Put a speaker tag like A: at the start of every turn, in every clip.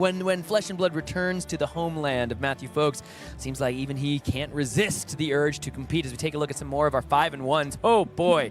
A: When Flesh and Blood returns to the homeland of Matthew Folks, seems like even he can't resist the urge to compete. As we take a look at some more of our 5-1s. Oh boy,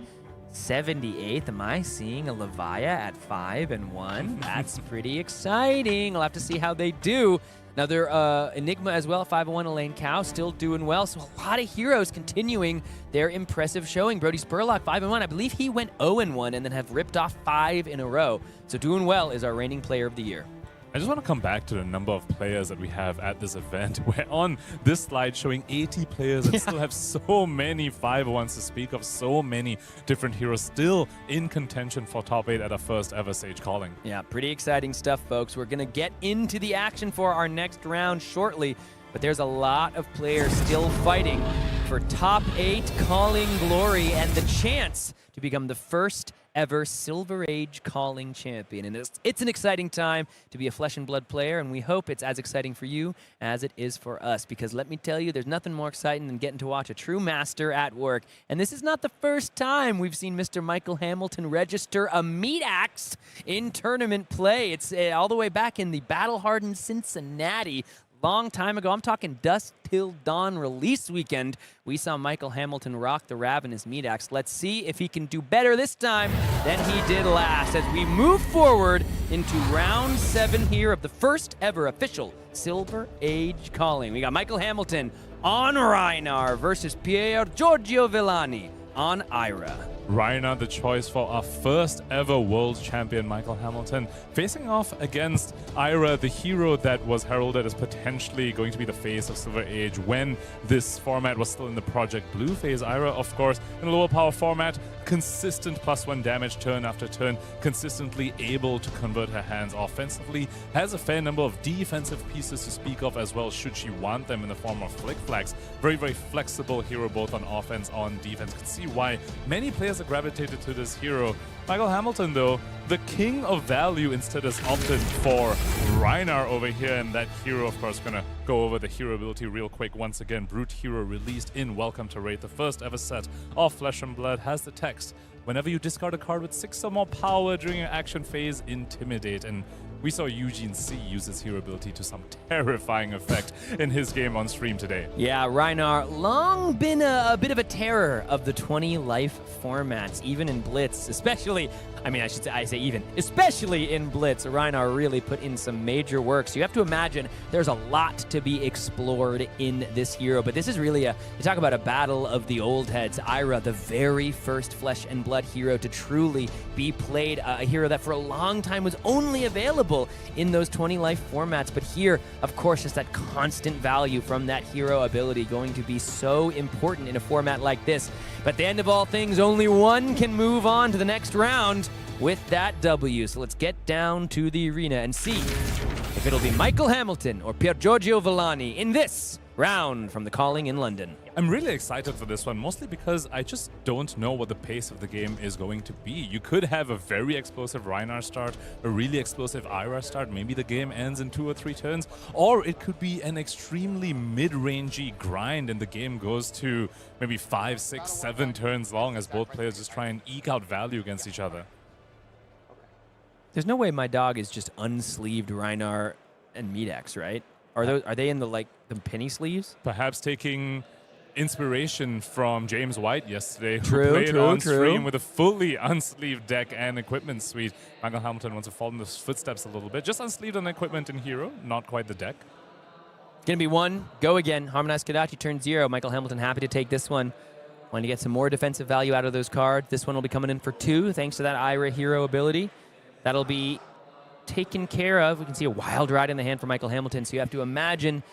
A: 78th. Am I seeing a Levia at 5-1? That's pretty exciting. I'll have to see how they do. Another Enigma as well, 5-1. Elaine Cow still doing well. So a lot of heroes continuing their impressive showing. Brody Spurlock, 5-1. I believe he went 0-1 and then have ripped off 5 in a row. So doing well is our reigning player of the year.
B: I just want to come back to the number of players that we have at this event. We're on this slide showing 80 players and still have so many 5-1s to speak of, so many different heroes still in contention for top 8 at our first ever Sage Calling.
A: Yeah, pretty exciting stuff, folks. We're going to get into the action for our next round shortly, but there's a lot of players still fighting for top 8 Calling glory and the chance to become the first ever Silver Age Calling champion. And it's an exciting time to be a Flesh and Blood player, and we hope it's as exciting for you as it is for us, because let me tell you, there's nothing more exciting than getting to watch a true master at work. And this is not the first time we've seen Mr. Michael Hamilton register a meat axe in tournament play. It's all the way back in the battle-hardened Cincinnati. Long time ago, I'm talking Dusk Till Dawn release weekend, we saw Michael Hamilton rock the Ravenous Meat Axe. Let's see if he can do better this time than he did last as we move forward into round 7 here of the first ever official Silver Age Calling. We got Michael Hamilton on Rhinar versus Pier Giorgio Villani on Ira.
B: Rhinar, the choice for our first ever world champion, Michael Hamilton, facing off against Ira, the hero that was heralded as potentially going to be the face of Silver Age when this format was still in the Project Blue phase. Ira, of course, in a lower power format, consistent +1 damage turn after turn, consistently able to convert her hands offensively, has a fair number of defensive pieces to speak of as well, should she want them, in the form of Flick Flags. Very, very flexible hero, both on offense, on defense. Can see why many players gravitated to this hero. Michael Hamilton, though, the king of value, instead has opted for Rhinar over here, and that hero, of course, gonna go over the hero ability real quick. Once again, Brute Hero released in Welcome to Raid. The first ever set of Flesh and Blood has the text: whenever you discard a card with 6 or more power during your action phase, intimidate. And we saw Eugene C use his hero ability to some terrifying effect in his game on stream today.
A: Yeah, Rhinar, long been a bit of a terror of the 20 life formats, even in Blitz, especially, especially in Blitz. Rhinar really put in some major work. So you have to imagine there's a lot to be explored in this hero. But this is really you talk about a battle of the old heads. Ira, the very first Flesh and Blood hero to truly be played, a hero that for a long time was only available in those 20 life formats. But here, of course, just that constant value from that hero ability going to be so important in a format like this. But at the end of all things, only one can move on to the next round with that W. So let's get down to the arena and see if it'll be Michael Hamilton or Pier Giorgio Villani in this round from the Calling in London.
B: I'm really excited for this one, mostly because I just don't know what the pace of the game is going to be. You could have a very explosive Rhinar start, a really explosive Ira start, maybe the game ends in 2 or 3 turns, or it could be an extremely mid-rangey grind and the game goes to maybe 5, 6, 7 turns long as both players just try and eke out value against each other.
A: There's no way my dog is just unsleeved Rhinar and Meat Axe, right? Are they in the penny sleeves?
B: Perhaps taking inspiration from James White yesterday,
A: who
B: played on stream with a fully unsleeved deck and equipment suite. Michael Hamilton wants to follow in those footsteps a little bit. Just unsleeved on equipment in hero, not quite the deck.
A: Gonna be 1, go again. Harmonized Kodachi turn 0. Michael Hamilton happy to take this one. Wanting to get some more defensive value out of those cards. This one will be coming in for 2, thanks to that Ira hero ability. That'll be taken care of. We can see a wild ride in the hand for Michael Hamilton, so you have to imagine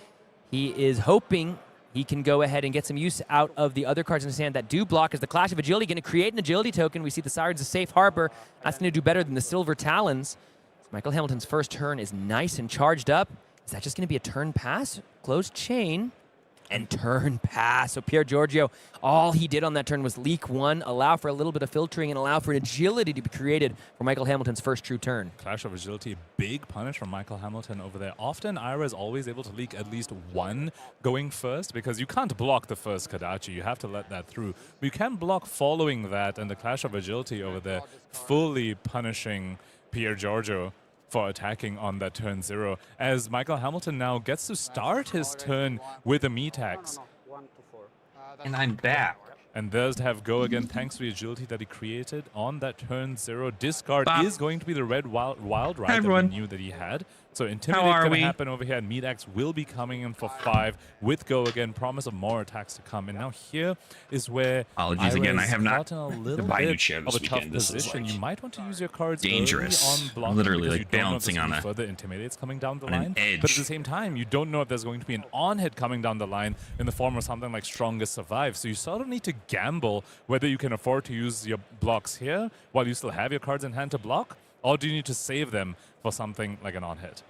A: he is hoping he can go ahead and get some use out of the other cards in his hand that do block. As the Clash of Agility going to create an agility token. We see the Siren's a safe harbor. That's going to do better than the Silver Talons. So Michael Hamilton's first turn is nice and charged up. Is that just going to be a turn pass? Closed chain. And turn pass. So Pier Giorgio, all he did on that turn was leak 1, allow for a little bit of filtering, and allow for an agility to be created for Michael Hamilton's first true turn.
B: Clash of Agility, big punish from Michael Hamilton over there. Often Ira is always able to leak at least 1 going first, because you can't block the first Kodachi. You have to let that through. But you can block following that, and the Clash of Agility over there fully punishing Pier Giorgio. for attacking on that turn 0, as Michael Hamilton now gets to start his turn with a meat axe.
C: And I'm back.
B: And does have go again thanks to the agility that he created on that turn 0. Discard
C: Bop.
B: is going to be the red wild ride that
C: everyone.
B: we knew that he had. So Intimidate going to happen over here, and Meat Axe will be coming in for 5 with go again. Promise of more attacks to come. And now here is where
C: Apologies again, I have not
B: in a little
C: buy new
B: bit
C: chair
B: of
C: this
B: a tough
C: weekend. This is,
B: position.
C: like,
B: You might want to use your cards
C: dangerous.
B: early on blocking,
C: Literally,
B: because
C: like,
B: you don't know if
C: balancing
B: there's
C: on
B: gonna
C: a-
B: be further Intimidates coming down the
C: on an
B: line.
C: edge.
B: But at the same time, you don't know if there's going to be an on-hit coming down the line in the form of something like Strongest Survive. So you sort of need to gamble whether you can afford to use your blocks here while you still have your cards in hand to block, or do you need to save them for something like an on-hit?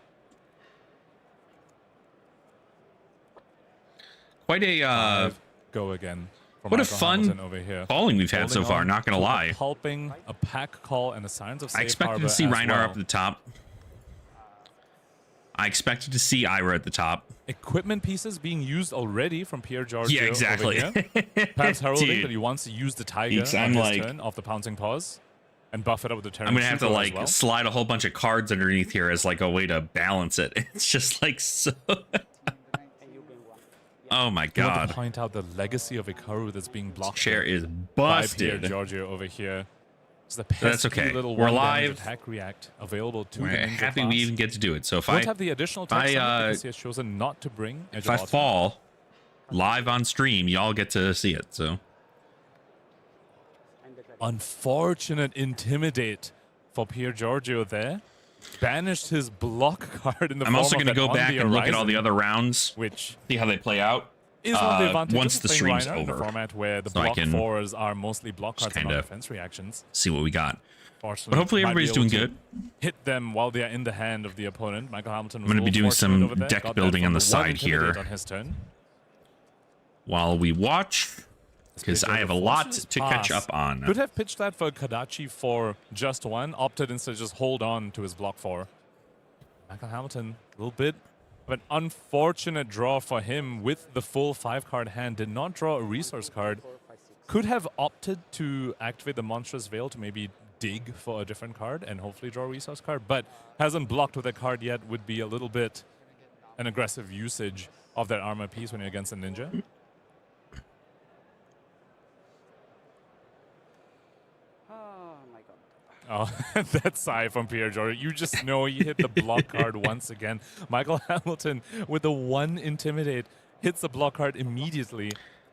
C: Quite a
B: Go again. For
C: what a
B: Michael Hamilton
C: fun
B: over here.
C: calling we've had so
B: Holding
C: far.
B: on
C: Not gonna
B: to a
C: lie.
B: Pulping, a pack call, and the signs of
C: I
B: safe
C: expected
B: harbor
C: to see
B: as
C: Reinar
B: well.
C: up at the top. I expected to see Ira at the top.
B: Equipment pieces being used already from Pierre Giorgio.
C: Yeah, exactly.
B: Over here. Perhaps heralding
C: Dude.
B: that he wants to use the Tiger
C: It's-
B: on
C: I'm
B: his
C: like-
B: turn off the Pouncing Paws and buff it up with the turn.
C: I'm gonna have to
B: Super as
C: like
B: well.
C: slide a whole bunch of cards underneath here as like a way to balance it. It's just like so. Oh my
B: I want
C: god.
B: to point out the legacy of Ikaru that's being blocked.
C: Chair is
B: by Pierre
C: busted.
B: Giorgio over here. It's the
C: That's
B: pesky
C: okay.
B: little
C: We're
B: one damage
C: live.
B: attack react available to
C: We're
B: the ninja
C: happy
B: class.
C: we even get to do it. So if
B: Won't
C: I
B: have the additional
C: I,
B: text because he has chosen not to bring Edge
C: if I
B: of Autumn.
C: fall live on stream, y'all get to see it. So
B: Unfortunate Intimidate for Pierre Giorgio there. Banished his block card in the
C: I'm
B: form
C: also
B: of
C: going to
B: that
C: go
B: On
C: back
B: the
C: and look at all
B: Horizon,
C: the other rounds,
B: which
C: see how they play out.
B: is one of the advantages
C: once
B: of
C: the
B: playing
C: stream's
B: Reiner in a
C: over,
B: format where the
C: so I
B: block
C: can
B: fours are mostly block cards and not
C: kinda
B: defense reactions.
C: See what we got.
B: Fortunately,
C: But hopefully
B: might be
C: everybody's
B: able
C: doing
B: to
C: good.
B: Hit them while they are in the hand of the opponent. Michael Hamilton was
C: I'm gonna be
B: a little
C: doing
B: fortunate
C: some
B: over there.
C: deck
B: Got that
C: building
B: from
C: on the
B: one
C: side here.
B: Intimidate on his turn.
C: While we watch, because I have a lot to catch up on.
B: Could have pitched that for Kadachi for just one. Opted instead to just hold on to his block 4. Michael Hamilton, a little bit of an unfortunate draw for him with the full 5-card hand. Did not draw a resource card. Could have opted to activate the Monstrous Veil to maybe dig for a different card and hopefully draw a resource card, but hasn't blocked with a card yet. Would be a little bit an aggressive usage of that armor piece when you're against a ninja. Oh, that sigh from Pierre Giorgio. You just know he hit the block card once again. Michael Hamilton with the 1 Intimidate hits the block card immediately.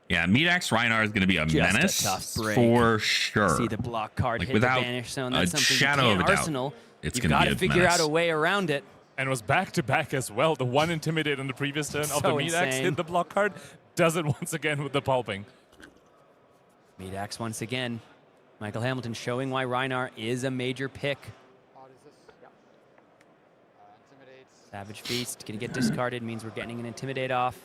C: Yeah, Meatax Reinar is going to be a
A: Just a
C: menace
A: tough break.
C: for sure.
A: See the block card
C: Like,
A: hit the
C: without
A: banish zone.
C: a
A: That's something
C: shadow
A: you
C: of
A: can't
C: a doubt,
A: arsenal.
C: it's
A: You've
C: gonna
A: got
C: be
A: to
C: a
A: figure out
C: menace.
A: a way around it.
B: And was back-to-back as well. The 1 Intimidate on the previous turn of the
A: So
B: Meat Axe
A: insane.
B: hit the block card. Does it once again with the Pulping.
A: Meat Axe once again. Michael Hamilton showing why Reinar is a major pick. Savage Feast going to get discarded, means we're getting an Intimidate off.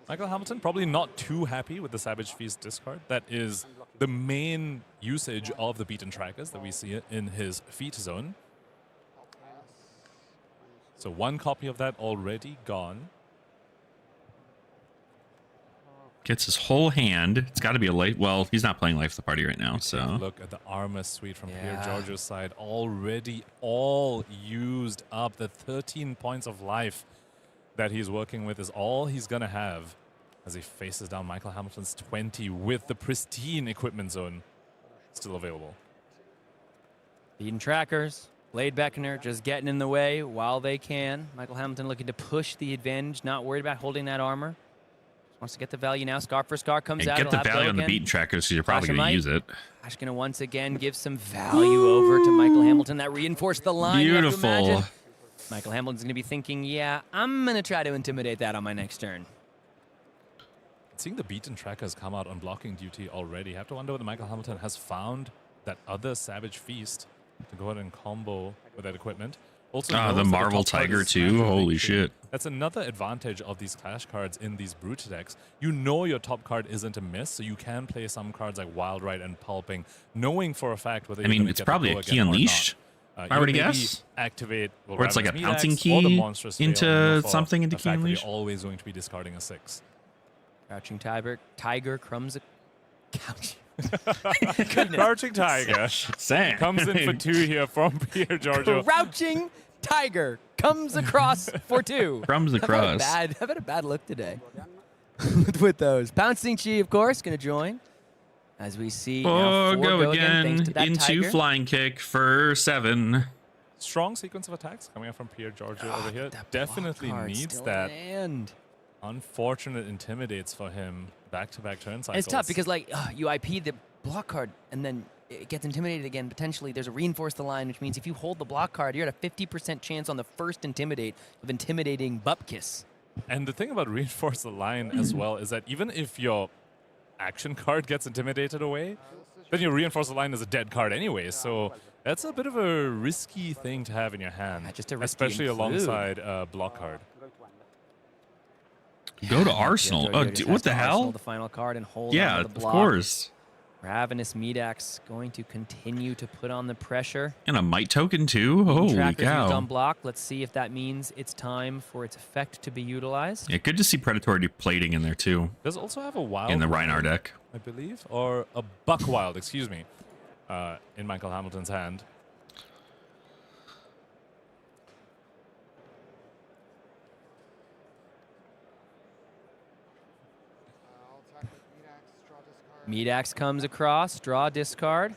B: Michael Hamilton probably not too happy with the Savage Feast discard. That is the main usage of the beaten trackers that we see in his feat zone. So 1 copy of that already gone.
C: Gets his whole hand. It's got to be a life. Well, he's not playing Life of the Party right now, so.
B: Look at the armor suite from Pierre
A: Yeah.
B: Giorgio's side. Already all used up. The 13 points of life that he's working with is all he's going to have as he faces down Michael Hamilton's 20 with the pristine equipment zone still available.
A: Beaten trackers. Blade Beckoner just getting in the way while they can. Michael Hamilton looking to push the advantage, not worried about holding that armor. Wants to get the value now. Scar for Scar comes
C: And
A: out.
C: get the
A: He'll have
C: value
A: go
C: on the
A: again.
C: beaten trackers, so you're probably going to
A: Might.
C: use it.
A: Ash going to once again give some value over to Michael Hamilton. That reinforced the line. You have to
C: Beautiful.
A: imagine. Michael Hamilton's going to be thinking, yeah, I'm going to try to intimidate that on my next turn.
B: Seeing the beaten trackers come out on blocking duty already, I have to wonder whether Michael Hamilton has found that other Savage Feast to go ahead and combo with that equipment. Also,
C: Ah,
B: knows
C: the
B: that
C: Marvel
B: top card
C: Tiger
B: is
C: too.
B: Smash of
C: Holy
B: Victory.
C: shit.
B: That's another advantage of these Clash cards in these Brute decks. You know your top card isn't a miss, so you can play some cards like Wild Ride and Pulping, knowing for a fact whether
C: I
B: you're
C: mean,
B: gonna
C: it's
B: get the
C: probably
B: go
C: a key
B: again or not.
C: unleashed. I
B: You
C: would
B: maybe
C: guess.
B: activate
C: Or it's like a
B: Ravenous
C: pouncing
B: Meat Axe or the
C: key
B: Monstrous Veil,
C: into
B: and you know for
C: something into
B: the
C: key
B: fact that
C: unleashed.
B: You're always going to be discarding a 6.
A: Crouching Tiger crumbs a couch.
B: Crouching Tiger
C: Sam
B: comes in for 2 here from Pierre Giorgio.
A: Crouching Tiger comes across for 2.
C: Comes across.
A: I've had a bad look today with those. Pouncing Chi, of course, going to join. As we see now 4
C: go again
A: thanks to that
C: into
A: Tiger.
C: flying kick for 7.
B: Strong sequence of attacks coming up from Pierre Giorgio over here. Definitely needs that. Unfortunate intimidates for him. Back-to-back turn cycles.
A: And it's tough because like you IP the block card and then it gets intimidated again. Potentially there's a reinforce the line, which means if you hold the block card, you're at a 50% chance on the first intimidate of intimidating Bupkiss.
B: And the thing about reinforce the line as well is that even if your action card gets intimidated away, then your reinforce the line is a dead card anyway. So that's a bit of a risky thing to have in your hand,
A: just a risky
B: especially
A: include.
B: alongside a block card.
C: Go to Arsenal. Oh, what the hell?
A: The final card and hold
C: Yeah,
A: on to the
C: of
A: block.
C: course.
A: Ravenous Medax going to continue to put on the pressure.
C: And a might token too. Holy
A: Trackers used on
C: cow!
A: block. Let's see if that means it's time for its effect to be utilized.
C: Yeah, good to see predatory plating in there too.
B: Does also have a wild
C: In the Rhinar deck.
B: I believe, or a buck wild, excuse me, in Michael Hamilton's hand.
A: Medax comes across, draw, discard.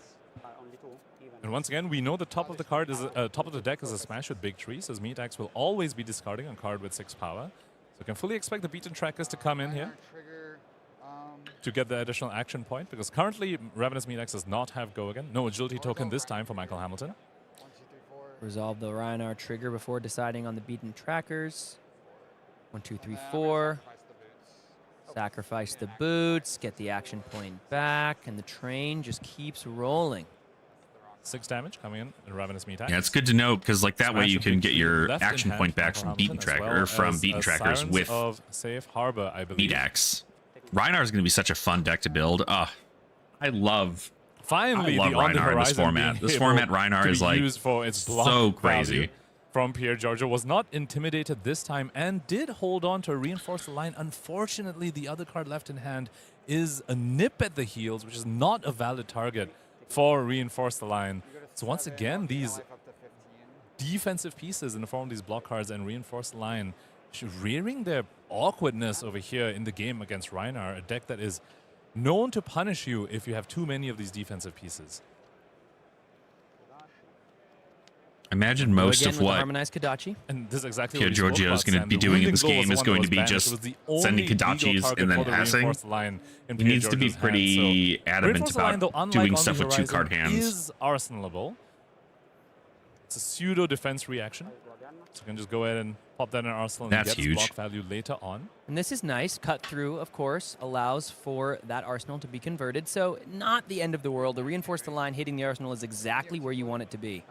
B: And once again, we know the top of the card is top of the deck is a smash with big trees, as Medax will always be discarding a card with 6 power. So you can fully expect the beaten trackers to come in here to get the additional action point, because currently Ravenous Medax does not have go again. No agility token this time for Michael Hamilton.
A: Resolve the Rhinar trigger before deciding on the beaten trackers. 1, 2, 3, 4. Sacrifice the boots, get the action point back, and the train just keeps rolling.
B: 6 damage coming in Ravenous Medax.
C: Yeah, it's good to know because like that way you can get your
B: Left in
C: action
B: hand
C: point back
B: for
C: from
B: Hamilton,
C: beaten
B: as
C: tracker
B: well
C: or from
B: as
C: beaten
B: a
C: trackers
B: Sirens
C: with
B: of Safe Harbor, I believe.
C: Medax. Rhinar is going to be such a fun deck to build. I love
B: Finally,
C: I love
B: the On the
C: Rhinar in this
B: Horizon
C: format.
B: being
C: This
B: able
C: format Rhinar
B: to
C: is
B: be
C: like
B: used for its block
C: so crazy.
B: value from Pierre Giorgio was not intimidated this time and did hold on to reinforce the line. Unfortunately, the other card left in hand is a nip at the heels, which is not a valid target for reinforce the line. So once again, these defensive pieces in the form of these block cards and reinforce the line rearing their awkwardness over here in the game against Rhinar, a deck that is known to punish you if you have too many of these defensive pieces.
C: Imagine most of what
A: Harmonized Kodachi.
B: And this is exactly
C: Pierre
B: what we spoke
C: Giorgio is
B: about,
C: going to
B: Sam.
C: be
B: The
C: doing in
B: Wounding
C: this
B: Glow was
C: game
B: the
C: is
B: one
C: going
B: that
C: to be
B: was banned.
C: just
B: It was the
C: sending
B: only legal
C: Kodachis
B: target
C: and then
B: for the
C: passing.
B: reinforced line in
C: He
B: Pierre
C: needs to be
B: Giorgio's hand.
C: pretty
B: So,
C: adamant
B: reinforced line,
C: about
B: though, unlike
C: doing
B: On
C: stuff
B: the
C: with 2
B: Horizon,
C: card hands.
B: is arsenalable. It's a pseudo defense reaction. So you can just go ahead and pop that in arsenal and
C: That's
B: get
C: huge.
B: block value later on.
A: And this is nice. Cut through, of course, allows for that arsenal to be converted. So not the end of the world. The reinforce the line hitting the arsenal is exactly where you want it to be.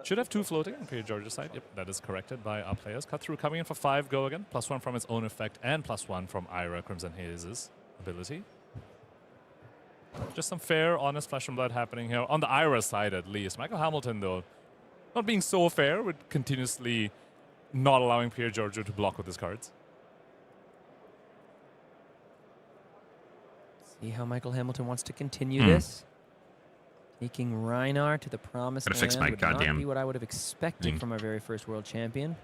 B: Should have 2 floating on Pierre Giorgio's side. Yep, that is corrected by our players. Cut through coming in for 5 go again. +1 from its own effect and +1 from Ira Crimson Haze's ability. Just some fair, honest flesh and blood happening here. On the Ira side, at least. Michael Hamilton, though, not being so fair with continuously not allowing Pierre Giorgio to block with his cards.
A: See how Michael Hamilton wants to continue this. Taking Rhinar to the promised
C: Gotta fix
A: land
C: my
A: would not
C: goddamn
A: be what I would have expected
C: thing.
A: from our very first world champion.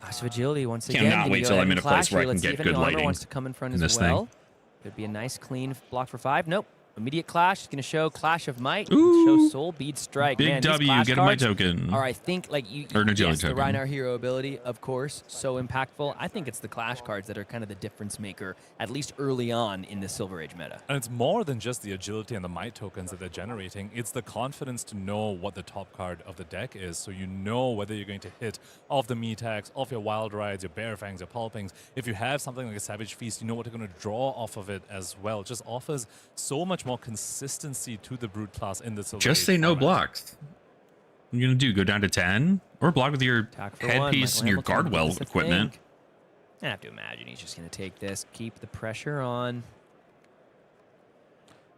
A: Clash of Agility once
C: Cannot
A: again. Gonna
C: wait
A: go
C: till
A: ahead
C: I'm
A: and
C: in a place
A: clash
C: where I
A: here.
C: can
A: Let's see
C: get
A: if any
C: good
A: armor
C: lighting
A: wants to come in front
C: in
A: as
C: this
A: well.
C: thing.
A: Could be a nice clean block for 5. Nope. Immediate clash is going to show Clash of Might.
C: Ooh.
A: Show Soul Bead Strike.
C: Big
A: Man, these
C: W,
A: clash
C: get a my
A: cards
C: token.
A: Are I think like you.
C: Or an agility
A: yes, the
C: token.
A: Rhinar hero ability, of course, so impactful. I think it's the clash cards that are kind of the difference maker, at least early on in the Silver Age meta.
B: And it's more than just the agility and the might tokens that they're generating. It's the confidence to know what the top card of the deck is, so you know whether you're going to hit off the Metax, off your Wild Rides, your Bear Fangs, your Pulpings. If you have something like a Savage Feast, you know what you're going to draw off of it as well. It just offers so much more consistency to the Brute class in the Silver
C: Just
B: Age
C: say no
B: format.
C: blocks. What are you going to do? Go down to 10? Or block with your
A: Attack for
C: headpiece
A: one.
C: and
A: Michael
C: your
A: Hamilton,
C: guardwell
A: what's the
C: equipment?
A: thing? I have to imagine he's just going to take this, keep the pressure on.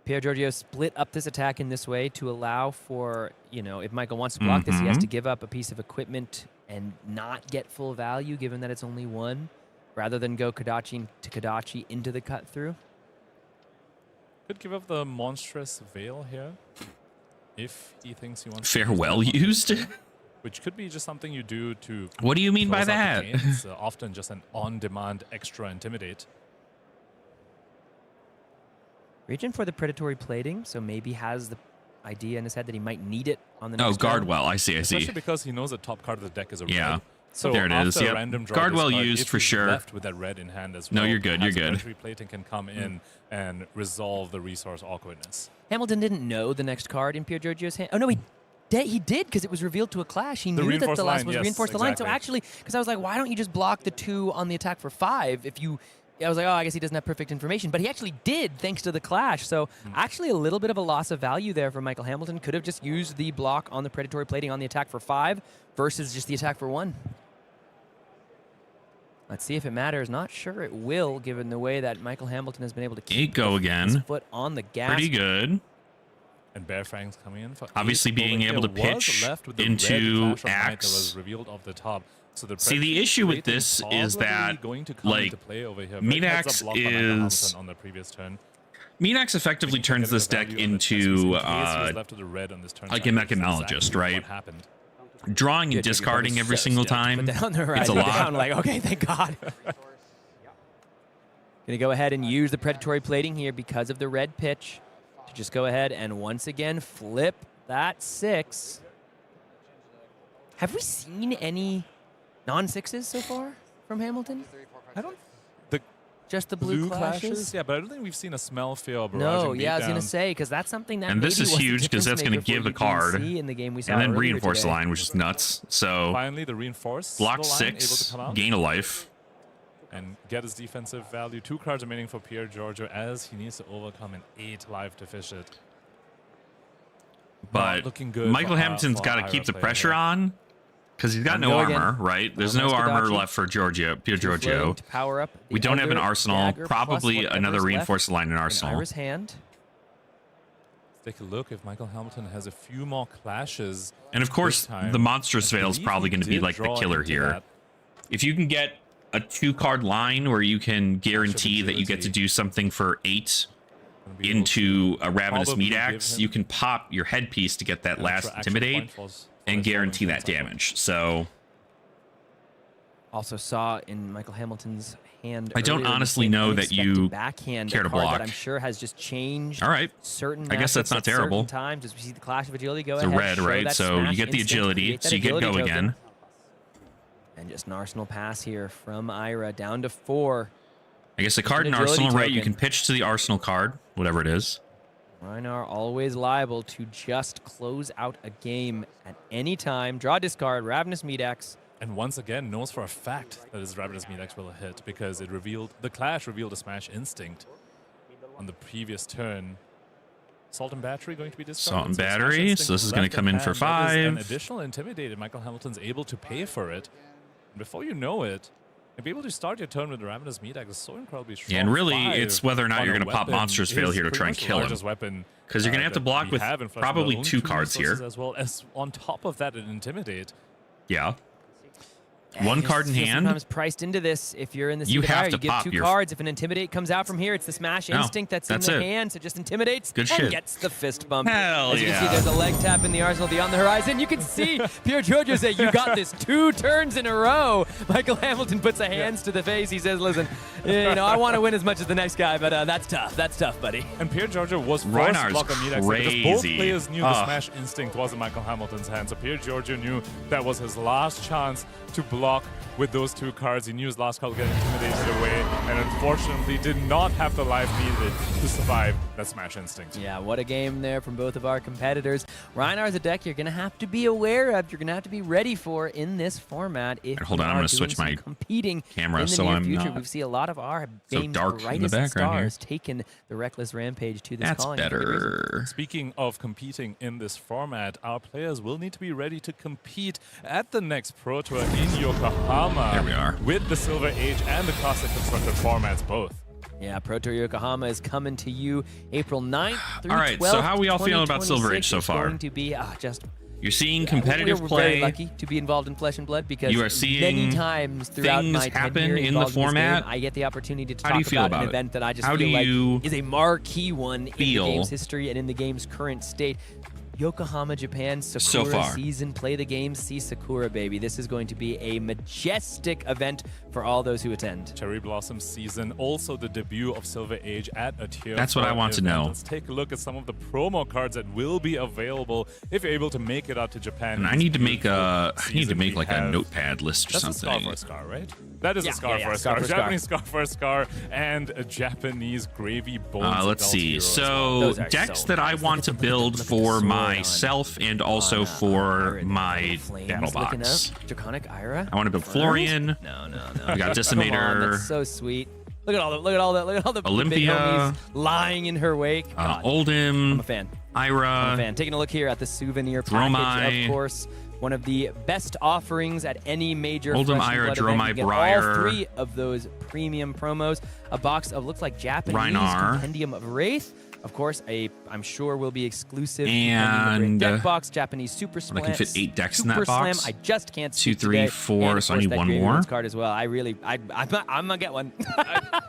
A: Pierre Giorgio split up this attack in this way to allow for, you know, if Michael wants to block this, he has to give up a piece of equipment and not get full value, given that it's only 1, rather than go Kodachi to Kodachi into the cut through.
B: Could give up the monstrous veil here if he thinks he wants
C: Farewell used?
B: which could be just something you do to.
C: What do you mean by
B: close out the
C: that?
B: game. It's often just an on-demand extra intimidate.
A: Reaching for the predatory plating, so maybe has the idea in his head that he might need it on the next
C: Oh,
A: round.
C: Guardwell. I see.
B: Especially because he knows the top card of the deck is a
C: Yeah.
B: red. So
C: There it is,
B: after a
C: yep.
B: random draw
C: Guardwell
B: discard,
C: used
B: if
C: for
B: he's
C: sure.
B: left with that red in hand as
C: No,
B: well,
C: you're good,
B: perhaps
C: you're good.
B: predatory plating can come in and resolve the resource awkwardness.
A: Hamilton didn't know the next card in Pierre Giorgio's hand. Oh, no, he did because it was revealed to a clash. He
B: The
A: knew that
B: reinforced
A: the last
B: line,
A: was
B: yes,
A: reinforced the line. So
B: exactly.
A: actually, because I was like, why don't you just block the 2 on the attack for 5 if you... I was like, oh, I guess he doesn't have perfect information. But he actually did, thanks to the clash. So actually a little bit of a loss of value there for Michael Hamilton. Could have just used the block on the predatory plating on the attack for 5 versus just the attack for 1. Let's see if it matters. Not sure it will, given the way that Michael Hamilton has been able to keep
C: Go
A: his
C: again.
A: foot on the gas.
C: Pretty good.
B: And Bear Fang's coming in for
C: Obviously
B: 8
C: being
B: over
C: able to
B: here. Was
C: pitch
B: left with the
C: into
B: red Clash of Might that
C: Axe.
B: was revealed off the top. So the
C: See, the
B: predatory
C: issue with
B: plating
C: this is
B: probably
C: that,
B: going to come
C: like,
B: into play over here.
C: Meat
B: Very heads
C: Axe
B: up block by Michael Hamilton
C: is...
B: on the previous turn.
C: Meat effectively
B: Getting
C: turns this
B: the
C: deck
B: value on the chess piece
C: into
B: in case he was left with the red on this turn
C: like
B: side,
C: a
B: which is
C: mechanologist,
B: exactly
C: right?
B: What happened.
C: Drawing and
A: Good,
C: discarding every
A: so
C: single
A: stoked to
C: time.
A: put that on the
C: It's a
A: horizon.
C: lot.
A: Down, like, okay, thank God. Gonna go ahead and use the predatory plating here because of the red pitch to just go ahead and once again flip that 6. Have we seen any non-6s so far from Hamilton?
B: I don't. The
A: Just the blue
B: clashes? Yeah, but I don't think we've seen a smell fail.
A: No, yeah, I was gonna say because that's something that
C: And this
A: maybe
C: is
A: was the
C: huge because
A: difference
C: that's going to
A: maker
C: give
A: for
C: a card.
A: UGC in the game we saw
C: And then
A: earlier
C: reinforce the
A: today.
C: line, which is nuts. So
B: Finally, the reinforce
C: block
B: the line, able to
C: 6,
B: come out
C: gain a life.
B: and get his defensive value. 2 cards remaining for Pierre Giorgio as he needs to overcome an 8 life deficit.
C: But
B: looking good
C: Michael
B: for
C: Hamilton's
B: for
C: got to
B: Ira
C: keep the
B: player
C: pressure
B: here.
C: on because he's got
A: And
C: no
A: go
C: armor,
A: again.
C: right? There's
A: Nice
C: no armor
A: Kodachi.
C: left for Pierre
A: Two floating
C: Giorgio.
A: to power up the
C: We don't have an
A: other
C: arsenal.
A: dagger plus
C: Probably
A: whatever's
C: another
A: left
C: reinforced line in
A: in
C: arsenal.
A: Ira's hand.
B: Let's take a look if Michael Hamilton has a few more clashes.
C: And of course,
B: this time.
C: the monstrous
B: I
C: veil is
B: believe
C: probably
B: he
C: going to be
B: did
C: like the
B: draw
C: killer
B: into
C: here.
B: that.
C: If you can get a 2-card line where you can guarantee that you get to do something for 8
B: Gonna be able
C: into
B: to
C: a Ravenous
B: probably
C: Meat
B: give
C: Axe,
B: him
C: you can pop your headpiece to get that
B: an
C: last
B: extra action
C: Intimidate
B: point for
C: and
B: his
C: guarantee
B: following
C: that
B: turn cycle.
C: damage. So
A: Also saw in Michael Hamilton's hand.
C: I don't
A: earlier in the
C: honestly
A: same
C: know that
A: unexpected
C: you
A: backhand,
C: care
A: a
C: to
A: card
C: block.
A: That I'm sure has just changed.
C: all right.
A: Certain.
C: I guess that's
A: matchups
C: not
A: at certain
C: terrible.
A: Times as we see the clash of agility go
C: It's a
A: ahead.
C: red,
A: show
C: right?
A: that
C: So you
A: smash
C: get the
A: instinct,
C: agility,
A: create that
C: so you get
A: agility
C: go
A: token.
C: again.
A: And just an arsenal pass here from Ira down to 4.
C: I guess a card in
A: An agility
C: arsenal, right? You
A: token.
C: can pitch to the arsenal card, whatever it is.
A: Reinar always liable to just close out a game at any time. Draw, discard, Ravenous Meat Axe.
B: And once again, knows for a fact that his Ravenous Meat Axe will hit because it revealed the clash revealed a Smash Instinct on the previous turn. Salt and Battery going to be discarded.
C: Salt and
B: so Smash
C: Battery,
B: Instinct
C: so this is gonna
B: left
C: come in
B: hand.
C: for
B: That is an
C: 5.
B: additional Intimidated. Michael Hamilton's able to pay for it. And before you know it, you'll be able to start your turn with the Ravenous Meat Axe is so incredibly strong.
C: And really,
B: 5
C: it's whether or not
B: on
C: you're
B: a
C: going to pop
B: weapon
C: Monstrous Veil
B: is
C: here to
B: pretty
C: try and
B: much the
C: kill him.
B: largest weapon,
C: Because you're going to have to
B: that
C: block
B: we
C: with
B: have in Flesh and
C: probably
B: Blood.
C: 2
B: Only
C: cards
B: resources
C: here.
B: as well as on top of that, an Intimidate.
C: Yeah.
A: And
C: One
A: you
C: card in
A: feel
C: hand.
A: Sometimes priced into this. If you're in the seat
C: You
A: of
C: have
A: Ira,
C: to
A: you give
C: pop
A: 2
C: your-
A: cards. If an Intimidate comes out from here, it's the Smash
C: No,
A: Instinct that's
C: that's
A: in the
C: it.
A: hand, so just intimidates
C: Good
A: and
C: shit.
A: gets the fist bump.
C: Hell
A: As you can see,
C: yeah.
A: there's a leg tap in the arsenal beyond the horizon. You can see Pierre Giorgio say, "You got this 2 turns in a row." Michael Hamilton puts a hands to the face. He says, "Listen, I want to win as much as the next guy, but that's tough. That's tough, buddy."
B: And Pierre Giorgio was forced to
C: Reinhardt's
B: block a Meat Axe because both
C: crazy.
B: players knew the
C: Ugh.
B: Smash Instinct was in Michael Hamilton's hand. So Pierre Giorgio knew that was his last chance to block with those 2 cards. He knew his last card would get intimidated away, and unfortunately did not have the life needed to survive that Smash Instinct.
A: Yeah, what a game there from both of our competitors. Reinar is a deck you're going to have to be aware of. You're going to have to be ready for in this format. If
C: Hold on,
A: you
C: I'm
A: are
C: gonna switch
A: doing some
C: my
A: competing
C: camera
A: in the
C: so
A: near
C: I'm
A: future.
C: not
A: We see a lot of our
C: so
A: game's
C: dark in the
A: brightest
C: background here.
A: stars taking the Reckless Rampage to this
C: That's
A: calling. for good reason.
C: better.
B: Speaking of competing in this format, our players will need to be ready to compete at the next Pro Tour in Yokohama.
C: There we are.
B: With the Silver Age and the Classic Constructed formats both.
A: Yeah, Pro Tour Yokohama is coming to you April 9th through
C: All right,
A: 12th,
C: so how are we all feeling about Silver
A: 2026.
C: Age so
A: It's
C: far?
A: going to be just
C: You're seeing competitive
A: we're
C: play.
A: very lucky to be involved in Flesh and Blood because
C: You are seeing
A: many times throughout
C: things
A: my
C: happen
A: tenure
C: in the
A: involved in this
C: format.
A: game, I get the opportunity to
C: How do you
A: talk
C: feel
A: about an
C: about it?
A: event that I just
C: How do
A: feel
C: you
A: like is a marquee one in the
C: feel?
A: game's history and in the game's current state. Yokohama, Japan, Sakura
C: So far.
A: season. Play the game, see Sakura, baby. This is going to be a majestic event for all those who attend.
B: Cherry Blossom season, also the debut of Silver Age at a tier.
C: That's what I
B: 4
C: want to
B: event.
C: know.
B: Let's take a look at some of the promo cards that will be available if you're able to make it out to Japan.
C: And I need to make like a notepad list or
B: That's
C: something.
B: a scar for a scar, right? That is
A: Yeah,
B: a scar
A: yeah,
B: for a
A: scar
B: scar.
A: for a scar.
B: Japanese scar for a scar, and a Japanese gravy bones.
C: Let's
B: adult
C: see.
B: hero as
C: So
B: well.
A: Those are
C: decks
A: so
C: that I
A: nice.
C: want to build
A: look at the
C: for
A: sword on-
C: myself and also for my battle box.
A: Draconic Ira.
C: I want to build
A: Confirmed?
C: Florian.
A: No.
C: We got
A: Come on,
C: Decimator.
A: that's so sweet. Look at all the big
C: Olympia.
A: homies lying in her wake. God, I'm a
C: Oldhim.
A: fan.
C: Ira.
A: Fan. Taking a look here at the souvenir
C: Dromai.
A: package, of course. One of the best offerings at any major
C: Oldhim,
A: Flesh and
C: Ira,
A: Blood event.
C: Dromai,
A: You get
C: Briar.
A: all 3 of those premium promos. A box of looks like Japanese
C: Rhinar.
A: Compendium of Wraith. Of course, I'm sure will be exclusive
C: And,
A: deck box, Japanese Super
C: I
A: Slam.
C: can fit 8 decks in
A: Super
C: that box.
A: Slam. I just can't
C: 2,
A: speak
C: 3,
A: today.
C: 4,
A: And of
C: so I
A: course,
C: need
A: that
C: one
A: Gravy
C: more.
A: Bones card as well. I'm gonna get one.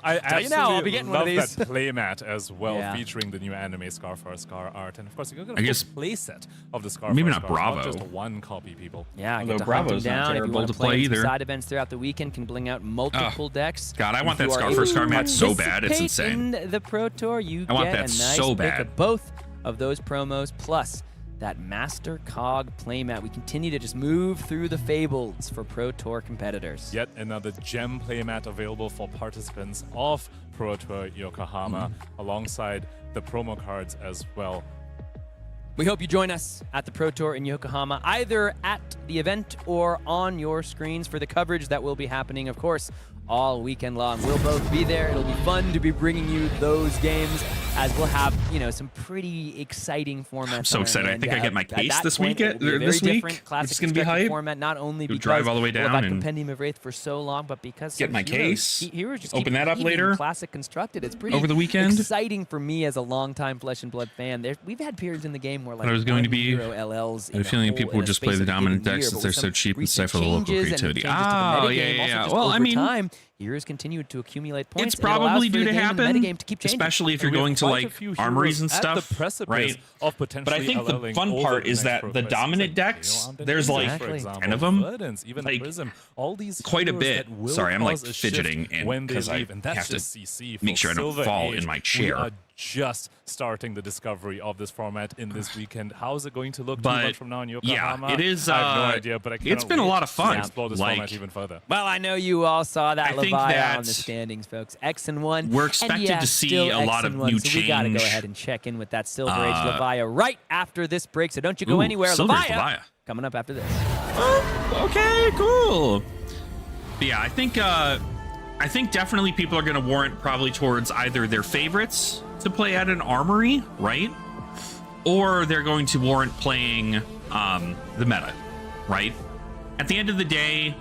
B: I
A: Tell you now, I'll be getting one of
B: love
A: these.
B: that playmat as well,
A: Yeah.
B: featuring the new anime Scar for a Scar art, and of course you're gonna
C: I guess-
B: playset of the Scar.
C: Maybe
B: for a
C: not
B: Scar,
C: Bravo.
B: not just one copy, people.
A: Yeah,
C: Although
A: get to hunt them
C: Bravo's not
A: down. If you
C: terrible
A: want
C: to
A: to play
C: play
A: in some
C: either.
A: side events throughout the weekend, can bling out multiple decks.
C: God, I want
A: If
C: that
A: you are
C: Scar
A: able
C: for Scar
A: to
C: mat so bad, it's
A: participate
C: insane.
A: In the Pro Tour, you
C: I want
A: get
C: that
A: a nice
C: so
A: pick
C: bad.
A: of both of those promos, plus that Master Cog playmat. We continue to just move through the fables for Pro Tour competitors.
B: Yet another gem playmat available for participants of Pro Tour Yokohama, alongside the promo cards as well.
A: We hope you join us at the Pro Tour in Yokohama, either at the event or on your screens for the coverage that will be happening, of course, all weekend long. We'll both be there. It'll be fun to be bringing you those games, as we'll have, some pretty exciting formats.
C: I'm so excited. I think I get my case this week.
A: This week,
C: It's gonna be hype.
A: format, not only
C: You'll
A: because
C: drive all the way
A: we'll have
C: down
A: had
C: and
A: Compendium of Wraith for so long, but because
C: get
A: some
C: my
A: heroes,
C: case,
A: heroes just
C: open
A: keep
C: that up
A: leaving
C: later.
A: Classic constructed. It's pretty
C: Over the weekend.
A: exciting for me as a longtime Flesh and Blood fan. We've had periods in the game where like
C: But I was going to be-
A: hero LLs.
C: I have a feeling people would just play the dominant decks since they're so cheap and stifle the local creativity. Oh, yeah. Well, I mean,
A: time, heroes continue to accumulate points.
C: it's probably due to happen,
A: To keep changing.
C: especially if you're
B: And we have
C: going to
B: quite
C: like
B: a few
C: armories and
B: heroes at the
C: stuff,
B: precipice
C: right?
B: of potentially
C: But I think the
B: allowing
C: fun
B: over
C: part
B: the
C: is
B: next
C: that the
B: progress.
C: dominant
B: Like,
C: decks,
B: Undead
C: there's
B: Prism,
C: like
A: Exactly.
B: for example,
C: 10 of them.
B: Verdance, even
C: Like,
B: Prism, all these
C: quite a
B: heroes
C: bit.
B: that will
C: Sorry, I'm like
B: cause a shift
C: fidgeting and
B: when they
C: 'cause I
B: leave, and that's
C: have to
B: just CC for
C: make sure I don't
B: Silver
C: fall
B: Age.
C: in my
B: We
C: chair.
B: are just starting the discovery of this format in this weekend. How is it going to look 2
C: But,
B: months from now in
C: yeah,
B: Yokohama?
C: it is,
B: I have no idea, but I
C: it's
B: cannot
C: been a
B: wait
C: lot of fun.
B: to explore this
C: Like-
B: format even further.
A: Well, I know you all saw that
C: I think
A: Leviah
C: that
A: on the standings, folks. X and 1.
C: we're
A: And
C: expected
A: yeah,
C: to see
A: still
C: a lot
A: X
C: of
A: and 1,
C: new
A: so we gotta go
C: change.
A: ahead and check in with that Silver Age Leviah right after this break. So don't you go
C: Ooh,
A: anywhere.
C: Silver Age
A: Leviah
C: Leviah.
A: coming up after this.
C: Oh, okay, cool. But yeah, I think definitely people are going to warrant probably towards either their favorites to play at an armory, right? Or they're going to warrant playing the meta, right? At the end of the day,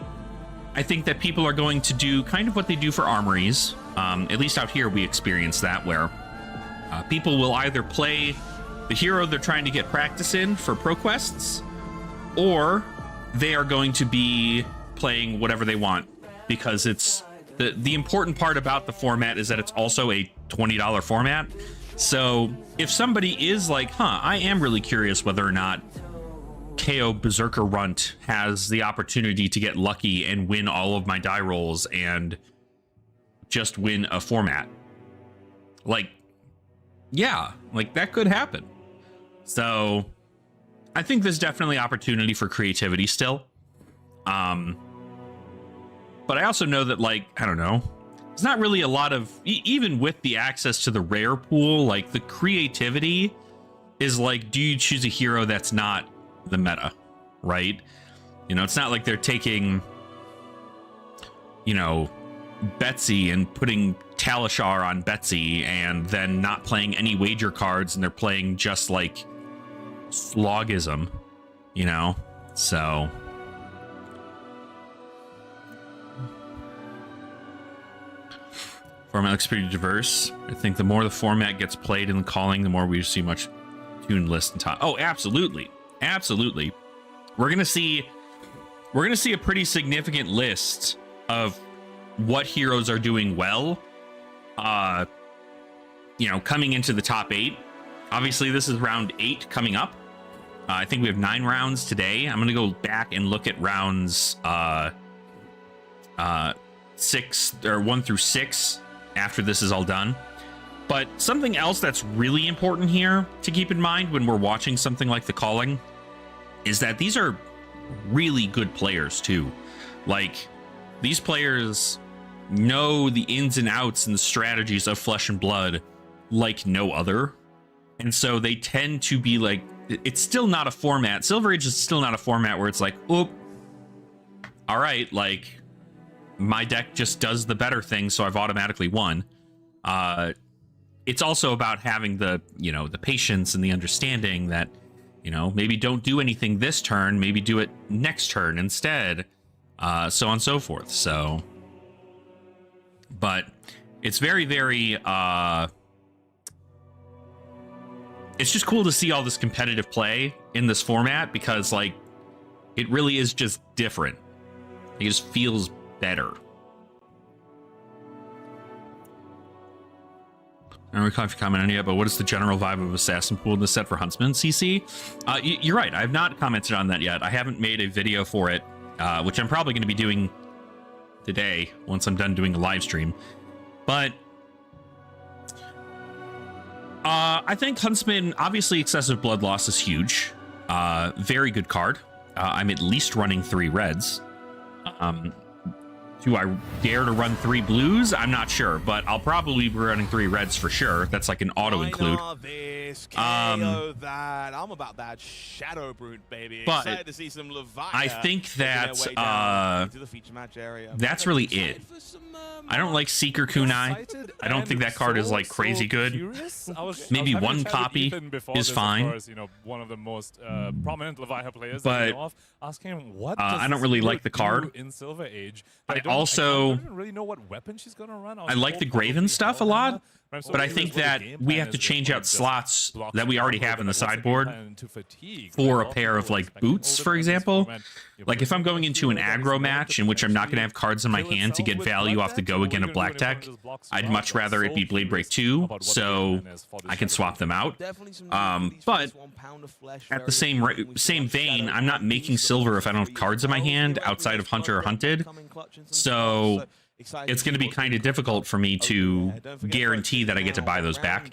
C: I think that people are going to do kind of what they do for armories. At least out here, we experience that where people will either play the hero they're trying to get practice in for pro quests, or they are going to be playing whatever they want, because it's the important part about the format is that it's also a $20 format. So if somebody is like, I am really curious whether or not KO Berserker Runt has the opportunity to get lucky and win all of my die rolls and just win a format, like, yeah, like that could happen. So I think there's definitely opportunity for creativity still. But I also know that, like, I don't know, there's not really a lot of, even with the access to the rare pool, like the creativity is like, do you choose a hero that's not the meta, right? It's not like they're taking, Betsy and putting Talishar on Betsy and then not playing any wager cards, and they're playing just like slogism, so. Format looks pretty diverse. I think the more the format gets played in the calling, the more we see much tuned list and top. Oh, absolutely. Absolutely. We're gonna see a pretty significant list of what heroes are doing well. You know, coming into the top 8. Obviously, this is round 8 coming up. I think we have 9 rounds today. I'm gonna go back and look at rounds 6 or 1 through 6 after this is all done. But something else that's really important here to keep in mind when we're watching something like the Calling is that these are really good players too. Like, these players know the ins and outs and the strategies of Flesh and Blood like no other. And so they tend to be like, it's still not a format. Silver Age is still not a format where it's like, oop, all right, like, my deck just does the better thing, so I've automatically won. It's also about having the, you know, the patience and the understanding that, you know, maybe don't do anything this turn, maybe do it next turn instead, so on and so forth. So, but it's very, very, it's just cool to see all this competitive play in this format because, like, it really is just different. It just feels better. I don't recall if you commented on it yet, but what is the general vibe of Assassin Pool in the set for Huntsman, CC? You're right. I have not commented on that yet. I haven't made a video for it, which I'm probably going to be doing today once I'm done doing a live stream. But I think Huntsman, obviously Excessive Blood Loss is huge. Very good card. I'm at least running 3 reds. Do I dare to run 3 blues? I'm not sure, but I'll probably be running 3 reds for sure. That's like an auto include.
D: I'm about that Shadow Brute, baby.
C: But
D: excited to see some
C: I think that that's really it. I don't like Seeker Kunai. I don't think that card is like crazy good. Maybe one copy is fine.
B: You know, one of the most prominent Leviathan players.
C: But
B: asking what
C: I don't really like the card
B: in Silver Age.
C: I
B: don't
C: also
B: really know what weapon she's gonna run.
C: I like the Graven stuff a lot, but I think that we have to change out slots that we already have in the sideboard for a pair of like boots, for example. Like if I'm going into an aggro match in which I'm not going to have cards in my hand to get value off the go again of black deck, I'd much rather it be Blade Break 2, so I can swap them out. But at the same vein, I'm not making silver if I don't have cards in my hand outside of Hunter or Hunted. So it's going to be kind of difficult for me to guarantee that I get to buy those back.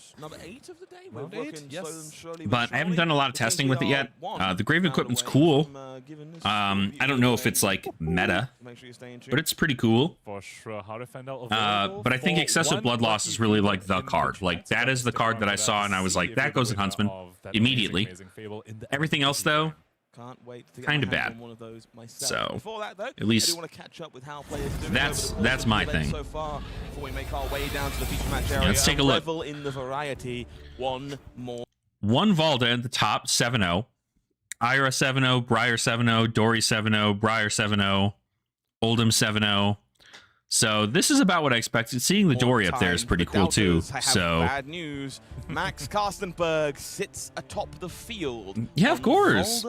C: But I haven't done a lot of testing with it yet. The Graven equipment's cool. I don't know if it's like meta, but it's pretty cool. But I think Excessive Blood Loss is really like the card. Like that is the card that I saw and I was like, that goes in Huntsman immediately. Everything else though, kind of bad. So at least that's my thing. Let's take a look. One Valda at the top, 7-0. Ira 7-0, Briar 7-0, Dory 7-0, Briar 7-0, Oldham 7-0. So this is about what I expected. Seeing the Dory up there is pretty cool too. So
D: bad news. Max Karstenberg sits atop the field.
C: Yeah, of course.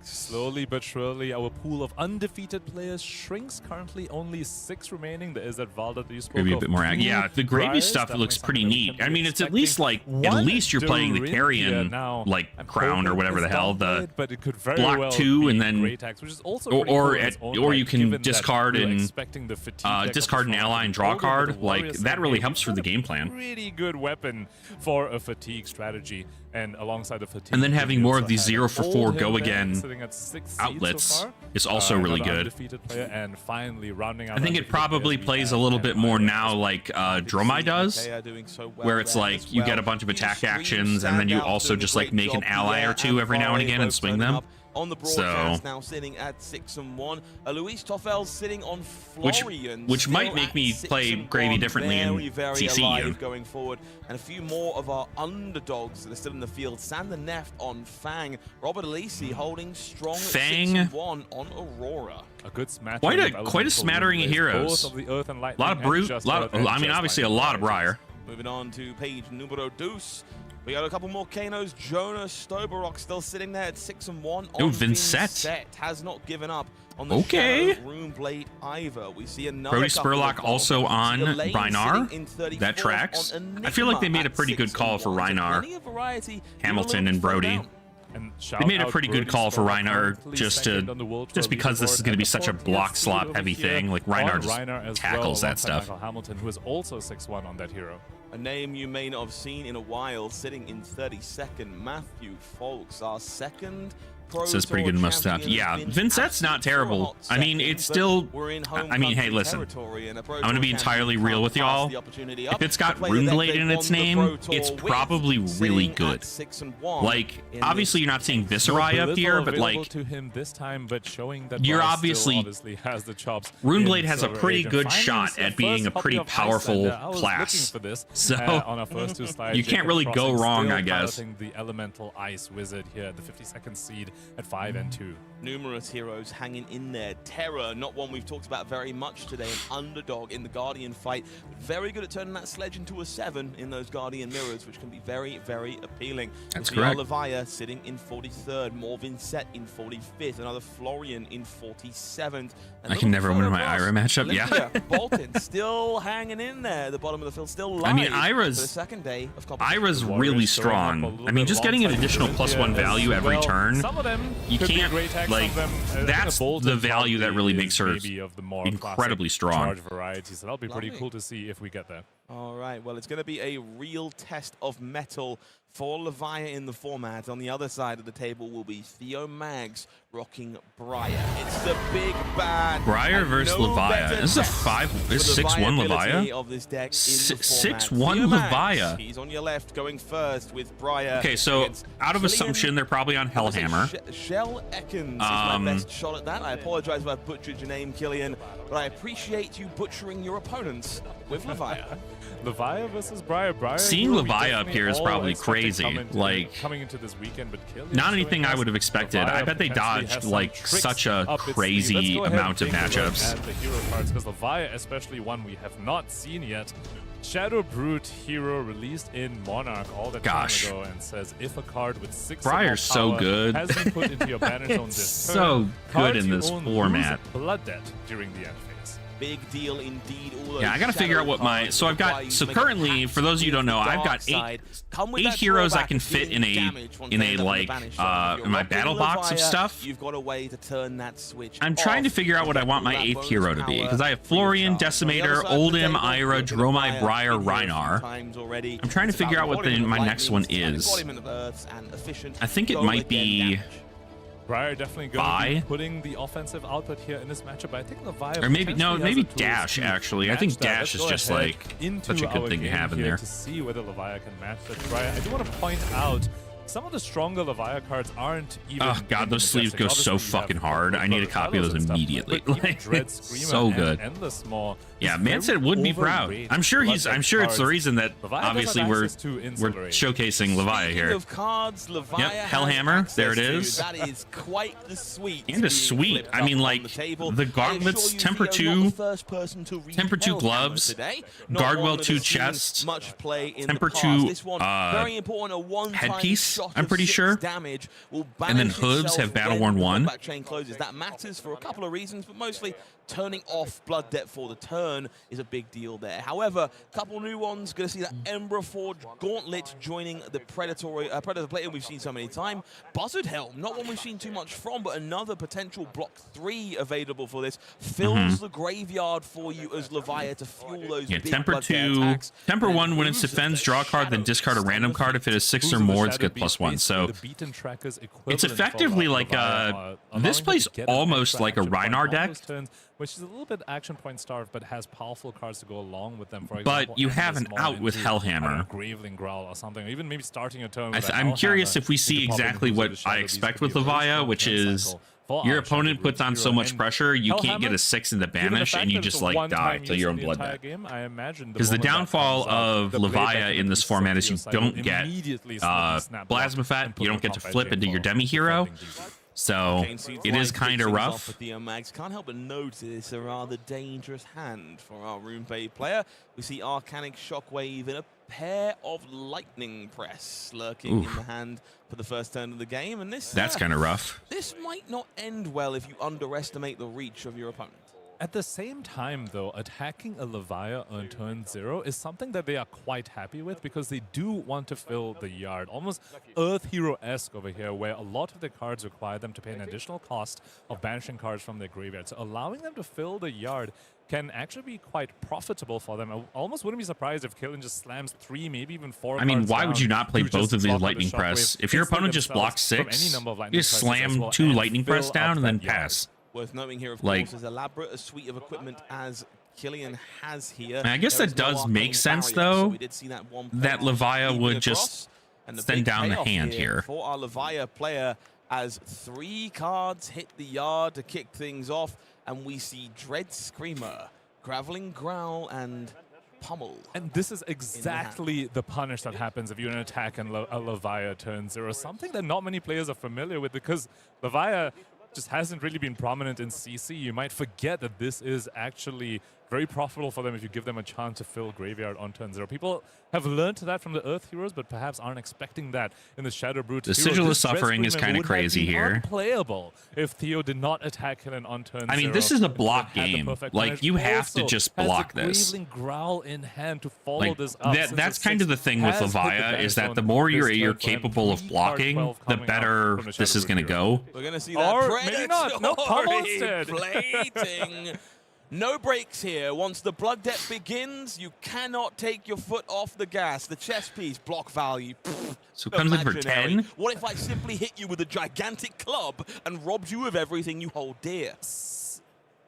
B: Slowly but surely, our pool of undefeated players shrinks. Currently, only 6 remaining. There is that Valda that you spoke
C: maybe a
B: of.
C: bit more. Yeah, the Gravy stuff looks pretty neat. I mean, it's at least like you're playing the Carrion like crown or whatever the hell, the
B: but it could very
C: block
B: well
C: 2 and then
B: Greataxe, which is also
C: or you can discard and discard an ally and draw a card.
B: The
C: Like that really helps for the game plan.
B: Pretty good weapon for a fatigue strategy, and alongside the fatigue,
C: and then having more of these 0 for 4 go again
B: outlets
C: outlets is also really good.
B: And finally rounding out
C: I think it probably plays a little bit more now like Dromai does, where it's like you get a bunch of attack actions and then you also just like make an ally or 2 every now and again and swing them.
D: On the broadcast, now sitting at 6-1. Luis Toffel sitting on Florian,
C: which might make me play Gravy differently in TCG.
D: Going forward, and a few more of our underdogs that are still in the field. Sander Neft on Fang, Robert Alisi holding strong
C: Fang
D: 6-1 on Aurora.
B: A good smash.
C: Quite a smattering of heroes.
B: Of the Earth and
C: a lot of Brute, I mean obviously a lot of Briar.
D: Moving on to page numero 2. We got a couple more Kanos. Jonas Stoberok still sitting there at 6-1.
C: Ooh, Vincent.
D: Vincent has not given up on the
C: Okay.
D: Runeblade either. We see another
C: Brody
D: couple of
C: Spurlock
D: goals.
C: also on
D: The lane
C: Reinar.
D: sitting in 34th
C: That tracks.
D: on
C: I feel like they
D: Enigma
C: made a
D: at
C: pretty good call for
D: 6-1. So
C: Reinar.
D: plenty of variety.
C: Hamilton and
D: Even a little bit
C: Brody.
D: further down.
B: And
C: They made a
B: shout
C: pretty
B: out
C: good
B: Brody
C: call for
B: Spurlock,
C: Reinar
B: currently
C: just
B: second on the World Tour
C: because this is
B: leaderboard,
C: going to
B: and
C: be
B: the
C: such a
B: fourth
C: block
B: is
C: slop
B: over
C: heavy
B: here
C: thing. Like
B: on
C: Reinar just
B: Reinar as
C: tackles
B: well,
C: that stuff.
B: Michael Hamilton, who is also 6-1 on that hero.
D: A name you may not have seen in a while, sitting in 32nd, Matthew Folks, our second Pro
C: Says pretty
D: Tour
C: good must have.
D: champion,
C: Yeah,
D: has been
C: Vincent's not
D: absent for a
C: terrible.
D: hot
C: I mean,
D: second,
C: it's
D: but
C: still.
D: we're in home
C: I mean, hey,
D: country
C: listen.
D: territory, and a Pro
C: I'm gonna
D: Tour
C: be entirely
D: champion
C: real with
D: can't pass
C: y'all.
D: the opportunity
C: If
D: up
C: it's
D: to
C: got
D: play the deck
C: Runeblade
D: they
C: in its
D: won the
C: name,
D: Pro Tour
C: it's
D: with,
C: probably really
D: sitting at
C: good.
D: 6-1
C: Like,
D: in
C: obviously,
D: this
C: you're not seeing
B: No
C: Viserai up here,
B: political
C: but
B: available
C: like,
B: to him this time, but showing that
C: You're
B: Bryce
C: obviously-
B: still obviously has the chops.
C: Runeblade
B: in
C: has a
B: Silver
C: pretty
B: Age. And
C: good
B: finally,
C: shot
B: it's the
C: at being
B: first
C: a pretty
B: copy of
C: powerful
B: Icelander. I was
C: class.
B: looking for this
C: So,
B: on our first two slides.
C: you can't
B: Jacob
C: really go
B: Crossing
C: wrong,
B: still
C: I guess.
B: piloting the elemental ice wizard here, the 52nd seed at 5 and 2.
D: Numerous heroes hanging in there. Terra, not one we've talked about very much today, an underdog in the Guardian fight. Very good at turning that sledge into a 7 in those Guardian mirrors, which can be very, very appealing.
C: That's
D: We see our
C: correct.
D: Levia sitting in 43rd, more Vincent in 45th, another Florian in 47th. And
C: I can never win my
D: across,
C: Ira matchup, yeah.
D: Olympia, Bolton still hanging in there. The bottom of the field still live.
C: I mean,
D: for the
C: Ira's
D: second day of competition.
C: Ira's
B: Warriors
C: really
B: showing up a
C: strong.
B: little
C: I mean,
B: bit
C: just getting an
B: alongside
C: additional
B: Olympia
C: +1
B: as
C: value every
B: well.
C: turn.
B: Some of them
C: You
B: could be
C: can't,
B: great attacks,
C: like,
B: some of them, I think
C: that's
B: a Bolton
C: the value that
B: probably
C: really
B: is
C: makes her
B: maybe of the more
C: incredibly
B: classic
C: strong.
B: charge variety, so that'll be pretty
D: Lovely.
B: cool to see if we get there.
D: All right, well, it's going to be a real test of metal for Levia in the format. On the other side of the table will be Theo Mags rocking Briar. It's the big bad.
C: Briar
D: and
C: versus
D: no
C: Levia.
D: better
C: This is a
D: test
C: 5.
D: for
C: This is
D: the
C: 6-1
D: viability
C: Levia.
D: of this deck in the
C: Si-
D: format.
C: 6-1
D: Theo Mags,
C: Levia.
D: He's on your left, going first with Briar.
C: Okay, so
D: against
C: out of
D: Killian-
C: assumption, they're probably on Hellhammer.
D: Shell Ekans is my best shot at that. I apologize if I butchered your name, Killian, but I appreciate you butchering your opponents with Levia.
B: Levia versus Briar.
C: Seeing
B: who we
C: Levia up
B: definitely
C: here is
B: all
C: probably
B: expected
C: crazy,
B: coming into this weekend, but Killian
C: Not
B: showing
C: anything I
B: us
C: would have expected.
B: Levia
C: I bet they
B: potentially
C: dodged,
B: has some
C: like,
B: tricks
C: such a
B: up its sleeve.
C: crazy
B: Let's go ahead
C: amount
B: and
C: of
B: take a look
C: matchups.
B: at the hero cards, because Levia, especially one we have not seen yet. Shadow Brute hero released in Monarch all that
C: Gosh.
B: time ago and says if a card with 6
C: Briar's
B: or more
C: so
B: power
C: good.
B: has been put into your banner zone
C: It's
B: this
C: so
B: turn,
C: good
B: cards
C: in
B: you
C: this
B: own
C: format.
B: lose blood debt during the end phase.
D: Big deal indeed. All
C: Yeah, I gotta figure out what my. So I've got. So currently, for those of you who don't know, I've got eight heroes I can fit in a like in my battle box of stuff.
D: You've got a way to turn that switch.
C: I'm trying to figure out what I want my 8th hero to be, because I have Florian, Decimator, Oldhim, Ira, Dromai, Briar, Reinar. I'm trying to figure out what my next one is. I think it might be
B: Briar definitely going to
C: Vi?
B: be putting the offensive output here in this matchup, but I think Levia
C: Or maybe
B: potentially
C: maybe
B: has the tools
C: Dash
B: to
C: actually. I
B: match
C: think
B: that.
C: Dash
B: Let's
C: is
B: go
C: just
B: ahead
C: like
B: into
C: such a good
B: our
C: thing to
B: game
C: have in
B: here
C: there.
B: to see whether Levia can match that Briar. I do want to point out some of the stronger Levia cards aren't even.
C: Oh god, those sleeves go so fucking hard. I need a copy of those immediately. Like, it's so good. Yeah, man said would be proud. I'm sure it's the reason that obviously we're showcasing Levia here.
D: Of cards, Levia
C: Yep,
D: has
C: Hellhammer,
D: access
C: there it
D: to.
C: is.
D: That is quite the suite.
C: And a
D: being
C: suite.
D: flipped
C: I
D: up
C: mean,
D: on
C: like,
D: the table.
C: the
D: I
C: gauntlets,
D: assure you,
C: temper
D: Theo, not
C: 2,
D: the first person to read
C: temper 2
D: Hellhammer
C: gloves,
D: today. Not
C: Guardwell
D: one that
C: 2
D: has seen
C: chest,
D: much play in
C: temper
D: the
C: 2,
D: past. This one, very important, a one-time
C: headpiece,
D: shot
C: I'm
D: of
C: pretty
D: 6
C: sure.
D: damage will
C: And then
D: banish
C: hooves
D: itself
C: have Battle
D: when
C: Worn
D: the
C: 1.
D: combat chain closes. That matters for a couple of reasons, but mostly turning off blood debt for the turn is a big deal there. However, a couple new ones. Going to see that Ember Forge Gauntlet joining the Predator player we've seen so many times. Buzzard Helm, not one we've seen too much from, but another potential block 3 available for this. Fills the graveyard for you as Levia to fuel those big
C: Temper
D: blood debt
C: 2,
D: attacks.
C: Temper
D: And
C: 1 when it
D: Hooves
C: defends,
D: of
C: draw a
D: the
C: card, then
D: Shadows
C: discard a
D: still
C: random
D: with
C: card. If it is 6 or more, it's good +1. So it's effectively like this plays almost like a Reinar deck.
B: Which is a little bit action point starved, but has powerful cards to go along with them. For
C: But
B: example,
C: you have an
B: Endless
C: out
B: Maul
C: with
B: into, I don't
C: Hellhammer.
B: know, Graveling Growl or something, or even maybe starting a turn with
C: I'm curious
B: Hellhammer
C: if we see
B: into popping
C: exactly
B: Hooves of
C: what
B: the Shadow
C: I
B: Beast
C: expect
B: could
C: with
B: be a really
C: Levia,
B: strong
C: which
B: turn
C: is
B: cycle for
C: your
B: our
C: opponent
B: Shadow
C: puts on
B: Beast
C: so
B: hero.
C: much
B: And
C: pressure, you can't get
B: Hellhammer,
C: a 6 in the
B: given the
C: banish,
B: fact
C: and you
B: that
C: just
B: it's a
C: like die
B: one-time
C: till
B: use
C: you're
B: in
C: on
B: the
C: blood
B: entire
C: debt.
B: game, I imagine
C: Because the
B: moment that
C: downfall
B: comes out,
C: of
B: the blade back
C: Levia
B: into
C: in
B: the
C: this format is you
B: cycle
C: don't get
B: immediately snap
C: Plasma
B: and
C: Fat,
B: put
C: you
B: the
C: don't get to
B: combat
C: flip
B: chain
C: into your
B: for
C: demi hero.
B: defending GG.
C: So it is kind of rough.
D: Mags can't help but notice a rather dangerous hand for our Runebay player. We see Arcanic Shockwave in a pair of lightning press lurking in the hand for the first turn of the game, and
C: That's kind of rough.
D: This might not end well if you underestimate the reach of your opponent.
B: At the same time, though, attacking a Levia on turn 0 is something that they are quite happy with because they do want to fill the yard. Almost Earth Hero-esque over here, where a lot of the cards require them to pay an additional cost of banishing cards from their graveyard. So allowing them to fill the yard can actually be quite profitable for them. I almost wouldn't be surprised if Killian just slams 3, maybe even 4
C: I mean,
B: cards
C: why would you not play
B: to
C: both
B: just
C: of these
B: block with
C: lightning
B: the
C: press?
B: shockwave,
C: If your
B: insulate
C: opponent just
B: themselves
C: blocks
B: from
C: 6,
B: any number of
C: you
B: lightning
C: just
B: presses as
C: slam
B: well
C: 2
B: and
C: lightning
B: fill
C: press
B: up
C: down and then
B: that yard.
C: pass.
D: Worth noting here, of
C: Like-
D: course, as elaborate a suite of equipment as Killian has here.
C: I guess
D: there
C: that
D: is no
C: does
D: arcane
C: make sense,
D: barrier, so
C: though,
D: we did see that one
C: that
D: player
C: Levia
D: leaping
C: would
D: across,
C: just
D: and the
C: send
D: big
C: down the
D: payoff
C: hand here.
D: for our Levia player as 3 cards hit the yard to kick things off, and we see Dread Screamer, Graveling Growl, and Pummel.
B: And this is exactly the punish that happens if you're an attack and a Levia turn 0. Something that not many players are familiar with because Levia just hasn't really been prominent in CC. You might forget that this is actually very profitable for them if you give them a chance to fill graveyard on turn 0. People have learned that from the Earth Heroes, but perhaps aren't expecting that in the Shadow Brute.
C: The Sigil of Suffering is kind of crazy here.
B: Unplayable if Theo did not attack Killian on turn 0.
C: I mean, this is a block
B: Had the
C: game.
B: perfect
C: Like,
B: punish.
C: you have to
B: Also
C: just
B: has
C: block
B: the
C: this.
B: Graveling Growl in hand to follow
C: Like,
B: this up.
C: that's kind of the thing with Levia, is that the more you're capable of blocking, the better this is going to go.
D: We're going to see that
B: Or
D: predatory
B: maybe not. No, Pummel instead.
D: plating. No breaks here. Once the blood debt begins, you cannot take your foot off the gas. The chess piece, block value. Pfft,
C: So it comes in for
D: imaginary.
C: 10?
D: What if I simply hit you with a gigantic club and robbed you of everything you hold dear?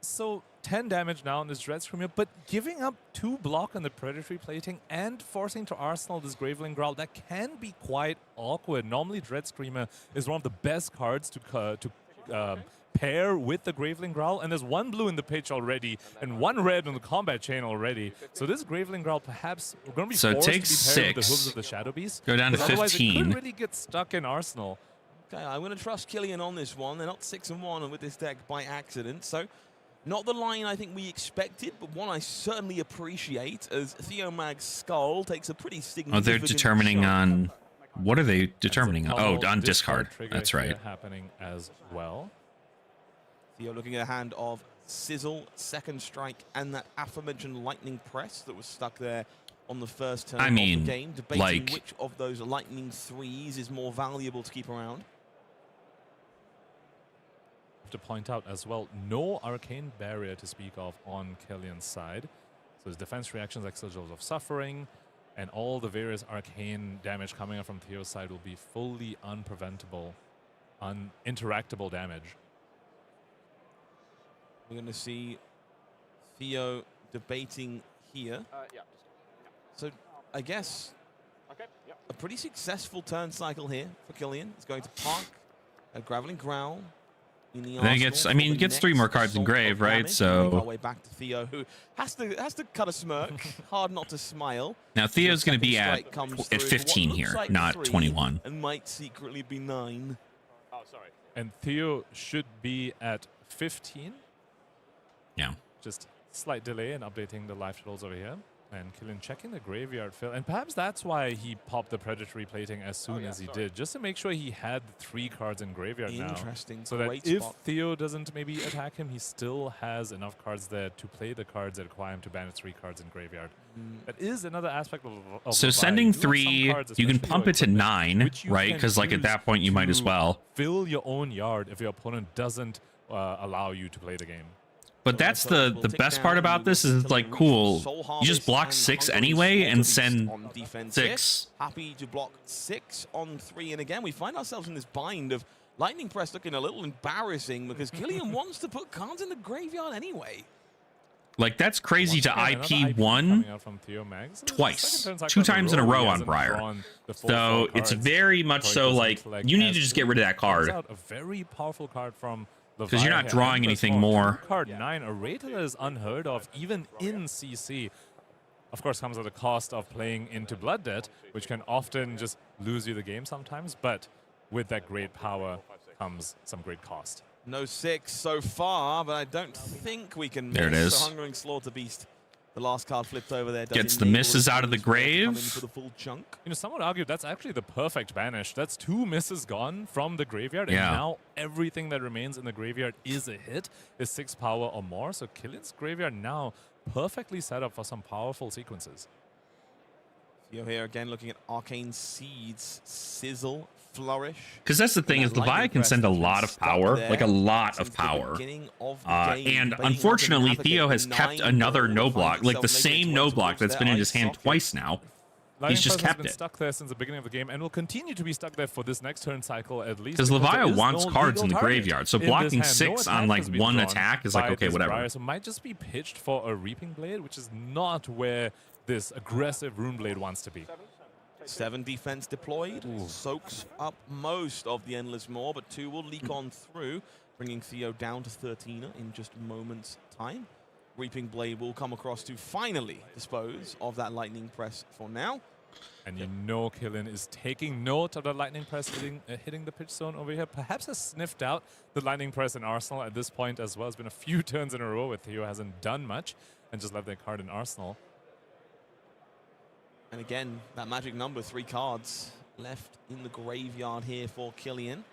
B: So 10 damage now on this Dread Screamer, but giving up 2 block on the Predatory Plating and forcing to Arsenal this Graveling Growl, that can be quite awkward. Normally Dread Screamer is one of the best cards to pair with the Graveling Growl, and there's 1 blue in the pitch already and 1 red on the combat chain already. So this Graveling Growl perhaps going to be
C: So it
B: forced
C: takes
B: to be paired with the
C: 6.
B: hooves of the Shadow Beast.
C: Go down to
B: 'cause otherwise
C: 15.
B: it could really get stuck in Arsenal.
D: Okay, I'm going to trust Killian on this one. They're not 6-1 with this deck by accident, so not the line I think we expected, but one I certainly appreciate as Theomag's Skull takes a pretty significant
C: Oh, they're determining
D: shot.
C: on... What are they determining on? Oh,
B: Pummel
C: on discard.
B: trigger
C: That's
B: here
C: right.
B: happening as well.
D: Theo looking at a hand of Sizzle, Second Strike, and that aforementioned Lightning Press that was stuck there on the first turn
C: I
D: of
C: mean,
D: the game, debating
C: like-
D: which of those Lightning 3s is more valuable to keep around.
B: To point out as well, no arcane barrier to speak of on Killian's side. So his defense reactions like Sigils of Suffering and all the various arcane damage coming up from Theo's side will be fully unpreventable, uninteractable damage.
D: We're going to see Theo debating here. So I guess a pretty successful turn cycle here for Killian. He's going to park a Graveling Growl in the
C: Then he
D: arsenal
C: gets, I
D: for
C: mean,
D: the
C: he gets 3
D: next
C: more cards in
D: assault of
C: grave, right?
D: damage. Make our
C: So
D: way back to Theo, who has to cut a smirk. Hard not to smile.
C: now Theo's going to be
D: Second
C: at
D: strike comes
C: at
D: through for
C: 15
D: what looks
C: here,
D: like
C: not
D: 3
C: 21.
D: and might secretly be 9.
B: And Theo should be at 15.
C: Yeah.
B: Just slight delay in updating the live totals over here. And Killian checking the graveyard fill. And perhaps that's why he popped the Predatory Plating as soon as he did, just to make sure he had 3 cards in graveyard now.
D: Interesting.
B: So that
D: Great
B: if
D: spot.
B: Theo doesn't maybe attack him, he still has enough cards there to play the cards that require him to banish 3 cards in graveyard. That is another aspect of
C: So
B: Levi.
C: sending
B: You have some
C: 3,
B: cards,
C: you can
B: especially
C: pump
B: your
C: it to
B: equipment,
C: 9,
B: which you
C: right?
B: can
C: Because like at
B: use
C: that point you might as
B: to
C: well.
B: fill your own yard if your opponent doesn't allow you to play the game.
C: But that's the best part about this is it's like cool. You just block 6 anyway and send 6.
D: Happy to block 6 on 3, and again we find ourselves in this bind of Lightning Press looking a little embarrassing because Killian wants to put cards in the graveyard anyway.
C: Like that's crazy to
B: Once again, another
C: IP 1
B: coming out from Theo Mags.
C: twice.
B: Second turn
C: 2
B: cycle
C: times in a row
B: he
C: on
B: hasn't
C: Briar.
B: drawn the full
C: So
B: 4
C: it's
B: cards.
C: very much so like you need to just get rid of that card.
B: A very powerful card from
C: Because you're not
B: Levi
C: drawing
B: here.
C: anything
B: Plus,
C: more.
B: Card 9, a rate that is unheard of even in CC. Of course, comes at the cost of playing into Blood Debt, which can often just lose you the game sometimes. But with that great power comes some great cost.
D: No 6 so far, but I don't think we can
C: There it
D: miss
C: is.
D: the Hungering Slaughter Beast The last card flipped over there.
C: Gets the misses out of the grave.
D: For the full chunk.
B: You know, some would argue that's actually the perfect banish. That's 2 misses gone from the graveyard,
C: Yeah.
B: and now everything that remains in the graveyard is a hit, is 6 power or more. So Killian's graveyard now perfectly set up for some powerful sequences.
D: You're here again looking at Arcane Seeds, Sizzle, Flourish.
C: Because that's the thing, is Levi can send a lot of power, like a lot of power. And unfortunately, Theo has kept another no block, like the same no block that's been in his hand twice now. He's just kept
B: been
C: it.
B: Stuck there since the beginning of the game, and will continue to be stuck there for this next turn cycle at least.
C: Because Levi
B: there is
C: wants
B: no
C: cards in the
B: legal target
C: graveyard, so
B: in
C: blocking
B: this hand. No
C: 6
B: attack
C: on like
B: has been
C: 1
B: drawn
C: attack is like,
B: by
C: okay,
B: this
C: whatever.
B: Briar, so might just be pitched for a Reaping Blade, which is not where this aggressive Rune Blade wants to be.
D: 7 defense deployed, soaks up most of the Endless Maw, but 2 will leak on through, bringing Theo down to 13 in just moments' time. Reaping Blade will come across to finally dispose of that Lightning Press for now.
B: And you know Killian is taking note of the Lightning Press hitting the pitch zone over here. Perhaps has sniffed out the Lightning Press in Arsenal at this point as well. It's been a few turns in a row where Theo hasn't done much and just left their card in Arsenal.
D: And again, that magic number, 3 cards left in the graveyard here for Killian.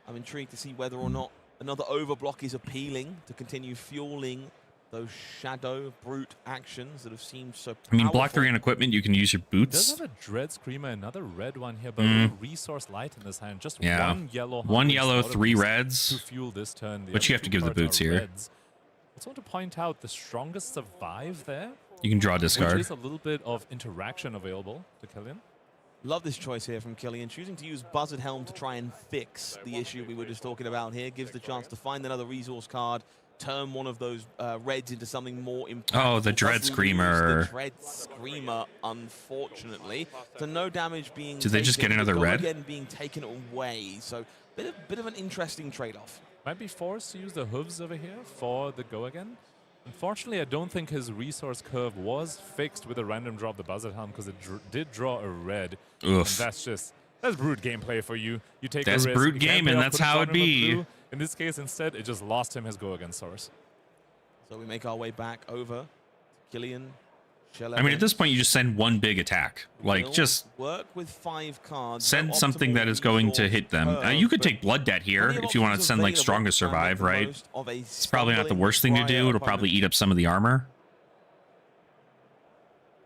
D: I'm intrigued to see whether or not another overblock is appealing to continue fueling those Shadow Brute actions that have seemed so powerful.
C: I mean, block 3 on equipment, you can use your boots.
B: Does have a Dread Screamer, another red one here, but with Resource Light in this hand. Just one yellow.
C: 1 yellow, 3
B: to
C: reds.
B: fuel this turn.
C: But you have to give the boots here.
B: Reds. I just want to point out the strongest survive there.
C: You can draw discard.
B: Which is a little bit of interaction available to Killian.
D: Love this choice here from Killian, choosing to use Buzzard Helm to try and fix the issue we were just talking about here. Gives the chance to find another resource card, turn one of those reds into something more impactful.
C: Oh, the Dread Screamer.
D: The Dread Screamer, unfortunately. So no damage being
C: Did they just get another red?
D: Again being taken away. So bit of an interesting trade-off.
B: Might be forced to use the hooves over here for the go again. Unfortunately, I don't think his resource curve was fixed with a random draw of the Buzzard Helm because it did draw a red.
C: Oof.
B: And that's brute gameplay for you. You take
C: That's
B: a risk.
C: brute
B: You can't
C: game,
B: pay
C: and
B: off,
C: that's
B: put
C: how
B: on
C: it
B: a
C: be.
B: blue. In this case, instead, it just lost him his go against source.
D: So we make our way back over to Killian.
C: I mean, at this point, you just send 1 big attack. Like, just
D: work with 5 cards.
C: send something that is going to hit them. You could take Blood Debt here if you want to send, like, Strongest Survive, right? It's probably not the worst thing to do. It'll probably eat up some of the armor.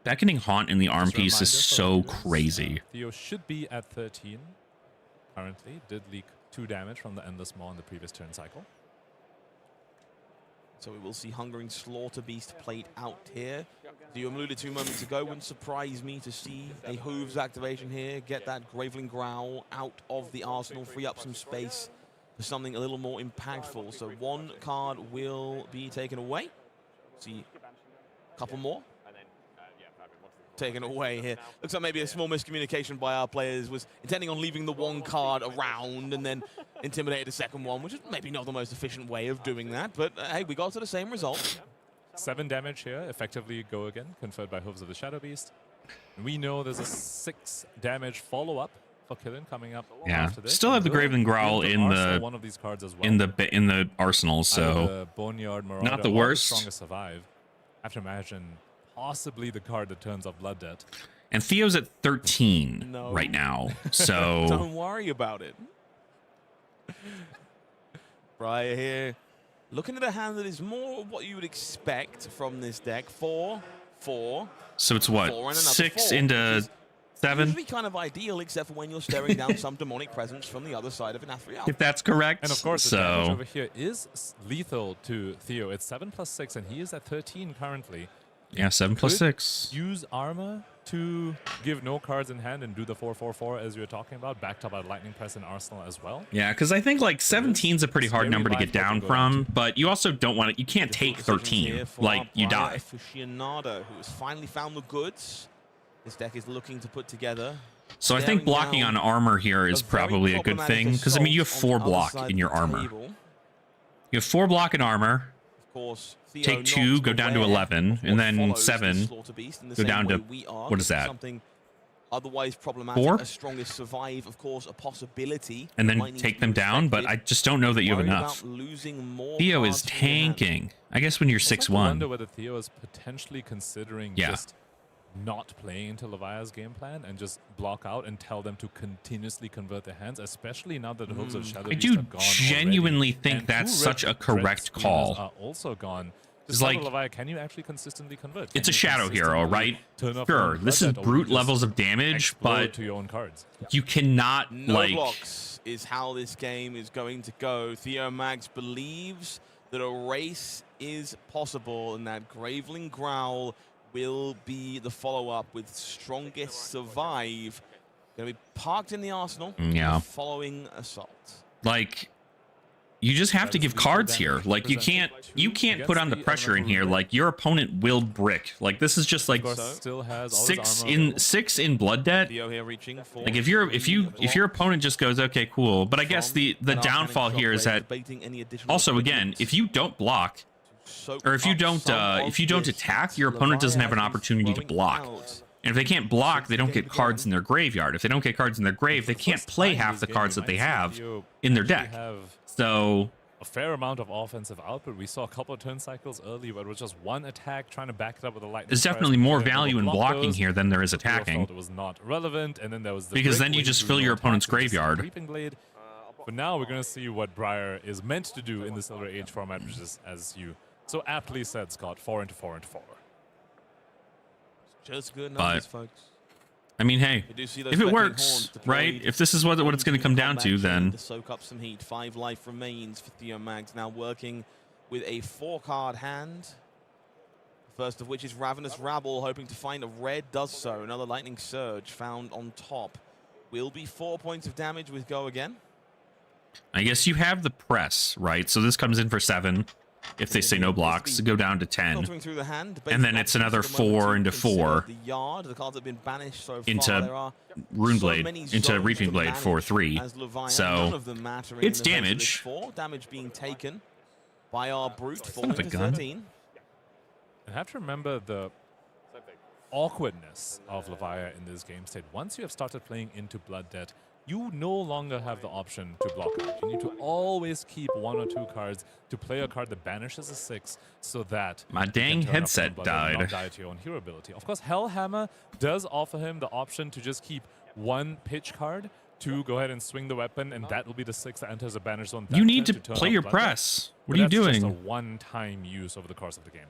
C: Beckoning Haunt in the arm piece is so crazy.
B: Theo should be at 13 currently. Did leak 2 damage from the Endless Maw in the previous turn cycle.
D: So we will see Hungering Slaughter Beast played out here. You alluded to moments ago, wouldn't surprise me to see a Hooves activation here, get that Graveling Growl out of the arsenal, free up some space for something a little more impactful. So 1 card will be taken away. See a couple more taken away here. Looks like maybe a small miscommunication by our players, was intending on leaving the 1 card around and then intimidated the second one, which is maybe not the most efficient way of doing that, but hey, we got to the same result.
B: 7 damage here, effectively go again, conferred by Hooves of the Shadow Beast. And we know there's a 6 damage follow-up for Killian coming up after this.
C: Still have the Graveling Growl in the
B: one of these cards as well.
C: in the arsenal, so
B: the Boneyard Marauder,
C: not the worst.
B: Strongest Survive. I have to imagine possibly the card that turns off Blood Debt.
C: And Theo's at 13 right now, so
D: don't worry about it. Briar here, looking at a hand that is more what you would expect from this deck. 4, 4.
C: So it's
D: 4 and
C: what,
D: another
C: 6
D: 4,
C: into 7?
D: Usually kind of ideal, except for when you're staring down some demonic presence from the other side of an Athriel.
C: If that's correct.
B: And of course, the damage over here is lethal to Theo. It's 7 plus 6, and he is at 13 currently.
C: Yeah, 7 plus 6.
B: Use armor to give no cards in hand and do the 4/4/4 as you were talking about, backed up by Lightning Press in Arsenal as well.
C: Yeah, because I think like 17 is a pretty hard number to get down from, but you also don't want to, you can't take 13. Like, you die.
D: Aficionado, who has finally found the goods. This deck is looking to put together.
C: So I think blocking on armor here is probably a good thing, because I mean, you have 4 block in your armor. You have 4 block in armor.
D: Of course,
C: take 2, go down to 11, and then 7, go down to, what is that?
D: otherwise problematic.
C: 4?
D: A strongest survive, of course, a possibility.
C: And then
D: Might need
C: take
D: to be
C: them down, but
D: respected.
C: I just don't know that you have
D: Worried
C: enough.
D: about losing more
C: Theo is
D: cards from your hand.
C: tanking. I guess when you're
B: I also wonder
C: 6-1.
B: whether Theo is potentially considering
C: Yeah.
B: just not playing into Levia's game plan and just block out and tell them to continuously convert their hands, especially now that the hopes of Shadow
C: I
B: Beast
C: do
B: are gone
C: genuinely
B: already.
C: think
B: And
C: that's
B: 2
C: such
B: red
C: a correct
B: Dread Screamers
C: call.
B: are also gone.
C: It's
B: Just
C: like-
B: Levia, can you actually consistently convert?
C: It's
B: Can
C: a
B: you
C: shadow hero,
B: consistently
C: right?
B: turn off
C: Sure,
B: one
C: this is
B: blood or
C: brute
B: you just
C: levels of damage,
B: explode
C: but
B: to your own cards.
C: you cannot,
D: No
C: like...
D: blocks is how this game is going to go. Theo Mags believes that a race is possible and that Graveling Growl will be the follow-up with Strongest Survive. Going to be parked in the arsenal.
C: Yeah.
D: Following Assault.
C: Like, you just have to
B: That's
C: give
B: lethal
C: cards
B: damage
C: here. Like, you can't
B: presented
C: put on the
B: against the
C: pressure in here.
B: elemental
C: Like, your opponent will brick. Like, this is just like
B: Of course, still has all his
C: 6
B: armor
C: in
B: available.
C: 6 in blood debt.
D: Theo here reaching for
C: Like, if your opponent just goes, okay, cool. But I guess the downfall here is that also again, if you don't block, or if you don't attack, your opponent doesn't have an opportunity to block. And if they can't block, they don't get cards in their graveyard. If they don't get cards in their grave, they can't play half the cards that they have in their deck. So
B: A fair amount of offensive output. We saw a couple of turn cycles early, but it was just one attack trying to back it up with a lightning.
C: there's
B: strike,
C: definitely more
B: and then
C: value in
B: block
C: blocking
B: those.
C: here than there is
B: So Theo
C: attacking.
B: felt it was not relevant, and then there was the
C: Because
B: break
C: then you
B: where
C: just
B: do
C: fill
B: no
C: your
B: attacks
C: opponent's
B: with just a
C: graveyard.
B: Reaping Blade. But now we're going to see what Briar is meant to do in the Silver Age format, which is, as you so aptly said, Scott, 4 into 4 into 4.
D: Just good numbers,
C: But-
D: folks.
C: I mean, hey,
D: We do see those
C: if it
D: flecking
C: works,
D: horns
C: right?
D: deployed
C: If this is what it's going to come down to,
D: combat chain
C: then
D: to soak up some heat. 5 life remains for Theo Mags, now working with a 4-card hand. First of which is Ravenous Rabble, hoping to find a red, does so. Another Lightning Surge found on top. Will be 4 points of damage with go again.
C: I guess you have the press, right? So this comes in for 7. If they say no blocks, go down to 10.
D: Filtering through the hand.
C: And then it's another 4 into 4.
D: The yard, the cards have been banished so far.
C: Into
D: There are
C: Rune
D: so
C: Blade,
D: many
C: into
D: zones
C: Reaping
D: to
C: Blade
D: manage
C: for 3.
D: as Leviathan.
C: So,
D: None of them matter in
C: it's
D: the face of this
C: damage.
D: 4. Damage being taken by our brute,
C: Son of a
D: falling to
C: gun.
D: 13.
B: I have to remember the awkwardness of Levia in this game state. Once you have started playing into Blood Debt, you no longer have the option to block out. You need to always keep 1 or 2 cards to play a card that banishes a 6 so that
C: My
B: you
C: dang
B: can turn up
C: headset
B: Blood Debt and
C: died.
B: not die to your own hero ability. Of course, Hellhammer does offer him the option to just keep 1 pitch card to go ahead and swing the weapon, and that will be the 6 that enters a banish zone. that
C: You need
B: turn
C: to
B: turn
C: play
B: off
C: your
B: Blood Debt.
C: press. What
B: But
C: are you
B: that's just a
C: doing?
B: one-time use over the course of the game.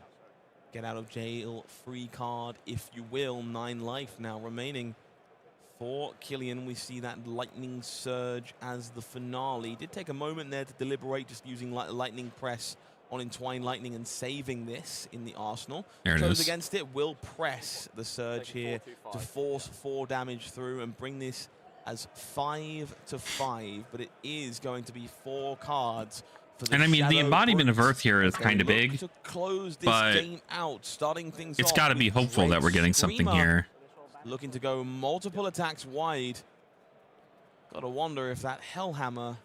D: Get out of jail free card, if you will. 9 life now remaining for Killian. We see that Lightning Surge as the finale. Did take a moment there to deliberate, just using Lightning Press on Entwined Lightning and saving this in the arsenal.
C: There it
D: Chose
C: is.
D: against it, will press the Surge here to force 4 damage through and bring this as 5 to 5. But it is going to be 4 cards.
C: And I mean, the
D: Shadow
C: embodiment of
D: Brutes.
C: Earth here is
D: They
C: kind of
D: look
C: big,
D: to close this
C: but
D: game out, starting things
C: it's
D: off
C: got to be
D: with
C: hopeful that we're getting something
D: Screamer
C: here.
D: Looking to go multiple attacks wide. Gotta wonder if that Hellhammer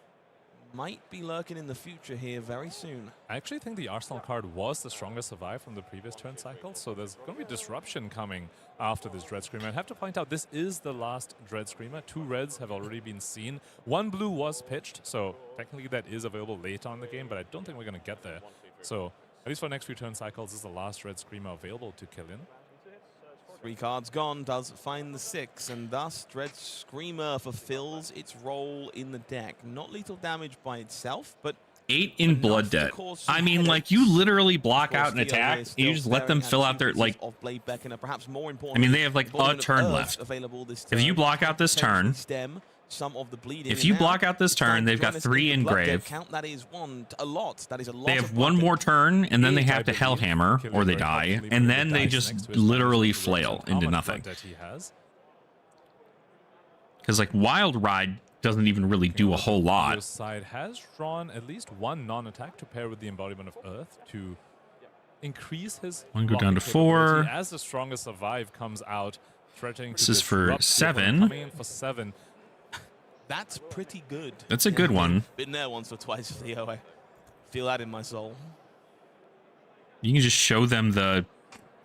D: might be lurking in the future here very soon.
B: I actually think the Arsenal card was the strongest survive from the previous turn cycle, so there's going to be disruption coming after this Dread Screamer. I have to point out, this is the last Dread Screamer. 2 reds have already been seen. 1 blue was pitched, so technically that is available later on in the game, but I don't think we're going to get there. So, at least for the next few turn cycles, this is the last Dread Screamer available to kill in.
D: 3 cards gone, does find the 6, and thus Dread Screamer fulfills its role in the deck. Not lethal damage by itself, but
C: 8 in
D: enough
C: blood
D: to
C: debt.
D: cause some
C: I mean, like, you
D: headaches.
C: literally block
D: Of course,
C: out an
D: Theo
C: attack,
D: is
C: and you
D: still
C: just let them
D: staring
C: fill
D: at
C: out their,
D: the
C: like,
D: of Blade Beckoner, perhaps more
C: I
D: important.
C: mean, they have, like, a
D: embodiment of
C: turn
D: Earth
C: left.
D: available this
C: If you
D: turn,
C: block out this
D: potentially
C: turn,
D: stem some of the bleeding.
C: if
D: And
C: you
D: now
C: block out this
D: it's time
C: turn,
D: to
C: they've
D: join
C: got
D: us
C: 3
D: in
C: in
D: the blood debt
C: grave.
D: count. That is a lot. That is a lot.
C: They
D: of
C: have
D: blood
C: 1
D: debt.
C: more turn, and then they
B: Eight,
C: have
B: I
C: to
B: believe.
C: Hellhammer,
B: Killian
C: or they
B: very
C: die,
B: comfortably
C: and
B: with
C: then
B: the
C: they
B: dice
C: just
B: next to his
C: literally
B: dice, which
C: flail
B: represents how
C: into
B: much
C: nothing.
B: blood debt he has.
C: Because, like, Wild Ride doesn't even really do a whole
B: Theo's
C: lot.
B: side has drawn at least 1 non-attack to pair with the embodiment of Earth to increase his
C: 1 go
B: blocking
C: down to
B: capability
C: 4.
B: As the strongest survive comes out, threatening
C: This
B: to
C: is for
B: disrupt the
C: 7.
B: opponent, coming in for 7.
D: That's pretty good.
C: That's a good one.
D: Been there once or twice, Theo. I feel that in my soul.
C: You can just show them the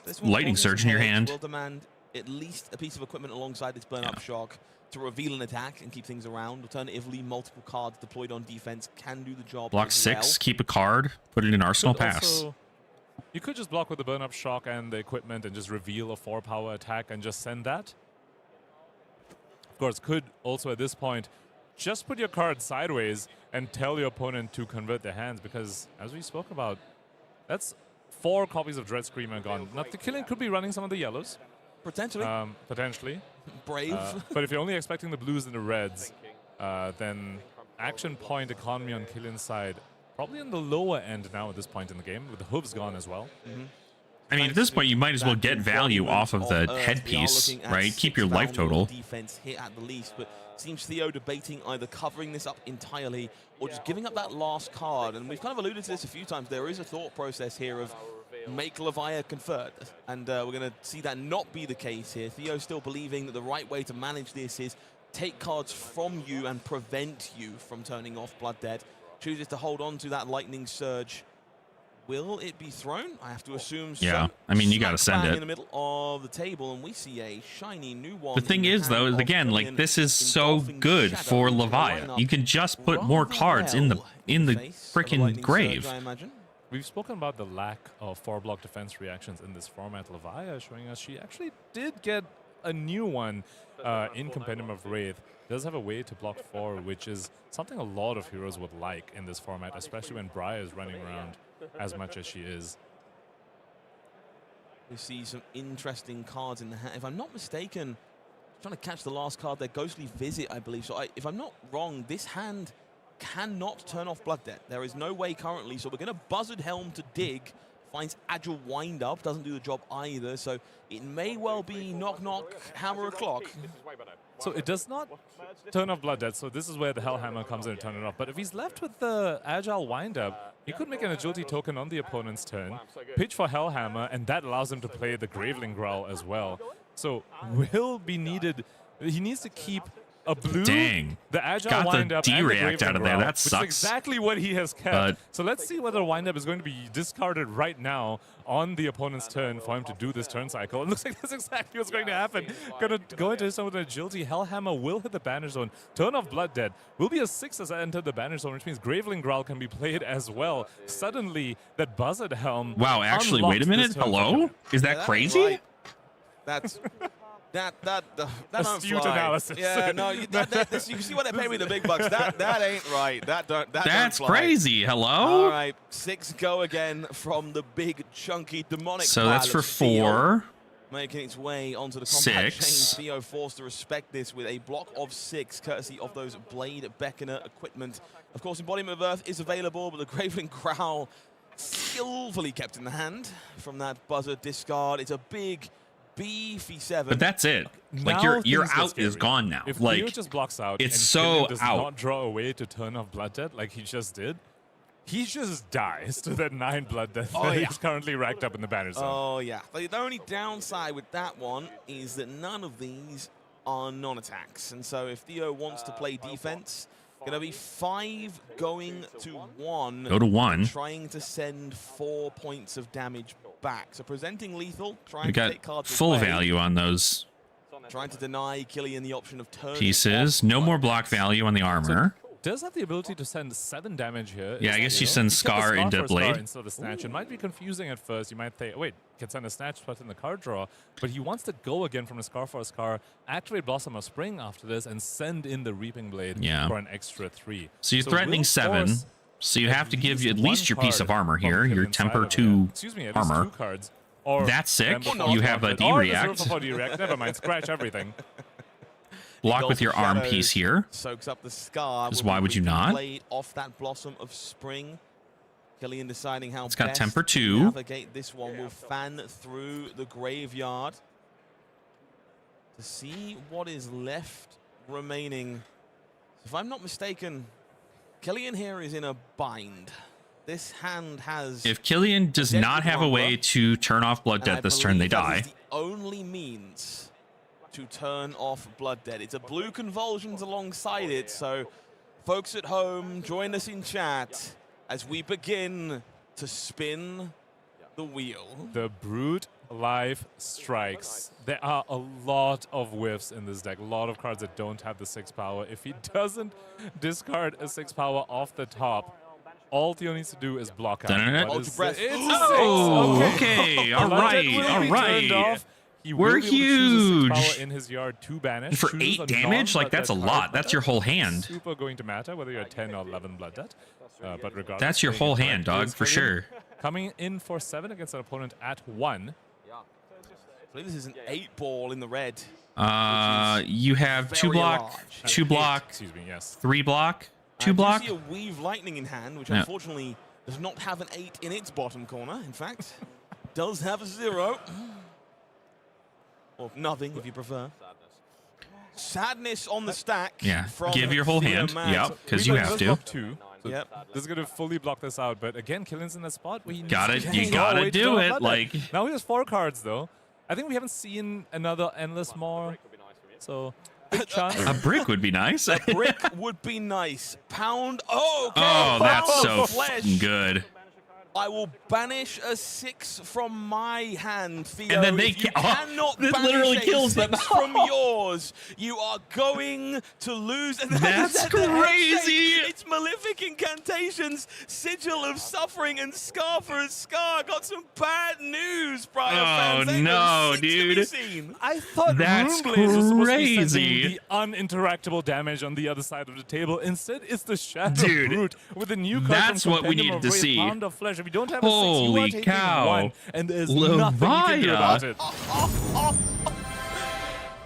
D: This one
C: Lightning
D: causing
C: Surge
D: some
C: in your
D: headaches,
C: hand.
D: Will demand at least a piece of equipment alongside this burn-up shock to reveal an attack and keep things around. Alternatively, multiple cards deployed on defense can do the job.
C: Block
D: as
C: 6,
D: well.
C: keep a card, put it in arsenal,
B: Could
C: pass.
B: also- you could just block with the burn-up shock and the equipment and just reveal a 4-power attack and just send that. Of course, could also at this point just put your card sideways and tell your opponent to convert their hands, because as we spoke about, that's 4 copies of Dread Screamer gone. Now, the Killian could be running some of the yellows.
D: Potentially.
B: Potentially.
D: Brave.
B: But if you're only expecting the blues and the reds, then action point economy on Killian's side, probably on the lower end now at this point in the game, with the hooves gone as well.
C: I mean, at this point, you might as well get value off of the headpiece, right? Keep your life total.
D: Defense hit at the least, but seems Theo debating either covering this up entirely or just giving up that last card. And we've kind of alluded to this a few times. There is a thought process here of make Leviah convert, and we're going to see that not be the case here. Theo still believing that the right way to manage this is take cards from you and prevent you from turning off Blood Dead. Chooses to hold on to that Lightning Surge. Will it be thrown? I have to assume so.
C: Yeah, I mean, you got to
D: Smack
C: send
D: bang
C: it.
D: in the middle of the table, and we see a shiny new one.
C: The thing is, though, is again, like, this is so good for Leviah. You can just put more cards in the freaking grave.
D: I imagine.
B: We've spoken about the lack of 4-block defense reactions in this format. Leviah showing us she actually did get a new one in Compendium of Wraith. Does have a way to block 4, which is something a lot of heroes would like in this format, especially when Briar is running around as much as she is.
D: We see some interesting cards in the hand. If I'm not mistaken, trying to catch the last card there, Ghostly Visit, I believe. So if I'm not wrong, this hand cannot turn off Blood Debt. There is no way currently, so we're going to Buzzard Helm to dig. Finds Agile Wind-Up, doesn't do the job either, so it may well be Knock Knock, Hammer O'Clock.
B: So it does not turn off Blood Debt, so this is where the Hellhammer comes in and turn it off. But if he's left with the Agile Wind-Up, he could make an Agility token on the opponent's turn, pitch for Hellhammer, and that allows him to play the Graveling Growl as well. So will be needed, he needs to keep a blue,
C: Dang.
B: the Agile
C: Got the
B: Wind-Up, and the
C: D-react out of there.
B: Graveling Growl,
C: That
B: which
C: sucks.
B: is exactly what he has kept.
C: But
B: so let's see whether Wind-Up is going to be discarded right now on the opponent's turn for him to do this turn cycle. It looks like that's exactly what's going to happen. Going to go into some of the agility. Hellhammer will hit the banner zone. Turn off Blood Dead. Will be a 6 as I enter the banner zone, which means Graveling Growl can be played as well. Suddenly, that Buzzard Helm.
C: wow, actually, wait a minute. Hello? Is that crazy?
D: Right. That's... That don't
B: Astute
D: fly.
B: analysis.
D: Yeah, no, you see why they pay me the big bucks. That ain't right. That
C: That's
D: don't fly.
C: crazy. Hello?
D: All right, 6 go again from the big chunky demonic.
C: So that's
D: pile
C: for
D: of Theo,
C: 4.
D: making its way onto the combat
C: 6.
D: chain. Theo forced to respect this with a block of 6, courtesy of those Blade Beckoner equipment. Of course, Embodiment of Earth is available, but the Graveling Growl skillfully kept in the hand from that buzzer discard. It's a big, beefy 7.
C: But that's it. Like,
B: Now
C: your
B: things get
C: out is
B: scary.
C: gone now.
B: If
C: Like,
B: Theo just blocks out,
C: it's
B: and
C: so
B: Killian does
C: out.
B: not draw away to turn off Blood Debt like he just did, he just dies to that 9 Blood Death
D: Oh,
B: that
D: yeah.
B: he's currently racked up in the banner zone.
D: Oh, yeah. The only downside with that one is that none of these are non-attacks. And so if Theo wants to play defense, going to be 5 going to 1.
C: Go to 1.
D: Trying to send 4 points of damage back. So presenting lethal, trying
C: We
D: to
C: got
D: take cards
C: full
D: away,
C: value on those
D: trying to deny Killian the option of turning
C: pieces.
D: off
C: No more
D: Blood
C: block
D: Debt.
C: value on the armor.
B: Does have the ability to send 7 damage here.
C: Yeah, I
B: is
C: guess you
B: Theo.
C: send
B: He kept the
C: Scar into
B: for a
C: Blade.
B: instead of the Snatch. It might be confusing at first. You might think, wait, can send a Snatch plus in the card draw. But he wants to go again from a Scar for a Scar, activate Blossom of Spring after this, and send in the Reaping Blade
C: Yeah.
B: for an extra 3.
C: So you're threatening
B: we'll
C: 7.
B: force
C: So you have to give at
B: one
C: least your piece of
B: card
C: armor
B: from
C: here, your
B: Killian's side
C: Temper
B: over
C: 2
B: there. Excuse me, at least
C: armor.
B: 2 cards. Or
C: That's sick.
B: Temper
C: You have a
B: Blood Dead. Or
C: D-react.
B: Reserve for D-react. Never mind, scratch everything.
C: Block with your arm
D: Shadows
C: piece here.
D: Soaks up the Scar.
C: 'Cause
D: with
C: why
D: the
C: would you
D: Reaping
C: not?
D: Blade off that Blossom of Spring. Killian deciding how
C: It's got
D: best
C: Temper
D: to
C: 2.
D: navigate this one. Will fan through the graveyard to see what is left remaining. If I'm not mistaken, Killian here is in a bind. This hand has...
C: If Killian does not have a way to turn off Blood
D: and I
C: Debt this turn, they
D: believe that
C: die.
D: is the only means to turn off Blood Debt. It's a blue convulsions alongside it, so folks at home, join us in chat as we begin to spin the wheel.
B: The Brute Life Strikes. There are a lot of whiffs in this deck. A lot of cards that don't have the 6 power. If he doesn't discard a 6 power off the top, all Theo needs to do is block out.
D: Hold your breath.
B: It's
C: Oh,
B: a 6.
C: okay. All
B: Blood
C: right.
B: Debt will
C: All
B: be turned
C: right.
B: off. He will
C: We're
B: be able to choose a 6
C: huge.
B: power in his yard to banish.
C: For
B: Choose
C: 8
B: a
C: damage? Like,
B: non-blood
C: that's a
B: debt
C: lot.
B: card.
C: That's your whole hand.
B: Super going to matter whether you're 10 or 11 blood debt. But regardless,
C: That's your whole hand, dog, for sure.
B: Coming in for 7 against an opponent at 1.
D: I believe this is an 8-ball in the red.
C: You have 2
D: very
C: block,
D: large.
C: 2 block,
B: Excuse me, yes.
C: 3 block,
D: I
C: 2
D: do
C: block.
D: see a Weave Lightning in hand, which
C: Yeah.
D: unfortunately does not have an 8 in its bottom corner. In fact, does have a 0. Or nothing, if you prefer. Sadness on the stack.
C: Yeah,
D: From
C: give your whole
D: Theo
C: hand.
D: Matt.
C: Yep, because
B: We
C: you
B: might
C: have
B: just
C: to.
B: block 2. So
D: Yep.
B: this is going to fully block this out. But again, Killian's in a spot where he needs
C: Gotta-
B: to
C: you
B: go
C: gotta
B: away to
C: do
B: draw a
C: it,
B: blood
C: like-
B: debt. Now he has 4 cards, though. I think we haven't seen another Endless Maw. So, big chance.
C: A brick would be nice.
D: Brick would be nice. Pound. Oh, okay.
C: Oh, that's
D: Pound
C: so
D: of flesh.
C: f***ing good.
D: I will banish a 6 from my hand, Theo.
C: And then they
D: If you
C: ca- oh,
D: cannot
C: this
D: banish
C: literally
D: a
C: kills
D: 6
C: them.
D: from yours, you are going to lose. And
C: That's crazy.
D: It's Malefic Incantations, Sigil of Suffering, and Scar for a Scar. Got some bad news, Brian
C: Oh,
D: fans. Ain't
C: no,
D: six to be
C: dude.
D: seen.
B: I thought
C: That's
B: Runeblaze was supposed to be
C: crazy.
B: sending the uninteractable damage on the other side of the table. Instead, it's the Shadow
C: Dude,
B: Brute with a new card
C: that's
B: from
C: what we
B: Compendium
C: needed
B: of
C: to
B: Wraith,
C: see.
B: Pound of Flesh. If you don't have a 6, you
C: Holy
B: are taking
C: cow.
B: 1, and there's nothing you can do about it.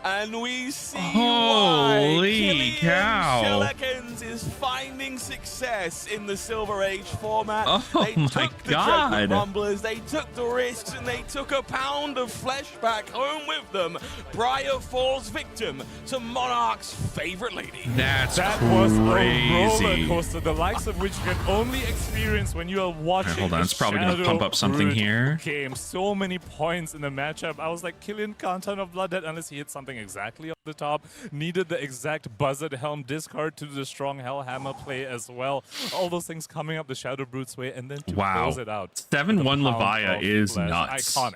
D: And we see
C: Holy
D: why Killian
C: cow.
D: Shellekens is finding success in the Silver Age format.
C: Oh
D: they
C: my
D: took the
C: God.
D: Dreadwood Rumblers, they took the risks, and they took a pound of flesh back home with them. Briar falls victim to Monarch's favorite lady.
C: That's
B: That was a roller
C: crazy.
B: coaster, the likes of which you can only experience when you are watching.
C: hold on,
B: the
C: it's probably gonna
B: Shadow
C: pump up something
B: Brute
C: here.
B: Game so many points in the matchup. I was like, Killian can't turn off Blood Debt unless he hit something exactly on the top. Needed the exact Buzzard Helm discard to do the strong Hellhammer play as well. All those things coming up the Shadow Brute's way, and then to
C: Wow.
B: close it out.
C: 7-1
B: with a pound
C: Levia
B: of
C: is
B: flesh.
C: nuts.
B: Iconic.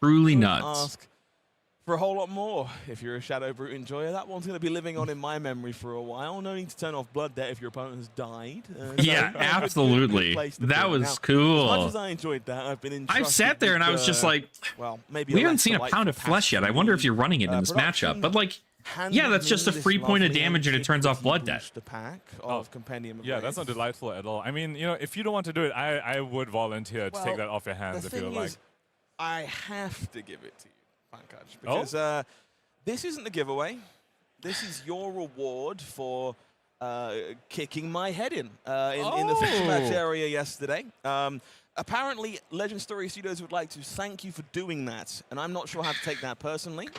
C: Truly nuts.
D: Ask for a whole lot more if you're a Shadow Brute enjoyer. That one's going to be living on in my memory for a while. No need to turn off Blood Debt if your opponent has died.
C: Yeah,
D: good
C: absolutely.
D: place to
C: That
D: be.
C: was
D: Now,
C: cool.
D: As much as I enjoyed that, I've been entrusted
C: I've sat there and I was
D: with,
C: just like,
D: well, maybe
C: we
D: a
C: haven't
D: less
C: seen a
D: delightful
C: pound of flesh
D: task
C: yet. I
D: for
C: wonder
D: me.
C: if you're running it in this
D: Production
C: matchup. But like,
D: handed
C: yeah, that's
D: me
C: just a
D: this
C: free point of
D: lovely
C: damage and it turns off blood debt.
D: booster pack of Compendium of
B: Yeah, that's not
D: Wraith.
B: delightful at all. I mean, you know, if you don't want to do it, I would volunteer to
D: Well,
B: take that off your hands
D: The
B: if you
D: thing
B: would like.
D: is, I have to give it to you, Pankaj, because this isn't the giveaway. This is your reward for kicking my head in the fixed match area yesterday. Apparently, Legend Story Studios would like to thank you for doing that, and I'm not sure how to take that personally.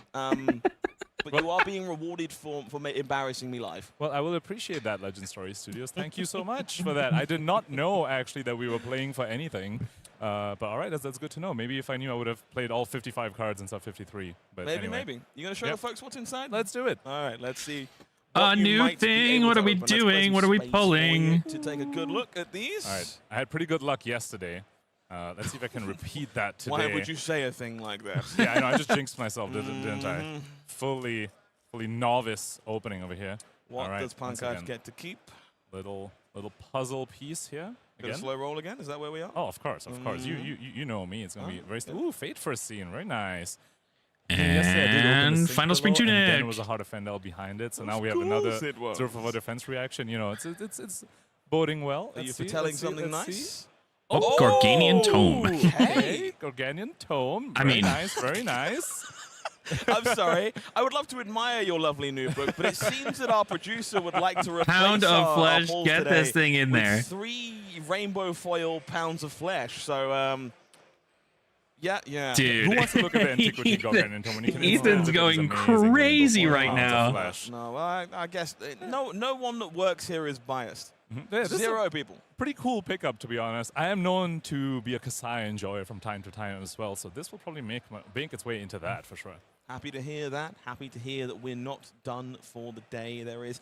D: But you are being rewarded for embarrassing me live.
B: Well, I will appreciate that, Legend Story Studios. Thank you so much for that. I did not know, actually, that we were playing for anything. But all right, that's good to know. Maybe if I knew, I would have played all 55 cards instead of 53. But
D: Maybe,
B: anyway.
D: maybe. You going to show the folks what's inside?
B: Let's do it.
D: All right, let's see.
C: A
D: what you
C: new
D: might be
C: thing.
D: able
C: What
D: to
C: are we
D: open. Let's play
C: doing?
D: some
C: What are we
D: space for you
C: pulling?
D: To take a good look at these.
B: All right. I had pretty good luck yesterday. Let's see if I can repeat that today.
D: Why would you say a thing like that?
B: Yeah, I know. I just jinxed myself, didn't I? Fully novice opening over here.
D: What
B: all right,
D: does
B: once
D: Pankaj
B: again,
D: get to keep?
B: Little puzzle piece here.
D: Get a
B: Again.
D: slow roll again? Is that where we are?
B: Oh, of course, of course. You know me. It's gonna be very. Ooh, Fate first scene, very nice. Yesterday I did open the
C: And
B: sync
C: final spring
B: below, and then it
C: tunic.
B: was a Heart of Fendel behind it, so now
D: Of
B: we have another
D: course it was.
B: sort of a defense reaction. You know, it's boding well.
D: Are you
B: Let's see,
D: foretelling
B: let's see,
D: something
B: let's see.
D: nice?
C: Oh, Gorganian Tome.
B: Okay, Gorganian Tome.
C: I
B: Very
C: mean-
B: nice, very nice.
D: I'm sorry. I would love to admire your lovely new book, but it seems that our producer would like to replace
C: Pound of
D: our
C: flesh.
D: polls
C: Get
D: today
C: this thing in
D: with
C: there.
D: 3 rainbow foil pounds of flesh. So, yeah.
C: Dude.
B: Who wants to look at the antiquity Gorganian Tome when you can
C: Ethan's
B: instantly
C: going
B: look at these amazing
C: crazy
B: rainbow
C: right
B: pounds of
C: now.
B: flesh?
D: No, I guess no one that works here is biased.
B: Yeah, this is a
D: 0 people.
B: pretty cool pickup, to be honest. I am known to be a Kasai enjoyer from time to time as well, so this will probably make its way into that for sure.
D: Happy to hear that. Happy to hear that we're not done for the day. There is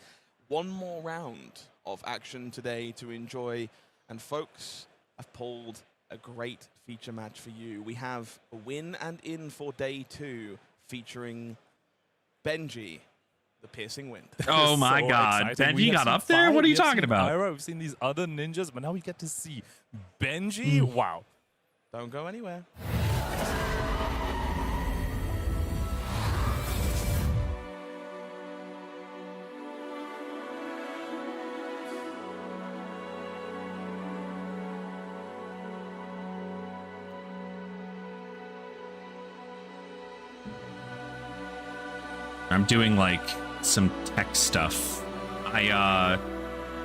D: one more round of action today to enjoy. And folks, I've pulled a great feature match for you. We have a win and in for day 2 featuring Benji, the Piercing Wind.
C: Oh my
B: So
C: God.
B: exciting. We
C: Benji
B: have
C: got
B: seen
C: up there?
B: Fire,
C: What are you
B: we have
C: talking
B: seen
C: about?
B: Ira, we've seen these other ninjas, but now we get to see Benji. Wow.
D: Don't go anywhere.
C: I'm doing like some tech stuff.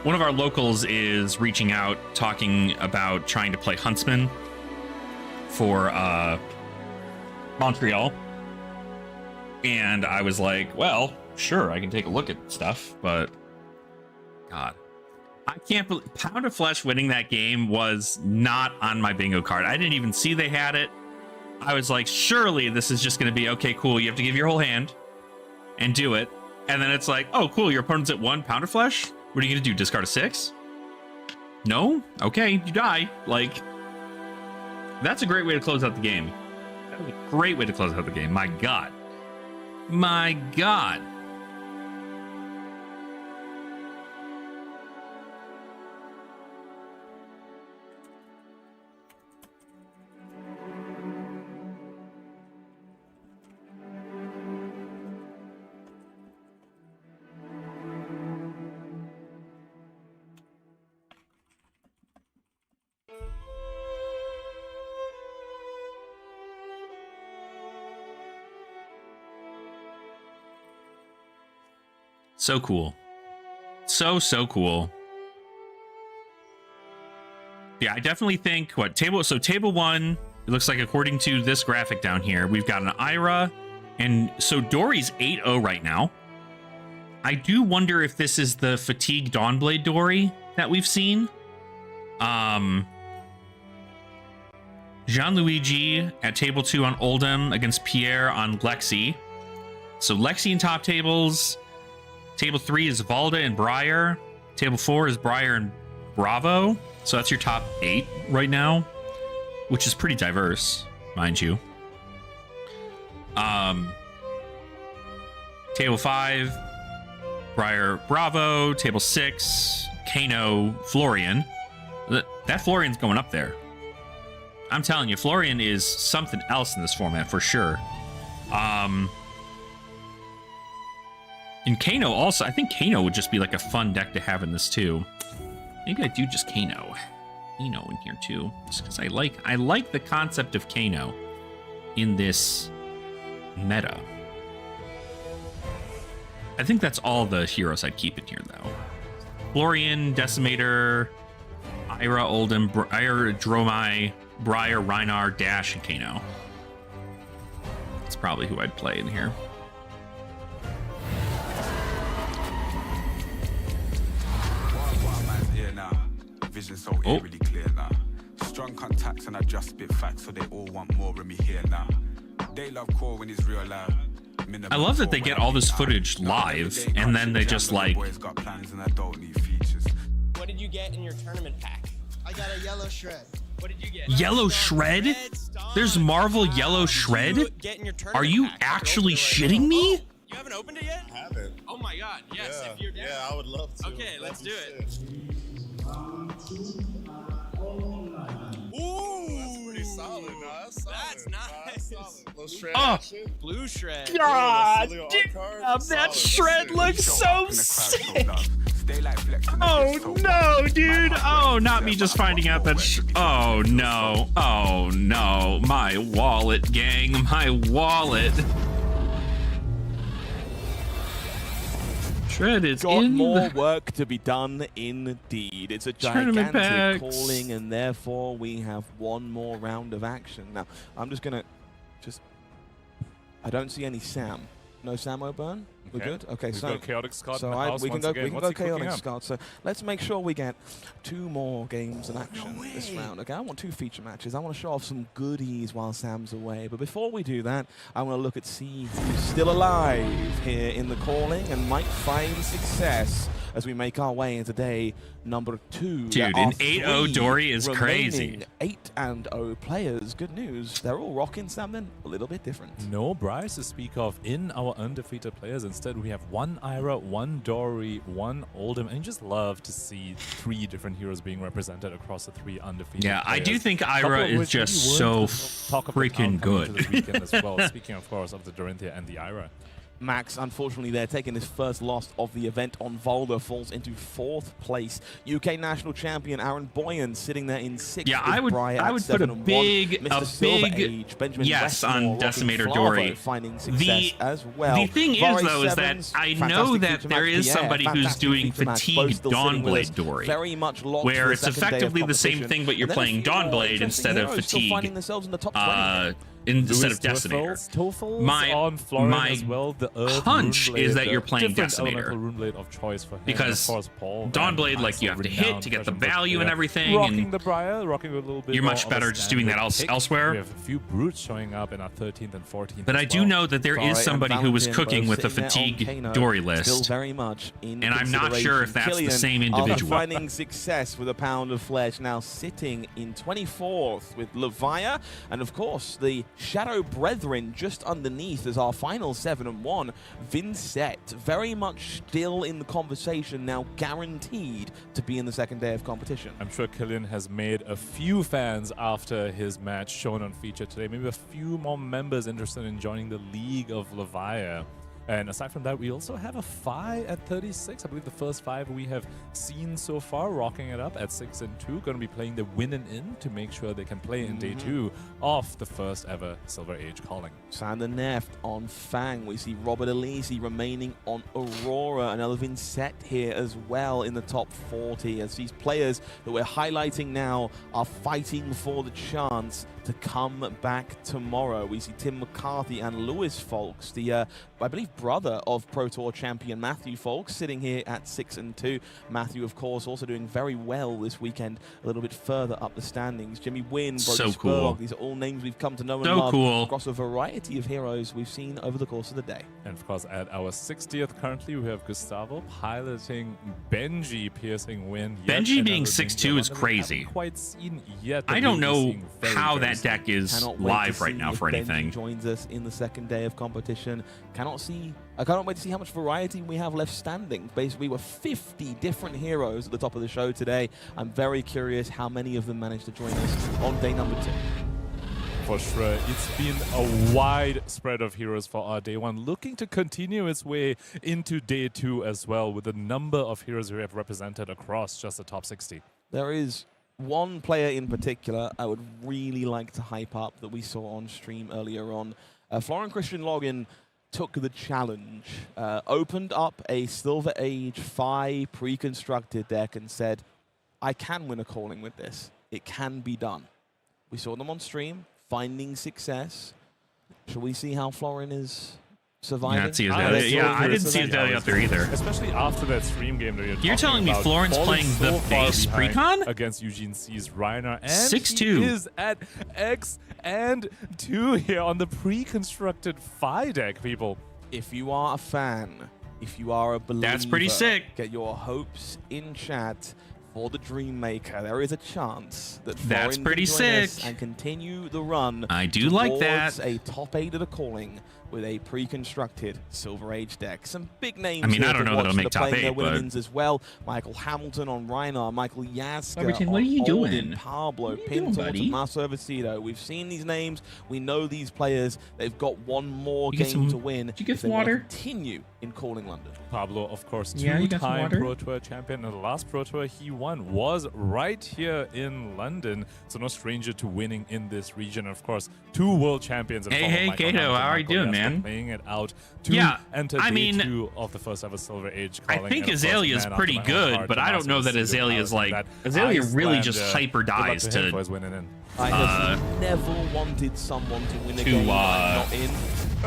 C: One of our locals is reaching out, talking about trying to play Huntsman for Montreal. And I was like, well, sure, I can take a look at stuff, but God, I can't believe Pound of Flesh winning that game was not on my bingo card. I didn't even see they had it. I was like, surely this is just going to be, okay, cool. You have to give your whole hand and do it. And then it's like, oh, cool. Your opponent's at 1 Pound of Flesh. What are you going to do? Discard a 6? No? Okay, you die. Like, that's a great way to close out the game. That was a great way to close out the game. My God. My God. So cool. So cool. Yeah, I definitely think table 1, it looks like according to this graphic down here, we've got an Ira, and so Dory's 8-0 right now. I do wonder if this is the Fatigue Dawnblade Dory that we've seen. Jean-Luigi at table 2 on Oldham against Pierre on Lexi. So Lexi in top tables. Table 3 is Valda and Briar. Table 4 is Briar and Bravo. So that's your top 8 right now, which is pretty diverse, mind you. Table 5, Briar, Bravo. Table 6, Kano, Florian. That Florian's going up there. I'm telling you, Florian is something else in this format for sure. And Kano also, I think Kano would just be like a fun deck to have in this too. Maybe I do just Kano in here too, just because I like the concept of Kano in this meta. I think that's all the heroes I'd keep in here though. Florian, Decimator, Ira, Oldham, Briar, Dromai, Briar, Reinar, Dash, and Kano. That's probably who I'd play in here.
E: Vision so eerily clear now. Strong contacts and I just spit facts, so they all want more of me here now. They love core when it's real loud.
C: I love that they get all this footage live and then they just like.
E: Boys got plans and I don't need features.
F: What did you get in your tournament pack?
G: I got a yellow shred.
F: What did you get?
C: Yellow Shred? There's Marvel Yellow Shred? Are you actually shitting me?
F: You haven't opened it yet?
H: I haven't.
F: Oh my God! Yes, if you're down.
H: Yeah, I would love to.
F: Okay, let's do it.
H: Ooh, that's pretty solid. No, that's solid.
F: That's nice.
H: That's solid. Little shred
C: Oh.
H: action.
F: Blue shred.
C: God
H: Little
C: damn,
H: cards,
C: that
H: solid.
C: shred looks so
E: In the crowd,
C: sick.
E: love. Stay like flexing the
C: Oh
E: bitch so
C: no,
E: fast.
C: dude.
E: My
C: Oh,
E: heart
C: not
E: races
C: me
E: set,
C: just
E: but I
C: finding out
E: want
C: that.
E: more when
C: Oh
E: it feels
C: no.
E: so
C: Oh no. My wallet, gang. My wallet. Shred is
D: Got
C: in
D: more
C: the...
D: work to be done indeed. It's a
C: Tournament
D: gigantic
C: packs.
D: calling, and therefore we have one more round of action. Now, I'm just going to I don't see any Sam. No Sam O'Byrne? We're
B: Okay.
D: good? Okay,
B: We've
D: so...
B: got Chaotic Scott
D: So
B: in the house
D: we can
B: once
D: go,
B: again.
D: we can
B: What's
D: go
B: he cooking
D: Chaotic
B: up?
D: Scott. So let's make sure we get 2 more games in action this round. Okay, I want 2 feature matches. I want to show off some goodies while Sam's away. But before we do that, I want to look at see who's still alive here in the calling and might find success as we make our way into day number 2.
C: Dude,
D: There
C: an
D: are
C: 8-0
D: 3
C: Dory is crazy.
D: remaining 8-0 players. Good news. They're all rocking something a little bit different.
B: No Bryce to speak of in our undefeated players. Instead, we have 1 Ira, 1 Dory, 1 Oldham, and you just love to see 3 different heroes being represented across the 3 undefeated
C: Yeah, I
B: players.
C: do think
B: Couple
C: Ira
B: of
C: is
B: which
C: just
B: maybe weren't
C: so
B: the talk of the
C: freaking
B: town coming into
C: good.
B: this weekend as well. Speaking, of course, of the Dorinthia and the Ira.
D: Max, unfortunately, they're taking his first loss of the event on Volder, falls into 4th place. UK national champion Aaron Boyan sitting there in 6th.
C: Yeah,
D: with
C: I would
D: Briar
C: put
D: at
C: a
D: 7-1.
C: big,
D: Mr.
C: a
D: Silver
C: big
D: Age, Benjamin
C: yes
D: Westmore,
C: on
D: rocking
C: Decimator
D: Flavo,
C: Dory.
D: finding success as well.
C: The thing is,
D: Varus
C: though, is that
D: Sevens,
C: I
D: fantastic
C: know that
D: feature
C: there
D: match.
C: is
D: Pierre,
C: somebody who's
D: fantastic
C: doing
D: feature match.
C: Fatigue
D: Both still sitting with us,
C: Dawnblade Dory,
D: very much locked
C: where
D: for
C: it's
D: the second day of
C: effectively the same
D: competition.
C: thing, but you're
D: And then a
C: playing
D: few more
C: Dawnblade
D: interesting
C: instead of
D: heroes still
C: Fatigue.
D: finding themselves in the top 20.
C: Instead of
B: Lewis
C: Decimator.
B: Toefels
C: My-
B: on Florin
C: my
B: as well. The Earth
C: hunch
B: Runeblade,
C: is that you're
B: the
C: playing
B: different
C: Decimator.
B: elemental Runeblade of choice for him.
C: Because
B: and of course, Paul
C: Dawnblade,
B: Van
C: like, you
B: Eyck,
C: have to
B: renowned
C: hit to get the
B: Prussian
C: value and
B: player.
C: everything,
B: Rocking
C: and
B: the Briar, rocking a little bit
C: you're
B: more
C: much
B: of a
C: better just doing that
B: standard pick.
C: elsewhere.
B: We have a few brutes showing up in our 13th and 14th.
C: But
B: as
C: I do
B: well.
C: know that there
D: Sorry,
C: is
D: and
C: somebody who was
D: Valentin
C: cooking
D: both
C: with the
D: sitting there on
C: Fatigue
D: Kano,
C: Dory
D: Still
C: list.
D: very much in
C: And I'm not sure if that's the
D: consideration.
C: same
D: Killian, after
C: individual.
D: finding success with a pound of flesh, now sitting in 24th with Levia, and of course the Shadow Brethren just underneath as our final 7-1. Vincent very much still in the conversation, now guaranteed to be in the second day of competition.
B: I'm sure Killian has made a few fans after his match shown on feature today. Maybe a few more members interested in joining the League of Levia. And aside from that, we also have a Phi at 36. I believe the first 5 we have seen so far, rocking it up at 6 and 2. Going to be playing the win and in to make sure they can play in day 2 of the first ever Silver Age calling.
D: Sander Neft on Fang. We see Robert Elise remaining on Aurora, and Elvin Set here as well in the top 40, as these players that we're highlighting now are fighting for the chance to come back tomorrow. We see Tim McCarthy and Lewis Folks, the I believe brother of Pro Tour champion Matthew Folks, sitting here at 6 and 2. Matthew, of course, also doing very well this weekend, a little bit further up the standings. Jimmy Wynn, Brody
C: So
D: Spurlock,
C: cool.
D: these are all names we've come to know and
C: So
D: love
C: cool.
D: across a variety of heroes we've seen over the course of the day.
B: And of course, at our 60th currently, we have Gustavo piloting Benji, piercing win. Yet
C: Benji being
B: another
C: 6'2"
B: danger
C: is
B: one that we
C: crazy.
B: haven't quite seen yet.
C: I
B: but
C: don't
B: we'll be
C: know
B: seeing very,
C: how
B: very
C: that
B: soon.
C: deck is
D: Cannot wait to
C: live right
D: see
C: now
D: if
C: for
D: Benji
C: anything.
D: joins us in the second day of competition. I cannot wait to see how much variety we have left standing. Basically, we were 50 different heroes at the top of the show today. I'm very curious how many of them managed to join us on day number 2.
B: For sure. It's been a wide spread of heroes for our day 1, looking to continue its way into day 2 as well, with a number of heroes we have represented across just the top 60.
D: There is one player in particular I would really like to hype up that we saw on stream earlier on. Florian Christian Logan took the challenge, opened up a Silver Age Phi pre-constructed deck and said, I can win a calling with this. It can be done. We saw them on stream, finding success. Shall we see how Florian is surviving?
C: Yeah, I didn't see his
B: Ah,
C: value.
B: that's
C: Yeah,
B: so
C: I
B: good.
C: didn't see his value out there either.
B: Especially after that stream game that
C: You're telling me Florence playing the base precon?
B: against Eugene C's Reiner, and
C: 6'2".
B: he is at X and 2 here on the pre-constructed Phi deck, people.
D: If you are a fan, if you are a believer,
C: That's pretty sick.
D: Get your hopes in chat for the Dream Maker. There is a chance that
C: That's
D: Florian
C: pretty
D: can join us
C: sick.
D: and continue the run.
C: I do like
D: towards
C: that.
D: a top 8 of the calling with a pre-constructed Silver Age deck. Some big names.
C: I mean,
D: here
C: I don't
D: to
C: know that
D: watch
C: it'll make
D: are
C: top
D: playing their
C: 8, but-
D: win-ins as well. Michael Hamilton on Reinar, Michael Yaska
C: Everton,
D: on
C: what are you
D: Olden,
C: doing?
D: Pablo,
C: What are you doing,
D: Pinto,
C: buddy?
D: Tommaso Vecino. We've seen these names. We know these players. They've got one more
C: You get
D: game
C: some-
D: to win.
C: did you get
D: if
C: some
D: they wanna
C: water?
D: Continue in calling London.
B: Pablo, of course,
C: Yeah, you got some
B: two-time
C: water?
B: Pro Tour champion, and the last Pro Tour he won was right here in London, so no stranger to winning in this region. Of course, 2 world champions. in
C: Hey,
B: form of
C: hey,
B: Michael
C: Kato,
B: Hamilton,
C: how are you
B: Michael
C: doing,
B: Yaska,
C: man?
B: Playing it out to
C: Yeah,
B: enter
C: I
B: day
C: mean,
B: 2 of the first ever Silver Age
C: I
B: calling.
C: think
B: and of course,
C: Azalea's
B: man
C: pretty
B: after my own
C: good,
B: heart,
C: but I don't know that
B: Tommaso Vecino
C: Azalea's
B: powers
C: like...
B: that
C: Azalea really just
B: Icelander.
C: hyper
B: Good luck
C: dies
B: to him
C: to...
B: for his winning in.
D: I have never wanted someone to win a
C: to,
D: game I'm not in.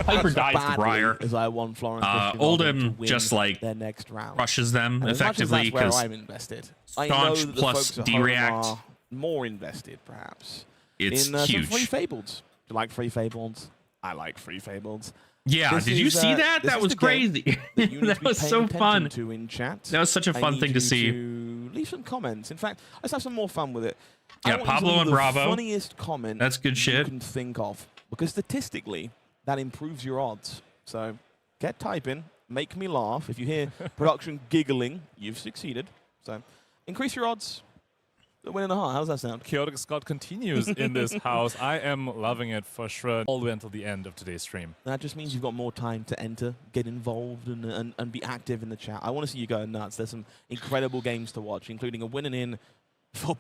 C: Hyper dies to
D: Badly
C: Briar.
D: as I want Florence
C: Oldham just, like,
D: their next round.
C: Crushes them
D: And as much as
C: effectively
D: that's where
C: because
D: I'm invested. I know
C: staunch
D: that the
C: plus
D: folks at home
C: D-react.
D: are more invested, perhaps.
C: it's
D: in some
C: huge.
D: Free Fabled. Do you like Free Fabled? I like Free Fabled.
C: Yeah,
D: This
C: did you
D: is,
C: see that?
D: this
C: That
D: is
C: was
D: the game
C: crazy.
D: that you need
C: That
D: to be
C: was
D: paying
C: so
D: attention
C: fun.
D: to in chat.
C: That was such a
D: I
C: fun
D: need
C: thing to
D: you
C: see.
D: to leave some comments. In fact, let's have some more fun with it.
C: Yeah,
D: I want you to
C: Pablo
D: leave
C: and
D: the
C: Bravo.
D: funniest comment
C: That's good
D: you
C: shit.
D: can think of, because statistically, that improves your odds. So get typing, make me laugh. If you hear production giggling, you've succeeded. So increase your odds. A win and a half. How's that sound?
B: Chaotic Scott continues in this house. I am loving it for sure, all the way until the end of today's stream.
D: That just means you've got more time to enter, get involved, and be active in the chat. I want to see you go nuts. There's some incredible games to watch, including a winning in for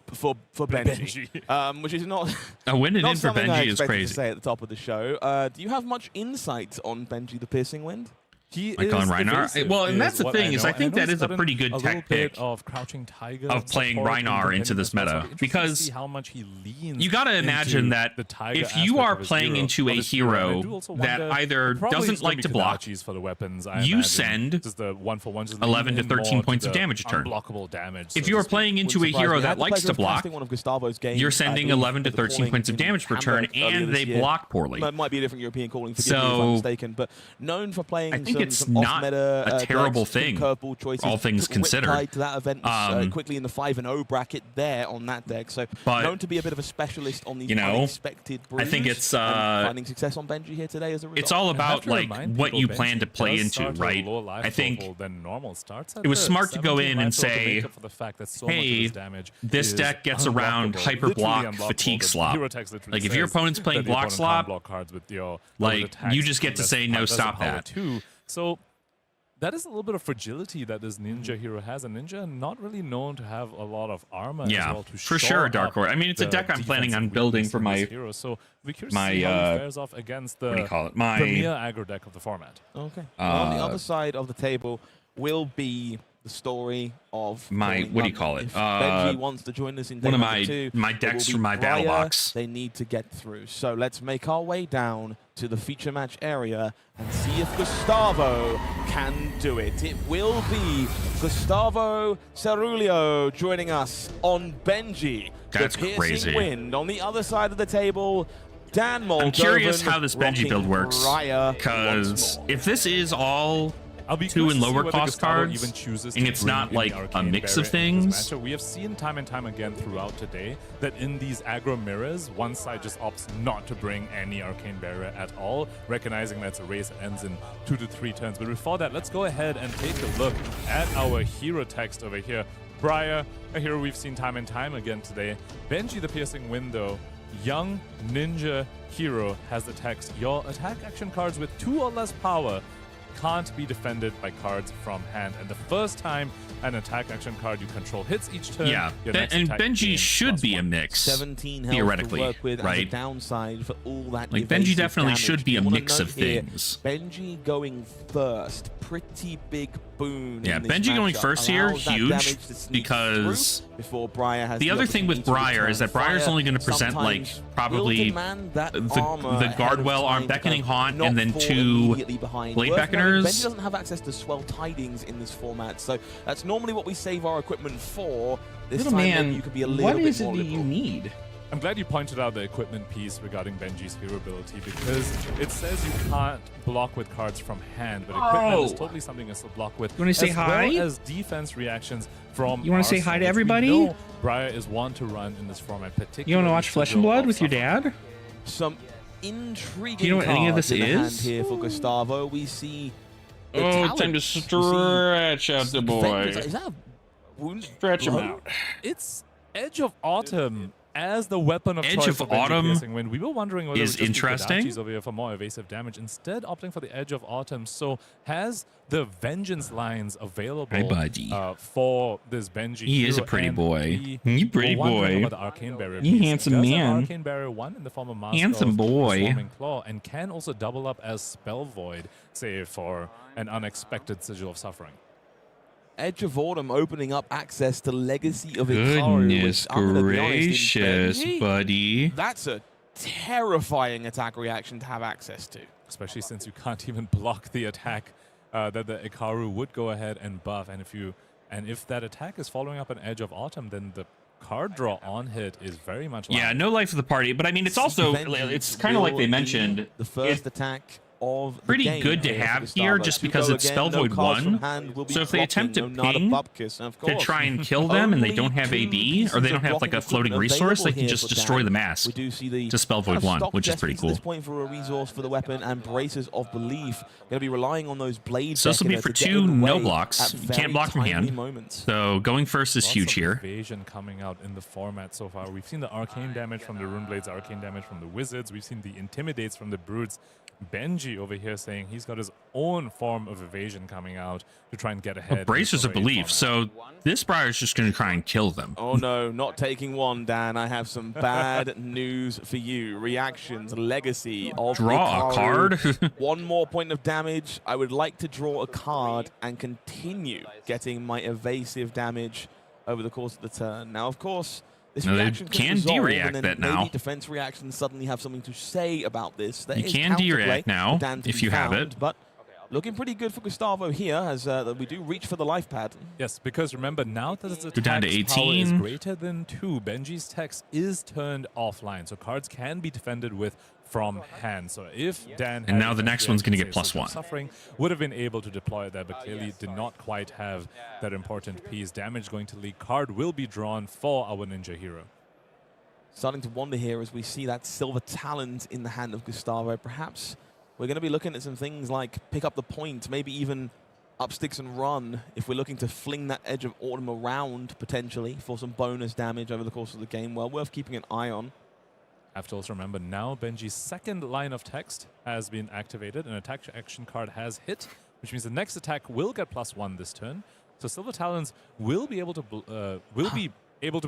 D: Benji, which is not
C: A win and
D: not
C: in for
D: something I
C: Benji is
D: expected
C: crazy.
D: to say at the top of the show. Do you have much insight on Benji the Piercing Wind?
B: He
C: Michael
B: is
C: and Reinar.
B: evasive,
C: Well, and that's the
B: what
C: thing, is
B: know.
C: I think
B: know
C: that
B: he's
C: is a
B: gotten
C: pretty good
B: a little
C: tech
B: bit
C: pick
B: of Crouching Tiger
C: of playing
B: support
C: Reinar
B: in
C: into this
B: defending
C: meta,
B: as well. So interesting to
C: because
B: see how much he leans
C: you got to imagine
B: into
C: that
B: the Tiger
C: if you
B: aspect
C: are
B: of his
C: playing
B: hero-
C: into
B: of
C: a
B: his hero, and I
C: hero
B: do also
C: that
B: wonder,
C: either
B: probably
C: doesn't
B: is gonna
C: like
B: be
C: to block,
B: Kodachis for the weapons, I
C: you
B: imagine.
C: send
B: Just the 1-for-1, just
C: 11 to
B: lean in
C: 13
B: more
C: points of
B: the
C: damage a turn.
B: unblockable damage.
C: If
B: so
C: you
B: to
C: are
B: speak.
C: playing into a
D: Wouldn't surprise
C: hero
D: me. I
C: that
D: had the
C: likes
D: pleasure
C: to
D: of
C: block,
D: casting one of Gustavo's games,
C: you're
D: I
C: sending
D: believe,
C: 11 to
D: at the
C: 13
D: calling
C: points of
D: in
C: damage per turn,
D: Hamburg earlier
C: and
D: this
C: they
D: year.
C: block poorly.
D: It might be a different European calling, forgive me if
C: So,
D: I'm mistaken, but known for playing
C: I think it's
D: some
C: not
D: off-meta,
C: a terrible
D: decks, some
C: thing,
D: curveball choices.
C: all things
D: Took
C: considered.
D: Riptide to that event quickly in the 5-0 bracket there on that deck, so
C: But,
D: known to be a bit of a specialist on these
C: you know,
D: unexpected brews.
C: I think it's,
D: and finding success on Benji here today as a result.
C: It's all
B: And I have
C: about
B: to
C: like
B: remind
C: what
B: people,
C: you
B: Benji
C: plan to play
B: does
C: into,
B: start at a
C: right?
B: lower life
C: I think
B: total than normal. Starts at
C: it was
B: the
C: smart to go
B: 17
C: in and
B: life total to
C: say,
B: make up for the fact that so much of
C: hey,
B: his damage
C: this
B: is
C: deck gets around
B: unblockable,
C: hyper
B: literally
C: block
B: unblockable.
C: fatigue
B: The
C: slop.
B: hero text literally
C: Like if your
B: says
C: opponent's playing
B: that the
C: block
B: opponent
C: slop,
B: can't block cards with your
C: like,
B: attacks
C: you just get to
B: unless
C: say, no,
B: there's a
C: stop
B: power
C: that.
B: too. So that is a little bit of fragility that this ninja hero has. A ninja not really known to have a lot of armor
C: Yeah,
B: as well to
C: for
B: shore
C: sure,
B: up
C: Dark Horse. I mean, it's a
B: the
C: deck I'm planning on
B: defensive
C: building
B: weakness
C: for
B: in
C: my
B: this hero. So we're curious
C: my,
B: to see how he fares off against the
C: what do you call it? My
B: premier aggro deck of the format.
D: Okay. On the other side of the table will be the story of
C: My-
D: Falling
C: what do you
D: London.
C: call it?
D: If Benji wants to join us in
C: one
D: day
C: of
D: number
C: my-
D: two,
C: my
D: it
C: decks
D: will
C: from
D: be
C: my battle
D: Briar
C: box.
D: They need to get through. So let's make our way down to the feature match area and see if Gustavo can do it. It will be Gustavo Cerulio joining us on Benji.
C: That's
D: the Piercing
C: crazy.
D: Wind. On the other side of the table, Dan Moldovan.
C: I'm curious how this Benji
D: rocking
C: build works,
D: Briar
C: because
D: once more.
C: if this is all
B: I'll be
C: 2
B: curious
C: and
B: to see
C: lower
B: whether
C: cost
B: Gustavo
C: cards,
B: even chooses
C: and
B: to
C: it's
B: bring
C: not
B: in
C: like
B: the
C: a
B: Arcane
C: mix of
B: Barrier into this
C: things.
B: matchup. We have seen time and time again throughout today that in these aggro mirrors, one side just opts not to bring any Arcane Barrier at all, recognizing that it's a race that ends in 2 to 3 turns. But before that, let's go ahead and take a look at our hero text over here. Briar, a hero we've seen time and time again today. Benji the Piercing Window, young ninja hero, has the text, your attack action cards with 2 or less power can't be defended by cards from hand. And the first time an attack action card you control hits each turn,
C: yeah,
B: your
C: Ben-
B: next
C: and
B: attack
C: Benji
B: gains
C: should be a
B: +1.
C: mix
D: 17 health
C: theoretically,
D: to work with as a
C: right?
D: downside for all that
C: Like Benji
D: evasive
C: definitely
D: damage.
C: should be
D: You
C: a
D: wanna
C: mix
D: note
C: of
D: here,
C: things.
D: Benji going first, pretty big boon.
C: Yeah,
D: in this
C: Benji going
D: matchup.
C: first here,
D: Allows that
C: huge,
D: damage to sneak
C: because
D: through before Briar has
C: the other thing with
D: opportunity to
C: Briar is
D: return
C: that Briar's
D: fire.
C: only going to present like
D: Sometimes
C: probably
D: will demand that
C: the
D: armor ahead of
C: Guardwell
D: time
C: Arm
D: to
C: Beckoning
D: kind of
C: Haunt
D: not
C: and then
D: fall
C: 2
D: immediately behind.
C: Blade
D: Worth noting,
C: Beckoners.
D: Benji doesn't have access to swell tidings in this format, so that's normally what we save our equipment for. This
C: Little
D: time
C: man,
D: maybe you could be a little
C: what
D: bit
C: is it
D: more
C: that you
D: liberal.
C: need?
B: I'm glad you pointed out the equipment piece regarding Benji's hero ability, because it says you can't block with cards from hand, but equipment is totally something that's to block with.
C: You wanna say
B: as
C: hi?
B: well as defense reactions from
C: You wanna say hi
B: Arsenal,
C: to
B: which
C: everybody?
B: We know Briar is one to run in this format, particularly.
C: You want to watch Flesh and Blood with your dad?
D: Some intriguing
C: Do you know what any of
D: cards
C: this
D: in the hand
C: is?
D: here for Gustavo. We see the
C: Oh,
D: talent.
C: time to
D: We see
C: stretch out the boy.
D: Vengeance. Is that a wound?
C: Stretch him
D: blow?
C: out.
B: It's Edge of Autumn as the weapon of
C: Edge
B: choice
C: of
B: for Benji
C: Autumn
B: Piercing Wind. We were wondering whether
C: is
B: it would just be
C: interesting.
B: Kodachis over here for more evasive damage, instead opting for the Edge of Autumn. So has the Vengeance lines available
C: Hey, buddy.
B: for this Benji.
C: He is a
B: hero,
C: pretty
B: and
C: boy.
B: we
C: You pretty
B: were wondering
C: boy.
B: about the Arcane Barrier
C: You
B: piece.
C: handsome
B: It does have
C: man.
B: Arcane Barrier 1 in the form of Mask
C: Handsome
B: of
C: boy.
B: Swarming Claw, and can also double up as Spell Void, say for an unexpected Sigil of Suffering.
D: Edge of Autumn opening up access to Legacy of Ikaru.
C: Goodness
D: which, I'm gonna be honest, in
C: gracious,
D: Benji,
C: buddy.
D: that's a terrifying attack reaction to have access to.
B: Especially since you can't even block the attack that the Ikaru would go ahead and buff. And if that attack is following up an Edge of Autumn, then the card draw on hit is very much
C: Yeah,
B: live.
C: no life of the party. But I mean, it's also,
D: Vengeance
C: it's kind of like they
D: will
C: mentioned.
D: be the first attack of the
C: Pretty
D: game
C: good to
D: here for
C: have
D: Gustavo.
C: here just
D: To
C: because
D: go
C: it's
D: again,
C: Spell
D: no
C: Void
D: cards from
C: 1.
D: hand will be
C: So if they
D: dropping,
C: attempt to
D: no Nada
C: ping
D: Bupkis, and of
C: to
D: course,
C: try and kill them and they
D: only
C: don't have
D: 2
C: AD,
D: pieces
C: or they
D: of
C: don't have like
D: blocking
C: a floating
D: equipment
C: resource, they
D: available
C: can
D: here
C: just
D: for
C: destroy
D: Dan.
C: the mask
D: We do see the
C: to Spell Void 1, which is pretty
D: At
C: cool.
D: this point for a resource for the weapon and Braces of Belief. Going to be relying on those blades.
C: So this will be for 2 no blocks. You can't block from hand.
D: Moments.
C: So going first is
B: Lots
C: huge
B: of
C: here.
B: evasion coming out in the format so far. We've seen the arcane damage from the Rune Blades, arcane damage from the Wizards. We've seen the intimidates from the Brutes. Benji over here saying he's got his own form of evasion coming out to try and get ahead.
C: Bracers of Belief. So this Briar's just going to try and kill them.
D: Oh no, not taking one, Dan. I have some bad news for you. Reactions, legacy of
C: Draw a
D: Hikaru.
C: card.
D: 1 more point of damage. I would like to draw a card and continue getting my evasive damage over the course of the turn. Now, of course, this
C: No, they
D: reaction
C: can
D: resolve,
C: de-react
D: and then
C: that
D: maybe
C: now.
D: defense reactions suddenly have something to say about this. There
C: You
D: is
C: can
D: counterplay
C: de-react now
D: for Dan to
C: if
D: be
C: you have
D: found,
C: it.
D: But looking pretty good for Gustavo here as we do reach for the life pad.
B: Yes, because remember, now that his
C: Go down to
B: attack's power is
C: 18.
B: greater than 2, Benji's text is turned offline, so cards can be defended with from hand. So if Dan
C: And
B: had
C: now the
B: defended
C: next one's gonna get
B: say,
C: plus
B: Soldier of
C: 1.
B: Suffering, would have been able to deploy it there, but clearly did not quite have that important piece. Damage going to leak. Card will be drawn for our ninja hero.
D: Starting to wonder here as we see that Silver Talons in the hand of Gustavo. Perhaps we're going to be looking at some things like pick up the point, maybe even up sticks and run if we're looking to fling that Edge of Autumn around potentially for some bonus damage over the course of the game. Well, worth keeping an eye on.
B: Have to also remember now Benji's second line of text has been activated. An attack action card has hit, which means the next attack will get +1 this turn. So Silver Talons will be able to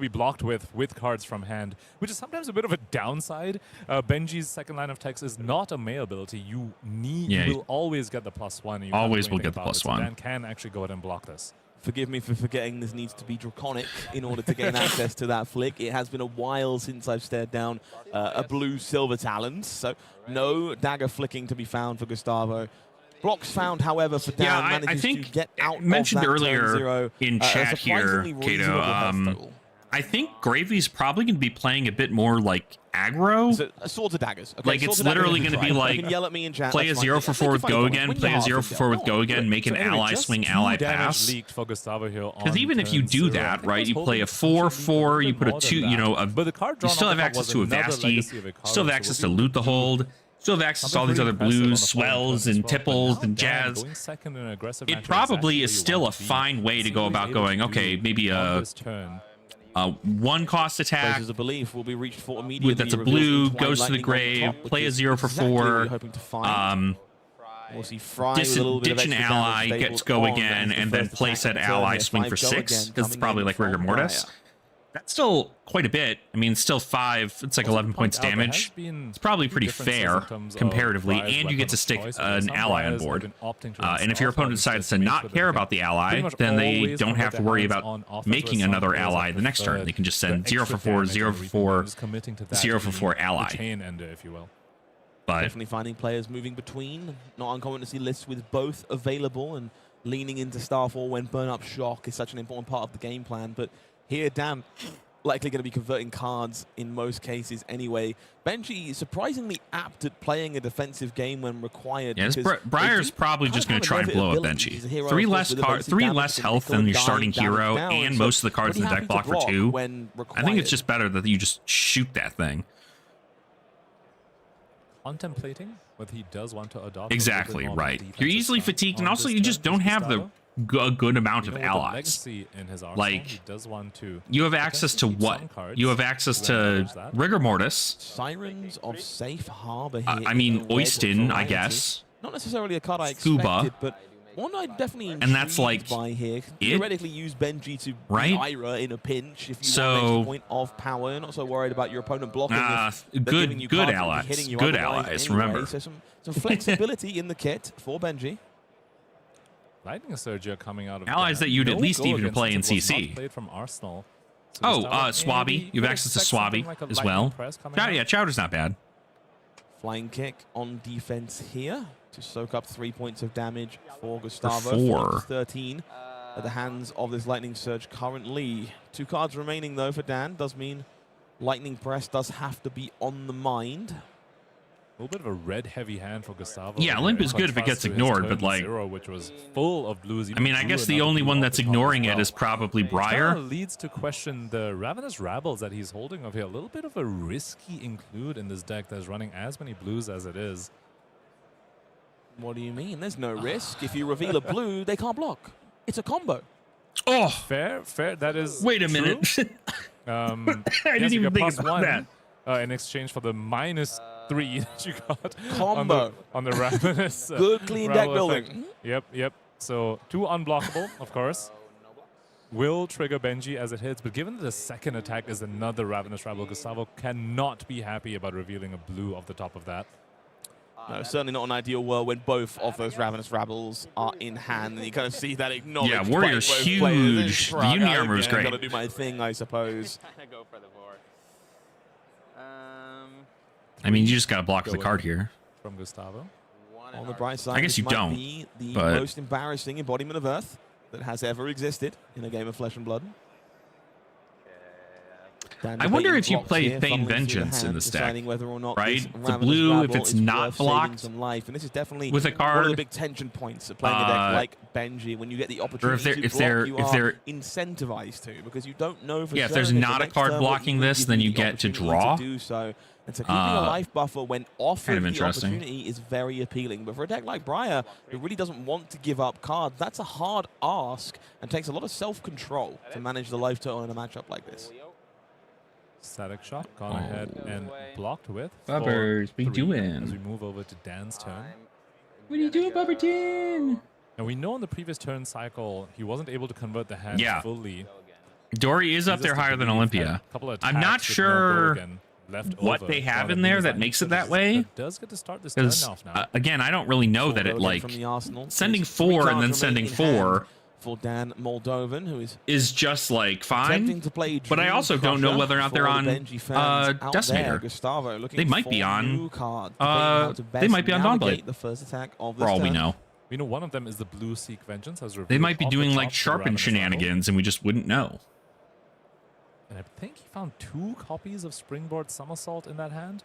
B: be blocked with cards from hand, which is sometimes a bit of a downside. Benji's second line of text is not a May ability. You will always get the +1. And you can't
C: Always
B: do
C: will
B: anything
C: get the
B: about it. So
C: +1.
B: Dan can actually go ahead and block this.
D: Forgive me for forgetting this needs to be draconic in order to gain access to that flick. It has been a while since I've stared down a blue Silver Talons, so no dagger flicking to be found for Gustavo. Blocks found, however, for Dan.
C: Yeah, I
D: manages
C: think
D: to get out
C: mentioned
D: of that turn
C: earlier
D: zero,
C: in chat here,
D: surprisingly reasonable health
C: Kato,
D: total.
C: I think Gravy's probably going to be playing a bit more like aggro.
D: So, swords of daggers. Okay,
C: Like,
D: swords
C: it's
D: of daggers
C: literally
D: is
C: going to be
D: right.
C: like,
D: You can yell at me in chat,
C: play a
D: that's
C: 0
D: fine.
C: for
D: Make
C: 4
D: a
C: with
D: funny
C: go
D: comment.
C: again,
D: Win
C: play
D: your
C: a 0
D: heart
C: for
D: and
C: 4 with
D: go.
C: go again, make an
B: So anyway,
C: ally
B: just
C: swing,
B: 2
C: ally
B: damage
C: pass.
B: leaked for Gustavo here on
C: Because even if you
B: turn
C: do
B: 0.
C: that,
B: I think
C: right,
B: it's
C: you play a
B: holding
C: 4/4, you put a
B: more
C: 2,
B: than
C: you know,
B: that. But the card
C: you
B: drawn
C: still
B: off
C: have
B: the top
C: access
B: was
C: to a
B: another
C: Vasti,
B: legacy of Hikaru,
C: still have
B: so
C: access
B: we'll
C: to
B: be
C: loot the
B: looking
C: hold, still have access to all these other blues, swells, and tipples, and jazz. It probably is still a fine way to go about going, okay, maybe a 1-cost attack.
D: Places of Belief will be reached for immediately.
C: That's a
D: reveals
C: blue,
D: Entwined
C: goes to the
D: Lightning on
C: grave,
D: top, which
C: play a
D: is
C: 0 for
D: exactly what
C: 4.
D: you're hoping to find. We'll see Fry with a little bit of
C: Ditch an
D: extra
C: ally,
D: damage
C: gets
D: stapled
C: go
D: on
C: again,
D: as the
C: and then
D: first
C: play
D: attack
C: said
D: of the turn
C: ally,
D: here.
C: swing
D: 5
C: for
D: go
C: 6.
D: again,
C: That's
D: coming
C: probably
D: in
C: like
D: from
C: rigor mortis.
D: Briar.
C: That's still quite a bit. I mean, still 5. It's like 11 points damage. It's probably pretty fair comparatively, and you get to stick an ally on board. And if your opponent decides to not care about the ally, then they don't have to worry about making another ally the next turn. They can just send 0 for 4, 0 for 4, 0 for 4 ally.
B: If you will.
C: But
D: Definitely finding players moving between. Not uncommon to see lists with both available and leaning into Starfall when burn-up shock is such an important part of the game plan. But here, Dan, likely going to be converting cards in most cases anyway. Benji surprisingly apt at playing a defensive game when required.
C: yeah,
D: because
C: Briar's
D: they
C: probably
D: kind
C: just
D: of
C: going to
D: have
C: try and
D: an
C: blow up
D: ability.
C: Benji.
D: He's a hero,
C: 3
D: of course,
C: less
D: with evasive
C: 3
D: damage
C: less
D: that can
C: health
D: nickel
C: than
D: and
C: your
D: dime
C: starting
D: damage
C: hero,
D: down,
C: and
D: so
C: most of the cards in the
D: pretty
C: deck
D: happy to
C: block for 2.
D: when
C: I think it's
D: required.
C: just better that you just shoot that thing.
B: Contemplating whether he does want to adopt
C: Exactly,
B: a little bit more
C: right.
B: of a defensive
C: You're easily
B: stance
C: fatigued, and
B: on
C: also
B: this
C: you just
B: turn
C: don't
B: for
C: have the
B: Gustavo.
C: a good amount
B: You
C: of
B: know, with the
C: allies.
B: legacy in his arsenal,
C: Like,
B: he does want to
C: You have access to
B: potentially keep
C: what?
B: some cards
C: You have access to
B: leverage that.
C: rigor mortis.
D: Sirens of Safe Harbor here.
C: I
D: in
C: mean,
D: the red
C: Oyston, I
D: variety.
C: guess.
D: Not necessarily a card I
C: Scuba.
D: expected, but one I definitely
C: And that's
D: intrigued
C: like
D: by here.
C: it?
D: Theoretically, use Benji to
C: Right?
D: beat Ira in a pinch if you
C: So-
D: want an extra point of power. You're not so worried about your opponent blocking. if they're giving you
C: good
D: cards that will be
C: allies.
D: hitting you
C: Good
D: otherwise
C: allies,
D: anyway.
C: remember.
D: So some flexibility in the kit for Benji.
B: Lightning Surge coming out of
C: Allies
B: Dan.
C: that you'd at
B: No
C: least
B: go
C: even
B: against
C: play
B: it
C: in
B: was not
C: CC.
B: played from Arsenal. So
C: Oh,
B: Gustavo,
C: Swabby.
B: maybe
C: You have
B: could
C: access to
B: expect something
C: Swabby
B: like a
C: as
B: lightning
C: well.
B: press coming
C: Chowder,
B: out.
C: yeah, Chowder's not bad.
D: Flying kick on defense here to soak up 3 points of damage for Gustavo.
C: 4.
D: 13 at the hands of this Lightning Surge currently. 2 cards remaining though for Dan. Does mean Lightning Press does have to be on the mind.
B: A little bit of a red heavy hand for Gustavo.
C: Yeah, limp is good if it gets ignored, but like,
B: which was full of blues.
C: I mean, I guess the only one that's ignoring it is probably Briar.
B: Kind of leads to question the Ravenous Rabbles that he's holding over here. A little bit of a risky include in this deck that's running as many blues as it is.
D: What do you mean? There's no risk. If you reveal a blue, they can't block. It's a combo.
C: Oh,
B: Fair. That is.
C: wait a
B: true.
C: minute. I
B: Yes,
C: didn't
B: you
C: even
B: get
C: think
B: plus
C: about
B: one,
C: that.
B: in exchange for the -3 that you got
D: Combo.
B: on the Ravenous.
D: Good, clean deck
B: Rabble effect.
D: building.
B: Yep. So 2 unblockable, of course. Will trigger Benji as it hits, but given that the second attack is another Ravenous Rabble, Gustavo cannot be happy about revealing a blue off the top of that.
D: No, certainly not an ideal world when both of those Ravenous Rabbles are in hand, and you kind of see that acknowledged.
C: Yeah,
D: by
C: Warrior's
D: both
C: huge.
D: players.
C: The Uni Armor is great.
D: Gotta do my thing, I suppose.
G: Go for the board.
C: I mean, you just gotta block the card here.
B: From Gustavo.
D: On the bright side,
C: I guess
D: this
C: you
D: might
C: don't,
D: be the
C: but-
D: most embarrassing embodiment of Earth that has ever existed in a game of Flesh and Blood. Dan
C: I wonder
D: debating
C: if you
D: blocks
C: play
D: here,
C: Feign
D: funneling through
C: Vengeance in
D: hand,
C: the stack,
D: deciding whether or not
C: right?
D: this
C: The
D: Ravenous
C: blue, if
D: Rabble
C: it's
D: is
C: not
D: worth saving
C: blocked
D: some life, and this is definitely
C: with a
D: one of
C: card,
D: the big tension points of playing a deck like Benji. When you get the opportunity to block, you are incentivized to, because you don't know for
C: Yeah, if
D: certain
C: there's
D: the
C: not a
D: next
C: card
D: turn will
C: blocking
D: even
C: this,
D: give
C: then you
D: the
C: get to
D: opportunity
C: draw.
D: do so. And so keeping a life buffer when offered
C: kind of
D: the
C: interesting.
D: opportunity is very appealing. But for a deck like Briar, who really doesn't want to give up cards, that's a hard ask and takes a lot of self-control to manage the life total in a matchup like this.
B: Static Shock gone ahead and blocked with.
C: Bubbers,
B: for
C: we
B: 3
C: doing?
B: As we move over to Dan's turn.
C: What are you doing, Bubberton?
B: And we know in the previous turn cycle, he wasn't able to convert the hand fully.
C: Dory is up there higher than Olympia. I'm not sure what they have in there that makes it that way.
B: Does get to start this turn off now.
C: Again, I don't really know that it, like, sending 4 and then sending 4
D: for Dan Moldovan, who
C: is just like fine,
D: to play
C: but I also don't know whether or not they're on Decimator.
D: Gustavo
C: They might be on they might be on Dawnblade,
D: the first attack of
C: for all we know.
B: We know one of them is the Bluesky Vengeance.
C: They might be doing like sharpen shenanigans and we just wouldn't know.
B: And I think he found 2 copies of Springboard Somersault in that hand,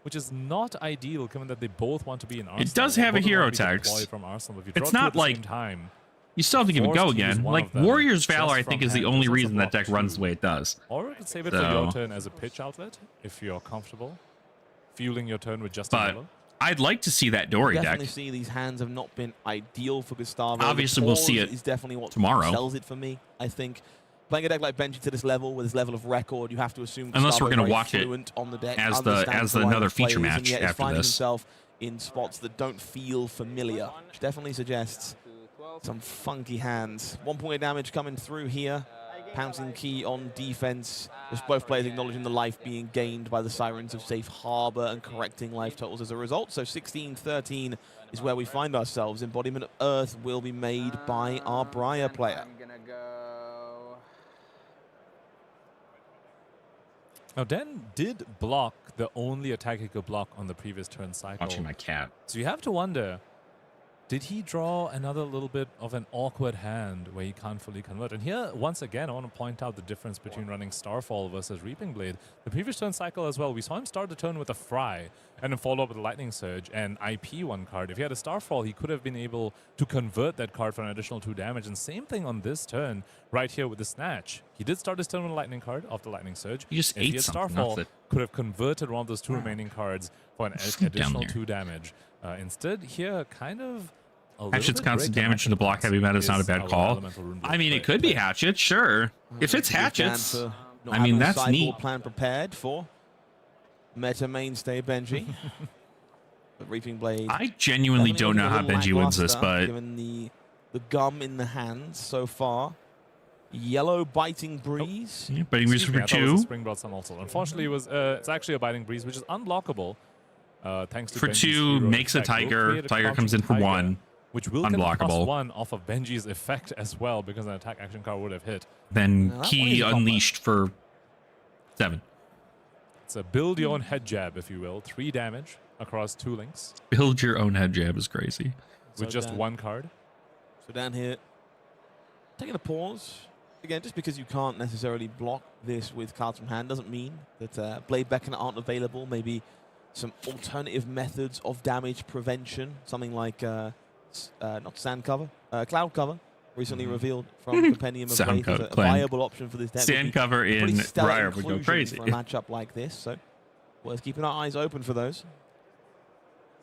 B: which is not ideal given that they both want to be in Arsenal.
C: It does have a
B: Both of them
C: hero
B: want to be
C: text.
B: deployed from Arsenal. If you
C: It's
B: draw 2
C: not
B: at the
C: like
B: same time,
C: you still have to give it a go
B: forced to use
C: again.
B: one
C: Like
B: of them
C: Warrior's Valor, I
B: just
C: think,
B: from
C: is the
B: hand.
C: only
B: Just
C: reason
B: a
C: that deck
B: block
C: runs
B: 2.
C: the way it does.
B: Or you could save it for your turn as a pitch outlet if you're comfortable, fueling your turn with just a
C: But
B: yellow.
C: I'd like to see that Dory
D: Definitely
C: deck.
D: see these hands have not been ideal for Gustavo.
C: Obviously,
D: The
C: we'll see
D: pause
C: it
D: is definitely what
C: tomorrow.
D: sells it for me. I think playing a deck like Benji to this level, with this level of record, you have to assume
C: Unless we're
D: Gustavo's
C: gonna
D: very
C: watch it
D: fluent on the deck,
C: as
D: understands the line
C: another
D: of
C: feature
D: plays, and
C: match
D: yet is
C: after
D: finding
C: this.
D: himself in spots that don't feel familiar, which definitely suggests some funky hands. 1 point of damage coming through here. Pouncing key on defense. Just both players acknowledging the life being gained by the Sirens of Safe Harbor and correcting life totals as a result. So 16-13 is where we find ourselves. Embodiment of Earth will be made by our Briar player.
G: I'm gonna go.
B: Now, Dan did block the only attack he could block on the previous turn cycle.
C: Watching my cat.
B: So you have to wonder, did he draw another little bit of an awkward hand where he can't fully convert? And here, once again, I want to point out the difference between running Starfall versus Reaping Blade. The previous turn cycle as well, we saw him start the turn with a Fry and then follow up with a Lightning Surge and IP 1 card. If he had a Starfall, he could have been able to convert that card for an additional 2 damage. And same thing on this turn right here with the Snatch. He did start his turn with a Lightning card off the Lightning Surge.
C: You just
B: if he
C: ate
B: had
C: something,
B: Starfall,
C: not that-
B: could have converted one of those 2 remaining cards for an additional 2 damage. Instead, here, kind of a little
C: Hatchet's
B: bit
C: constant
B: break
C: damage to the block heavy meta is not a bad
B: our
C: call.
B: elemental rune
C: I mean,
B: play.
C: it could be Hatchet, sure. If it's
D: Dan
C: Hatchets,
D: for not
C: I mean,
D: having a
C: that's
D: sideboard
C: neat.
D: plan prepared for meta mainstay Benji. But Reaping Blade.
C: I genuinely
D: definitely
C: don't know how
D: looking a
C: Benji
D: little
C: wins this,
D: lackluster,
C: but
D: given the gum in the hands so far. Yellow biting breeze.
C: yeah, Biting Breeze
B: Excuse me,
C: for
B: I thought it was a
C: 2.
B: Springboard Somersault. Unfortunately, it's actually a Biting Breeze, which is unblockable. Thanks to
C: For
B: Benji's
C: 2,
B: hero
C: makes a
B: effect. Will
C: Tiger.
B: create a
C: Tiger
B: crouching
C: comes in for
B: tiger,
C: 1.
B: which will get a
C: Unblockable.
B: +1 off of Benji's effect as well, because an attack action card would have hit.
C: Then
D: Now, that one
C: Key
D: is a combo.
C: Unleashed for 7.
B: It's a build your own head jab, if you will. 3 damage across 2 links
C: Build your own head jab is crazy.
B: with
D: So
B: just
D: Dan-
B: 1 card.
D: So down here, taking a pause. Again, just because you can't necessarily block this with cards from hand doesn't mean that Blade Beckon aren't available. Maybe some alternative methods of damage prevention, something like not sand cover, cloud cover, recently revealed from Compendium of
C: Sound
D: Faith as a
C: clan.
D: viable option for this deck.
C: Stand cover
D: A pretty
C: in
D: stellar
C: Briar would go
D: inclusion
C: crazy.
D: for a matchup like this, so worth keeping our eyes open for those.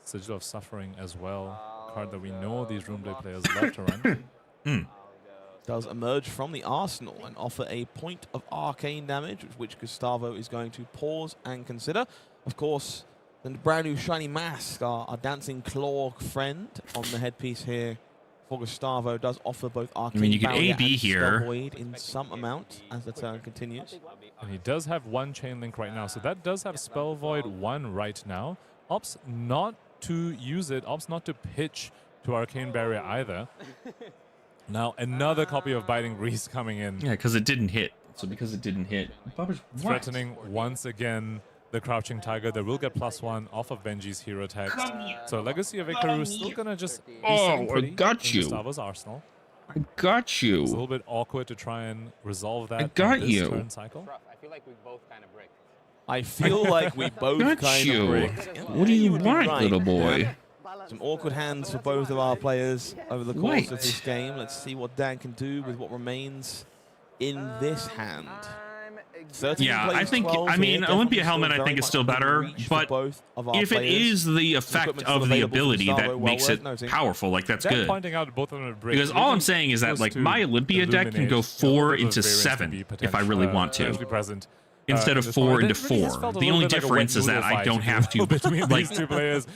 B: Sigil of Suffering as well. Card that we know these Runeblade players love to run.
D: Does emerge from the arsenal and offer a point of arcane damage, which Gustavo is going to pause and consider. Of course, the brand new shiny mask, our dancing claw friend on the headpiece here for Gustavo, does offer both arcane
C: you get
D: barrier
C: AB
D: and
C: here.
D: spell void in some amount as the turn continues.
B: And he does have one Chain Link right now, so that does have Spell Void 1 right now. Opts not to use it, opts not to pitch to Arcane Barrier either. Now another copy of Biting Breeze coming in.
C: Yeah, because it didn't hit. So because it didn't hit,
B: Threatening once again the Crouching Tiger. That will get +1 off of Benji's hero text. So Legacy of Icarus still gonna just be sitting pretty
C: got
B: in
C: you.
B: Gustavo's arsenal.
C: I got
B: It's a
C: you.
B: little bit awkward to try and resolve that
C: I got
B: in this
C: you.
B: turn cycle.
G: I feel like we both kind of bricked.
D: I feel like we both
C: Got
D: kind
C: you.
D: of bricked.
C: What do you
D: would be
C: want,
D: right.
C: little boy?
D: Some awkward hands for both of our players over the course of this game. Let's see what Dan can do with what remains in this hand. 13
C: Yeah,
D: plays
C: I think,
D: 12
C: I mean,
D: here, definitely
C: Olympia
D: still
C: Helmet I
D: very
C: think is
D: much
C: still
D: within
C: better,
D: reach for
C: but
D: both of our
C: if it
D: players.
C: is the effect
D: Equipment still
C: of the
D: available for
C: ability
D: Gustavo,
C: that
D: well
C: makes
D: worth
C: it
D: noting.
C: powerful, like that's
B: Dan
C: good.
B: pointing out both of them are brick
C: Because all
B: really
C: I'm saying is that
B: goes
C: like
B: to
C: my Olympia deck can
B: illuminate
C: go
B: a
C: 4
B: little bit of
C: into
B: variance to
C: 7
B: be
C: if I really want
B: potentially
C: to.
B: present.
C: Instead
B: in
C: of
B: this
C: 4
B: one.
C: into
B: It really just
C: 4.
B: felt a
C: The
B: little
C: only
B: bit like a
C: difference
B: wet
C: is that
B: noodle
C: I
B: fight,
C: don't
B: if you
C: have
B: will,
C: to
B: between
C: like
B: these two players.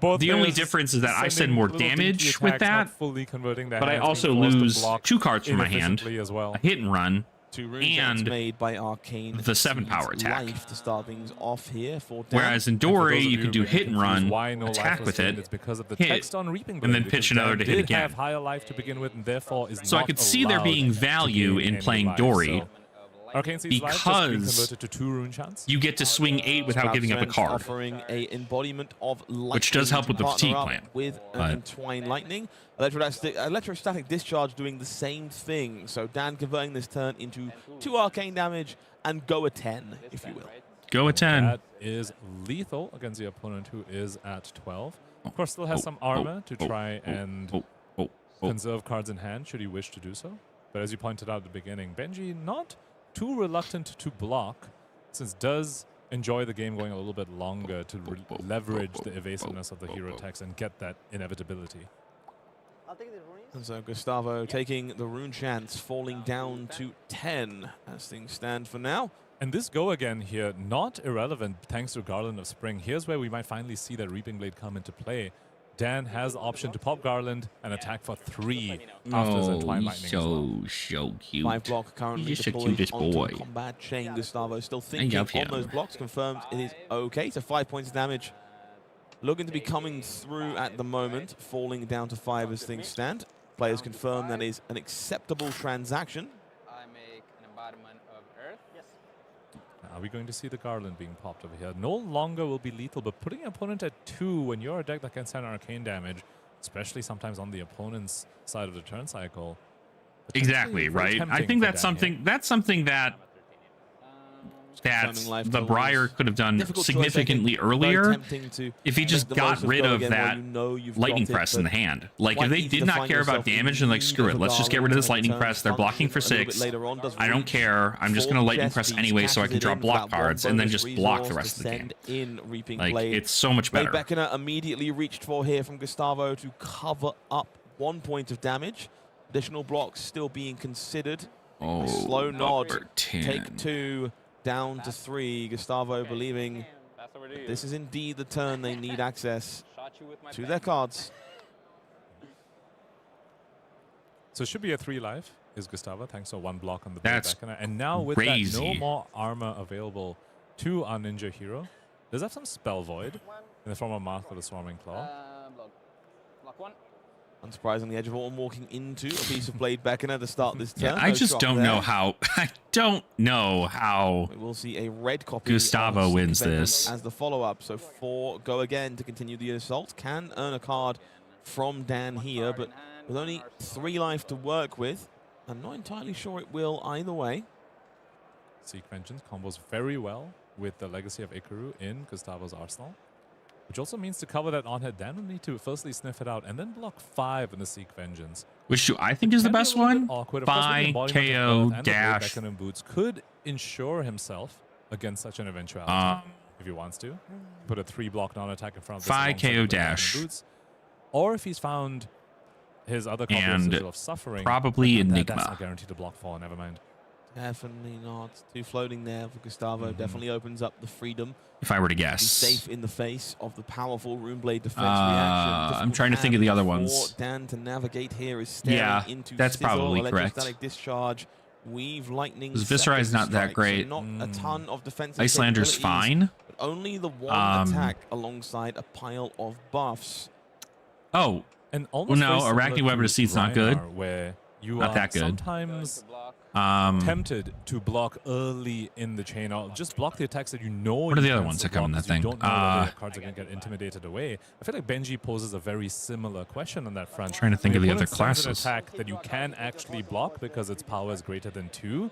B: Both
C: the only
B: players
C: difference is that I send
B: sending
C: more
B: little
C: damage
B: dinky
C: with
B: attacks,
C: that,
B: not fully converting their
C: but I
B: hands,
C: also
B: being forced to
C: lose
B: block
C: 2 cards from my hand,
B: inefficiently as well.
C: a hit and run,
D: Two rune chants
C: and
D: made by Arcane
C: the 7
D: Seeds
C: power attack.
D: Life to start things off here for Dan.
C: Whereas in
B: And for
C: Dory,
B: those of
C: you can do
B: who
C: hit and
B: confused
C: run,
B: why no life
C: attack
B: was
C: with
B: gained,
C: it,
B: it's because of the
C: hit,
B: text on Reaping
C: and then
B: Blade,
C: pitch
B: because
C: another
B: Dan
C: to hit
B: did
C: again.
B: have higher life to begin with, and therefore is
C: So I
B: not
C: could see there
B: allowed
C: being
B: to
C: value
B: gain
C: in
B: any
C: playing
B: life.
C: Dory,
B: So Arcane Seeds Life just being
C: because
B: converted to 2 rune chants.
C: you get to swing 8 without giving up a
D: Strength
C: card.
D: offering a embodiment of
C: Which does
D: lightning
C: help with
D: to
C: the
D: partner
C: fatigue
D: up
C: plan,
D: with an
C: but-
D: entwined lightning. Electrostatic discharge doing the same thing. So Dan converting this turn into 2 arcane damage and go a 10, if you will.
C: Go a 10.
B: That is lethal against the opponent who is at 12. Of course, still has some armor to try and conserve cards in hand should he wish to do so. But as you pointed out at the beginning, Benji not too reluctant to block, since does enjoy the game going a little bit longer to leverage the evasiveness of the hero text and get that inevitability.
D: And so Gustavo taking the rune chance, falling down to 10 as things stand for now.
B: And this go again here, not irrelevant thanks to Garland of Spring. Here's where we might finally see that Reaping Blade come into play. Dan has the option to pop Garland and attack for 3 after his Entwined Lightning as well.
C: so cute.
D: 5 block currently
C: He's just the
D: deployed
C: cutest
D: onto
C: boy.
D: the combat chain. Gustavo still thinking
C: love
D: on
C: him.
D: those blocks. Confirmed it is okay. So 5 points of damage. Looking to be coming through at the moment. Falling down to 5 as things stand. Players confirm that is an acceptable transaction.
G: I make an embodiment of Earth. Yes.
B: Are we going to see the Garland being popped over here? No longer will be lethal, but putting an opponent at 2 when you're a deck that can send arcane damage, especially sometimes on the opponent's side of the turn cycle.
C: Exactly,
B: very
C: right? I
B: tempting
C: think
B: for
C: that's
B: Dan here.
C: something that
D: Confirming life
C: the
D: totals.
C: Briar could have done
D: Difficult choice, I think.
C: significantly
D: Very
C: earlier
D: tempting to
C: if he
D: make
C: just
D: the
C: got
D: most of
C: rid
D: go
C: of
D: again where
C: that
D: you know you've
C: lightning
D: got it,
C: press in
D: but
C: the hand. Like,
D: quite
C: if they
D: easy
C: did
D: to
C: not
D: find
C: care about
D: yourself in
C: damage and like,
D: need
C: screw
D: of
C: it,
D: a
C: let's just get rid of this
D: Garland
C: lightning
D: and
C: press. They're
D: turn
C: blocking for
D: function a little
C: 6.
D: bit later on, does
C: I don't
D: reach
C: care. I'm just
D: for
C: going to lightning
D: chest
C: press
D: beats,
C: anyway so I
D: cashes
C: can
D: it
C: draw
D: in
C: block
D: with that
C: cards
D: one
C: and then
D: bonus
C: just block the
D: resource
C: rest
D: to
C: of the game.
D: send in Reaping
C: Like,
D: Blade.
C: it's so much better.
D: Beckoner immediately reached for here from Gustavo to cover up 1 point of damage. Additional blocks still being considered.
C: Oh,
D: A slow nod.
C: number 10.
D: Take 2, down to 3. Gustavo believing
G: That's what we're doing.
D: this is indeed the turn they need access
G: Shot you with my
D: to
G: pen.
D: their cards.
B: So it should be a 3 life, is Gustavo, thanks to 1 block on the
C: That's
B: Beckoner. And now with that
C: crazy.
B: no more armor available to our ninja hero, does have some spell void in the form of Mask of the Swarming Claw.
G: Block 1.
D: Unsurprisingly, Edge of Autumn walking into a piece of Blade Beckoner to start this turn.
C: Yeah, I
D: No
C: just
D: shot
C: don't
D: there.
C: know how. I don't know how.
D: We will see a red copy
C: Gustavo
D: of
C: wins
D: Vengeance
C: this.
D: as the follow-up. So 4 go again to continue the assault. Can earn a card from Dan here, but with only 3 life to work with, I'm not entirely sure it will either way.
B: Seek Vengeance combos very well with the Legacy of Ikaru in Gustavo's arsenal. Which also means to cover that on-hit, Dan will need to firstly sniff it out and then block 5 in the Seek Vengeance.
C: Which do I think is the
B: Can be a
C: best
B: little bit
C: one?
B: awkward. Of course, with the
C: Phi,
B: embodiment of
C: KO,
B: Birth and the Great
C: Dash.
B: Beckoning Boots could ensure himself against such an eventuality if he wants to. Put a 3-block non-attack in front of this
C: Phi,
B: alongside
C: KO,
B: the Beckoning
C: Dash.
B: Boots. Or if he's found his other copy of
C: And
B: Sigil of Suffering,
C: probably
B: that's
C: Enigma.
B: not guaranteed to block 4, never mind.
D: Definitely not. 2 floating there for Gustavo. Definitely opens up the freedom.
C: If I were to
D: Be
C: guess.
D: safe in the face of the powerful Runeblade defense reaction.
C: I'm trying to think of the other ones.
D: For Dan to navigate here is staring
C: Yeah,
D: into
C: that's
D: Sizzle,
C: probably correct.
D: Electrostatic Discharge, Weave, Lightning.
C: Because Viscerai is not that
D: Second
C: great.
D: Strike, so not a ton of defensive
C: Icelander's
D: capabilities,
C: fine.
D: but only the one attack alongside a pile of buffs.
B: And
C: Oh, well,
B: almost
C: no,
B: very
C: Arachne
B: similar
C: Web of
B: to
C: Deceit's not good.
B: Rhinar, where you
C: Not
B: are
C: that good.
B: sometimes tempted to block early in the chain, or just block the attacks that you know.
C: What are
B: you
C: the other
B: can
C: ones
B: still
C: that come in
B: block
C: that
B: 'cause you
C: thing?
B: don't know whether your cards are going to get intimidated away. I feel like Benji poses a very similar question on that front.
C: Trying to think
B: When
C: of the
B: your
C: other
B: opponent sends
C: classes.
B: An attack that you can actually block because its power is greater than 2.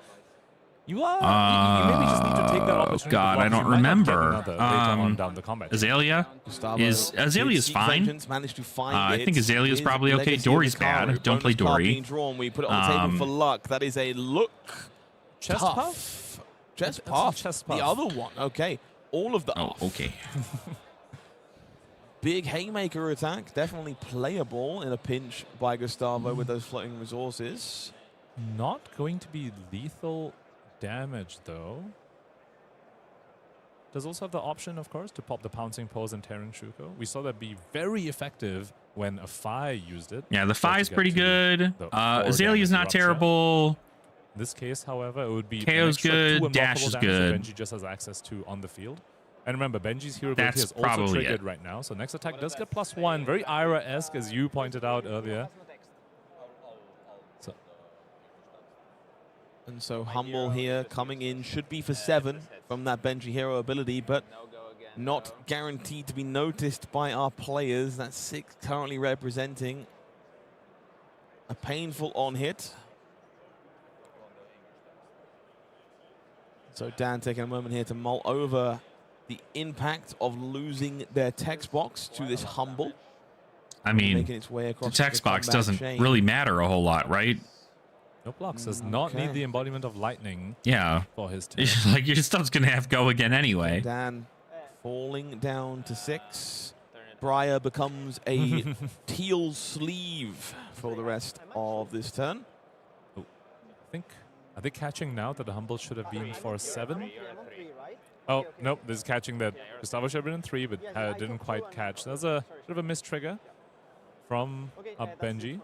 B: You are. You maybe just need to take that opportunity. to
C: God,
B: block.
C: I don't
B: You might not get
C: remember.
B: another later on down the combat.
C: Azalea
D: Gustavo
C: Azalea's
D: Seek
C: fine.
D: Vengeance, managed to find
C: I think
D: it
C: Azalea's
D: with
C: probably okay.
D: Legacy of
C: Dory's
D: Ikaru.
C: bad. Don't play
D: Bonus card
C: Dory.
D: being drawn. We put it on the table for luck. That is a look.
B: Chest
D: Tough.
B: puff?
D: Chest
B: It's not
D: puff.
B: chest
D: The
B: puff.
D: other one. Okay. All of the
C: Oh, okay.
D: big haymaker attack. Definitely playable in a pinch by Gustavo with those floating resources.
B: Not going to be lethal damage, though. Does also have the option, of course, to pop the Pouncing Pose and Tearing Shuko. We saw that be very effective when a Phi used it.
C: Yeah, the
B: Tried to
C: Phi's
B: get
C: pretty
B: to
C: good.
B: the 4
C: Azalea's
B: damage
C: not
B: rupture.
C: terrible.
B: In this case, however, it would be
C: KO's
B: an extra
C: good,
B: 2
C: Dash
B: unblockable
C: is
B: damage
C: good.
B: that Benji just has access to on the field. And remember, Benji's hero ability
C: That's
B: is also
C: probably
B: triggered
C: it.
B: right now. So next attack does get +1. Very Ira-esque, as you pointed out earlier. So
D: And so Humble here coming in should be for 7 from that Benji hero ability, but not guaranteed to be noticed by our players. That's 6 currently representing a painful on hit. So Dan taking a moment here to mull over the impact of losing their text box to this Humble.
C: I mean,
D: Making its way
C: the
D: across
C: text box
D: combat
C: doesn't
D: chain.
C: really matter a whole lot, right?
B: no blocks. Does not
D: Okay.
B: need the embodiment of lightning
C: Yeah.
B: for his turn.
C: Like, your stuff's going to have to go again anyway.
D: Dan falling down to 6. Briar becomes a teal sleeve for the rest of this turn.
B: I think, are they catching now that the Humble should have been for 7? Oh, nope, this is catching that Gustavo should have been in 3, but didn't quite catch. That's a bit of a missed trigger from Benji.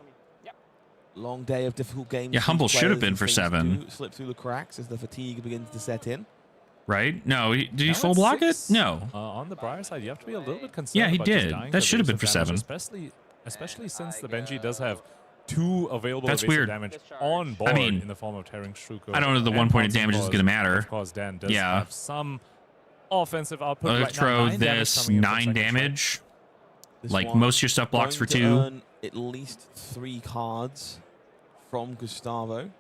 D: Long day of difficult games.
C: Yeah,
D: for
C: Humble
D: these
C: should have
D: players
C: been for
D: and things
C: 7.
D: do slip through the cracks as the fatigue begins to set in.
C: Right? No, did he
B: Now
C: full
B: it's
C: block
B: 6.
C: it? No.
B: On the Briar side, you have to be a little bit concerned.
C: Yeah, he
B: about just
C: did.
B: dying
C: That
B: to
C: should have been
B: evasive
C: for
B: damage,
C: 7.
B: Especially since the Benji does have 2 available
C: That's
B: evasive
C: weird.
B: damage on board
C: mean,
B: in the form of Tearing Shuko.
C: I don't know if the
B: and
C: 1 point of
B: Pouncing
C: damage is
B: Paws.
C: going to matter.
B: Of course, Dan does
C: Yeah.
B: have some offensive output.
C: Electro,
B: right now, 9 damage
C: this,
B: coming in from
C: 9
B: second strike.
C: damage.
D: This
C: Like,
D: one
C: most of your stuff blocks for
D: going to
C: 2.
D: earn at least 3 cards from Gustavo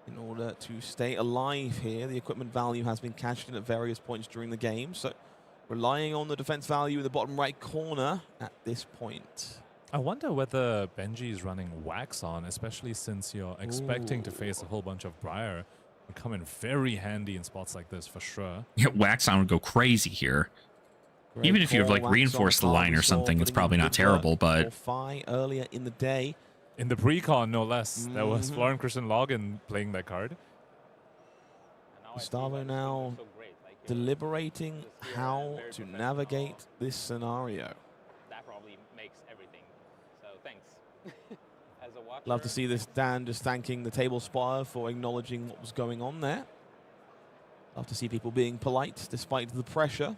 D: in order to stay alive here. The equipment value has been cashed in at various points during the game, so relying on the defense value in the bottom right corner at this point.
B: I wonder whether Benji is running Wax on, especially since you're expecting to face a whole bunch of Briar. Would come in very handy in spots like this for sure.
C: Yeah, Wax on would go crazy here.
D: Great
C: Even if you have,
D: call,
C: like,
D: Wax on
C: reinforced the
D: card
C: line or
D: we saw,
C: something, it's
D: putting
C: probably
D: in
C: not
D: good work
C: terrible, but-
D: for Phi earlier in the day.
B: In the pre-con, no less. That was
D: Mhm.
B: Florian Christian Logan playing that card.
D: Gustavo now deliberating how to navigate this scenario.
G: That probably makes everything. So thanks. As a watcher,
D: Love to see this Dan just thanking the table spotter for acknowledging what was going on there. Love to see people being polite despite the pressure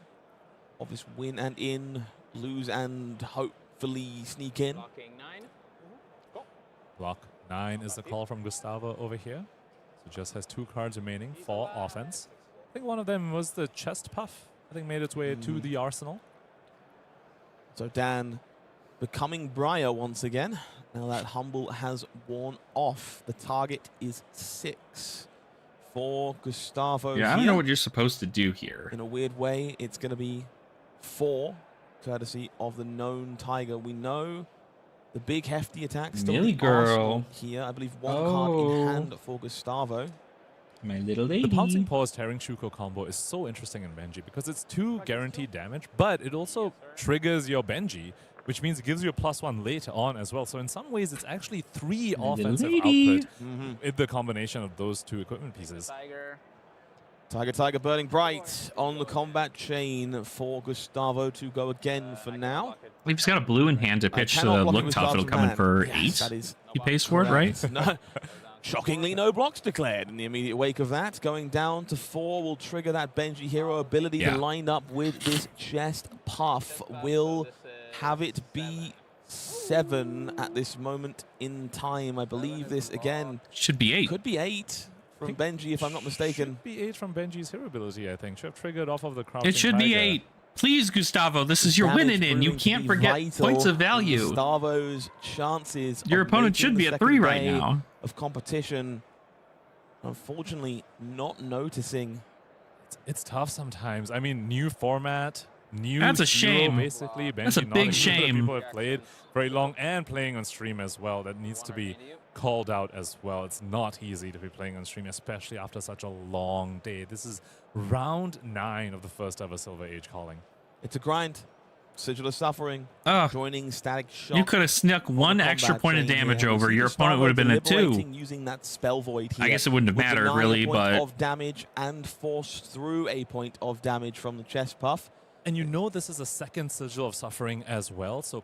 D: of this win and in, lose and hopefully sneak in.
G: blocking 9.
B: Block 9 is the call from Gustavo over here. So just has 2 cards remaining for offense. I think one of them was the chest puff. I think made its way to the arsenal.
D: So Dan becoming Briar once again. Now that Humble has worn off. The target is 6 for Gustavo.
C: Yeah, I don't
D: here.
C: know what you're supposed to do here.
D: In a weird way, it's going to be 4, courtesy of the known Tiger. We know the big hefty attack still
C: Millie
D: the
C: girl.
D: arsenal here. I believe 1 card in hand for Gustavo.
C: My little lady.
B: The Pouncing Paws Tearing Shuko combo is so interesting in Benji because it's 2 guaranteed damage, but it also triggers your Benji, which means it gives you a +1 later on as well. So in some ways, it's actually 3 offensive output in the combination of those 2 equipment pieces.
D: Tiger burning bright on the combat chain for Gustavo to go again for now.
C: He's got a blue in hand to pitch to
D: cannot
C: the
D: block
C: look
D: with
C: tough. It'll
D: Gustavo's
C: come in
D: man.
C: for
D: Yes,
C: 8.
D: that is
C: He pays for it, right?
D: correct. No. Shockingly, no blocks declared in the immediate wake of that. Going down to 4 will trigger that Benji hero ability to line up with this chest puff. Will have it be 7 at this moment in time. I believe this again
C: Should be 8.
D: could be 8 from Benji, if I'm not mistaken.
B: Should be 8 from Benji's hero ability, I think. Should have triggered off of the crouching
C: It should be
B: tiger.
C: 8. Please, Gustavo, this is your winning in. You
D: Damage proving
C: can't
D: to be
C: forget
D: vital
C: points of
D: in
C: value.
D: Gustavo's chances.
C: Your
D: of
C: opponent
D: making
C: should
D: the
C: be at
D: second
C: 3 right
D: day
C: now.
D: of competition. Unfortunately, not noticing.
B: It's tough sometimes. I mean, new format, new
C: That's a
B: hero,
C: shame.
B: basically.
C: That's a
B: Benji, not
C: big
B: hero that
C: shame.
B: People have played very long and playing on stream as well. That needs to be called out as well. It's not easy to be playing on stream, especially after such a long day. This is round 9 of the first ever Silver Age calling.
D: It's a grind. Sigil of Suffering
C: Ugh.
D: joining Static Shock.
C: You could have snuck
D: on
C: one
D: the
C: extra
D: combat
C: point of
D: chain
C: damage
D: here. We
C: over.
D: see
C: Your
D: Gustavo
C: opponent would have been a 2.
D: deliberating using that Spell Void here.
C: I guess it wouldn't have
D: Would
C: mattered,
D: deny
C: really,
D: a point
C: but
D: of damage and force through a point of damage from the chest puff.
B: And you know this is a second Sigil of Suffering as well, so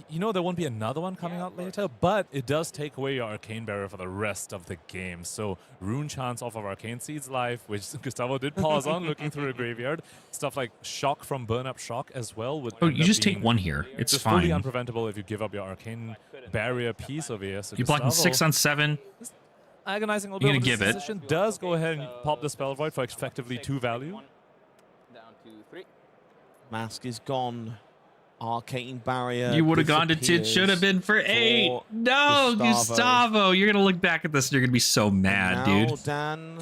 B: you know there won't be another one coming out later, but it does take away your Arcane Barrier for the rest of the game. So Rune Chance off of Arcane Seed's life, which Gustavo did pause on looking through the graveyard. Stuff like Shock from Burn Up Shock as well. Would
C: oh,
B: end
C: you
B: up
C: just take
B: being
C: 1 here. It's
B: just fully
C: fine.
B: unpreventable if you give up your Arcane Barrier piece over here. So
C: You're blocking
B: Gustavo,
C: 6 on 7.
B: agonizing a little
C: You're
B: bit
C: gonna
B: of
C: give it.
B: decision, does go ahead and pop the Spell Void for effectively 2 value.
G: Down to 3.
D: Mask is gone. Arcane Barrier.
C: You would have gone to 2.
D: disappears
C: Should have been for 8.
D: for
C: No,
D: Gustavo.
C: Gustavo. You're going to look back at this and you're going to be so mad,
D: Now
C: dude.
D: Dan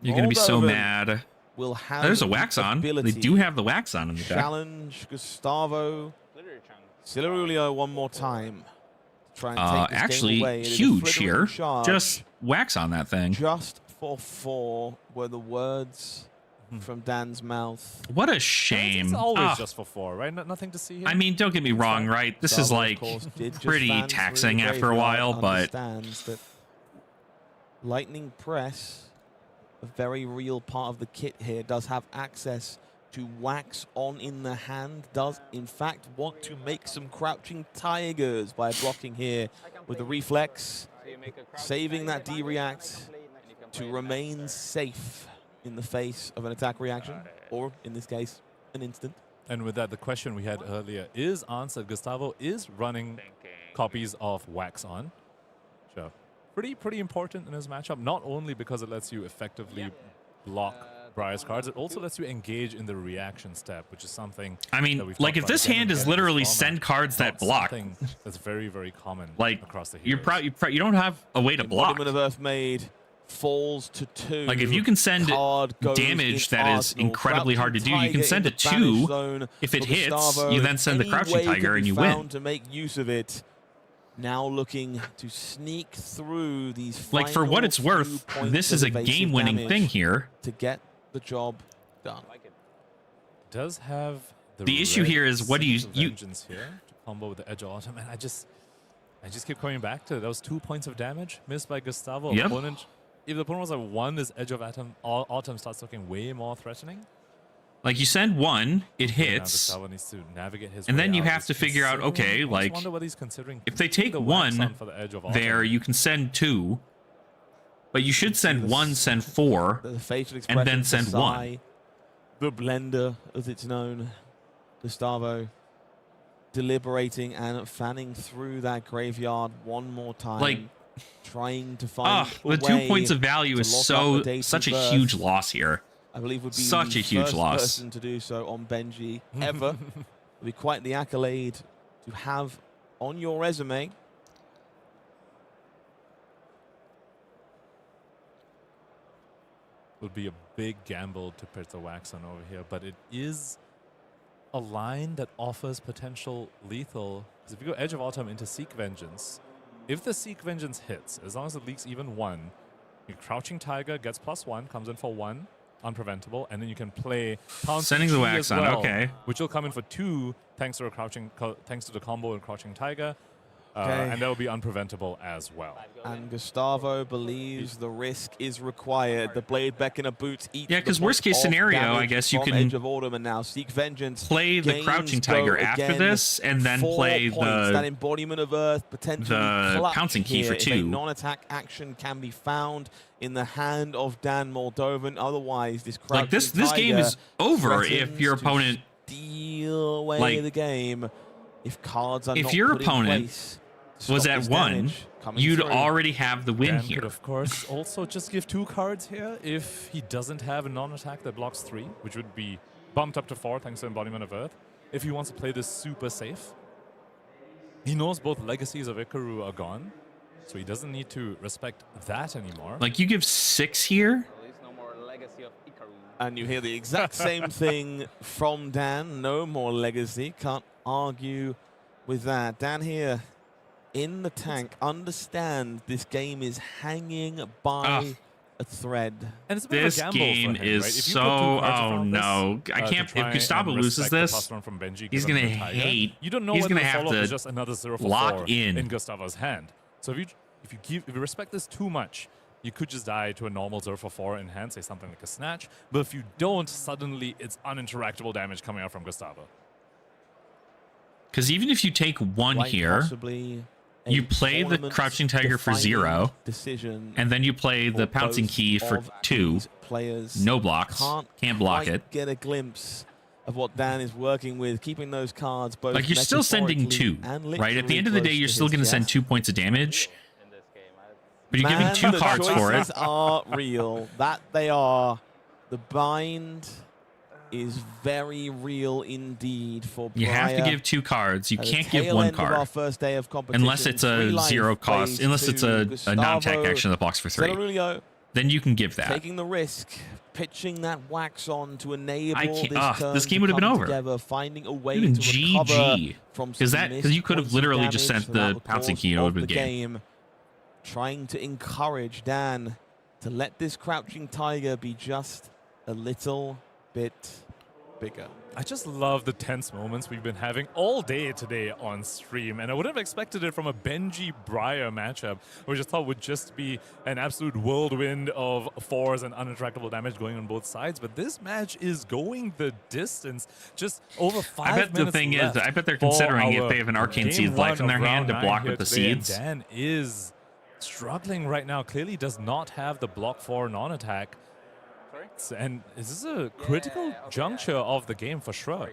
C: You're going to be so
D: Moldovan
C: mad.
D: will have
C: There's a
D: the
C: wax on. They
D: ability
C: do have the wax on in the deck.
D: challenge Gustavo Silurulio one more time. Try and take this
C: Actually,
D: game away. It is a
C: huge
D: flittering
C: here.
D: charge.
C: Just wax on that thing.
D: Just for 4 were the words from Dan's mouth.
C: What a
B: It's
C: shame.
B: always
C: Ah,
B: just for 4, right? Nothing to see here.
C: I mean, don't get me wrong, right? This is
D: Gustavo, of
C: like
D: course, did just
C: pretty
D: fan through
C: taxing
D: the
C: after a while,
D: graveyard,
C: but
D: understands that Lightning Press, a very real part of the kit here, does have access to wax on in the hand, does in fact want to make some crouching tigers by blocking here with the reflex, saving that D-react to remain safe in the face of an attack reaction, or in this case, an instant.
B: And with that, the question we had earlier is answered. Gustavo is running copies of Wax on. So pretty important in his matchup, not only because it lets you effectively block Briar's cards, it also lets you engage in the reaction step, which is something
C: I mean,
B: that we've
C: like
B: talked
C: if
B: about
C: this
B: again
C: hand
B: and
C: is
B: again in this
C: literally
B: format.
C: send cards that
B: Not
C: block.
B: something that's very, very common
C: Like
B: across the
C: you
B: heroes.
C: don't have a way to block.
D: Embodiment of Earth Made falls to 2.
C: Like if you can send
D: Card goes
C: damage
D: in
C: that is
D: Arsenal.
C: incredibly hard to do, you can
D: Crouching
C: send a
D: Tiger in the
C: 2.
D: banish zone
C: If it
D: for
C: hits,
D: Gustavo.
C: you then send the
D: Any
C: Crouching
D: way
C: Tiger
D: can
C: and
D: be
C: you
D: found
C: win.
D: to make use of it. Now looking to sneak through these
C: Like for what
D: final
C: it's
D: few
C: worth,
D: points
C: this
D: of
C: is a
D: evasive
C: game-winning
D: damage
C: thing here.
D: to get the job done.
B: Does have
C: The issue
B: red
C: here is what do you-
B: Sense of Vengeance here to combo with the Edge of Autumn, and I just keep coming back to those 2 points of damage missed by Gustavo.
C: Yep.
B: If the opponent was like 1, this Edge of Autumn starts looking way more threatening.
C: Like you send 1, it
B: Now
C: hits.
B: Gustavo needs to navigate his
C: And
B: way
C: then you
B: out.
C: have
B: He's
C: to figure out,
B: considering-
C: okay,
B: I just
C: like,
B: wonder what he's considering.
C: If they take
B: the wax
C: 1
B: on for the Edge of
C: there,
B: Autumn.
C: you can send 2. But you should send 1, send 4.
D: The facial
C: And
D: expression
C: then
D: for
C: send
D: Sai,
C: 1.
D: The blender, as it's known. Gustavo deliberating and fanning through that graveyard one more time.
C: Like,
D: trying to find
C: the 2 points of value
D: to
C: is
D: lock up the
C: such a
D: Daisy
C: huge
D: Burst.
C: loss here.
D: I believe would be
C: Such
D: the
C: a huge
D: first
C: loss.
D: person to do so on Benji ever. Would be quite the accolade to have on your resume.
B: would be a big gamble to put the wax on over here, but it is a line that offers potential lethal. Because if you go Edge of Autumn into Seek Vengeance, if the Seek Vengeance hits, as long as it leaks even 1, your Crouching Tiger gets +1, comes in for 1, unpreventable, and then you can play Pouncing
C: Sending the
B: Chi
C: wax
B: as
C: on,
B: well,
C: okay.
B: which will come in for 2 thanks to the combo and Crouching Tiger.
D: Okay.
B: And that will be unpreventable as well.
D: And Gustavo believes the risk is required. The Blade Beckoner boots each.
C: Yeah, 'cause worst case scenario, I guess you can
D: Edge of Autumn and now Seek Vengeance.
C: Play the
D: Gains
C: Crouching
D: go
C: Tiger after
D: again.
C: this, and then
D: 4
C: play
D: points. That
C: the
D: Embodiment of Earth potentially
C: the
D: clutch
C: Pouncing Key
D: here
C: for
D: if
C: 2.
D: a non-attack action can be found in the hand of Dan Moldovan. Otherwise, this Crouching
C: like this game
D: Tiger
C: is over if
D: threatens
C: your
D: to
C: opponent
D: steal away
C: like,
D: the game if cards are
C: if
D: not
C: your
D: put in
C: opponent
D: place to
C: was
D: stop
C: at
D: this
C: 1,
D: damage coming
C: you'd
D: through.
C: already have the win
B: Dan
C: here.
B: could, of course, also just give 2 cards here if he doesn't have a non-attack that blocks 3, which would be bumped up to 4 thanks to Embodiment of Earth. If he wants to play this super safe, he knows both Legacies of Ikaru are gone, so he doesn't need to respect that anymore.
C: Like, you give 6 here?
G: There's no more legacy of Ikaru.
D: And you hear the exact same thing from Dan. No more legacy. Can't argue with that. Dan here in the tank. Understand this game is hanging by a thread.
B: And it's a bit
C: This
B: of a gamble
C: game
B: for him,
C: is
B: right? If you
C: so...
B: put 2 cards
C: Oh,
B: around
C: no.
B: this,
C: I
B: to
C: can't...
B: try
C: If Gustavo
B: and
C: loses
B: respect the
C: this,
B: plus one from Benji,
C: he's
B: given
C: going to
B: the Tiger,
C: hate...
B: You don't know
C: he's
B: whether
C: going to
B: the
C: have
B: follow-up is
C: to
B: just another 0 for
C: lock
B: 4
C: in.
B: Gustavo's hand. So if you respect this too much, you could just die to a normal 0 for 4 in hand, say something like a Snatch. But if you don't, suddenly it's uninteractable damage coming out from Gustavo.
C: Because even if you take 1
D: Quite
C: here,
D: possibly a
C: you play the Crouching Tiger for 0,
D: decision
C: and then you play the
D: for
C: Pouncing
D: both
C: Key for
D: of
C: 2.
D: these players.
C: No blocks. Can't block
D: quite
C: it.
D: Get a glimpse of what Dan is working with, keeping those cards both
C: Like, you're still sending 2,
D: metaphorically and
C: right? At the
D: literally
C: end of the day,
D: close
C: you're
D: to
C: still
D: his
C: going to send
D: chest.
C: 2 points of damage,
G: In this game,
C: but you're giving
D: Man,
C: 2
D: the
C: cards for it.
D: choices are real. That they are. The bind is very real indeed for
C: You have to
D: Briar.
C: give 2 cards. You
D: At the
C: can't give
D: tail
C: 1
D: end of our
C: card.
D: first day of competition,
C: Unless it's
D: 3
C: a
D: life
C: 0 cost.
D: plays
C: Unless it's
D: to
C: a non-attack
D: Gustavo
C: action that blocks for 3.
D: Cerullo,
C: Then you can give that.
D: taking the risk, pitching that wax on to enable
C: I can't-
D: this turn
C: this game
D: to
C: would have been
D: come
C: over.
D: together, finding a way
C: Even
D: to recover
C: GG.
D: from
C: Because
D: some
C: you could have
D: missed
C: literally
D: points of
C: just
D: damage
C: sent
D: throughout
C: the
D: the
C: Pouncing
D: course
C: Key and it would
D: of
C: have
D: the
C: been game.
D: game, trying to encourage Dan to let this Crouching Tiger be just a little bit bigger.
B: I just love the tense moments we've been having all day today on stream, and I wouldn't have expected it from a Benji Briar matchup, which I thought would just be an absolute whirlwind of 4s and unattractable damage going on both sides. But this match is going the distance, just over 5
C: I bet
B: minutes
C: the thing is,
B: left
C: I bet they're
B: for
C: considering if
B: our
C: they have an Arcane
B: game
C: Seeds life in
B: one
C: their
B: of
C: hand to
B: round
C: block
B: 9
C: with the
B: here today, and
C: seeds.
B: Dan is struggling right now. Clearly does not have the block 4 non-attack. And this is a critical juncture of the game for sure.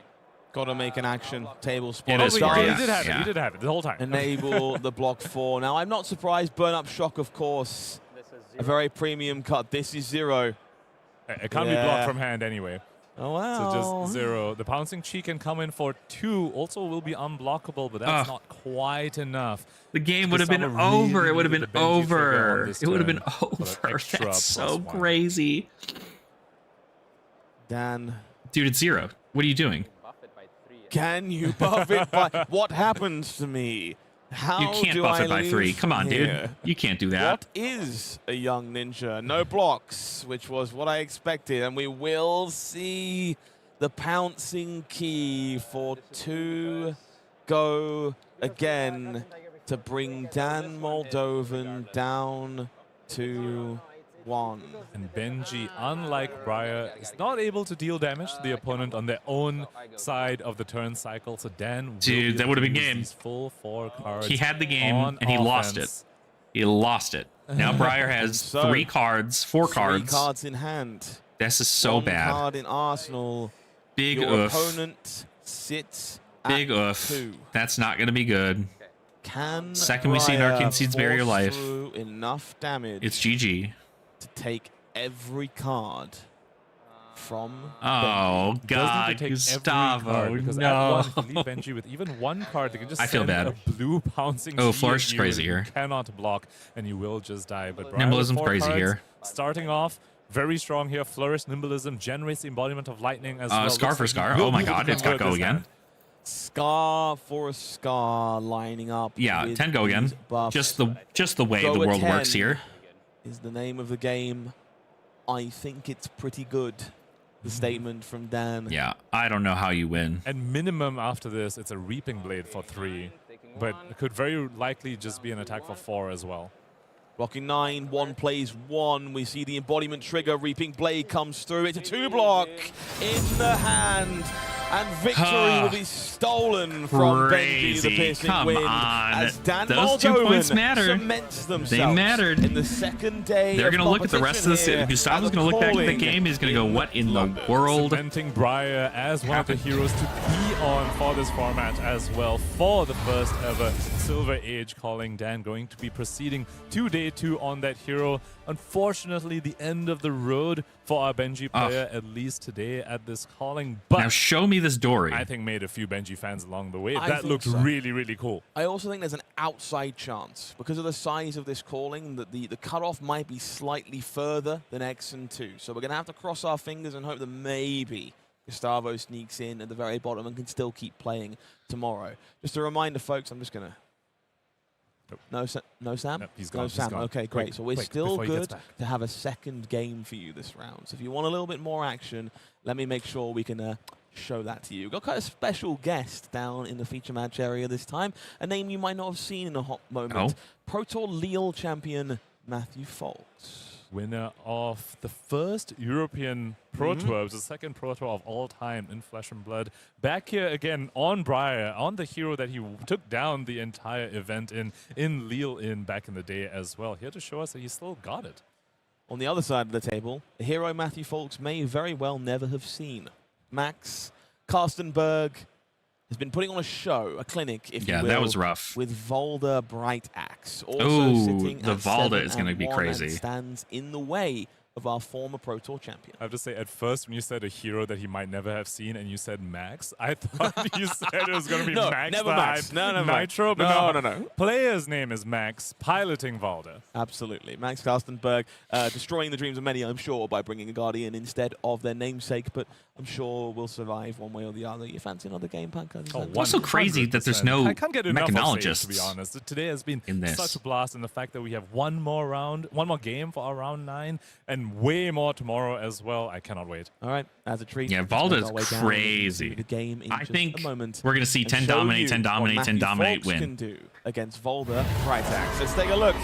D: Got to make an action. Table spot.
C: It is
B: Oh,
C: for
B: he
C: you.
B: did have it.
C: Yeah.
B: He did have it the whole time.
D: Enable the block 4. Now, I'm not surprised. Burn Up Shock, of course.
G: This is
D: A
G: 0.
D: very premium cut. This is 0.
B: It can't be
D: Yeah.
B: blocked from hand anyway.
D: Oh, wow.
B: So just 0. The Pouncing Chi can come in for 2. Also will be unblockable, but that's not quite enough.
C: The game would have been
B: Gustavo really
C: over. It would have been
B: needed the Benji trigger on
C: over.
B: this
C: It would have
B: turn
C: been
B: for that
C: over.
B: extra
C: That's so
B: +1.
C: crazy.
D: Dan,
C: Dude, it's 0. What are you doing?
G: Buff it by 3.
D: can you buff it by... What happens to me? How
C: You can't
D: do
C: buff
D: I
C: it by
D: lose
C: 3. Come
D: from
C: on,
D: here?
C: dude. You can't do that.
D: What is a young ninja? No blocks, which was what I expected. And we will see the Pouncing Key for 2 go again to bring Dan Moldovan down to 1.
B: And Benji, unlike Briar, is not able to deal damage to the opponent on their own side of the turn cycle. So Dan will
C: Dude,
B: be
C: that
B: able
C: would have
B: to
C: been
B: use
C: game.
B: these full 4 cards.
C: He had the game,
B: on
C: and he lost it.
B: offense.
C: He lost it. Now Briar has
D: So,
C: 3 cards, 4
D: 3
C: cards.
D: cards in hand.
C: This is so
D: 1
C: bad.
D: card in arsenal.
C: Big
D: Your
C: oof.
D: opponent sits
C: Big
D: at
C: oof.
D: 2.
C: That's not going to be good.
D: Can
C: Second we see an
D: Briar
C: Arcane Seeds bury your
D: force
C: life.
D: through enough damage
C: It's GG.
D: to take every card from
C: Oh,
B: Doesn't need
C: God,
B: to take every
C: Gustavo,
B: card, because
C: no.
B: at 1, if you leave Benji with even 1 card, they can just
C: I feel
B: send
C: bad.
B: a blue Pouncing
C: Oh,
B: Chi
C: Flourish is
B: at you
C: crazy
B: and you
C: here.
B: cannot block, and you will just die. But Briar with
C: Nimblism's
B: 4
C: crazy
B: cards,
C: here.
B: starting off Very strong here. Flourish, Nimblism, generates the embodiment of lightning as well.
C: Scar
B: Looks
C: for
B: like
C: Scar.
B: he will
C: Oh my
B: be able to
C: god, it's got
B: convert
C: go
B: this
C: again.
B: hand.
D: Scar for a Scar lining up.
C: Yeah,
D: with
C: 10 go again.
D: these buffs.
C: Just the way
D: Go
C: the
D: at
C: world
D: 10
C: works here.
D: is the name of the game. I think it's pretty good. The statement from Dan.
C: Yeah, I don't know how you win.
B: And minimum after this, it's a Reaping Blade for 3. But it could very likely just be an attack for 4 as well.
D: Blocking 9, 1 plays 1. We see the embodiment trigger. Reaping Blade comes through. It's a 2-block in the hand. And victory will be stolen from Benji, the Piercing
C: Come
D: Wind,
C: on.
D: as Dan
C: Those 2 points matter.
D: cements themselves
C: They mattered.
D: in the second day.
C: They're
D: going to
C: look at the rest of this. Gustavo's going to look back at the game. He's going to go, what in the world?
B: Cementing Briar as one of the heroes to be on for this format as well. For the first ever Silver Age calling, Dan going to be proceeding to day 2 on that hero. Unfortunately, the end of the road for our Benji player, at least today at this calling. But
C: Now show me this Dory.
B: I think made a few Benji fans along the way.
D: I
B: That
D: think
B: looked
D: so.
B: really, really cool.
D: I also think there's an outside chance, because of the size of this calling, that the cutoff might be slightly further than X and 2. So we're going to have to cross our fingers and hope that maybe Gustavo sneaks in at the very bottom and can still keep playing tomorrow. Just a reminder, folks, I'm just going to...
B: Nope.
D: No Sam?
B: Nope, he's gone,
D: No
B: he's
D: Sam.
B: gone.
D: Okay, great.
B: Quick,
D: So we're
B: quick,
D: still
B: before he gets
D: good
B: back.
D: to have a second game for you this round. So if you want a little bit more action, let me make sure we can show that to you. We've got quite a special guest down in the feature match area this time. A name you might not have seen in a hot moment. Pro Tour Lille champion Matthew Folks.
B: Winner of the first European Pro Tour. It was the second Pro Tour of all time in Flesh and Blood. Back here again on Briar, on the hero that he took down the entire event in Lille back in the day as well. Here to show us that he still got it.
D: On the other side of the table, a hero Matthew Folks may very well never have seen. Max Karstenberg has been putting on a show, a clinic, if you will.
C: Yeah, that was rough.
D: With Volda Bright Axe. Also
C: Ooh,
D: sitting
C: the
D: at
C: Volda is gonna
D: 7-1
C: be crazy.
D: and stands in the way of our former Pro Tour champion.
B: I have to say, at first, when you said a hero that he might never have seen and you said Max, I thought you said it was going to be
D: No,
B: Max.
D: never
B: the
D: Max.
B: Hype
D: No,
B: Nitro. But
D: no.
B: Player's name is Max, piloting Valda.
D: Absolutely. Max Karstenberg destroying the dreams of many, I'm sure, by bringing a Guardian instead of their namesake, but I'm sure we'll survive one way or the other. You fancy another game, Pankers?
C: What's so crazy that there's no
B: I can't get enough of Sage,
C: mechanologists,
B: to be honest. Today has been
C: in this.
B: such a blast, and the fact that we have one more game for our round 9 and way more tomorrow as well. I cannot wait.
D: All right, as a treat.
C: Yeah,
D: let's make our
C: Valda's
D: way down
C: crazy.
D: into the game in
C: I
D: just
C: think
D: a moment
C: we're going to see
D: and
C: 10
D: show
C: dominate,
D: you
C: 10
D: what
C: dominate, 10
D: Matthew
C: dominate
D: Folks
C: win.
D: can do against Volda Bright Axe. Let's take a look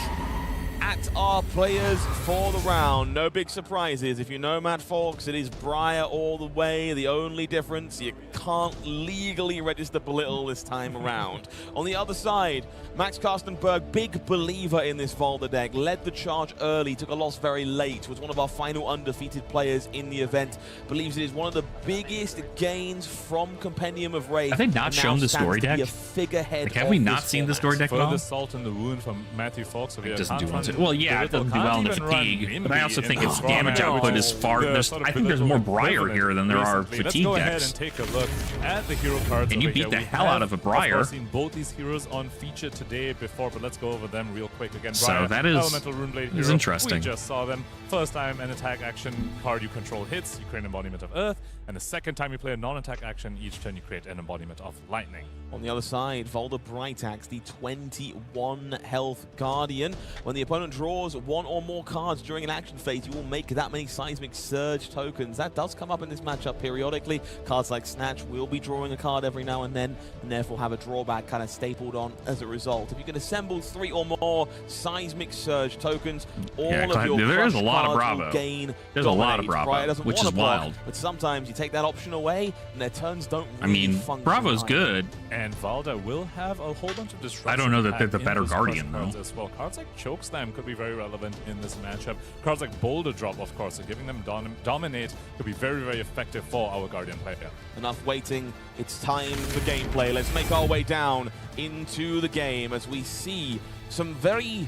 D: at our players for the round. No big surprises. If you know Matt Folks, it is Briar all the way. The only difference, you can't legally register Belittle this time around. On the other side, Max Karstenberg, big believer in this Volda deck, led the charge early, took a loss very late, was one of our final undefeated players in the event, believes it is one of the biggest gains from Compendium of Wraith.
C: Have they not
D: and now
C: shown the
D: stands
C: story
D: to be
C: deck?
D: a figurehead
C: Like, have we
D: of
C: not
D: this
C: seen the
D: format.
C: story deck at all?
B: Further salt in the wound from Matthew Folks.
C: It doesn't do well. Well, yeah, it doesn't do well in the fatigue, but I also think its damage output is far. I think there's more Briar here than there are fatigue
B: Let's go ahead
C: decks.
B: and take a look at the hero cards.
C: And you
B: over
C: beat
B: here.
C: the
B: We
C: hell out of a Briar.
B: I've seen both these heroes on feature today before, but let's go over them real quick again.
C: So
B: Briar,
C: that is-
B: Elemental Runeblade
C: is
B: hero.
C: interesting.
B: We just saw them. First time an attack action card you control hits, you create an embodiment of Earth, and the second time you play a non-attack action, each turn you create an embodiment of Lightning.
D: On the other side, Volda Bright Axe, the 21 health Guardian. When the opponent draws one or more cards during an action phase, you will make that many Seismic Surge tokens. That does come up in this matchup periodically. Cards like Snatch will be drawing a card every now and then, and therefore have a drawback kind of stapled on as a result. If you can assemble 3 or more Seismic Surge tokens, all of your
C: there is a
D: crush
C: lot of
D: cards
C: Bravo.
D: will gain
C: There's a lot of
D: dominate.
C: Bravo,
D: Briar doesn't
C: which
D: wanna
C: is
D: block,
C: wild.
D: but sometimes you take that option away, and their turns don't really
C: I mean,
D: function
C: Bravo's
D: either.
C: good.
B: And Valda will have a whole bunch of disruption.
C: I don't know that they're the
B: in
C: better
B: those
C: Guardian,
B: crush cards
C: though.
B: as well. Cards like Chokeslam could be very relevant in this matchup. Cards like Boulder Drop, of course, so giving them Dominate could be very, very effective for our Guardian player.
D: Enough waiting, it's time for gameplay. Let's make our way down into the game as we see some very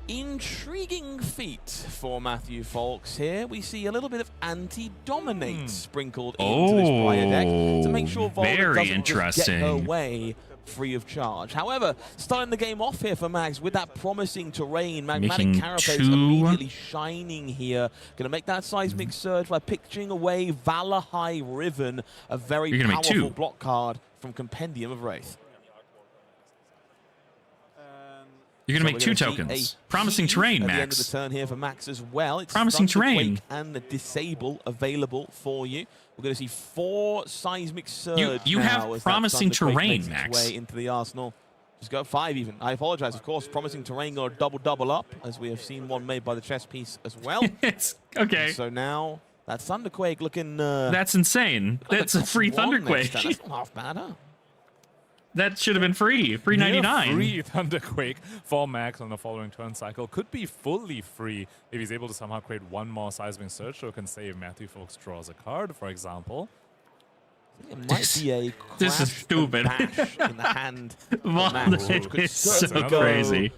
D: intriguing feat for Matthew Folks here. We see a little bit of anti-dominate sprinkled into this Briar deck to make sure Volda
C: very
D: doesn't just get her
C: interesting.
D: way free of charge. However, starting the game off here for Max with that promising terrain, Magmatic
C: Making
D: Carapace
C: two.
D: immediately shining here. Going to make that seismic surge by pitching away Valor High Riven, a very
C: You're gonna make
D: powerful
C: two.
D: block card from Compendium of Wraith.
C: You're going to
D: So
C: make
D: we're
C: 2
D: gonna see
C: tokens.
D: a
C: Promising
D: heave
C: terrain,
D: at the end of
C: Max.
D: the turn here for Max as well. It's
C: Promising terrain.
D: Thunderquake and the Disable available for you. We're going to see 4 Seismic Surge
C: You
D: now
C: have
D: as that
C: promising
D: Thunderquake
C: terrain,
D: makes its
C: Max.
D: way into the arsenal. Just go 5 even. I apologize, of course. Promising terrain got a double up, as we have seen one made by the chess piece as well.
C: It's okay.
D: So now that Thunderquake looking...
C: That's insane.
D: like
C: That's a free
D: top 1 next turn.
C: Thunderquake.
D: That's not half bad, huh?
C: That should have been free. Free
B: Near
C: 99.
B: Free Thunderquake for Max on the following turn cycle. Could be fully free if he's able to somehow create one more Seismic Surge token, say if Matthew Folks draws a card, for example.
D: It might be a
C: This is
D: crash and
C: stupid.
D: bash in the hand. for
C: Wow,
D: Max,
C: that
D: which could
C: is so
D: certainly go,
C: crazy.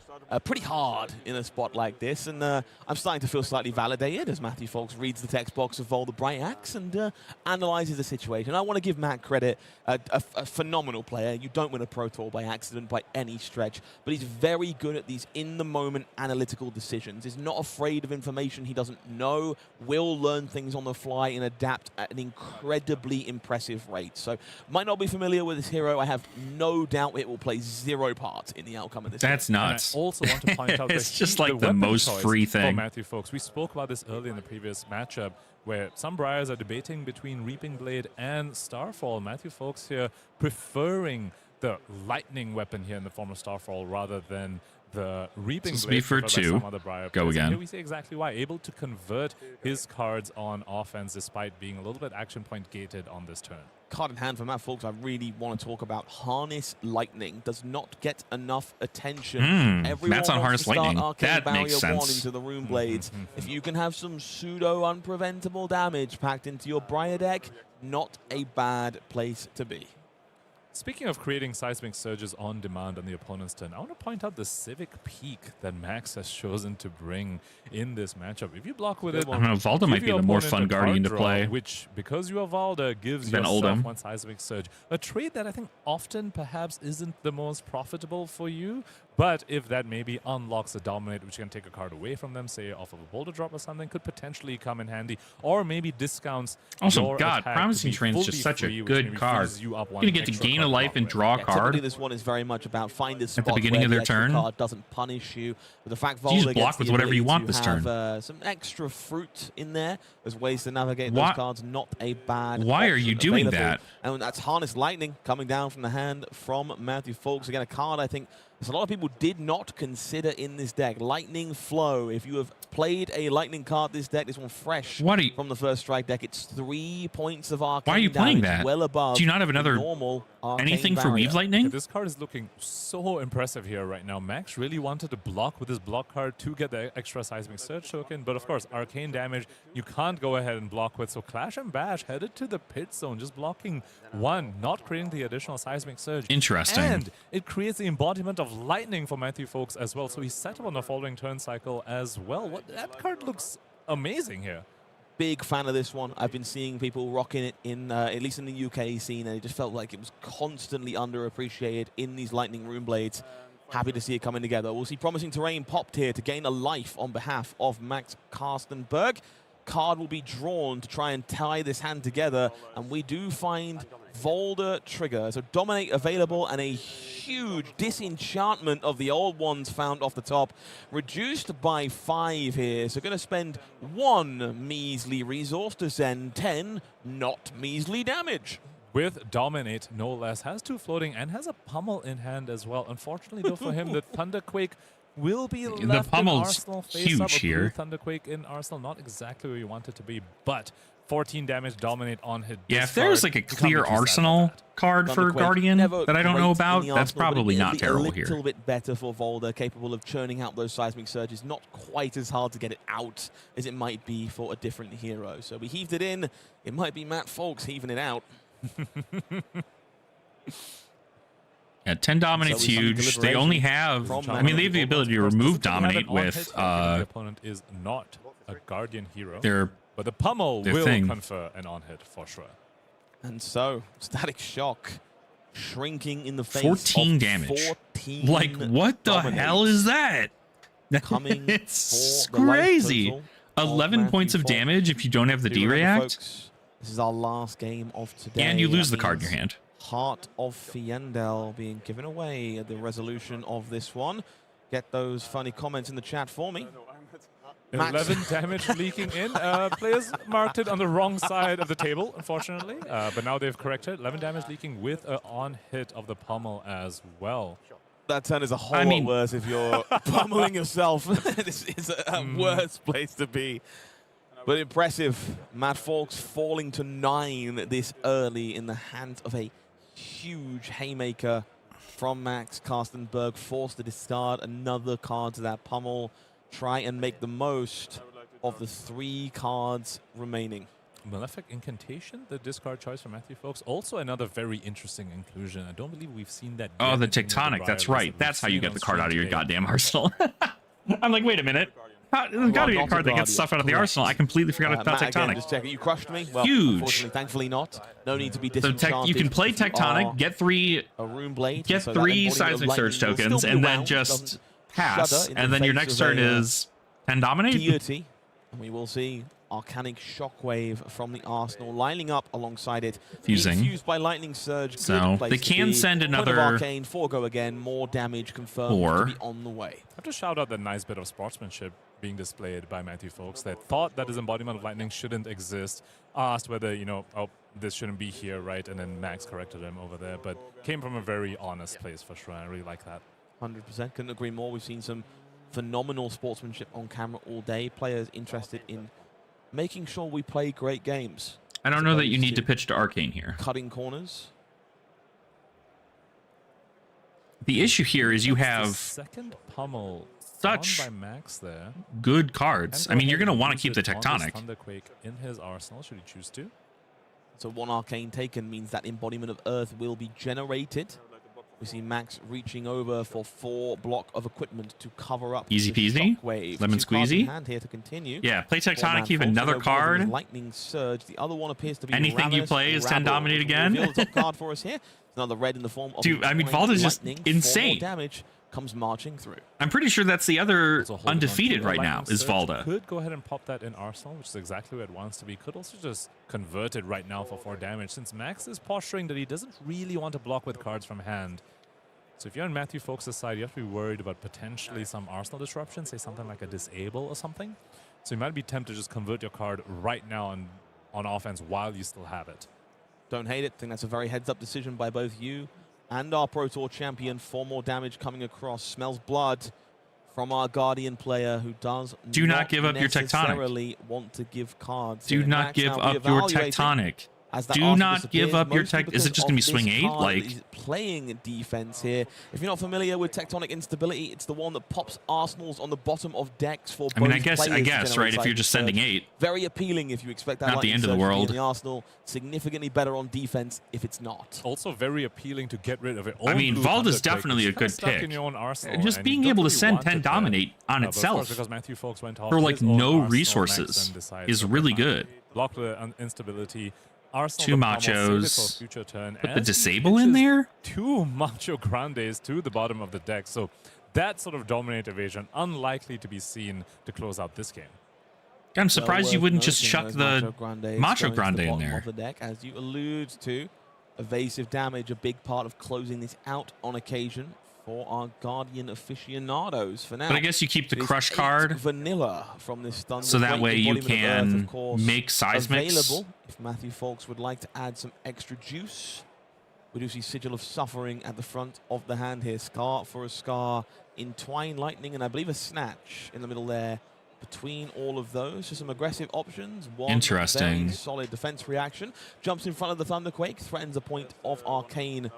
D: Pretty hard in a spot like this, and I'm starting to feel slightly validated as Matthew Folks reads the text box of Vol the Bright Axe and analyzes the situation. I want to give Matt credit, a phenomenal player. You don't win a Pro Tour by accident by any stretch, but he's very good at these in-the-moment analytical decisions. He's not afraid of information he doesn't know, will learn things on the fly and adapt at an incredibly impressive rate. So, might not be familiar with this hero. I have no doubt it will play 0 part in the outcome of this.
C: That's
B: And I
C: nuts.
B: also want to point out
C: It's
B: that
C: just
B: he's
C: like the
B: weapon
C: most
B: choice
C: free
B: for
C: thing.
B: Matthew Folks. We spoke about this earlier in the previous matchup, where some Briars are debating between Reaping Blade and Starfall. Matthew Folks here preferring the lightning weapon here in the form of Starfall rather than the Reaping
C: This will
B: Blade
C: be for
B: preferred by
C: 2.
B: some other Briar
C: Go
B: players. And
C: again.
B: here we see exactly why. Able to convert his cards on offense despite being a little bit action point gated on this turn.
D: Card in hand for Matt Folks, I really want to talk about. Harness Lightning does not get enough attention. Everyone
C: Matt's on
D: wants
C: Harness
D: to start
C: Lightning.
D: Arcane
C: That
D: Barrier
C: makes
D: 1
C: sense.
D: into the Rune Blades. If you can have some pseudo unpreventable damage packed into your Briar deck, not a bad place to be.
B: Speaking of creating seismic surges on demand on the opponent's turn, I want to point out the Civic Peak that Max has chosen to bring in this matchup. If you block with it,
C: I don't know, Valda
B: give
C: might be
B: your
C: the more
B: opponent
C: fun
B: a
C: Guardian to
B: card draw,
C: play.
B: which, because you are Valda, gives
C: Then
B: yourself
C: Oldham.
B: one seismic surge. A trade that I think often perhaps isn't the most profitable for you, but if that maybe unlocks a Dominate, which can take a card away from them, say off of a Boulder Drop or something, could potentially come in handy, or maybe discounts
C: Also,
B: your
C: God,
B: attack
C: Promising
B: to be
C: Terrain's
B: fully
C: just such a
B: free, which
C: good
B: maybe
C: card.
B: frees you up
C: You're
B: one
C: going to get to
B: extra
C: gain a
B: card
C: life
B: block
C: and
B: with.
C: draw a
D: Typically
C: card.
D: this one is very much about find a spot
C: beginning
D: where
C: of their
D: the extra
C: turn.
D: card doesn't punish you. But the fact
C: You just
D: Volda
C: block
D: gets
C: with
D: the
C: whatever you
D: ability
C: want
D: to
C: this
D: have,
C: turn.
D: some extra fruit in there. There's ways to navigate
C: Why-
D: those cards. Not a bad
C: Why are you
D: option
C: doing
D: available.
C: that?
D: And that's Harness Lightning coming down from the hand from Matthew Folks. Again, a card I think there's a lot of people did not consider in this deck. Lightning Flow. If you have played a Lightning card this deck, this one fresh
C: What are you-
D: from the first strike deck. It's 3 points of arcane
C: Why are you playing
D: damage,
C: that?
D: well above
C: Do you not have
D: the
C: another
D: normal arcane
C: anything for
D: barrier.
C: Weave Lightning?
B: Yeah, this card is looking so impressive here right now. Max really wanted to block with his block card to get the extra seismic surge token, but of course, arcane damage you can't go ahead and block with. So Clash and Bash headed to the pit zone, just blocking one, not creating the additional seismic surge.
C: Interesting.
B: And it creates the embodiment of lightning for Matthew Folks as well. So he's set up on the following turn cycle as well. That card looks amazing here.
D: Big fan of this one. I've been seeing people rocking it in, at least in the UK scene, and it just felt like it was constantly underappreciated in these Lightning Rune Blades. Happy to see it coming together. We'll see Promising Terrain popped here to gain a life on behalf of Max Karstenberg. Card will be drawn to try and tie this hand together, and we do find Volder Trigger. So Dominate available and a huge disenchantment of the old ones found off the top. Reduced by 5 here, so going to spend 1 measly resource to send 10 not measly damage.
B: With Dominate, no less, has 2 floating and has a pummel in hand as well. Unfortunately, though, for him, the Thunderquake will be left in
C: pummel's
B: Arsenal. Face
C: huge
B: up a blue
C: here.
B: Thunderquake in Arsenal, not exactly where you want it to be, but 14 damage Dominate on his
C: Yeah, if there's like a clear Arsenal card for
D: Thunderquake,
C: Guardian
D: never
C: that I don't know
D: great in
C: about,
D: the
C: that's
D: Arsenal, but
C: probably not
D: admittedly
C: terrible
D: a little
C: here.
D: bit better for Volder, capable of churning out those seismic surges. Not quite as hard to get it out as it might be for a different hero. So we heaved it in. It might be Matt Folks heaving it out.
C: Yeah, 10 Dominate's
D: So we see
C: huge. They
D: deliberation
C: only have,
D: from
C: I mean, they have the ability to remove Dominate with
B: the opponent is not a Guardian hero,
C: their
B: but the pummel
C: their
B: will
C: thing.
B: confer an on-hit for sure.
D: And so, Static Shock shrinking in the face
C: 14
D: of
C: damage.
D: 14
C: Like, what the hell is that?
D: Coming
C: It's
D: for the life
C: crazy.
D: total of
C: 11
D: Matthew
C: points of
D: Fox.
C: damage if you don't have the
D: Do remember,
C: D-React.
D: folks, this is our last game of today.
C: And you lose
D: That
C: the card in your
D: means
C: hand.
D: Heart of Fiendel being given away at the resolution of this one. Get those funny comments in the chat for me. Max.
B: 11 damage leaking in. Players marked it on the wrong side of the table, unfortunately. But now they've corrected. 11 damage leaking with an on-hit of the pommel as well.
D: That turn is a whole lot worse if you're pummeling yourself. This is a worse place to be. But impressive. Matt Fawkes falling to 9 this early in the hands of a huge haymaker from Max Karstenberg, forced to discard another card to that pummel. Try and make the most of the 3 cards remaining.
B: Malefic Incantation, the discard choice for Matthew Fawkes. Also another very interesting inclusion. I don't believe we've seen that
C: Oh,
B: yet
C: the
B: in the
C: Tectonic. That's
B: Briar
C: right.
B: List
C: That's how
B: we've
C: you
B: seen
C: get
B: on
C: the card
B: stream
C: out of your
B: today.
C: goddamn arsenal. I'm like, wait a minute. There's got to be a
D: not
C: card
D: a
C: that gets stuff out of the
D: Guardian.
C: arsenal. I completely forgot about
D: Matt, again,
C: Tectonic.
D: just checking. You crushed me? Well,
C: Huge.
D: Unfortunately, thankfully not. No need to be
C: So
D: disenchanted.
C: you can play
D: if you
C: Tectonic,
D: are
C: get 3
D: a Rune Blade.
C: get
D: so that
C: 3
D: embodiment of
C: seismic
D: lightning
C: surge
D: will still
C: tokens,
D: be
C: and then
D: around,
C: just
D: doesn't
C: pass.
D: shudder in
C: And
D: the
C: then your
D: face
C: next
D: of
C: turn
D: a,
C: is 10 dominate.
D: deity. And we will see Arcanic Shockwave from the Arsenal lining up alongside it.
C: Fusing.
D: Being fused by Lightning Surge.
C: So
D: Good place
C: they
D: to
C: can
D: be.
C: send
D: Point of
C: another
D: Arcane, 4 go again. More damage confirmed
C: 4.
D: to be on the way.
B: I have to shout out the nice bit of sportsmanship being displayed by Matthew Fawkes that thought that his embodiment of lightning shouldn't exist, asked whether, you know, oh, this shouldn't be here, right? And then Max corrected him over there, but came from a very honest place for sure. I really like that.
D: 100%. Couldn't agree more. We've seen some phenomenal sportsmanship on camera all day. Players interested in making sure we play great games.
C: I don't know that you
D: Opposed
C: need to pitch to Arcane here.
D: Cutting corners.
C: The issue here is you
B: That's the
C: have
B: second pummel
C: such
B: by Max there.
C: good cards. I mean, you're going to want to keep the Tectonic.
B: Thunderquake in his arsenal, should he choose to.
D: So 1 Arcane taken means that embodiment of Earth will be generated. We see Max reaching over for 4 block of equipment to cover up
C: Easy
D: the
C: peasy.
D: Shockwave.
C: Lemon
D: 2 cards in
C: squeezy.
D: hand here to continue.
C: Yeah, play
D: For
C: Tectonic,
D: Matt
C: keep
D: Fawkes,
C: another
D: although one of them is
C: card.
D: Lightning Surge. The other one appears to be
C: Anything you
D: Ravenous
C: play is 10
D: Rabble,
C: dominate
D: which will
C: again.
D: reveal the top card for us here. Another red in the form of
C: Dude, I mean,
D: Entwined
C: Vault is just
D: Lightning. 4
C: insane.
D: more damage comes marching through.
C: I'm pretty sure that's the other
B: Also holding on
C: undefeated
B: to
C: right
B: a
C: now
B: Lightning
C: is
B: Surge.
C: Valda.
B: Could go ahead and pop that in Arsenal, which is exactly where it wants to be. Could also just convert it right now for 4 damage, since Max is posturing that he doesn't really want to block with cards from hand. So if you're on Matthew Fawkes' side, you have to be worried about potentially some Arsenal disruption, say something like a disable or something. So you might be tempted to just convert your card right now on offense while you still have it.
D: Don't hate it. I think that's a very heads-up decision by both you and our Pro Tour champion. 4 more damage coming across. Smells blood from our Guardian player who does
C: Do not give up your Tectonic.
D: necessarily want to give cards.
C: Do
D: here.
C: not
D: Max
C: give
D: now
C: up your
D: reevaluating
C: Tectonic.
D: as that
C: Do
D: Arsenal
C: not give
D: disappears,
C: up your
D: mostly
C: Tec. Is it
D: because
C: just going to be
D: of
C: swing
D: this
C: 8?
D: card
C: Like,
D: that he's playing defense here. If you're not familiar with Tectonic Instability, it's the one that pops Arsenals on the bottom of decks for
C: I mean, I
D: both
C: guess,
D: players to
C: right?
D: generate
C: If you're just
D: Lightning
C: sending
D: Surge.
C: 8,
D: Very appealing if you expect that
C: Not the
D: Lightning
C: end of the
D: Surge to be
C: world.
D: in the Arsenal. Significantly better on defense if it's not.
B: Also very appealing to get rid of it.
C: I mean,
B: Blue
C: Valda's
B: Thunderquake,
C: definitely a
B: which is kinda
C: good
B: stuck
C: pick.
B: in your own arsenal,
C: just
B: and
C: being
B: you
C: able
B: don't
C: to
B: really
C: send
B: want
C: 10
B: it there.
C: dominate on
B: But of course,
C: itself
B: because Matthew Fawkes went off
C: for like
B: his own
C: no
B: arsenal,
C: resources
B: Max then decided
C: is
B: to
C: really
B: okay, fine.
C: good.
B: Block the instability. Arsenal
C: 2
B: the pommel, save it
C: machos.
B: for future turn,
C: Put the
B: as he
C: disable in
B: pitches
C: there?
B: 2 Macho Grandes to the bottom of the deck. So that sort of dominate evasion, unlikely to be seen to close out this game.
C: I'm surprised you
D: Well
C: wouldn't
D: worth
C: just
D: noting
C: chuck
D: those
C: the
D: Grandes
C: Macho
D: going to the
C: Grande in
D: bottom
C: there.
D: of the deck, as you allude to. Evasive damage, a big part of closing this out on occasion for our Guardian aficionados. For now,
C: But I guess you keep the
D: it is
C: crush
D: 8
C: card
D: vanilla from this Thunder.
C: so that
D: Great
C: way you
D: embodiment of Earth,
C: can
D: of course,
C: make seismics.
D: available if Matthew Fawkes would like to add some extra juice. We do see Sigil of Suffering at the front of the hand here. Scar for a scar, Entwine Lightning, and I believe a Snatch in the middle there. Between all of those, just some aggressive options. One
C: Interesting.
D: very solid defense reaction. Jumps in front of the Thunderquake, threatens a point of Arcane.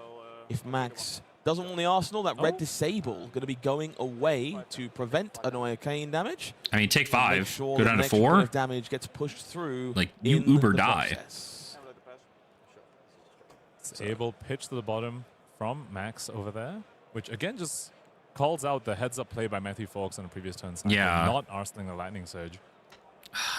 D: If Max doesn't want the Arsenal, that red disable going to be going away to prevent an Arcane damage.
C: I mean, take
D: And make
C: 5,
D: sure
C: go
D: that
C: down
D: an
C: to
D: extra bit
C: 4.
D: of damage gets pushed through.
C: Like, you
D: in
C: uber
D: the
C: die.
D: process.
B: Disable pitch to the bottom from Max over there, which again just calls out the heads-up play by Matthew Fawkes on the previous turn.
C: Yeah.
B: Not arsenaling the Lightning Surge.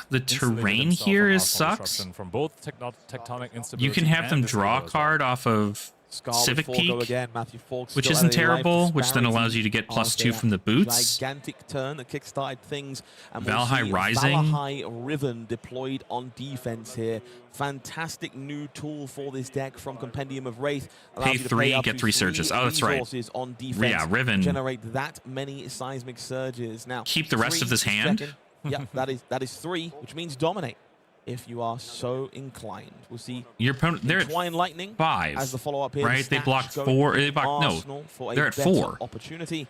C: The
B: Insulated
C: terrain
B: himself
C: here
B: from
C: is
B: Arsenal
C: sucks.
B: disruption from both tectonic instability.
C: You can have them
B: and
C: draw a
B: disable as well.
C: card off of Civic
D: Go
C: Peak,
D: again. Matthew Fawkes
C: which
D: still
C: isn't
D: at a life
C: terrible, which then
D: disparity
C: allows you to get +2
D: after
C: from the
D: that
C: boots.
D: Gigantic turn that kickstarted things. And
C: Valhai
D: we'll see
C: Rising.
D: Valhai Riven deployed on defense here. Fantastic new tool for this deck from Compendium of Wraith. Allows
C: Pay
D: you to
C: 3,
D: up
C: get
D: to
C: 3 surges. Oh, that's right.
D: resources on defense.
C: Yeah, Riven.
D: Generate that many seismic surges. Now,
C: Keep the rest of this hand.
D: Yeah, that is 3, which means dominate. If you are so inclined, we'll see
C: Your opponent, they're
D: Twine
C: at
D: Lightning
C: 5,
D: as the follow-up here.
C: right?
D: The
C: They
D: Snatch
C: blocked
D: going
C: 4.
D: to
C: They blocked, no,
D: Arsenal for a
C: they're at
D: better
C: 4.
D: Opportunity.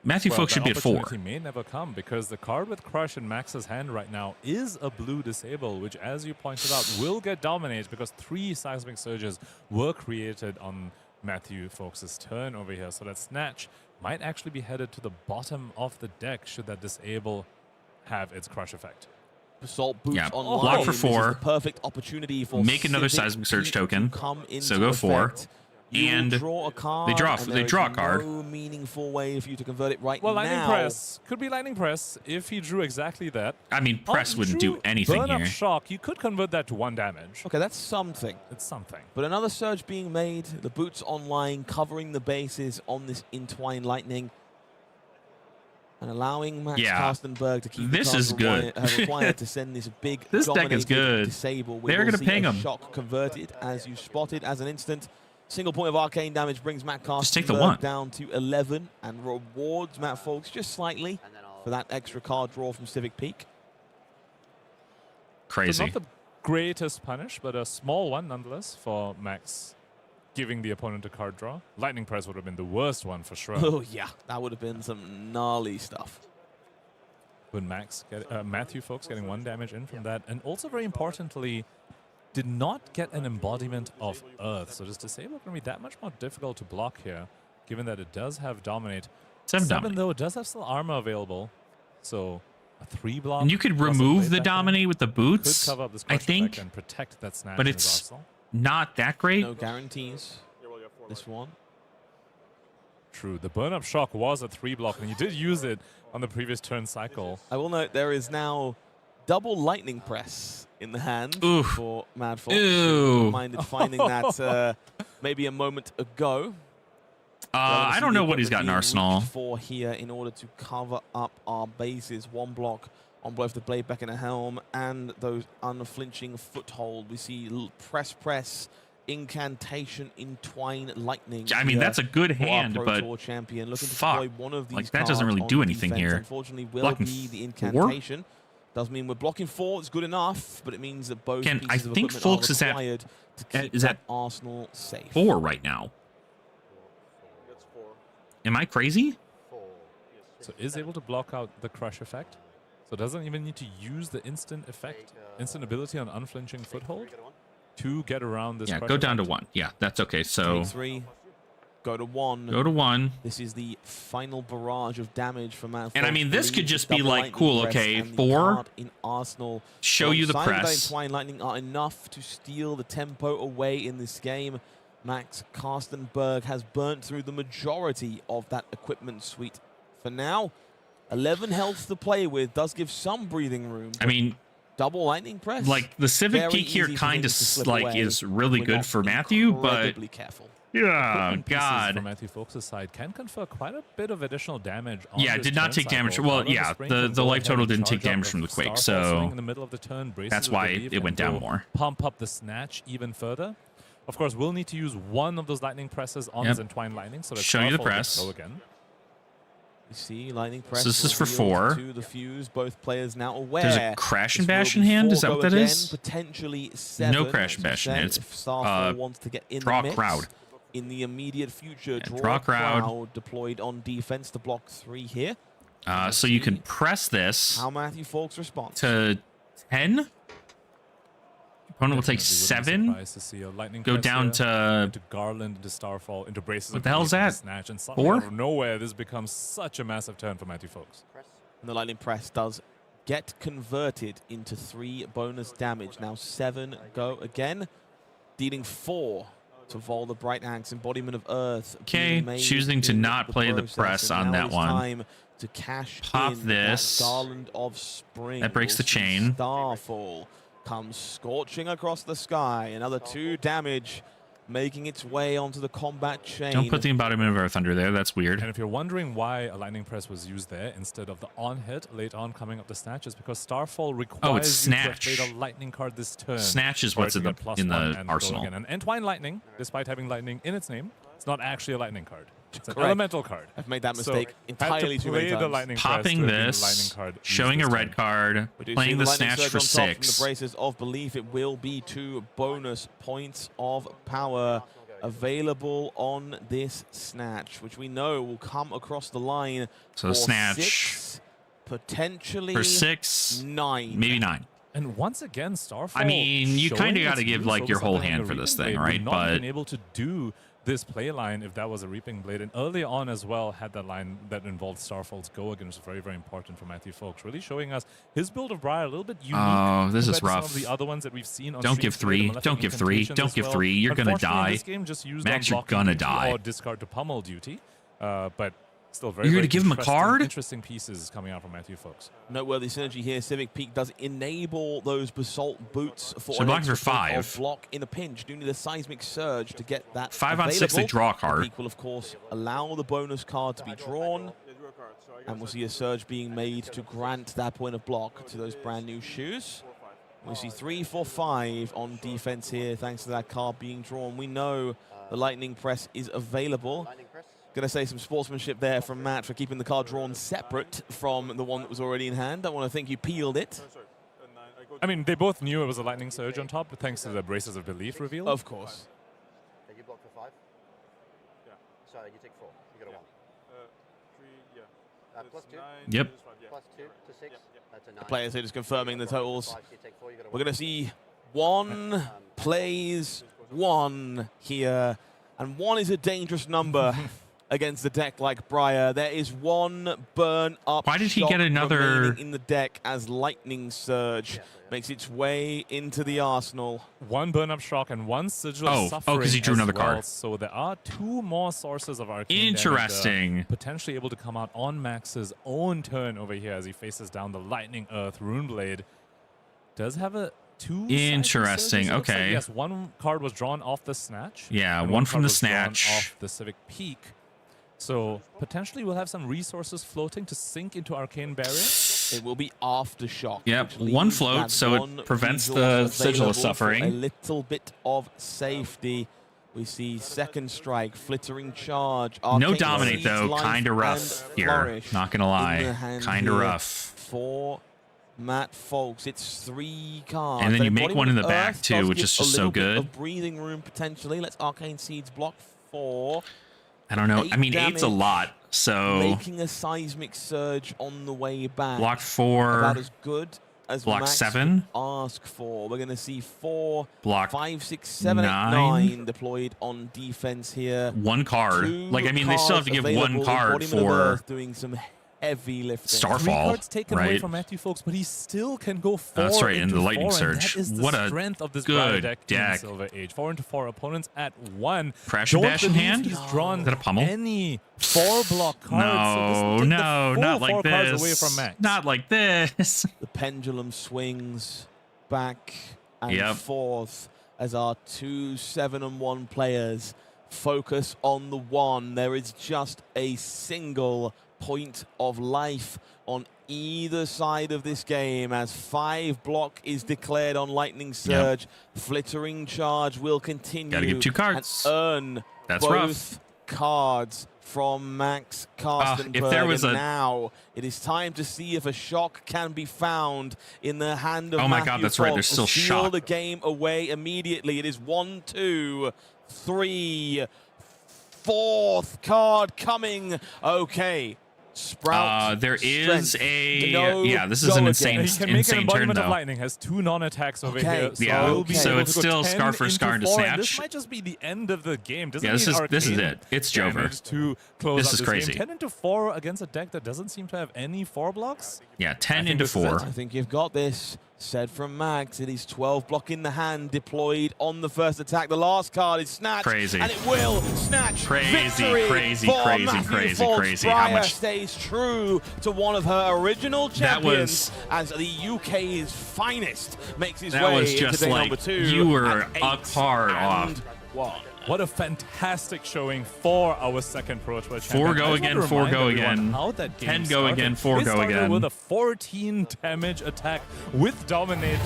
C: Matthew
B: Well,
C: Fawkes should
B: the
C: be at 4.
B: opportunity may never come because the card with Crush in Max's hand right now is a blue disable, which, as you pointed out, will get dominated because 3 seismic surges were created on Matthew Fawkes' turn over here. So that Snatch might actually be headed to the bottom of the deck should that disable have its Crush effect.
D: Assault boots
C: Yeah,
D: online.
C: block for
D: This is
C: 4.
D: the perfect opportunity for
C: Make another
D: Civic
C: seismic surge
D: Peak
C: token.
D: to come into
C: So go 4.
D: effect. You
C: And
D: draw a card.
C: they draw-
D: and
C: they
D: there is
C: draw a card.
D: No meaningful way for you to convert it right
B: Well,
D: now.
B: Lightning Press could be Lightning Press if he drew exactly that.
C: I mean, Press wouldn't do anything
B: Burn
C: here.
B: Up Shock, you could convert that to 1 damage.
D: Okay, that's something.
B: It's something.
D: But another surge being made. The boots online, covering the bases on this Entwine Lightning. And allowing Max
C: Yeah.
D: Karstenberg to keep
C: This
D: the
C: is
D: cards
C: good.
D: required to send this big
C: This deck is
D: dominated
C: good.
D: disable. We
C: They're
D: will
C: gonna
D: see
C: ping
D: a
C: him.
D: shock converted as you spotted as an instant. Single point of arcane damage brings Matt
C: Just take the
D: Karstenberg
C: 1.
D: down to 11 and rewards Matt Fawkes just slightly for that extra card draw from Civic Peak.
B: So
C: Crazy.
B: not the greatest punish, but a small one nonetheless for Max giving the opponent a card draw. Lightning Press would have been the worst one for sure.
D: Oh yeah, that would have been some gnarly stuff.
B: When Matthew Fawkes getting 1 damage in from that, and also very importantly, did not get an embodiment of Earth. So this disable going to be that much more difficult to block here, given that it does have Dominate.
C: 7
B: 7
C: Dominate.
B: though, it does have still armor available. So a 3 block.
C: And you could
B: plus a
C: remove
B: blade
C: the
B: back
C: Dominate with the
B: could
C: boots,
B: cover up this
C: I
B: crush effect
C: think,
B: and protect that Snatch
C: but
B: in his
C: it's
B: arsenal.
C: not that great.
D: No guarantees. This one.
B: True. The Burn Up Shock was a 3 block, and you did use it on the previous turn cycle.
D: I will note there is now double Lightning Press in the hand
C: Oof.
D: for Mad Fox.
C: Ew.
D: Minded finding that maybe a moment ago.
C: I don't know what he's got in
D: being
C: Arsenal.
D: reached for here in order to cover up our bases. 1 block on both the blade back and the helm and those unflinching foothold. We see press, incantation, entwine, lightning.
C: I mean,
D: here
C: that's a good
D: for our
C: hand,
D: Pro
C: but
D: Tour champion looking to
C: fuck.
D: deploy one of these
C: Like, that doesn't
D: cards
C: really
D: on
C: do anything
D: defense.
C: here.
D: Unfortunately, will
C: Blocking
D: be the
C: 4?
D: incantation. Does mean we're blocking 4. It's good enough, but it means that both
C: Again, I
D: pieces of
C: think
D: equipment
C: Folks
D: are
C: is at-
D: required to keep
C: is
D: that
C: at
D: arsenal safe.
C: 4 right now. Am I crazy?
B: So is able to block out the Crush effect. So doesn't even need to use the instant effect, instant ability on unflinching foothold to get around this
C: Yeah,
B: Crush
C: go down to
B: effect.
C: 1. Yeah, that's okay. So
D: Take 3, go to 1.
C: go to 1.
D: This is the final barrage of damage from Matt.
C: And I mean, this
D: Leads
C: could
D: to
C: just be
D: double
C: like,
D: lightning
C: cool,
D: press
C: okay,
D: and the
C: 4,
D: card in Arsenal.
C: show you the
D: Alongside with that
C: press.
D: Entwine Lightning are enough to steal the tempo away in this game. Max Karstenberg has burnt through the majority of that equipment suite for now. 11 health to play with, does give some breathing room.
C: I mean,
D: double lightning press.
C: like the Civic
D: Very
C: Peak here
D: easy for
C: kind
D: things
C: of
D: to slip
C: like
D: away
C: is really
D: when
C: good
D: not
C: for Matthew, but
D: incredibly careful.
C: yeah,
B: Equipment pieces
C: God.
B: from Matthew Fawkes' side can confer quite a bit of additional damage on
C: Yeah,
B: this
C: did not
B: turn
C: take damage.
B: cycle.
C: Well,
B: Out on
C: yeah,
B: spring
C: the
B: can go
C: life
B: ahead
C: total
B: and
C: didn't take
B: charge up
C: damage from the quake,
B: Starfall Swing
C: so
B: in the middle of the turn, braces
C: that's
B: with
C: why
B: relief,
C: it went
B: and
C: down
B: go
C: more.
B: Pump up the Snatch even further. Of course, we'll need to use one of those lightning presses on
C: Yep.
B: his Entwine Lightning, so that
C: Show you the
B: Starfall gets
C: press.
B: Go again.
D: You see, lightning press.
C: this is for
D: revealed
C: 4.
D: To the fuse, both players now aware.
C: There's a Crash and
D: This will
C: Bash
D: be
C: in hand?
D: 4
C: Is that
D: go
C: what that
D: again,
C: is?
D: Potentially 7.
C: No Crash and
D: as you
C: Bash in
D: said,
C: it. It's,
D: if Starfall wants to get in
C: draw
D: the mix.
C: crowd.
D: In the immediate future,
C: Yeah,
D: draw
C: crowd.
D: crowd deployed on defense to block 3 here.
C: So you can press this
D: How Matthew Fawkes responds.
C: to 10. Opponent will take
B: Definitely wouldn't be
C: 7.
B: surprised to see a lightning
C: Go
B: press
C: down
B: here,
C: to
B: into Garland, into Starfall, into Braces.
C: What
B: of
C: the hell is
B: Relief, into
C: that?
B: Snatch, and suddenly
C: 4?
B: out of nowhere, this becomes such a massive turn for Matthew Fawkes.
D: And the lightning press does get converted into 3 bonus damage. Now 7 go again, dealing 4 to Vol the Bright Axe, embodiment of Earth.
C: Okay,
D: being made
C: choosing to
D: in
C: not
D: the
C: play the
D: process,
C: press
D: and
C: on
D: now
C: that
D: it is
C: one.
D: Time to cash
C: Pop
D: in
C: this.
D: that Garland of Spring.
C: That breaks the
D: We'll see
C: chain.
D: Starfall comes scorching across the sky. Another 2 damage making its way onto the combat chain.
C: Don't put the embodiment of Earth under there. That's weird.
B: And if you're wondering why a lightning press was used there instead of the on hit late on coming up the snatch, is because Starfall requires
C: Snatch.
B: you to have played a lightning card this turn.
C: Snatch is
B: for it
C: what's
B: to
C: in the
B: get +1
C: in the
B: and go
C: arsenal.
B: again. And Entwine Lightning, despite having lightning in its name, it's not actually a lightning card. It's an
D: Correct.
B: elemental card.
D: I've made that
B: So,
D: mistake entirely
B: had to
D: too many
B: play the
D: times.
B: lightning
C: Popping
B: press to have been
C: this,
B: lightning card used
C: showing a
B: this
C: red
B: turn.
C: card,
D: We do
C: playing
D: see
C: the
D: lightning
C: snatch
D: surge
C: for
D: on top from
C: 6.
D: the braces of belief. It will be 2 bonus points of power available on this snatch, which we know will come across the line.
C: So
D: for
C: snatch
D: 6, potentially
C: for 6,
D: 9.
C: maybe 9.
B: And once again, Starfall.
C: I mean, you
B: showing
C: kinda gotta
B: its
C: give,
B: use
C: like,
B: over
C: your whole
B: something like
C: hand
B: a
C: for this
B: Reaping
C: thing,
B: Blade.
C: right?
B: We've not
C: But
B: been able to do this play line if that was a Reaping Blade. And early on as well had that line that involved Starfall's Go again, which was very, very important for Matthew Folks. Really showing us his build of Briar a little bit unique.
C: Oh, this is
B: compared to some
C: rough.
B: of the other ones that we've seen on
C: Don't
B: stream
C: give
B: today,
C: 3.
B: the Malefic
C: Don't give 3.
B: Incantations
C: Don't
B: as
C: give
B: well.
C: 3. You're gonna
B: Unfortunately, in
C: die.
B: this game just used
C: Max,
B: on
C: you're
B: blocking
C: gonna
B: duty
C: die.
B: or discard to pummel duty. But still very,
C: You're
B: very
C: gonna give him a
B: interesting-
C: card?
B: Interesting pieces coming out from Matthew Folks.
D: Noteworthy synergy here. Civic Peak does enable those Basalt Boots for
C: So
D: an
C: blocks
D: extra
C: for
D: point
C: 5.
D: of block in a pinch. Do need a Seismic Surge to get that
C: 5 on 6, they
D: available.
C: draw a
D: The
C: card.
D: Peak will, of course, allow the bonus card to be drawn. And we'll see a surge being made to grant that point of block to those brand new shoes. We see 3 for 5 on defense here, thanks to that card being drawn. We know the Lightning Press is available. Gonna say some sportsmanship there from Matt for keeping the card drawn separate from the one that was already in hand. Don't want to think you peeled it.
B: I mean, they both knew it was a lightning surge on top, but thanks to the braces of belief reveal.
D: Of course.
I: Okay, you block for 5? Yeah. So you take 4. You got a 1.
H: 3, yeah.
I: Plus 2?
C: Yep.
I: Plus 2 to 6? That's a 9.
D: Players are just confirming the totals.
I: 5, so you take 4, you got a
D: We're
I: 1.
D: gonna see 1 plays 1 here, and 1 is a dangerous number against the deck like Briar. There is 1 burn up.
C: Why did he
D: shot
C: get another-
D: remaining in the deck as Lightning Surge makes its way into the arsenal?
B: 1 burn up shock and 1 sigil
C: Oh,
B: suffering.
C: 'cause he drew
B: as
C: another
B: well.
C: card.
B: So there are 2 more sources of arcane damage,
C: Interesting.
B: potentially able to come out on Max's own turn over here as he faces down the Lightning Earth Runeblade. Does have a 2
C: Interesting,
B: Seismic Surges, it looks like.
C: okay.
B: Yes, 1 card was drawn off the snatch.
C: Yeah,
B: and
C: 1
B: one
C: from
B: card
C: the
B: was drawn
C: snatch.
B: off the Civic Peak. So potentially we'll have some resources floating to sink into Arcane Barrier.
D: It will be Aftershock.
C: Yep,
D: which
C: 1
D: leaves
C: float,
D: that
C: so it
D: 1
C: prevents
D: resource
C: the sigil
D: available
C: of
D: for
C: suffering.
D: A little bit of safety. We see Second Strike, Flittering Charge.
C: No
D: Arcane
C: dominate,
D: Seeds,
C: though.
D: Life,
C: Kinda
D: and
C: rough here.
D: Flourish
C: Not gonna
D: in
C: lie.
D: the hand
C: Kinda
D: here
C: rough.
D: for Matt Folks. It's 3 cards.
C: And then you make
D: Embodiment
C: one in
D: of
C: the back,
D: Earth
C: too,
D: does
C: which
D: give
C: is
D: a
C: just so
D: little bit
C: good.
D: of breathing room potentially. Let's Arcane Seeds block 4.
C: I don't know. I mean, 8's a
D: damage,
C: lot. So
D: Making a Seismic Surge on the way back.
C: block 4,
D: About as good as
C: block
D: Max
C: 7.
D: could ask for. We're going to see 4,
C: block
D: 5, 6, 7, 8,
C: 9.
D: 9 deployed on defense here.
C: 1 card.
D: 2
C: Like, I mean, they still have to give
D: cards
C: 1
D: available.
C: card
D: Embodiment of
C: for
D: Earth doing some heavy lifting.
B: 3
C: Starfall,
B: cards taken away
C: right?
B: from Matthew Folks, but he still can go 4
C: That's right, and
B: into
C: the Lightning
B: 4, and
C: Surge.
B: that is the
C: What a
B: strength of this Briar
C: good
B: deck
C: deck.
B: in Silver Age. 4 into 4 opponents at 1.
C: Crash
B: Don't
C: and Dash in
B: believe
C: hand?
B: He's drawn
C: Is that a pummel?
B: any 4 block cards.
C: No,
B: so this will take
C: no,
B: the full
C: not
B: 4
C: like
B: cards
C: this.
B: away from Max.
C: Not like this.
D: The pendulum swings back and
C: Yep.
D: forth as our 2 7-1 players focus on the 1. There is just a single point of life on either side of this game as 5 block is declared on Lightning Surge. Flittering Charge will continue.
C: Gotta give 2 cards.
D: And earn
C: That's
D: both
C: rough.
D: cards from Max Karstenberg.
C: if there was
D: And
C: a-
D: now it is time to see if a shock can be found in the hand of
C: Oh my
D: Matthew
C: God, that's right, there's
D: Folks.
C: still
D: Seal
C: shock.
D: the game away immediately. It is 1, 2, 3, 4th card coming. Okay. Sprout.
C: There is
D: strength.
C: a
D: No
C: yeah. This is
D: go
C: an
D: again.
C: insane,
B: And he can make an
C: insane turn
B: embodiment of
C: though.
B: lightning, has 2 non-attacks over
D: Okay.
B: here. So
C: Yeah,
B: he'll be
C: so
B: able
C: it's
B: to go
C: still
B: 10
C: scar for
B: into
C: scar to
B: 4, and this
C: snatch.
B: might just be the end of the game. Doesn't
C: Yeah,
B: need
C: this is
B: arcane
C: it. It's Jover.
B: damage to close
C: This
B: out
C: is
B: this
C: crazy.
B: Game. 10 into 4 against a deck that doesn't seem to have any 4 blocks.
C: Yeah, 10
B: think
C: into
B: this is it.
C: 4.
D: I think you've got this. Said from Max, it is 12 block in the hand, deployed on the first attack. The last card is snatched,
C: Crazy.
D: and it will snatch
C: Crazy,
D: victory
C: crazy,
D: for
C: crazy,
D: Matthew
C: crazy,
D: Folks.
C: crazy. How
D: Briar
C: much-
D: stays true to one of her original champions
C: was-
D: as the UK's finest makes his
C: That
D: way
C: was just
D: into day
C: like
D: number 2.
C: you were
D: at
C: a card off.
D: 8-1.
B: What a fantastic showing for our second Pro Tour champion.
C: 4 go again, 4 go again.
B: How that game
C: 10 go again, 4
B: It
C: go
B: started
C: again.
B: with a 14 damage attack with Dominate.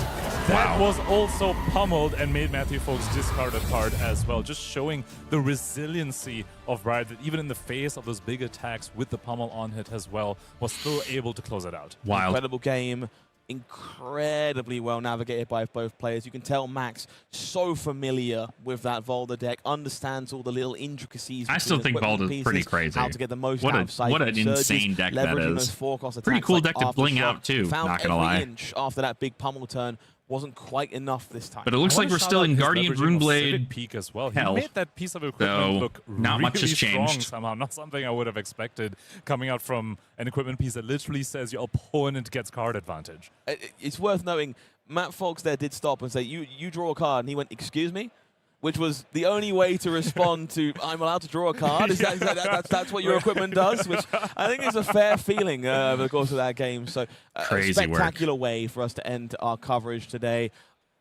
B: That was also pummeled and made Matthew Folks discard a card as well. Just showing the resiliency of Riot, that even in the face of those big attacks with the pummel on hit as well, was still able to close it out.
C: Wild.
D: Incredible game. Incredibly well navigated by both players. You can tell Max so familiar with that Volder deck, understands all the little intricacies.
C: I still think
D: equipment
C: Volder's
D: pieces,
C: pretty crazy.
D: How to get the most
C: What
D: out
C: a-
D: of Cycling
C: what an
D: Surges,
C: insane deck that
D: leveraging
C: is.
D: those forecast
C: Pretty
D: attacks
C: cool
D: like
C: deck to bling
D: Aftershock.
C: out too,
D: Found
C: not gonna
D: every
C: lie.
D: inch after that big pummel turn. Wasn't quite enough this time.
C: But it looks
B: I
C: like
B: wanna
C: we're
B: shout
C: still
B: out
C: in
B: his
C: Guardian
B: leveraging of
C: Runeblade.
B: Civic Peak as well.
C: Hell.
B: He made that piece of equipment
C: So,
B: look
C: not much
B: really
C: has
B: strong
C: changed.
B: somehow. Not something I would have expected coming out from an equipment piece that literally says your opponent gets card advantage.
D: It's worth noting, Matt Fox there did stop and say, you draw a card, and he went, excuse me? Which was the only way to respond to, I'm allowed to draw a card? That's what your equipment does? Which I think is a fair feeling over the course of that game. So
C: Crazy
D: a spectacular way for us to end our coverage today.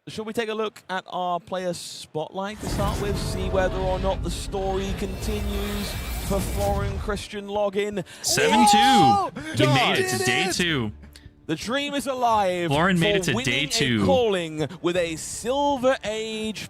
D: Should we take a look at our player spotlight to start with? See whether or not the story continues for Florian Christian Login.
C: 7-2. We
D: Done.
C: made it to day 2.
D: The dream is alive.
C: Lauren made
D: for
C: it to day
D: winning
C: 2.
D: A calling with a Silver Age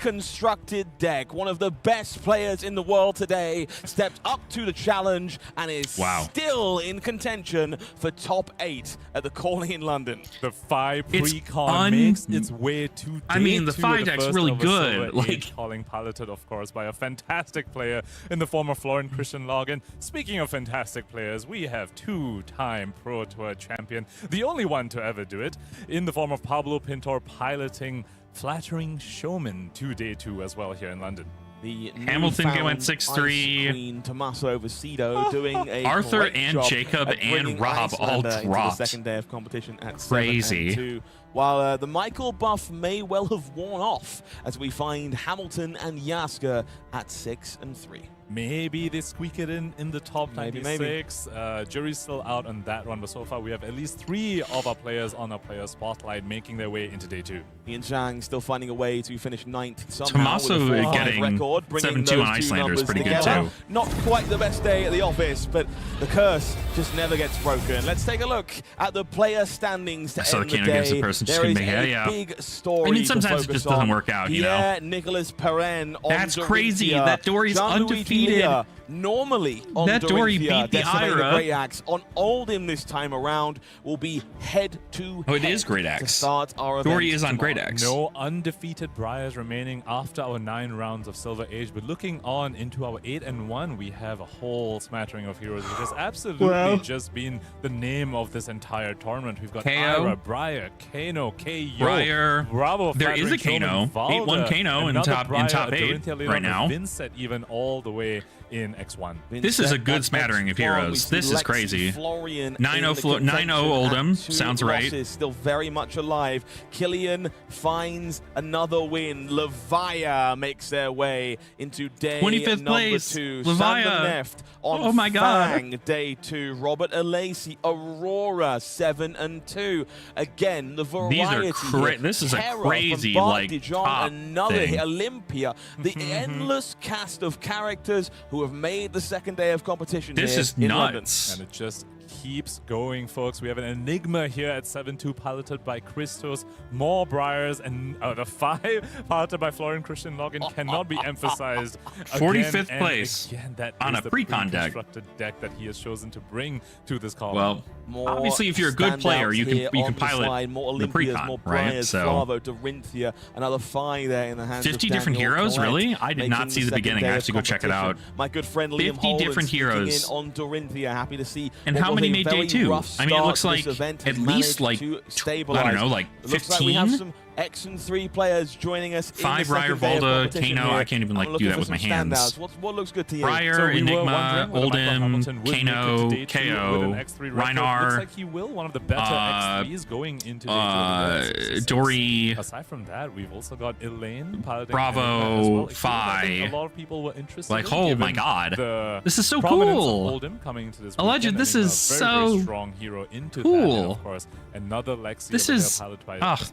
D: pre-constructed deck. One of the best players in the world today stepped up to the challenge and is still in contention for top 8 at the calling in London.
B: The 5
C: It's
B: pre-con makes its way to
C: I mean,
B: day
C: the
B: 2
C: 5
B: with
C: deck's
B: first
C: really
B: of a
C: good,
B: Silver
C: like-
B: Age calling piloted, of course, by a fantastic player in the form of Florian Christian Login. Speaking of fantastic players, we have 2-time Pro Tour champion, the only one to ever do it, in the form of Pablo Pintor piloting Flattering Showman to day 2 as well here in London.
D: The
C: Hamilton
D: newfound
C: went 6-3.
D: Ice Queen Tommaso Vecido doing a
C: Arthur
D: great
C: and
D: job
C: Jacob
D: at
C: and
D: bringing
C: Rob all
D: Icelander into
C: dropped.
D: the second day of competition at
C: Crazy.
D: 7-2. While the Michael buff may well have worn off as we find Hamilton and Yaska at 6-3.
B: Maybe they squeak it in the top
D: Maybe,
B: 96. Jury's still out on that one, but so far we have at least 3 of our players on our player spotlight making their way into day 2.
D: Ian Zhang still finding a way to finish 9th somehow
C: Tommaso
D: with a 4-5
C: getting
D: record, bringing
C: 7-2 on
D: those two
C: Icelander is
D: numbers
C: pretty good
D: together.
C: too.
D: Not quite the best day at the office, but the curse just never gets broken. Let's take a look at the player standings to
C: So
D: end the
C: Kano
D: day.
C: gives the person just
D: There
C: couldn't
D: is
C: make it,
D: a
C: yeah.
D: big story
C: I mean,
D: to
C: sometimes it
D: focus
C: just doesn't
D: on.
C: work out, you know?
D: Pierre Nicolas Perrin on
C: That's crazy.
D: Dorinthia.
C: That Dory's
D: Jean-Louis
C: undefeated.
D: Delia normally on
C: That Dory
D: Dorinthia,
C: beat the
D: decimating
C: Ira.
D: Great Axe. On Oldhim this time around will be head to
C: Oh, it
D: head
C: is Great
D: to
C: Axe.
D: start our
C: Dory
D: event
C: is on
D: tomorrow.
C: Great Axe.
B: No undefeated Briars remaining after our 9 rounds of Silver Age, but looking on into our 8-1, we have a whole smattering of heroes, which has absolutely just been the name of this entire tournament. We've got
C: KO.
B: Ira, Briar, Kano, KO,
C: Briar.
B: Bravo,
C: There is a
B: Flattering Showman,
C: Kano. 8-1
B: Valda,
C: Kano in
B: another
C: top-
B: Briar,
C: top
B: a
C: 8
B: Dorinthia later
C: right
B: on,
C: now.
B: Vincent even all the way in X1.
C: This is a good smattering of heroes. This is crazy. 9-0 Oldham. Sounds right.
D: Still very much alive. Killian finds another win. Levia makes their way into day
C: 25th
D: number
C: place.
D: 2.
C: Levia.
D: Sander Neft on
C: Oh my God.
D: Fang, day 2. Robert Alacy, Aurora 7-2. Again, the variety. here.
C: This is a
D: Terra
C: crazy,
D: from Bart
C: like,
D: Dijon,
C: top
D: another
C: thing.
D: Olympia. The endless cast of characters who have made the second day of competition
C: This
D: here
C: is
D: in London.
C: nuts.
B: And it just keeps going, folks. We have an Enigma here at 7-2, piloted by Christos. More Briars, and the 5 piloted by Florian Christian Login cannot be emphasized.
C: 45th
B: again and
C: place
B: again. That
C: on
B: is
C: a
B: the
C: pre-con deck.
B: pre-constructed deck that he has chosen to bring to this column.
C: Well,
D: More
C: obviously, if you're a good player, you
D: standouts here
C: can
D: on the
C: pilot
D: slide. More
C: the
D: Olympias,
C: pre-con,
D: more
C: right?
D: Briars,
C: So
D: Bravo, Dorinthia, another 5 there in the hands
C: 50
D: of
C: different
D: Daniel
C: heroes,
D: Collette,
C: really? I did not
D: making
C: see the
D: second
C: beginning.
D: day
C: I have
D: of
C: to go check it
D: competition.
C: out.
D: My good friend Liam
C: 50
D: Holland
C: different
D: sneaking
C: heroes.
D: in on Dorinthia. Happy to see.
C: And
D: what
C: how
D: was
C: many
D: a
C: made day
D: very
C: 2?
D: rough
C: I mean, it
D: start
C: looks
D: to
C: like
D: this event
C: at
D: has
C: least
D: managed
C: like,
D: to
C: I
D: stabilize.
C: don't know, like
D: It looks like we have
C: 15?
D: some X&3 players joining us.
C: 5
D: in the
C: Briar,
D: second day of
C: Valda,
D: competition
C: Kano.
D: here.
C: I can't even like
D: I'm
C: do
D: looking
C: that
D: for
C: with my
D: some
C: hands.
D: standouts. What looks good to you?
C: Briar,
B: So we were
C: Enigma,
B: wondering whether Michael
C: Oldhim,
B: Hamilton would make it to
C: Kano,
B: day 2 with an
C: KO,
B: X3 record.
C: Reinar,
B: Looks like he will. One of the better X3s going into day 2.
C: Dory.
B: Aside from that, we've also got Elaine piloting
C: Bravo,
B: Enigma as well. A hero that I think
C: 5.
B: A lot of people were interested
C: Like,
B: in,
C: oh
B: given
C: my God.
B: the
C: This is so
B: prominence
C: cool.
B: of Oldhim coming into this
C: Alleged,
B: weekend.
C: this
B: Enigma,
C: is
B: a very,
C: so
B: very strong hero into that.
C: cool.
B: And of course, another Lexi
C: This
B: over
C: is-
B: there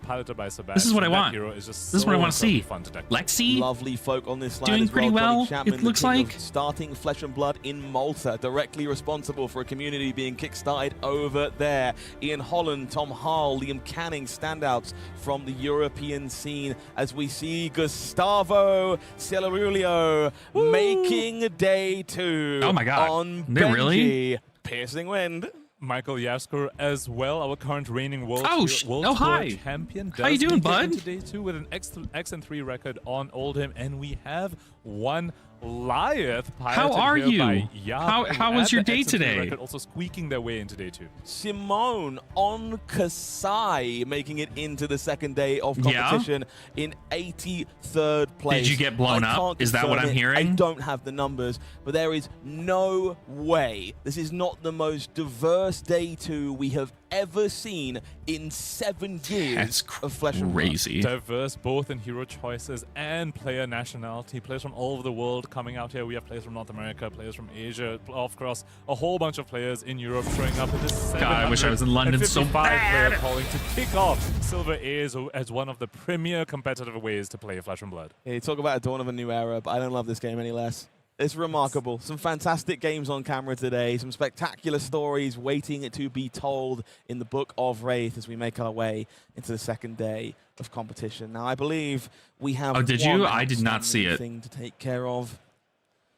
B: piloted by
C: ugh.
B: Sebastian.
C: This is what I want.
B: Hero is just
C: This is what I
B: so
C: want to see.
B: incredibly fun to deck.
C: Lexi,
D: Lovely folk on this line
C: doing
D: as
C: pretty
D: Johnny
C: well,
D: Chapman,
C: it
D: the
C: looks
D: king
C: like.
D: of starting Flesh and Blood in Malta, directly responsible for a community being kickstarted over there. Ian Holland, Tom Harl, Liam Canning, standouts from the European scene as we see Gustavo Celerulio making day 2
C: Oh my God.
D: on
C: They
D: Benji.
C: really?
D: Piercing Wind.
B: Michael Yasker as well, our current reigning world
C: Oh, hi.
B: champion.
C: How you
B: does
C: doing,
B: make it
C: bud?
B: into day 2 with an X&3 record on Oldham, and we have one Goliath
C: How
B: piloted
C: are
B: here
C: you?
B: by Yap,
C: How
B: who
C: was
B: had
C: your
B: the
C: day
B: X&3
C: today?
B: record, also squeaking their way into day 2.
D: Simone on Kasai making it into the second day of
C: Yeah?
D: competition in 83rd place.
C: Did you get blown
D: I
C: up?
D: can't
C: Is that what
D: confirm
C: I'm
D: it.
C: hearing?
D: I don't have the numbers, but there is no way. This is not the most diverse day 2 we have ever seen in 7 years
C: That's
D: of Flesh and Blood.
C: crazy.
B: Diverse both in hero choices and player nationality. Players from all over the world coming out here. We have players from North America, players from Asia, of course, a whole bunch of players in Europe showing up in this.
C: God, I wish I was in London so
B: 755
C: bad.
B: player calling to kick off Silver A's as one of the premier competitive ways to play Flesh and Blood.
D: Yeah, you talk about a dawn of a new era, but I don't love this game any less. It's remarkable. Some fantastic games on camera today. Some spectacular stories waiting to be told in the Book of Wraith as we make our way into the second day of competition. Now, I believe we have
C: Oh, did
D: one
C: you? I did not see
D: outstanding thing to take care of.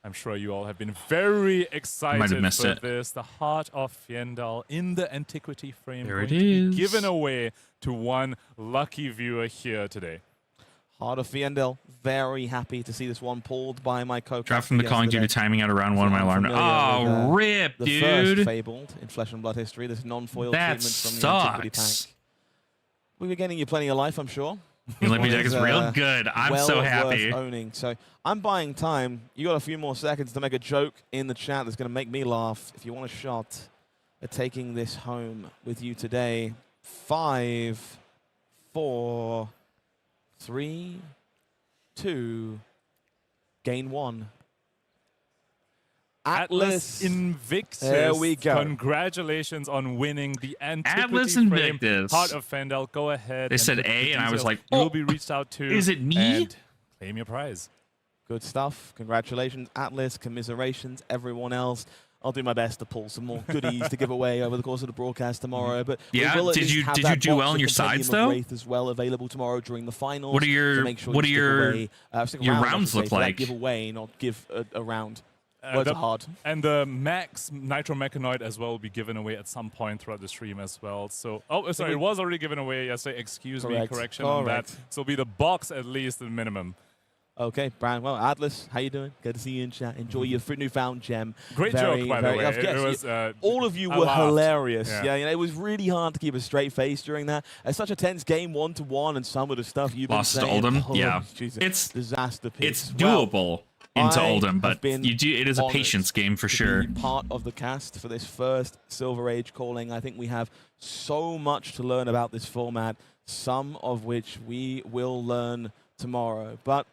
B: I'm sure you all have been very excited
C: Might have missed
B: for
C: it.
B: this. The Heart of Fjendal in the Antiquity frame.
C: There it
B: going to be
C: is.
B: given away to one lucky viewer here today.
D: Heart of Fiendel, very happy to see this one pulled by my co-caster
C: Drop from the calling due to
D: yesterday.
C: timing out around one of my alarm. Oh, rip,
D: The
C: dude.
D: first Fabled in Flesh and Blood history, this non-foil
C: That
D: treatment from the Antiquity
C: sucks.
D: pack. We were getting you plenty of life, I'm sure.
C: The Olympic deck is
D: One
C: real good. I'm
D: well
C: so
D: worth
C: happy.
D: owning. So I'm buying time. You got a few more seconds to make a joke in the chat that's going to make me laugh. If you want a shot at taking this home with you today, 5, 4, 3, 2, gain 1.
B: Atlas Invictus.
D: There we go.
B: Congratulations on winning the Antiquity
C: Atlas
B: frame.
C: Invictus.
B: Heart of Fendel, go ahead.
C: They
B: and
C: said
B: look at
C: A,
B: the
C: and I was
B: details.
C: like,
B: you
C: oh,
B: will be reached out to.
C: is it me?
B: And claim your prize.
D: Good stuff. Congratulations, Atlas. Commiserations, everyone else. I'll do my best to pull some more goodies to give away over the course of the broadcast tomorrow. But we
C: Yeah,
D: will at
C: did
D: least
C: you-
D: have
C: did
D: that
C: you do
D: box
C: well on
D: of
C: your
D: Compendium
C: sides,
D: of
C: though?
D: Wraith as well available tomorrow during the finals.
C: What are your-
D: so make sure
C: what
D: you
C: are
D: stick
C: your-
D: away, stick
C: your
D: around, I
C: rounds
D: should say,
C: look
D: for that
C: like?
D: giveaway, not give a round. Words are hard.
B: And the Max Nitro Mechanoid as well will be given away at some point throughout the stream as well. So, oh, sorry, it was already given away yesterday. Excuse me,
D: Correct.
B: correction on that.
D: Correct.
B: So it'll be the box at least, the minimum.
D: Okay, Brian. Well, Atlas, how you doing? Good to see you in chat. Enjoy your newfound gem.
B: Great joke, by the way.
D: Yes,
B: It was,
D: all of you
B: I
D: were
B: laughed.
D: hilarious.
B: Yeah.
D: Yeah, you know, it was really hard to keep a straight face during that. It's such a tense game, 1-1, and some of the stuff you've
C: Lost to
D: been saying.
C: Oldham?
D: Oh,
C: Yeah.
D: Jesus.
C: It's-
D: disaster piece.
C: It's doable into
D: I
C: Oldham,
D: have
C: but
D: been
C: you do. It is a
D: honored
C: patience game for
D: to
C: sure.
D: be part of the cast for this first Silver Age calling. I think we have so much to learn about this format, some of which we will learn tomorrow. But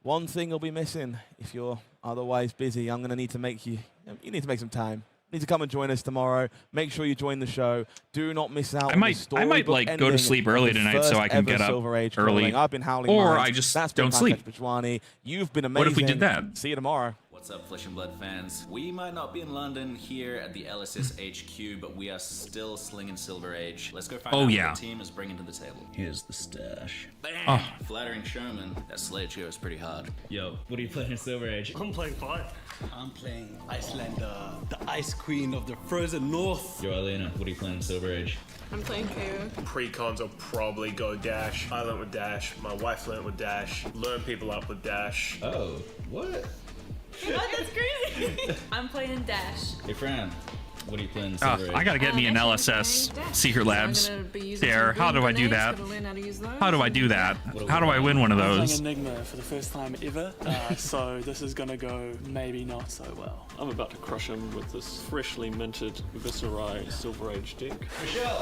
D: one thing you'll be missing if you're otherwise busy. I'm going to need to make you need to make some time. You need to come and join us tomorrow. Make sure you join the show. Do not miss out.
C: I
D: on
C: might
D: the
C: like
D: storybook
C: go to
D: ending
C: sleep
D: of
C: early
D: the
C: tonight so I can
D: first
C: get
D: ever
C: up
D: Silver Age
C: early.
D: calling. I've been howling
C: Or
D: mines.
C: I just
D: That's been
C: don't sleep.
D: Pankaj Bajwani. You've been amazing.
C: What if we did that?
D: See you tomorrow.
J: What's up, Flesh and Blood fans? We might not be in London here at the LSS HQ, but we are still slinging Silver Age. Let's go find out
C: yeah.
J: what the team is bringing to the table. Here's the stash. Bam!
C: Oh.
J: Flattering showman. That sledge goes pretty hard.
G: Yo, what are you playing in Silver Age?
F: I'm playing 5. I'm playing Icelander, the Ice Queen of the Frozen North.
G: Yo, Elena, what are you playing in Silver Age?
K: I'm playing KO.
H: Pre-cons, I'll probably go Dash. I learnt with Dash. My wife learnt with Dash. Learn people up with Dash.
G: Oh, what?
K: What? That's crazy. I'm playing Dash.
G: Hey, Fran, what are you playing in
C: Oh,
G: Silver Age?
C: I gotta get me an LSS Secret Labs. There. How do I do that? How do I do that? How do I win one of
L: I'm
C: those?
L: playing Enigma for the first time ever, so this is gonna go maybe not so well.
H: I'm about to crush him with this freshly minted Viscerai Silver Age deck.
G: Michelle,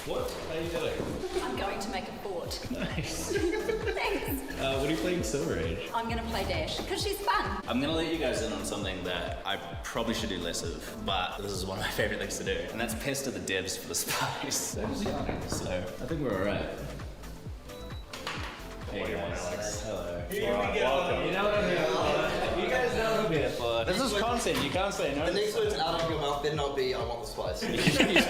G: what are you doing?
K: I'm going to make a fort.
G: Nice.
K: Thanks.
G: What are you playing in Silver Age?
K: I'm going to play Dash because she's fun.
J: I'm gonna let you guys in on something that I probably should do less of, but this is one of my favorite things to do, and that's pester the devs for the spice.
G: So I think we're alright.
J: Hey guys. Hello.
G: Welcome. You know what I'm here for. You guys know what I'm here for.
L: This is content. You can't say no.
I: The next words out of your mouth better not be, I want the spice.
J: You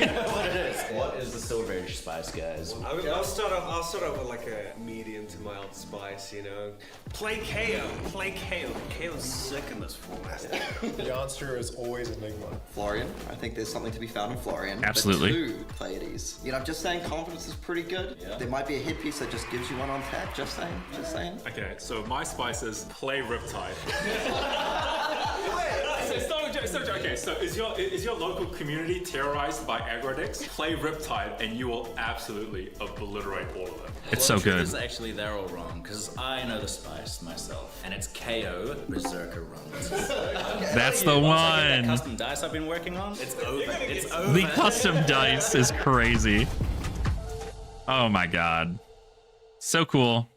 J: know what it is. What is the Silver Age spice, guys?
M: I'll start off with like a medium to mild spice, you know. Play KO. Play KO. KO's sick in this format.
N: The answer is always Enigma.
I: Florian, I think there's something to be found in Florian.
C: Absolutely.
I: But 2 Pleiades. You know, I'm just saying confidence is pretty good.
J: Yeah.
I: There might be a hit piece that just gives you one on tap. Just saying. Just saying.
N: Okay, so my spice is play Riptide. Okay, so is your local community terrorized by aggro decks? Play Riptide and you will absolutely obliterate all of them.
C: It's so good.
J: Because actually they're all wrong, because I know the spice myself, and it's KO Berserker Runs.
C: That's the
J: That
C: one.
J: custom dice I've been working on, it's over. It's over.
C: The custom dice is crazy. Oh my god. So cool.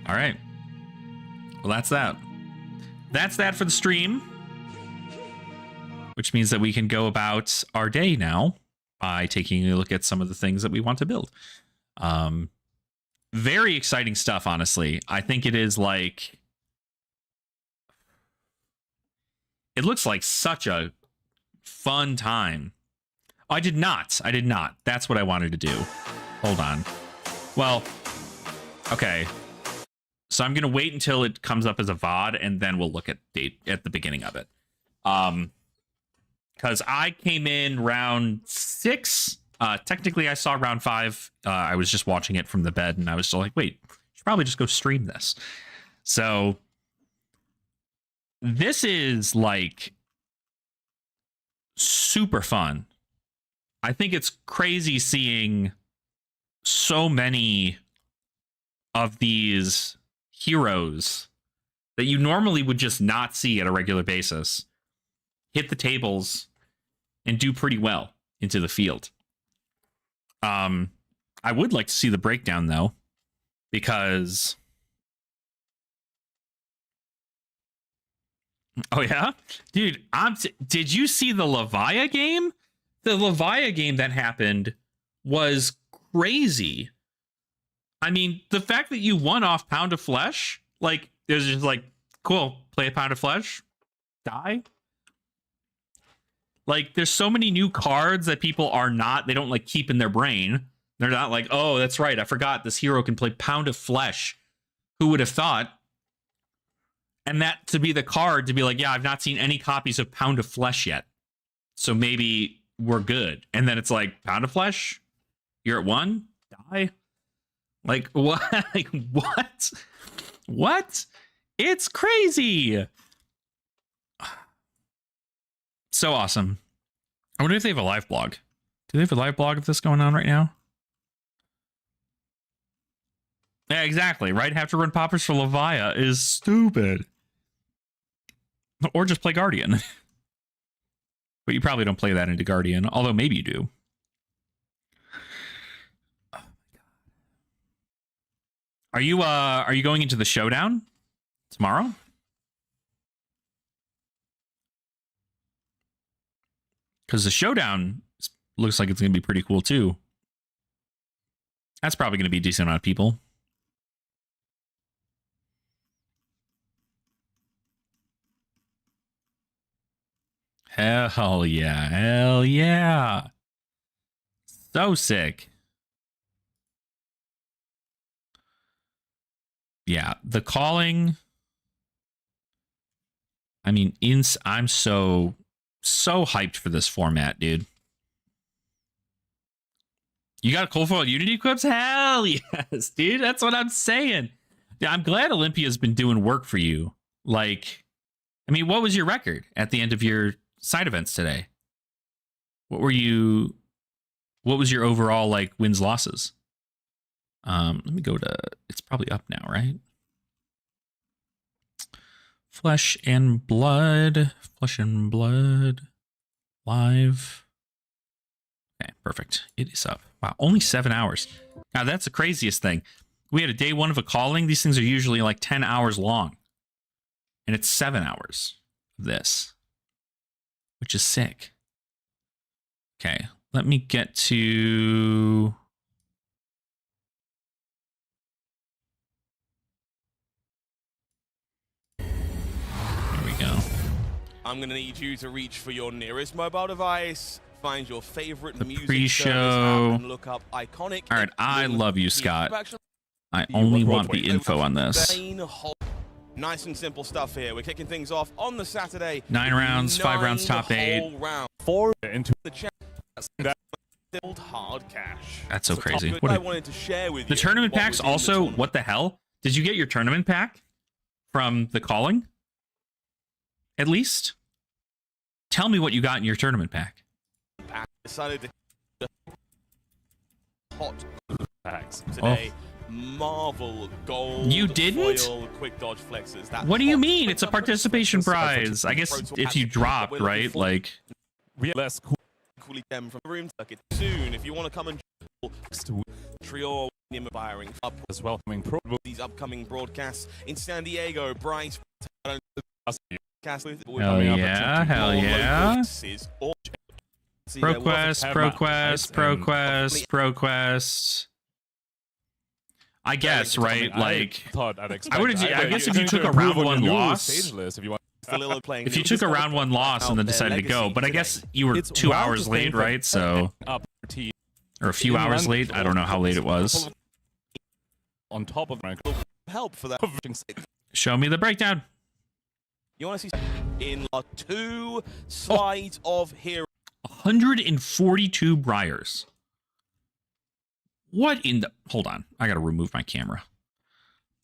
C: All right. Well, that's that. That's that for the stream. Which means that we can go about our day now by taking a look at some of the things that we want to build. Very exciting stuff, honestly. I think it is like... It looks like such a fun time. I did not. That's what I wanted to do. Hold on. Well, okay. So I'm going to wait until it comes up as a VOD, and then we'll look at date at the beginning of it. Because I came in round 6. Technically, I saw round 5. I was just watching it from the bed, and I was still like, wait, I should probably just go stream this. So this is like super fun. I think it's crazy seeing so many of these heroes that you normally would just not see at a regular basis hit the tables and do pretty well into the field. I would like to see the breakdown though, because oh yeah, dude, did you see the Levia game? The Levia game that happened was crazy. I mean, the fact that you won off Pound of Flesh, like, it was just like, cool, play a Pound of Flesh, die. Like, there's so many new cards that people they don't like keep in their brain. They're not like, oh, that's right, I forgot this hero can play Pound of Flesh. Who would have thought? And that to be the card to be like, yeah, I've not seen any copies of Pound of Flesh yet. So maybe we're good. And then it's like, Pound of Flesh? You're at 1? Die? Like, what? Like, what? What? It's crazy. So awesome. I wonder if they have a live blog. Do they have a live blog of this going on right now? Yeah, exactly. Right? Have to run poppers for Levia is stupid. Or just play Guardian. But you probably don't play that into Guardian, although maybe you do. Are you going into the showdown tomorrow? Because the showdown looks like it's going to be pretty cool too. That's probably going to be a decent amount of people. Hell yeah. Hell yeah. So sick. Yeah, the calling. I mean, I'm so hyped for this format, dude. You got a cold foil Unity equips? Hell yes, dude. That's what I'm saying. Yeah, I'm glad Olympia's been doing work for you. Like, I mean, what was your record at the end of your side events today? What was your overall, like, wins, losses? Let me go to, it's probably up now, right? Flesh and Blood live. Okay, perfect. It is up. Wow, only 7 hours. Now that's the craziest thing. We had a day 1 of a calling. These things are usually like 10 hours long. And it's 7 hours of this, which is sick. Okay, let me get to... Here we go.
D: I'm going to need you to reach for your nearest mobile device, find your favorite music
C: pre-show.
D: service app, and look up iconic.
C: All right, I love you, Scott. I only want the info on this.
D: Nice and simple stuff here. We're kicking things off on the Saturday.
C: 9 rounds, 5 rounds, top 8.
D: Round.
B: 4 into
D: the chat. Hard cash.
C: That's so crazy.
D: What I wanted to share with
C: the
D: you.
C: Tournament packs also, what the hell? Did you get your tournament pack from the calling? At least? Tell me what you got in your tournament pack.
D: Decided to hot
C: packs
D: today. Marvel gold.
C: You didn't?
D: Foil, quick dodge flexes. That
C: What do you mean? It's a participation prize. I guess if you dropped, right? Like,
B: we less
D: coolly them from the room circuit soon. If you want to come and Trio firing up
B: as welcoming
D: these upcoming broadcasts in San Diego, Bryce.
C: Hell yeah, hell yeah. ProQuest. I guess, right? Like, I guess if you took a round 1 loss, if you took a round 1 loss and then decided to go, but I guess you were 2 hours late, right? So, or a few hours late. I don't know how late it was.
B: On top of
D: help for that.
C: Show me the breakdown.
D: You want to see in 2 slides of hero.
C: 142 Briars. What in the... Hold on. I got to remove my camera.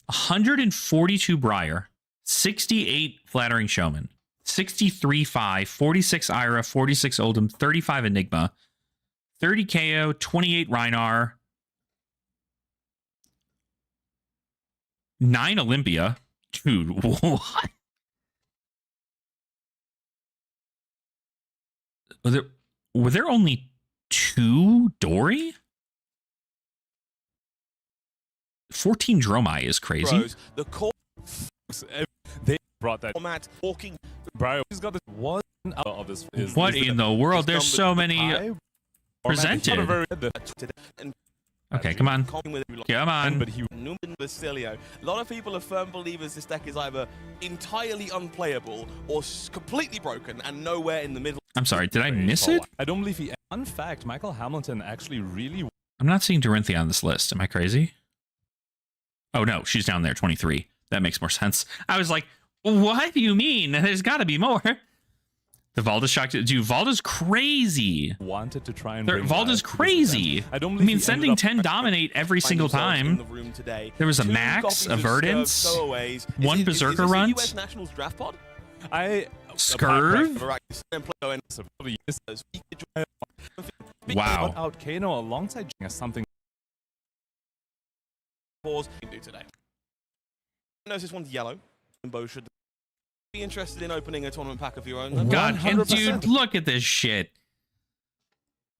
C: 142 Briar, 68 Flattering Showman, 63 Phi, 46 Ira, 46 Oldham, 35 Enigma, 30 KO, 28 Reinar, 9 Olympia. Dude, what? Were there only 2 Dory? 14 Dromai is crazy.
D: The core
B: they brought that
D: format walking.
B: Bro, he's got this one out of this.
C: What in the world? There's so many presented. Okay, come on. Come on.
D: A lot of people are firm believers this deck is either entirely unplayable or completely broken and nowhere in the middle.
C: I'm sorry, did I miss it?
B: I don't believe he... Fun fact, Michael Hamilton actually really...
C: I'm not seeing Dorinthia on this list. Am I crazy? Oh, no, she's down there, 23. That makes more sense. I was like, what do you mean? There's got to be more. The Valda's shocked. Dude, Valda's crazy.
B: Wanted to try and...
C: Valda's crazy. I mean, sending 10 dominate every single time. There was a Max, a Verdance, 1 Berserker run. Scurv? Wow.
B: Out Kano alongside something.
D: Pause do today. Notice this one's yellow. Bo should be interested in opening a tournament pack of your own.
C: God, and dude, look at this shit.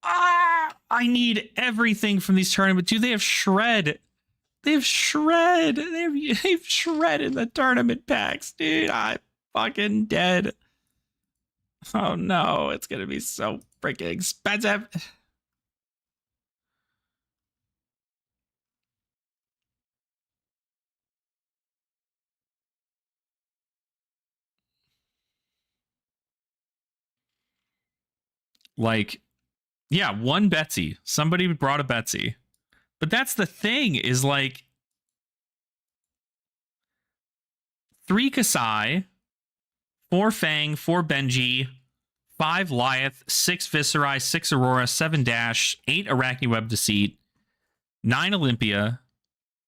C: Ah, I need everything from these tournaments. Dude, they have shred. They've shred. They've shredded the tournament packs, dude. I'm fucking dead. Oh no, it's gonna be so freaking expensive. Like, yeah, 1 Betsy. Somebody brought a Betsy. But that's the thing, is like 3 Kasai, 4 Fang, 4 Benji, 5 Lyeth, 6 Viserai, 6 Aurora, 7 Dash, 8 Arachne Web Deceit, 9 Olympia,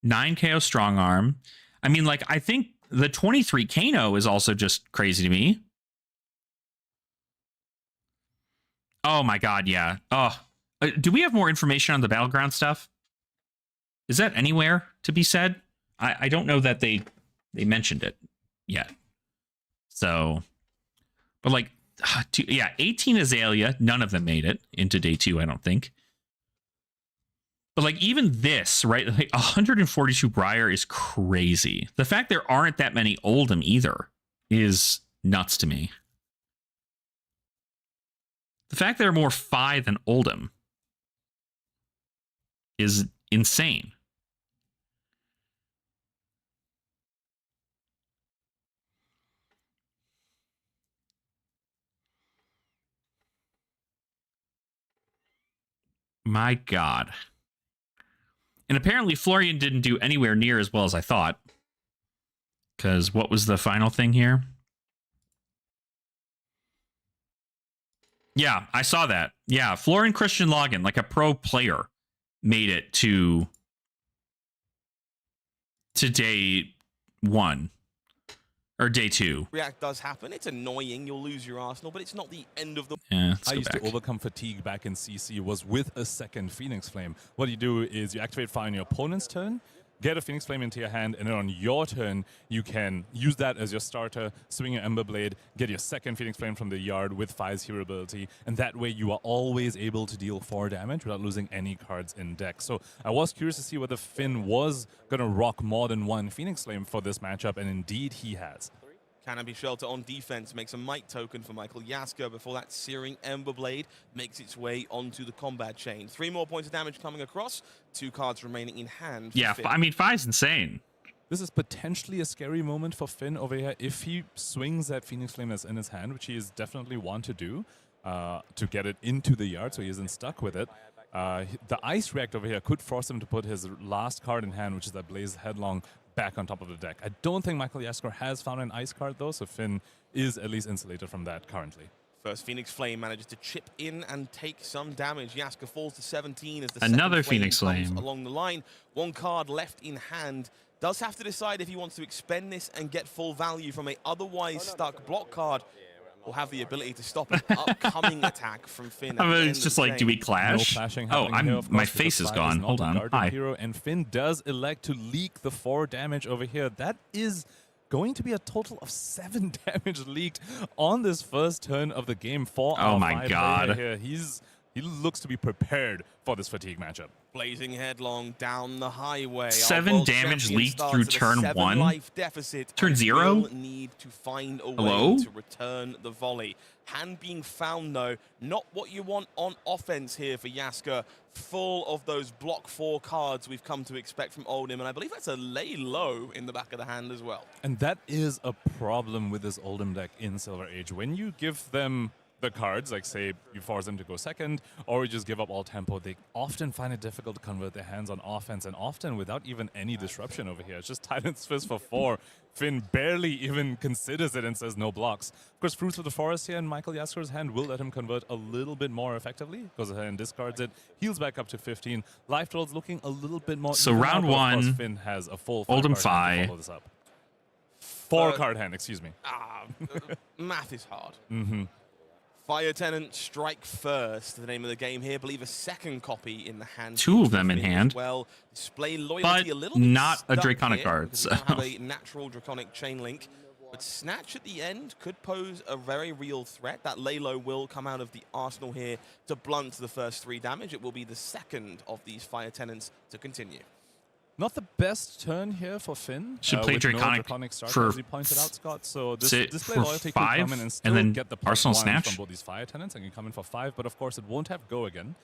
C: 9 KO Strong Arm. I mean, like, I think the 23 Kano is also just crazy to me. Oh my god, yeah. Oh, do we have more information on the Battleground stuff? Is that anywhere to be said? I don't know that they mentioned it yet. So, but like, yeah, 18 Azalea, none of them made it into day 2, I don't think. But like, even this, right? Like 142 Briar is crazy. The fact there aren't that many Oldham either is nuts to me. The fact there are more Fi than Oldhim is insane. My God. And apparently Florian didn't do anywhere near as well as I thought. Because what was the final thing here? Yeah, I saw that. Yeah, Florian Christian Logan, like a pro player, made it to day 1. Or day 2.
D: React does happen. It's annoying. You'll lose your Arsenal, but it's not the end of the...
C: Yeah,
B: I used to overcome fatigue back in CC was with a second Phoenix Flame. What you do is you activate Fire on your opponent's turn, get a Phoenix Flame into your hand, and then on your turn, you can use that as your starter, swing your Ember Blade, get your second Phoenix Flame from the yard with Fire's hero ability, and that way you are always able to deal 4 damage without losing any cards in deck. So I was curious to see whether Finn was going to rock more than one Phoenix Flame for this matchup, and indeed he has.
D: Canopy Shelter on defense makes a Might token for Michael Yaska before that Searing Ember Blade makes its way onto the combat chain. 3 more points of damage coming across, 2 cards remaining in hand.
C: Yeah, I mean, Fi's insane.
B: This is potentially a scary moment for Finn over here if he swings that Phoenix Flame that's in his hand, which he is definitely want to do, to get it into the yard so he isn't stuck with it. The Ice React over here could force him to put his last card in hand, which is that Blaze Headlong, back on top of the deck. I don't think Michael Yasker has found an ice card though, so Finn is at least insulated from that currently.
D: First Phoenix Flame manages to chip in and take some damage. Yasker falls to 17 as the
C: another
D: second
C: Phoenix Flame
D: along the line. 1 card left in hand. Does have to decide if he wants to expend this and get full value from a otherwise stuck block card, or have the ability to stop an upcoming attack from Finn.
C: I mean, it's just like, do we clash?
B: No
C: my face is gone. Hold on. Hi.
B: Hero, and Finn does elect to leak the 4 damage over here. That is going to be a total of 7 damage leaked on this first turn of the game for
C: oh my God.
B: Here. He looks to be prepared for this fatigue matchup.
D: Blazing headlong down the highway.
C: 7 damage leaked through turn 1.
D: Life deficit.
C: Turn 0.
D: Need to find a
C: Hello?
D: way to return the volley. Hand being found though, not what you want on offense here for Yasker. Full of those block 4 cards we've come to expect from Oldhim, and I believe that's a lay low in the back of the hand as well.
B: And that is a problem with this Oldhim deck in Silver Age. When you give them the cards, like say you force them to go second, or you just give up all tempo, they often find it difficult to convert their hands on offense, and often without even any disruption over here. It's just Titan's Fist for 4. Finn barely even considers it and says no blocks. Of course, Fruits of the Forest here in Michael Yasker's hand will let him convert a little bit more effectively, goes ahead and discards it, heals back up to 15. Life Total's looking a little bit more.
C: So round 1,
B: Finn has a full
C: Oldhim
B: Fi. Follow this up. 4 card hand, excuse me.
D: Math is hard.
B: Mm-hmm.
D: Fire Tenant Strike First, the name of the game here. I believe a second copy in the hand.
C: 2 of them in hand.
D: Well, display loyalty
C: but
D: a little bit
C: not a
D: stuck
C: Draconic
D: here,
C: card. So.
D: We now have a natural Draconic Chain Link. But Snatch at the end could pose a very real threat. That lay low will come out of the arsenal here to blunt the first 3 damage. It will be the second of these Fire Tenants to continue.
B: Not the best turn here for Finn.
C: Should play Draconic,
B: no start,
C: for
B: as you pointed out, Scott. So this display
C: for
B: loyalty
C: 5,
B: can come in and still
C: then
B: get the
C: Arsenal
B: +1
C: Snatch
B: from both these Fire Tenants, and can come in for 5. But of course, it won't have go again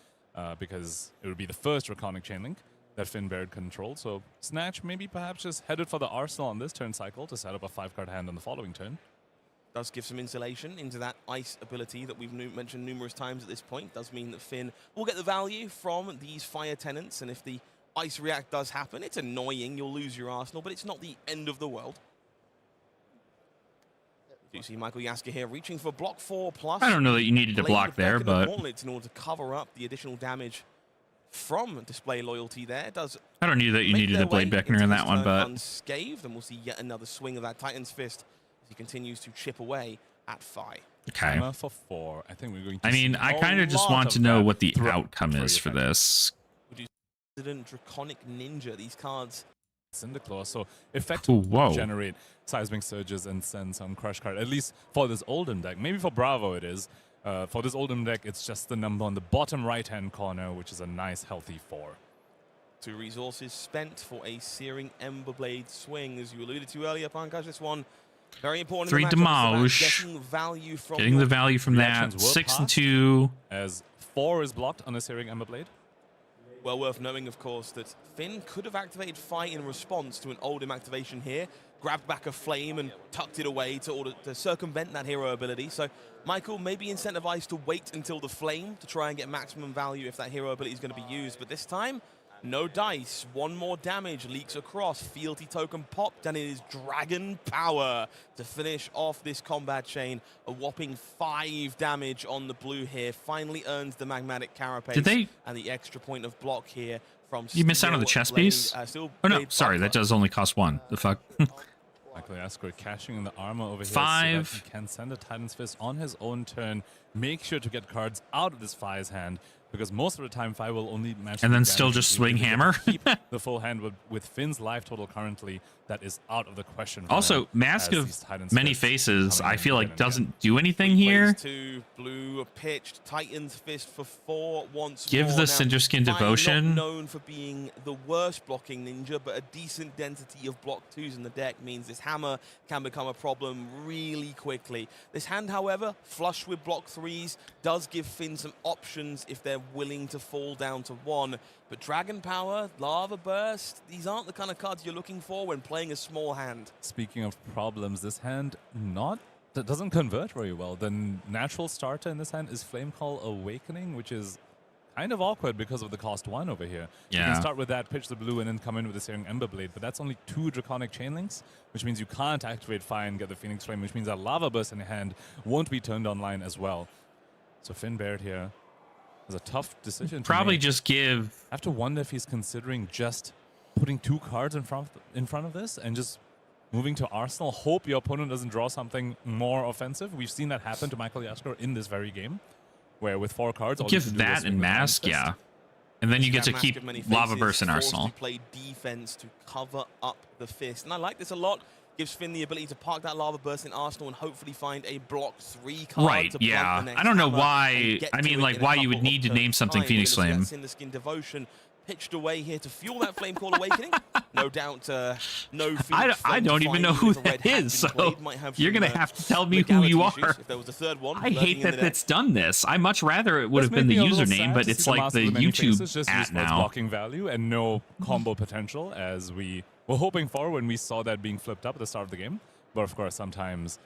B: because it would be the first Draconic Chain Link that Finn Baird controlled. So Snatch maybe perhaps just headed for the Arsenal on this turn cycle to set up a 5-card hand on the following turn.
D: Does give some insulation into that ice ability that we've mentioned numerous times at this point. Does mean that Finn will get the value from these Fire Tenants, and if the Ice React does happen, it's annoying, you'll lose your Arsenal, but it's not the end of the world. You see Michael Yasker here reaching for block 4 plus.
C: I don't know that you needed to block there, but
D: in order to cover up the additional damage from display loyalty there.
C: I don't know that you needed a Blade Beckoner in that one, but
D: unscathed, and we'll see yet another swing of that Titan's Fist as he continues to chip away at Fi.
C: Okay.
B: For 4. I think we're going to
C: I kind of just want to know what the outcome is for this.
D: Draconic Ninja, these cards.
B: Cinderclaw, so effectively generate Seismic Surges and send some Crush card, at least for this Oldhim deck. Maybe for Bravo it is. For this Oldhim deck, it's just the number on the bottom right-hand corner, which is a nice, healthy 4.
D: 2 resources spent for a Searing Ember Blade swing, as you alluded to earlier, Pankaj. This one Very important.
C: 3 damage. Getting the value from that. 6 and 2.
B: As 4 is blocked on a Searing Emberblade.
D: Well worth knowing, of course, that Finn could have activated Fight in response to an Oldhim activation here, grabbed back a Flame and tucked it away to circumvent that hero ability. So Michael may be incentivized to wait until the Flame to try and get maximum value if that hero ability is going to be used. But this time, no dice. 1 more damage leaks across. Fealty token popped, and it is Dragon Power to finish off this combat chain. A whopping 5 damage on the blue here. Finally earns the Magmatic Carapace. And the extra point of block here from
C: You missed out on the chess piece? Oh, no. Sorry, that does only cost 1. The fuck?
B: Michael Yasker cashing in the armor over here.
C: 5.
B: So that he can send a Titan's Fist on his own turn. Make sure to get cards out of this Fi's hand, because most of the time Fi will only match.
C: And then still just swing hammer.
B: Keep the full hand with Finn's life total currently. That is out of the question.
C: Also, Mask of Many Faces, I feel like doesn't do anything here.
D: Blue pitched Titan's Fist for 4 once
C: Give
D: more.
C: the
D: Now,
C: Cinderskin
D: Fi
C: Devotion.
D: Not known for being the worst blocking ninja, but a decent density of block 2s in the deck means this hammer can become a problem really quickly. This hand, however, flush with block 3s, does give Finn some options if they're willing to fall down to 1. But Dragon Power, Lava Burst, these aren't the kind of cards you're looking for when playing a small hand.
B: Speaking of problems, this hand that doesn't convert very well. The natural starter in this hand is Flame Call Awakening, which is kind of awkward because of the cost 1 over here.
C: Yeah.
B: You can start with that, pitch the blue, and then come in with the Searing Emberblade, but that's only 2 Draconic Chainlinks, which means you can't activate Fire and get the Phoenix Flame, which means that Lava Burst in your hand won't be turned online as well. So Finn Baird here has a tough decision.
C: Probably just give.
B: I have to wonder if he's considering just putting 2 cards in front of this and just moving to Arsenal. Hope your opponent doesn't draw something more offensive. We've seen that happen to Michael Yasker in this very game, where with 4 cards, all
C: Give that and Mask, yeah. And then you get to keep Lava Burst in Arsenal.
D: To play defense to cover up the fist. And I like this a lot. Gives Finn the ability to park that Lava Burst in Arsenal and hopefully find a block 3 card.
C: Right,
D: to
C: yeah.
D: block the next
C: I don't know
D: hammer
C: why. I mean, like, why you would need to name something Phoenix Flame.
D: Cinderskin Devotion pitched away here to fuel that Flame Call Awakening. No doubt, no Phoenix
C: I don't even know who that is, so you're going to have to tell me who you are.
D: If there was a third one,
C: I hate that it's done this. I much rather it would have been the username, but it's like the YouTube at now.
B: Blocking value and no combo potential, as we were hoping for when we saw that being flipped up at the start of the game. But of course, sometimes,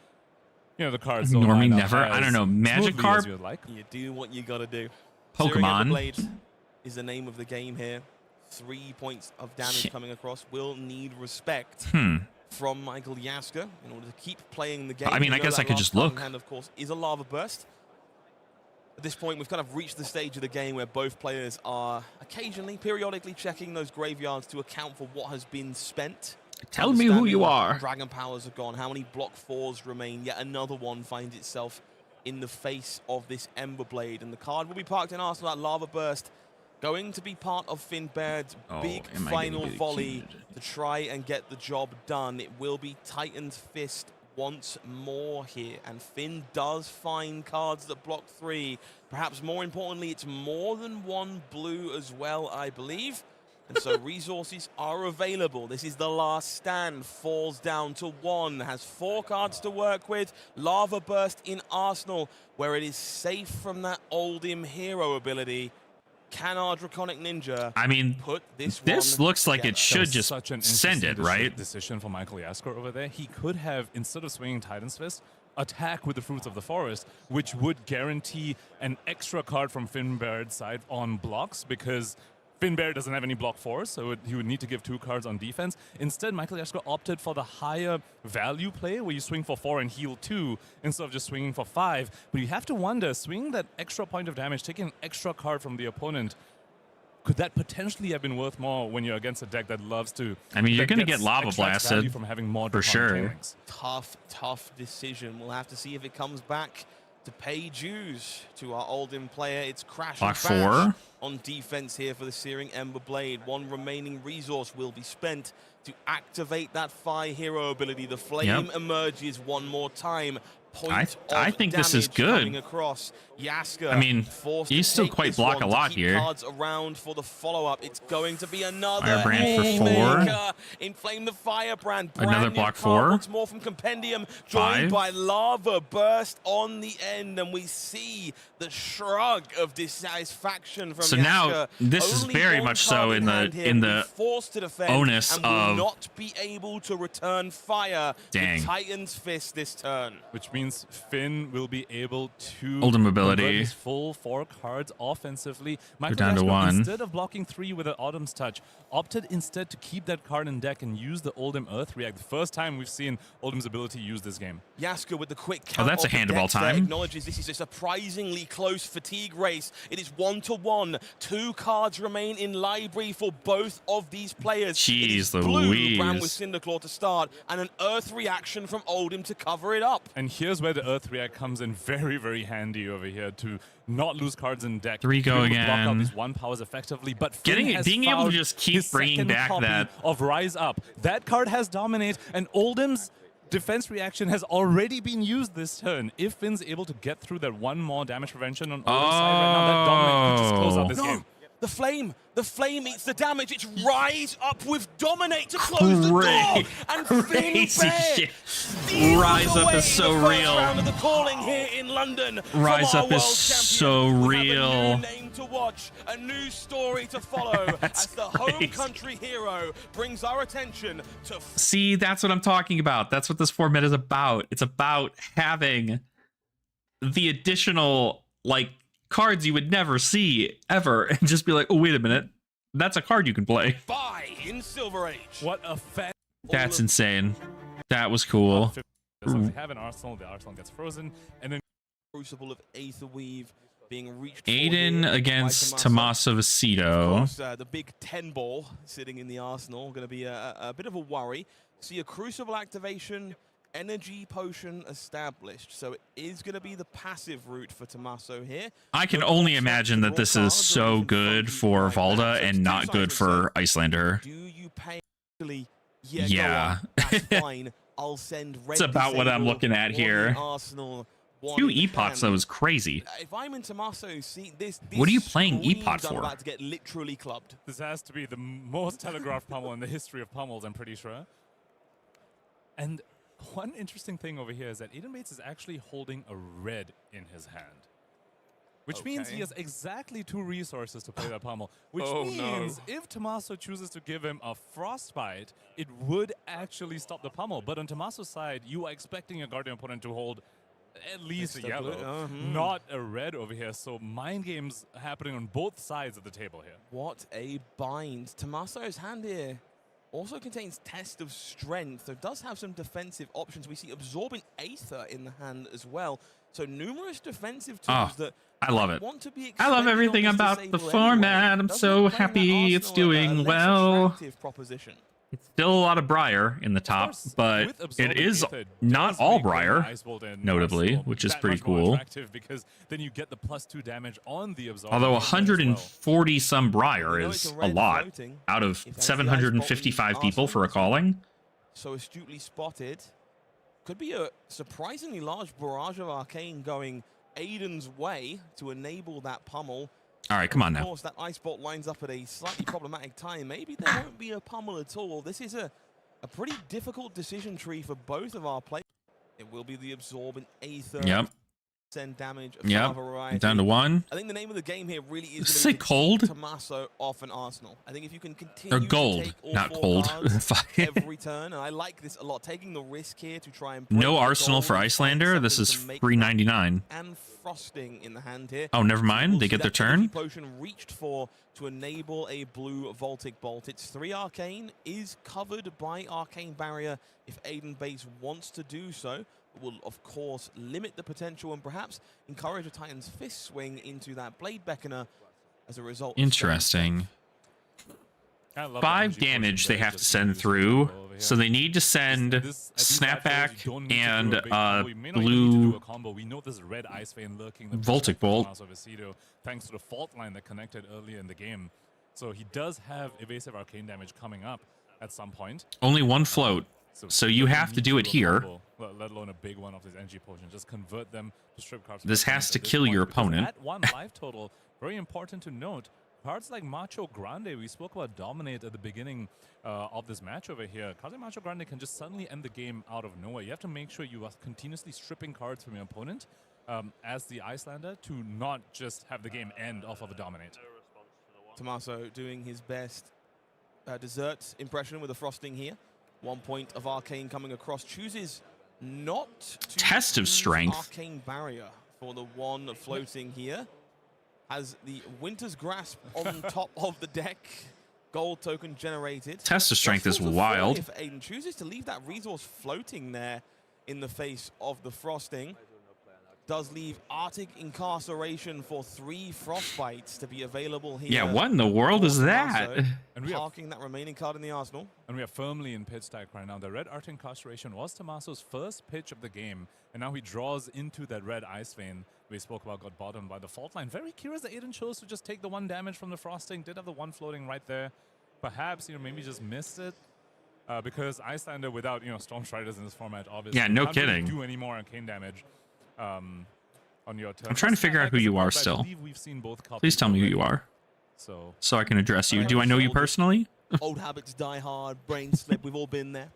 B: you know, the cards don't
C: Normie
B: line up
C: never. I don't know. Magic card.
D: You do what you got to do.
C: Pokemon.
D: Blade is the name of the game here. 3 points of damage coming across. Will need respect from Michael Yasker in order to keep playing the game.
C: I mean, I guess I could just look.
D: Hand, of course, is a Lava Burst. At this point, we've kind of reached the stage of the game where both players are occasionally, periodically checking those graveyards to account for what has been spent.
C: Tell me who you are.
D: Dragon Powers are gone. How many block 4s remain? Yet another one finds itself in the face of this Ember Blade. And the card will be parked in Arsenal. That Lava Burst going to be part of Finn Baird's big final volley to try and get the job done. It will be Titan's Fist once more here. And Finn does find cards that block 3. Perhaps more importantly, it's more than 1 blue as well, I believe. And so resources are available. This is the last stand. Falls down to 1. Has 4 cards to work with. Lava Burst in Arsenal, where it is safe from that Oldhim hero ability. Can our Draconic Ninja put this
C: looks like it should just send it, right?
B: Decision for Michael Yasker over there. He could have, instead of swinging Titan's Fist, attack with the Fruits of the Forest, which would guarantee an extra card from Finn Baird's side on blocks, because Finn Baird doesn't have any block 4s, so he would need to give 2 cards on defense. Instead, Michael Yasker opted for the higher value play, where you swing for 4 and heal 2, instead of just swinging for 5. But you have to wonder, swinging that extra point of damage, taking an extra card from the opponent, could that potentially have been worth more when you're against a deck that loves to...
C: I mean, you're going to get Lava Blasted,
B: from having more
C: for sure.
D: Tough decision. We'll have to see if it comes back to pay dues to our Oldhim player. It's Crash and Bash on defense here for the Searing Ember Blade. 1 remaining resource will be spent to activate that Fi hero ability. The flame emerges one more time,
C: I think this is good.
D: Across. Yaska,
C: I mean,
D: forced
C: you
D: to
C: still
D: take
C: quite
D: this
C: block
D: one
C: a
D: to
C: lot
D: keep
C: here.
D: Cards around for the follow-up. It's going to be another
C: Firebrand for
D: haymaker. Inflame the Firebrand.
C: Another block 4.
D: Once more from Compendium, joined
C: 5.
D: by Lava Burst on the end, and we see the shrug of dissatisfaction from
C: So
D: Yaska.
C: now this is
D: Only
C: very
D: one
C: much so
D: card
C: in
D: hand
C: the
D: here,
C: in
D: will be
C: the
D: forced to defend
C: onus
D: and will
C: of
D: not be able to return fire.
C: Dang.
D: To Titan's Fist this turn.
B: Which means Finn will be able to
C: Oldhim ability.
B: convert his full 4 cards offensively. Michael
C: down to
B: Jasko,
C: 1.
B: instead of blocking 3 with an Autumn's Touch, opted instead to keep that card in deck and use the Oldhim Earth React. The first time we've seen Oldhim's ability use this game.
D: Yaska with the quick count.
C: Oh, that's a hand of all time.
D: Acknowledges this is a surprisingly close fatigue race. It is 1-1. 2 cards remain in library for both of these players.
C: Jeez
D: Blue
C: Louise.
D: ran with Cinderclaw to start, and an Earth reaction from Oldhim to cover it up.
B: And here's where the Earth React comes in very, very handy over here to not lose cards in deck.
C: 3 go
B: to be able to block out
C: again.
B: these 1 powers effectively, but Finn has
C: being able to
B: found
C: just keep
B: his
C: bringing
B: second
C: back
B: copy
C: that
B: of Rise Up. That card has Dominate, and Oldhim's defense reaction has already been used this turn. If Finn's able to get through that 1 more damage prevention on Oldhim's side right now, that Dominate could just close out this game.
D: The flame eats the damage. It's Rise Up with Dominate to close the door. And
C: Crazy
D: Finn
C: shit. Rise Up is so real.
D: Round of the calling here in London.
C: Rise
D: From our
C: Up is
D: world
C: so
D: champion. We
C: real.
D: have a new name to watch, a new story to follow as the home country hero brings our attention to.
C: See, that's what I'm talking about. That's what this format is about. It's about having the additional, like, cards you would never see ever and just be like, oh, wait a minute. That's a card you can play.
D: Buy in Silver Age.
B: What a fan.
C: That's insane. That was cool.
B: They have an Arsenal. The Arsenal gets frozen. And then
D: Crucible of Aetherweave being reached
C: Aiden against Tommaso Vecito.
D: The big 10 ball sitting in the Arsenal. Going to be a bit of a worry. See a Crucible activation. Energy potion established, so it is going to be the passive route for Tommaso here.
C: I can only imagine that this is so good for Valda and not good for Icelander.
D: Do you pay?
C: Yeah.
D: That's fine. I'll send red.
C: It's about what I'm looking at here.
D: Arsenal.
C: 2 epots though is crazy.
D: If I'm in Tommaso, see this.
C: What are you playing epot
D: I'm
C: for?
D: about to get literally clubbed.
B: this has to be the most telegraphed pummel in the history of pummels, I'm pretty sure. And one interesting thing over here is that Aiden Bates is actually holding a red in his hand. Which means he has exactly 2 resources to play that pummel. Which means if Tommaso chooses to give him a Frostbite, it would actually stop the pummel. But on Tommaso's side, you are expecting your Guardian opponent to hold at least a yellow, not a red over here. So mind games happening on both sides of the table here.
D: What a bind. Tommaso's hand here also contains Test of Strength, so it does have some defensive options. We see Absorbing Aether in the hand as well. So numerous defensive tools that
C: I love it.
D: want to be
C: I love everything about the format. I'm so happy it's doing well.
D: Proposition.
C: It's still a lot of Briar in the top, but it is not all Briar, notably, which is pretty cool.
B: Because then you get the +2 damage on the Absorb.
C: Although 140 some Briar is a lot out of 755 people for a calling.
D: So astutely spotted. Could be a surprisingly large barrage of Arcane going Aiden's way to enable that pummel.
C: All right, come on now.
D: Of course, that Ice Bolt lines up at a slightly problematic time. Maybe there won't be a pummel at all. This is a pretty difficult decision tree for both of our players. It will be the Absorbent Aether.
C: Yep.
D: Send damage.
C: Yep. Down to 1.
D: I think the name of the game here really is
C: Say cold.
D: Tommaso off an Arsenal. I think if you can continue
C: Or gold,
D: to take all
C: not
D: 4
C: cold.
D: cards every turn, and I like this a lot. Taking the risk here to try and
C: No Arsenal for Icelander. This is $3.99.
D: And frosting in the hand here.
C: Oh, never mind. They get their turn.
D: Potion reached for to enable a blue Voltic Bolt. It's 3 Arcane, is covered by Arcane Barrier if Aiden Bates wants to do so. Will, of course, limit the potential and perhaps encourage a Titan's Fist swing into that Blade Beckoner as a result.
C: Interesting. 5 damage they have to send through, so they need to send Snapback and blue Voltic Bolt.
B: Thanks to the fault line that connected earlier in the game. So he does have evasive arcane damage coming up at some point.
C: Only 1 float. So you have to do it here.
B: Let alone a big one of this energy potion. Just convert them to strip cards.
C: This has to kill your opponent.
B: At 1 life total, very important to note, cards like Macho Grande, we spoke about dominate at the beginning of this match over here. Cards like Macho Grande can just suddenly end the game out of nowhere. You have to make sure you are continuously stripping cards from your opponent as the Icelander to not just have the game end off of a dominate.
D: Tommaso doing his best dessert impression with the frosting here. 1 point of Arcane coming across. Chooses not to
C: Test of
D: use
C: strength.
D: Arcane Barrier for the one floating here. Has the Winter's Grasp on top of the deck. Gold token generated.
C: Test of strength is
D: Falls of
C: wild.
D: Fury if Aiden chooses to leave that resource floating there in the face of the frosting. Does leave Arctic Incarceration for 3 Frostbites to be available here.
C: Yeah, what in the world is that?
B: And we are
D: parking that remaining card in the arsenal.
B: And we are firmly in pitch stack right now. The red Arctic Incarceration was Tommaso's first pitch of the game, and now he draws into that red Ice Vein we spoke about, got bottomed by the fault line. Very curious that Aiden chose to just take the 1 damage from the frosting. Did have the 1 floating right there. Perhaps, maybe just missed it. Because Icelander without, Storm Striders in this format, obviously.
C: Yeah, no
B: can't really
C: kidding.
B: do any more arcane damage on your turn.
C: I'm trying to figure out who you are still. Please tell me who you are. So I can address you. Do I know you personally?
D: Old habits die hard, brain slip, we've all been there.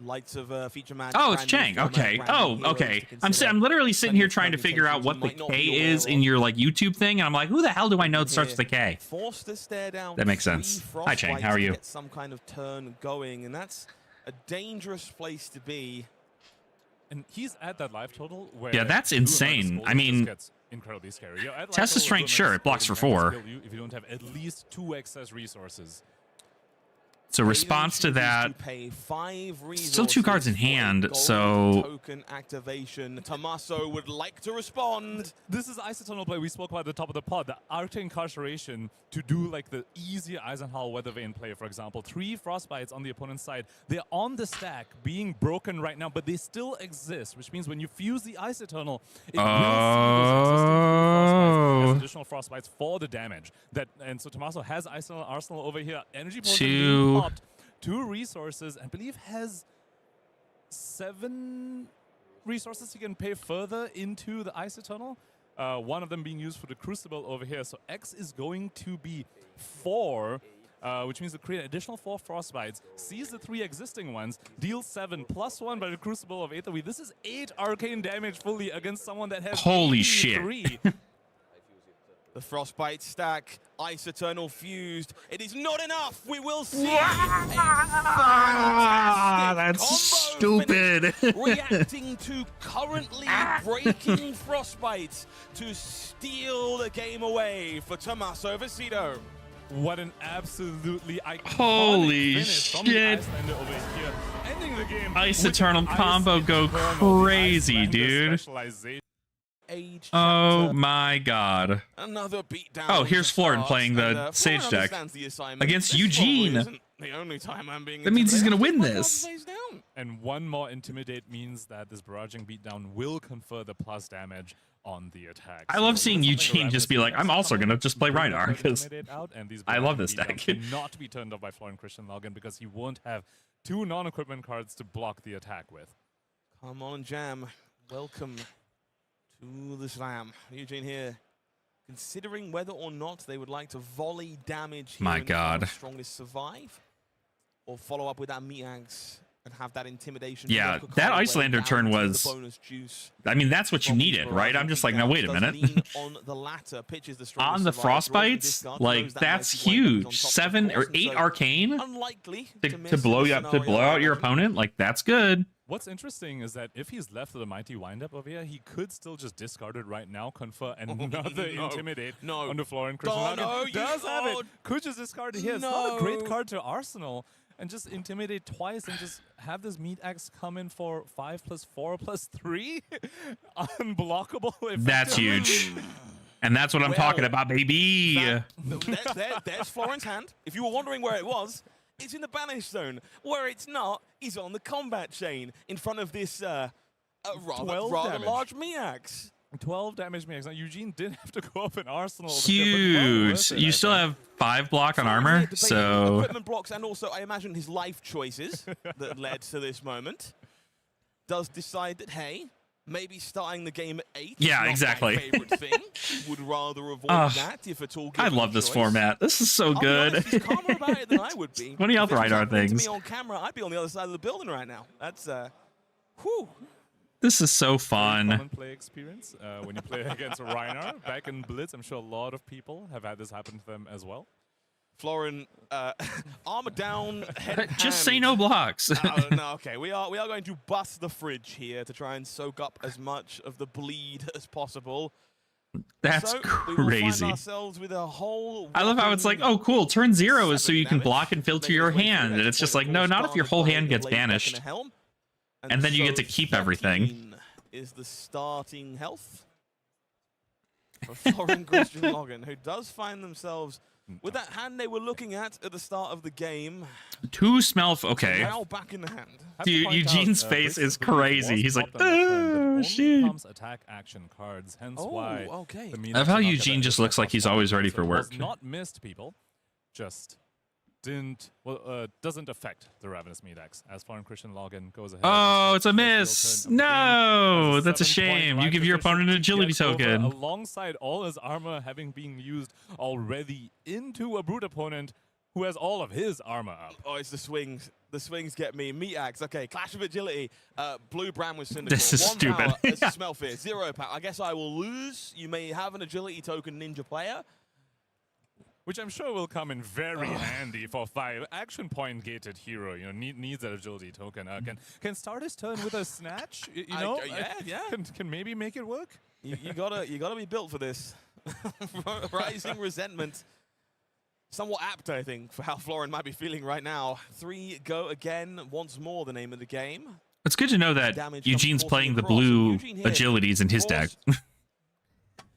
D: Lights of feature match.
C: Oh, it's Chang. Okay. Oh, okay. I'm literally sitting here trying to figure out what the K is in your YouTube thing, and I'm like, who the hell do I know that starts with the K?
D: Forced to stare down.
C: That makes sense. Hi, Chang. How are you?
D: Get some kind of turn going, and that's a dangerous place to be.
B: And he's at that life total where...
C: Yeah, that's insane. I mean,
B: gets incredibly scary.
C: Test of strength, sure, it blocks for 4.
B: If you don't have at least 2 excess resources.
C: So response to that, still 2 cards in hand, so...
D: Token activation. Tommaso would like to respond.
B: This is Isotonal play we spoke about at the top of the pod. The Arctic Incarceration to do like the easier Eisenhower Weather Vane play, for example. 3 Frostbites on the opponent's side. They're on the stack, being broken right now, but they still exist, which means when you fuse the Isoternal, it will see those existing 3 Frostbites as additional Frostbites for the damage. And so Tommaso has Arsenal over here. Energy potion being popped, 2 resources, and I believe has 7 resources he can pay further into the Isoternal. One of them being used for the Crucible over here. So X is going to be 4, which means to create an additional 4 Frostbites, sees the 3 existing ones, deals 7 plus 1 by the Crucible of Aether. This is 8 arcane damage fully against someone that has
C: Holy
B: 3.
C: shit.
D: The Frostbite stack, Isoternal fused. It is not enough. We will see.
C: That's stupid.
D: Reacting to currently breaking Frostbites to steal the game away for Tommaso Vecito.
B: What an absolutely iconic
C: Holy
B: finish from
C: shit.
B: the Icelander over here. Ending the game
C: Ice Eternal combo go crazy, dude. Oh my god.
D: Another beatdown.
C: Oh, here's Florin playing the Sage deck against Eugene.
D: The only time I'm being
C: That means he's going to win this.
B: And 1 more Intimidate means that this barraging beatdown will confer the plus damage on the attack.
C: I love seeing Eugene just be like, I'm also going to just play Rhinar, because I love this deck.
B: Cannot be turned off by Florin Christian Logan because he won't have 2 non-equipment cards to block the attack with.
D: Come on, Jam. Welcome to the slam. Eugene here, considering whether or not they would like to volley damage here.
C: My god.
D: The strongest survive, or follow up with that meat axe and have that intimidation.
C: Yeah, that Icelander turn was... I mean, that's what you needed, right? I'm just like, now wait a minute.
D: On the latter, pitches the
C: On the Frostbites, like, that's huge. 7 or 8 arcane to blow out your opponent, like, that's good.
B: What's interesting is that if he's left with a Mighty Windup over here, he could still just discard it right now, confer another Intimidate on the floor, and Christian Logan does have it. Could just discard it here. It's not a great card to Arsenal. And just Intimidate twice and just have this Meat Axe come in for 5 + 4 + 3? Unblockable.
C: That's huge. And that's what I'm talking about, baby.
D: There's Florin's hand. If you were wondering where it was, it's in the banish zone. Where it's not, he's on the combat chain in front of this rather large Meat Axe.
B: 12 damage max. Now, Eugene did have to go up in Arsenal.
C: Huge. You still have 5 block on armor, so...
D: Equipment blocks and also, I imagine, his life choices that led to this moment. Does decide that, hey, maybe starting the game at 8
C: yeah,
D: is not
C: exactly.
D: my favorite thing. Would rather avoid that if at all.
C: I love this format. This is so good.
D: He's calmer about it than I would be.
C: What do y'all write our
D: To
C: things?
D: me on camera, I'd be on the other side of the building right now. That's whew.
C: This is so fun.
B: Common play experience when you play against Reinar back in Blitz. I'm sure a lot of people have had this happen to them as well.
D: Florin, armor down, head in
C: Just
D: hand.
C: say no blocks.
D: No, okay. We are going to bust the fridge here to try and soak up as much of the bleed as possible.
C: That's
D: so
C: crazy.
D: We will find ourselves with a whole
C: I love how it's like, oh, cool. Turn 0 is so you can block and filter your hand, and it's just like, no, not if your whole hand gets banished, and then you get to keep everything.
D: Is the starting health for Florin Christian Logan, who does find themselves with that hand they were looking at the start of the game.
C: 2 smell. Okay.
D: Now back in the hand.
C: Dude, Eugene's face is crazy. He's like, oh, shit.
B: Attack action cards, hence
D: Oh,
B: why.
D: okay.
C: I love how Eugene just looks like he's always ready for work.
B: Not missed people, just doesn't affect the Ravenous Meat Axe as Foreign Christian Logan goes ahead.
C: Oh, it's a miss. No, that's a shame. You give your opponent an agility token.
B: Alongside all his armor having been used already into a brute opponent who has all of his armor up.
D: Oh, it's the swings. The swings get me. Meat Axe. Okay, Clash of Agility. Blue Bram with Syndicate.
C: This is
D: 1
C: stupid.
D: Power, it's a Smell Fear. 0 power. I guess I will lose. You may have an agility token ninja player.
B: Which I'm sure will come in very handy for 5. Action point gated hero, needs that agility token. Can start his turn with a snatch.
D: Yeah.
B: Can maybe make it work.
D: You gotta be built for this. Rising Resentment. Somewhat apt, I think, for how Florin might be feeling right now. 3 go again. Once more, the name of the game.
C: It's good to know that Eugene's playing the blue agilities in his deck.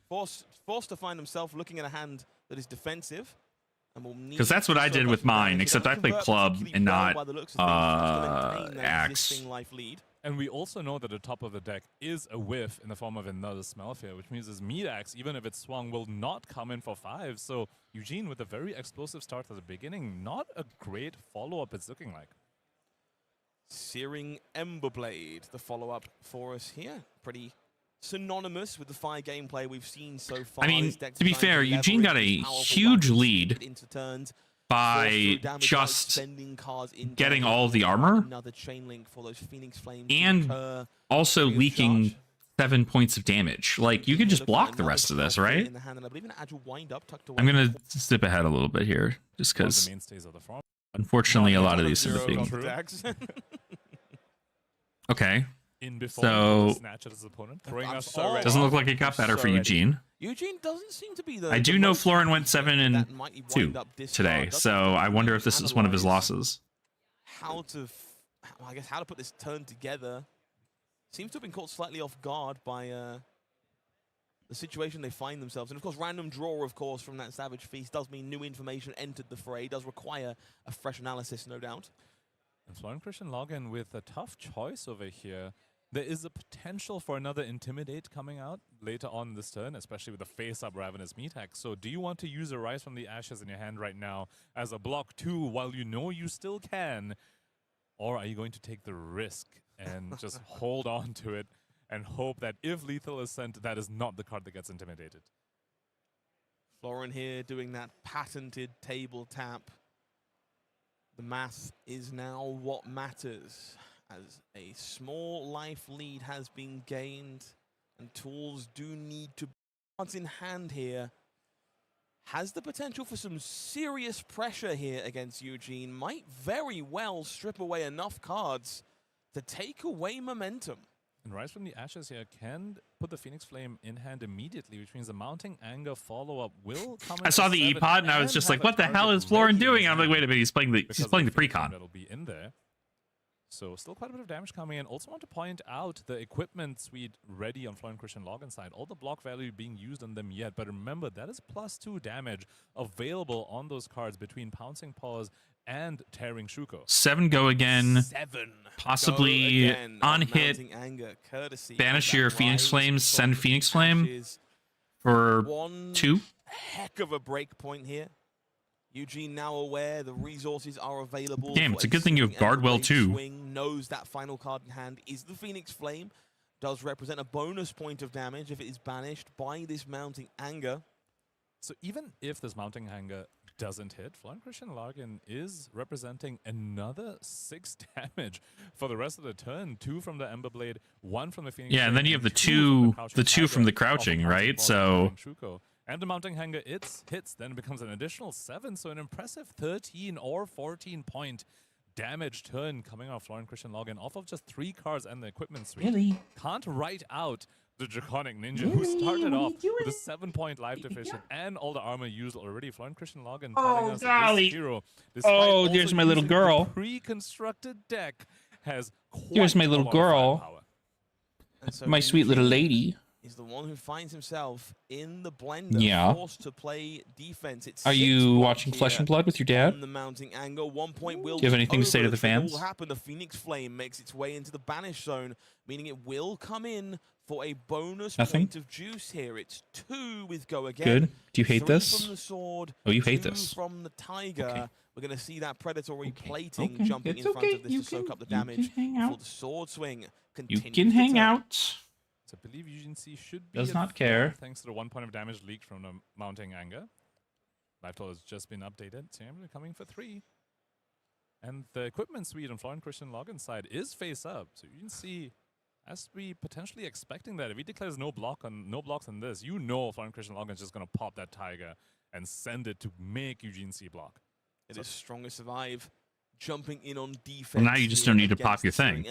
D: Forced to find himself looking at a hand that is defensive.
C: Because that's what I did with mine, except I played club and not axe.
B: And we also know that the top of the deck is a whiff in the form of another Smell Fear, which means his Meat Axe, even if it's swung, will not come in for 5. So Eugene with a very explosive start at the beginning, not a great follow-up it's looking like.
D: Searing Emberblade, the follow-up for us here. Pretty synonymous with the 5 gameplay we've seen so far.
C: I mean, to be fair, Eugene got a huge lead by just getting all of the armor and also leaking 7 points of damage. Like, you could just block the rest of this, right? I'm going to zip ahead a little bit here, just because, unfortunately, a lot of these are being... Okay. So, doesn't look like it got better for Eugene.
D: Eugene doesn't seem to be the...
C: I do know Florin went 7 and 2 today, so I wonder if this is one of his losses.
D: How to put this turn together. Seems to have been caught slightly off guard by the situation they find themselves. And of course, random draw, of course, from that Savage Feast does mean new information entered the fray. Does require a fresh analysis, no doubt.
B: And Florin Christian Logan with a tough choice over here. There is a potential for another Intimidate coming out later on this turn, especially with the face-up Ravenous Meat Axe. So do you want to use a Rise from the Ashes in your hand right now as a block 2 while you know you still can? Or are you going to take the risk and just hold on to it and hope that if lethal is sent, that is not the card that gets intimidated?
D: Florin here doing that patented table tap. The math is now what matters, as a small life lead has been gained, and tools do need to be cards in hand here. Has the potential for some serious pressure here against Eugene. Might very well strip away enough cards to take away momentum.
B: And Rise from the Ashes here can put the Phoenix Flame in hand immediately, which means the Mounting Anger follow-up will come.
C: I saw the E-Pod and I was just like, what the hell is Florin doing? I'm like, wait a minute, he's playing the precon.
B: That'll be in there. So still quite a bit of damage coming in. Also want to point out the equipment suite ready on Florian Christian Login side. All the block value being used on them yet, but remember that is +2 damage available on those cards between Pouncing Paws and Tearing Shuko.
C: 7 go again.
D: 7
C: possibly
D: go again.
C: on hit.
D: Anger, courtesy
C: Banish
D: of
C: your
D: that
C: Phoenix
D: rise
C: Flames.
D: from
C: Send
D: the
C: Phoenix Flame
D: ashes.
C: for
D: One
C: 2.
D: heck of a break point here. Eugene now aware the resources are available.
C: Damn,
D: for
C: it's a good thing you have
D: swing and
C: guard well
D: blade
C: too.
D: Swing, knows that final card in hand is the Phoenix Flame. Does represent a bonus point of damage if it is banished by this Mounting Anger.
B: So even if this Mounting Anger doesn't hit, Florian Christian Login is representing another 6 damage for the rest of the turn. 2 from the Ember Blade, 1 from the Phoenix.
C: Yeah, and then you have the
B: 2
C: two from the crouching, right? So
B: and the Mounting Hanger hits, then it becomes an additional 7, so an impressive 13 or 14 point damage turn coming off Florian Christian Login off of just 3 cards and the equipment suite.
C: Really?
B: Can't write out the Draconic Ninja, who started off with a 7-point life deficient and all the armor used already. Florian Christian Login telling us that this hero,
C: oh, there's my little girl.
B: Pre-constructed deck has
C: Here's my little girl.
D: So
C: My sweet little lady.
D: Is the one who finds himself in the blender, forced to play defense. It's
C: Are you watching Flesh and Blood with your dad?
D: The Mounting Anger. 1 point will
C: Do you have anything to say to the fans?
D: What will happen? The Phoenix Flame makes its way into the banish zone, meaning it will come in for a bonus point of juice here. It's 2 with go again.
C: Good. Do you hate
D: 3
C: this?
D: From the sword,
C: oh, you hate
D: 2
C: this.
D: from the tiger.
C: Okay.
D: We're going to see that predatory plating
C: Okay.
D: jumping
C: It's
D: in front
C: okay.
D: of this
C: You
D: to soak
C: can-
D: up the
C: you can
D: damage
C: hang
D: before
C: out.
D: the sword swing
C: You
D: continues.
C: can
D: the
C: hang
D: turn.
C: out.
B: So I believe Eugene C should be
C: Does
B: at
C: not
B: 4,
C: care.
B: thanks to the 1 point of damage leaked from the Mounting Anger. Life total has just been updated, so I'm coming for 3. And the equipment suite on Florian Christian Login side is face up, so you can see as to be potentially expecting that if he declares no blocks on this, you know Florian Christian Login is just going to pop that tiger and send it to make Eugene C block.
D: It is strongest survive. Jumping in on defense.
C: Well, now you just don't need to pop your thing.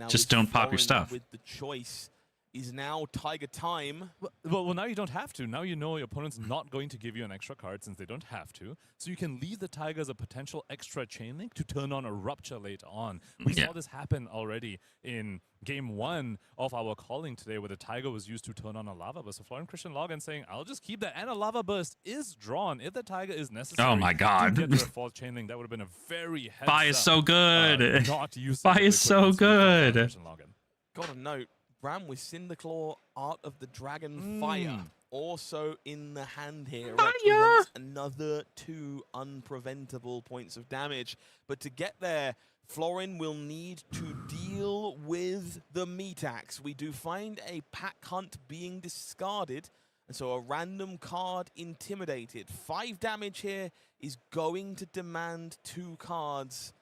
C: Just don't pop your stuff.
D: With the choice is now Tiger time.
B: Well, now you don't have to. Now you know your opponent's not going to give you an extra card since they don't have to. So you can leave the Tiger as a potential extra chain link to turn on a Rupture later on. We saw this happen already in game 1 of our calling today where the Tiger was used to turn on a Lava Burst. So Florian Christian Login saying, I'll just keep that. And a Lava Burst is drawn if the Tiger is necessary.
C: Oh my god.
B: To get to a false chain link. That would have been a very heads
C: Buy is so
B: up,
C: good.
B: not using
C: Buy
B: the
C: is so
B: equipment suite from Florian
C: good.
B: Christian Login.
D: Got a note. Bram with Cinderclaw, Art of the Dragon Fire. Also in the hand here. Represents another 2 unpreventable points of damage. But to get there, Florin will need to deal with the meat axe. We do find a pack hunt being discarded. And so a random card intimidated. 5 damage here is going to demand 2 cards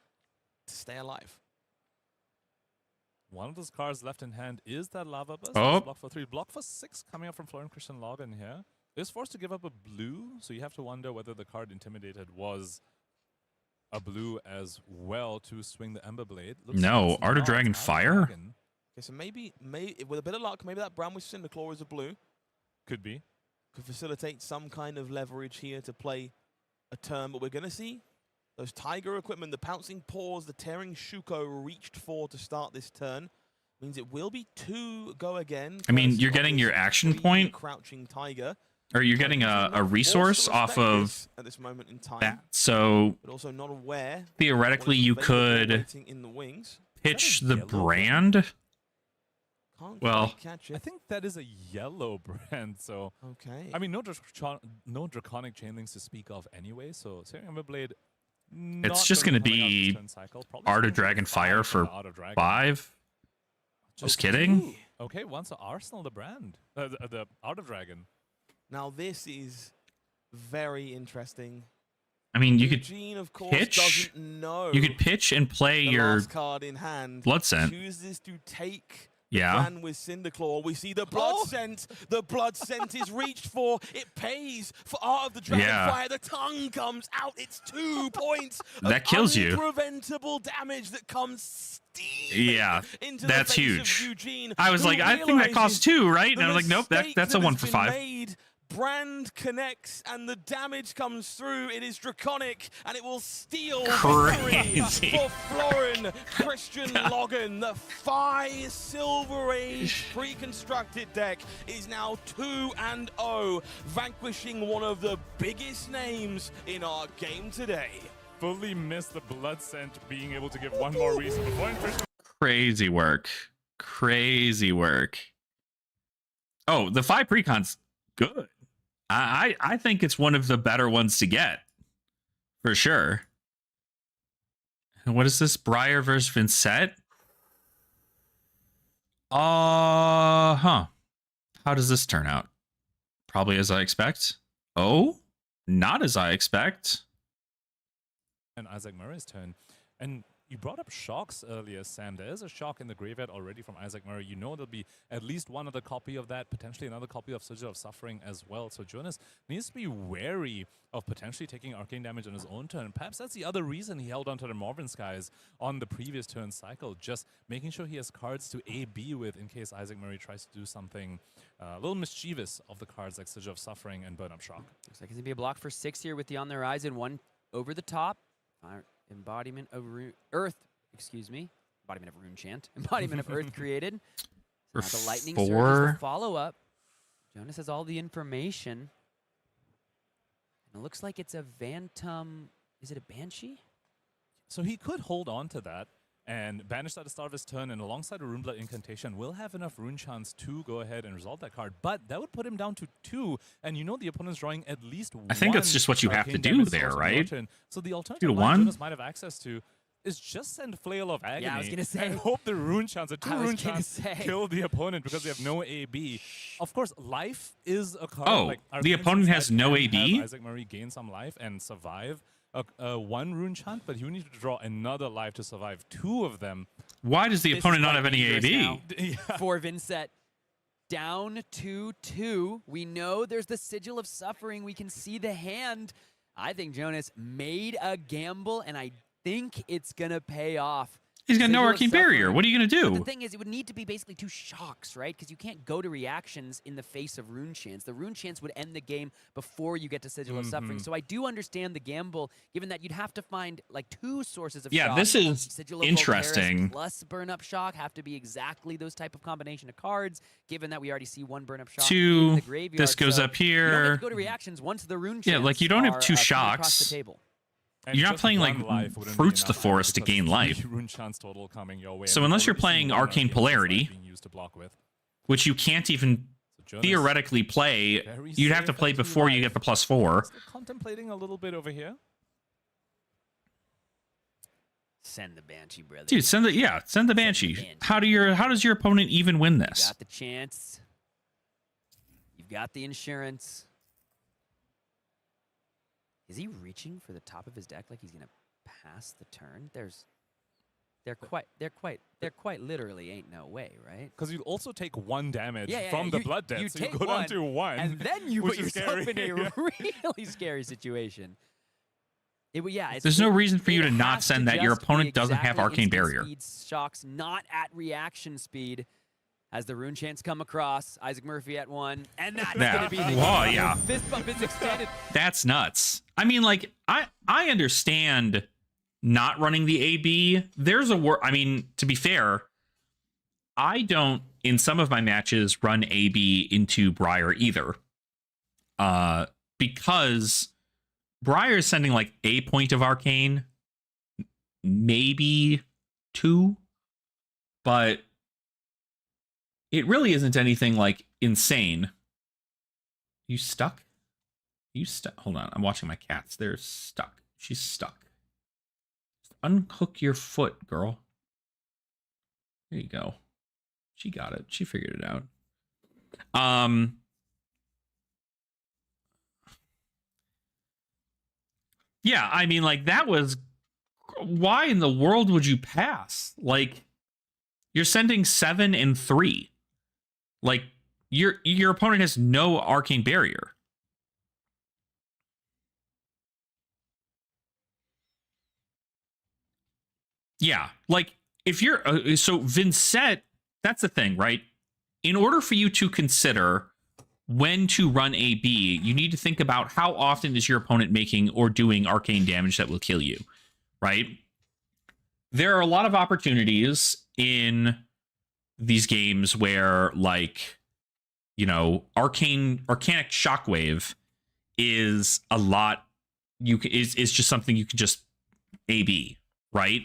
D: to stay alive.
B: One of those cards left in hand is that Lava Burst.
C: Oh.
B: Block for 3. Block for 6 coming up from Florian Christian Login here. Is forced to give up a blue, so you have to wonder whether the card intimidated was a blue as well to swing the Ember Blade. Looks
C: No,
B: like it's
C: Art of
B: not.
C: Dragon Fire?
D: Okay, so maybe with a bit of luck, maybe that Bram with Cinderclaw is a blue.
B: Could be.
D: Could facilitate some kind of leverage here to play a turn, but we're going to see those Tiger equipment, the Pouncing Paws, the Tearing Shuko reached for to start this turn. Means it will be 2 go again.
C: I mean, you're getting your action point,
D: Crouching Tiger.
C: or you're getting a resource off of
D: at this moment in time.
C: that. So
D: But also not aware.
C: theoretically, you could
D: Waiting in the wings.
C: pitch the brand.
D: Can't
C: Well,
D: quite catch it.
B: I think that is a yellow brand, so...
D: Okay.
B: I mean, no Draconic Chainlinks to speak of anyway, so Searing Ember Blade...
C: it's just going to be Art of Dragon Fire for 5. Just kidding.
B: Okay, once Arsenal the brand. The Art of Dragon.
D: Now this is very interesting.
C: I mean, you could
D: Eugene, of course,
C: pitch.
D: doesn't know
C: You could pitch and play
D: the
C: your
D: last card in hand.
C: Blood Scent.
D: Chooses to take
C: Yeah.
D: Ran with Cinderclaw. We see the blood scent. The blood scent is reached for. It pays for Art of the Dragon Fire. The tongue comes out. It's 2 points.
C: That kills you.
D: Unpreventable damage that comes steaming into
C: that's
D: the face
C: huge.
D: of Eugene,
C: I was
D: who
C: like, I think that costs 2, right? And I was like, nope, that's a 1 for 5.
D: Made brand connects and the damage comes through. It is draconic and it will steal
C: Crazy.
D: victory for Florin Christian Logan. The Phi Silver Age pre-constructed deck is now 2-0, vanquishing one of the biggest names in our game today.
B: Fully missed the blood scent, being able to give one more reason before Christian.
C: Crazy work. Crazy work. Oh, the 5 precon's good. I think it's one of the better ones to get. For sure. And what is this? Briar versus Vincent? How does this turn out? Probably as I expect. Oh, not as I expect.
B: And Isaac Murray's turn. And you brought up shocks earlier, Sam. There is a shock in the graveyard already from Isaac Murray. You know there'll be at least one other copy of that, potentially another copy of Sigil of Suffering as well. So Jonas needs to be wary of potentially taking arcane damage on his own turn. Perhaps that's the other reason he held onto the Morven Skies on the previous turn cycle, just making sure he has cards to A-B with in case Isaac Murray tries to do something a little mischievous of the cards like Sigil of Suffering and Burn Up Shock.
A: Looks like it's going to be a block for 6 here with the On the Horizon. One over the top. Embodiment of Earth, excuse me. Embodiment of Rune Chant. Embodiment of Earth created. Now the Lightning Surge is the follow-up. Jonas has all the information. And it looks like it's a Phantom. Is it a Banshee?
B: So he could hold on to that and banish that at the start of his turn, and alongside a Runeblood Incantation will have enough rune chance to go ahead and resolve that card. But that would put him down to 2, and you know the opponent's drawing at least one.
C: I think that's just what you have to do there, right?
B: So the
C: 2
B: alternative
C: to
B: line
C: 1?
B: Jonas might have access to is just send Flail of Agony.
A: Yeah, I was gonna say.
B: And hope the rune chance, the 2 rune chance, kill the opponent because they have no AB. Of course, life is a card.
C: Oh,
B: like,
C: the opponent has no AB?
B: Isaac Murray gain some life and survive one rune chant, but you need to draw another life to survive 2 of them.
C: Why does the opponent not have any AB?
A: For Vincent. Down to 2. We know there's the Sigil of Suffering. We can see the hand. I think Jonas made a gamble, and I think it's going to pay off.
C: He's got no arcane barrier. What are you going to do?
A: But the thing is, it would need to be basically 2 shocks, right? Because you can't go to reactions in the face of Rune Chance. The Rune Chance would end the game before you get to Sigil of Suffering. So I do understand the gamble, given that you'd have to find like 2 sources of shock.
C: Yeah, this is
A: Sigil of
C: interesting.
A: Voltaris plus Burn Up Shock have to be exactly those type of combination of cards, given that we already see 1 Burn Up Shock
C: 2,
A: in the graveyard.
C: this goes
A: so
C: up
A: you don't
C: here.
A: get to go to reactions once the Rune Chance
C: Yeah, like you don't have 2
A: are coming across
C: shocks.
A: the table.
B: And
C: you're not playing like Fruits the Forest to gain life. So unless you're playing Arcane Polarity, which you can't even theoretically play, you'd have to play before you get the +4.
B: Still contemplating a little bit over here.
A: Send the Banshee, brother.
C: Dude, send the Banshee. How does your opponent even win this?
A: You got the chance. You've got the insurance. Is he reaching for the top of his deck like he's gonna pass the turn? There quite literally ain't no way, right?
B: Because you also take 1 damage
A: Yeah,
B: from the blood debt,
A: you
B: so you
A: take
B: go down to 1.
A: and then you put
B: which is
A: yourself
B: scary.
A: in a really scary situation.
C: There's no reason for you to not
A: has
C: send that. Your
A: just be
C: opponent doesn't have
A: exactly
C: Arcane
A: instant
C: Barrier.
A: speed shocks, not at reaction speed. As the Rune Chants come across, Isaac Murphy at 1, and that's going to be the game.
C: Oh, yeah.
A: Fist bump is extended.
C: That's nuts. I mean, like, I understand not running the AB. There's I mean, to be fair, I don't, in some of my matches, run AB into Briar either. Because Briar is sending, like, a point of Arcane, maybe 2, but it really isn't anything, like, insane. You stuck? You stuck? Hold on, I'm watching my cats. They're stuck. She's stuck. Just unhook your foot, girl. There you go. She got it. She figured it out. Yeah, I mean, like, that was... Why in the world would you pass? Like, you're sending 7 and 3. Like, your opponent has no Arcane Barrier. Yeah, like, if you're... so, Vincent, that's the thing, right? In order for you to consider when to run AB, you need to think about how often is your opponent making or doing arcane damage that will kill you, right? There are a lot of opportunities in these games where, like, you know, arcanic shockwave is a lot. Is just something you can just AB, right?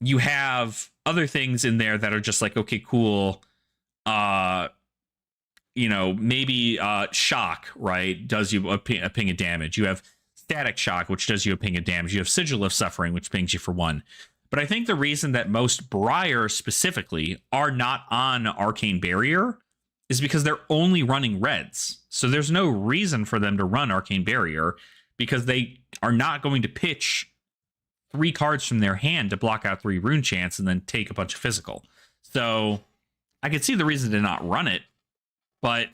C: You have other things in there that are just like, okay, cool. You know, maybe shock, right, does you a ping of damage. You have static shock, which does you a ping of damage. You have sigil of suffering, which pings you for 1. But I think the reason that most Briar specifically are not on Arcane Barrier is because they're only running reds. So there's no reason for them to run Arcane Barrier because they are not going to pitch 3 cards from their hand to block out 3 rune chants and then take a bunch of physical. So I could see the reason to not run it, but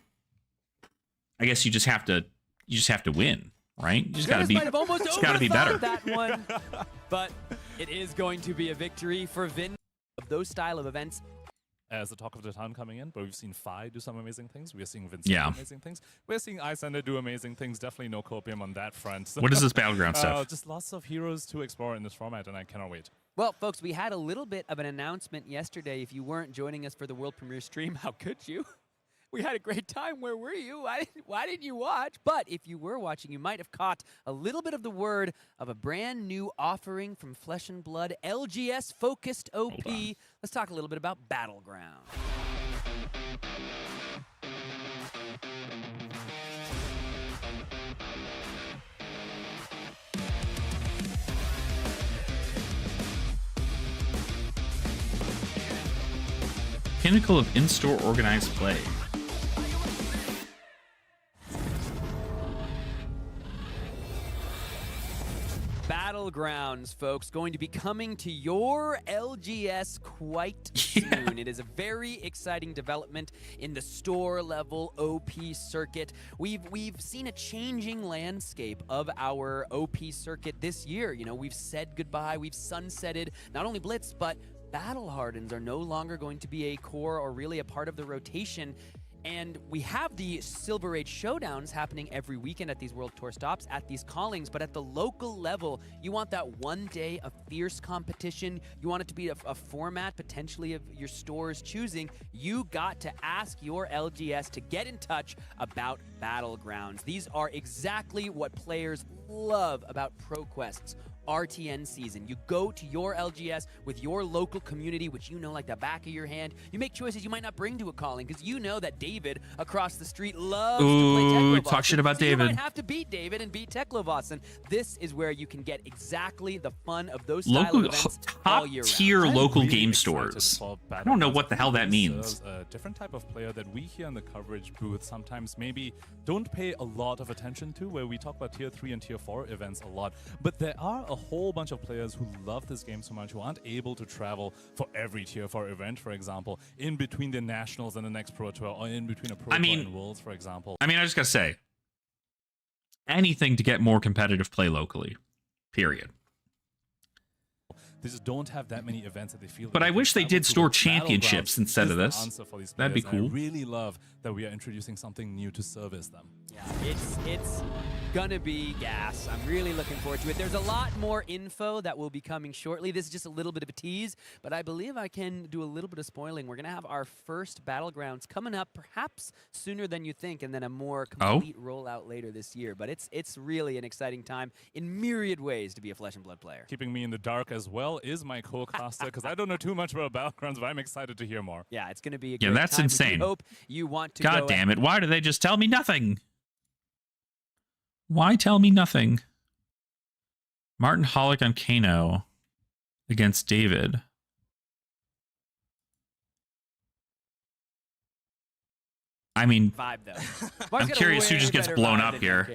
C: I guess you just have to win, right? You just gotta be better.
A: That one, but it is going to be a victory for Vin of those style of events.
B: As the talk of the town coming in, but we've seen Fi do some amazing things. We're seeing Vincent do amazing things. We're seeing Icelander do amazing things. Definitely no copium on that front. So,
C: what is this battleground stuff?
B: Just lots of heroes to explore in this format, and I cannot wait.
A: Well, folks, we had a little bit of an announcement yesterday. If you weren't joining us for the world premiere stream, how could you? We had a great time. Where were you? Why didn't you watch? But if you were watching, you might have caught a little bit of the word of a brand new offering from Flesh and Blood, LGS-focused OP. Let's talk a little bit about Battleground.
C: Pinnacle of in-store organized play.
A: Battlegrounds, folks, going to be coming to your LGS quite soon. It is a very exciting development in the store level OP circuit. We've seen a changing landscape of our OP circuit this year. You know, we've said goodbye, we've sunsetted not only Blitz, but Battle Hardens are no longer going to be a core or really a part of the rotation. And we have the Silver Age showdowns happening every weekend at these World Tour stops, at these callings, but at the local level, you want that one day of fierce competition. You want it to be a format potentially of your store's choosing. You got to ask your LGS to get in touch about Battlegrounds. These are exactly what players love about ProQuest's RTN season. You go to your LGS with your local community, which you know like the back of your hand. You make choices you might not bring to a calling because you know that David across the street loves to play Teklovas.
C: Talk shit about David.
A: You might have to beat David and beat Teklovas, and this is where you can get exactly the fun of those style of events all year round.
C: Top-tier local game stores. I don't know what the hell that means.
B: A different type of player that we here in the coverage booth sometimes maybe don't pay a lot of attention to, where we talk about tier 3 and tier 4 events a lot, but there are a whole bunch of players who love this game so much, who aren't able to travel for every tier 4 event, for example, in between the nationals and the next Pro Tour, or in between a Pro Tour and Worlds, for example.
C: I mean, I just gotta say, anything to get more competitive play locally, period.
B: They just don't have that many events that they feel.
C: But I wish they did store championships instead of this. That'd be cool.
B: I really love that we are introducing something new to service them.
A: Yeah, it's gonna be gas. I'm really looking forward to it. There's a lot more info that will be coming shortly. This is just a little bit of a tease, but I believe I can do a little bit of spoiling. We're gonna have our first Battlegrounds coming up perhaps sooner than you think, and then a more complete rollout later this year. But it's really an exciting time in myriad ways to be a Flesh and Blood player.
B: Keeping me in the dark as well is my co-caster, because I don't know too much about Battlegrounds, but I'm excited to hear more.
A: Yeah, it's gonna be a great
C: that's
A: time.
C: insane.
A: We hope you want to
C: God damn it, why do they just tell me nothing? Why tell me nothing? Martin Hollick on Kano against David. I mean,
A: vibe, though.
C: I'm curious who just gets blown up here.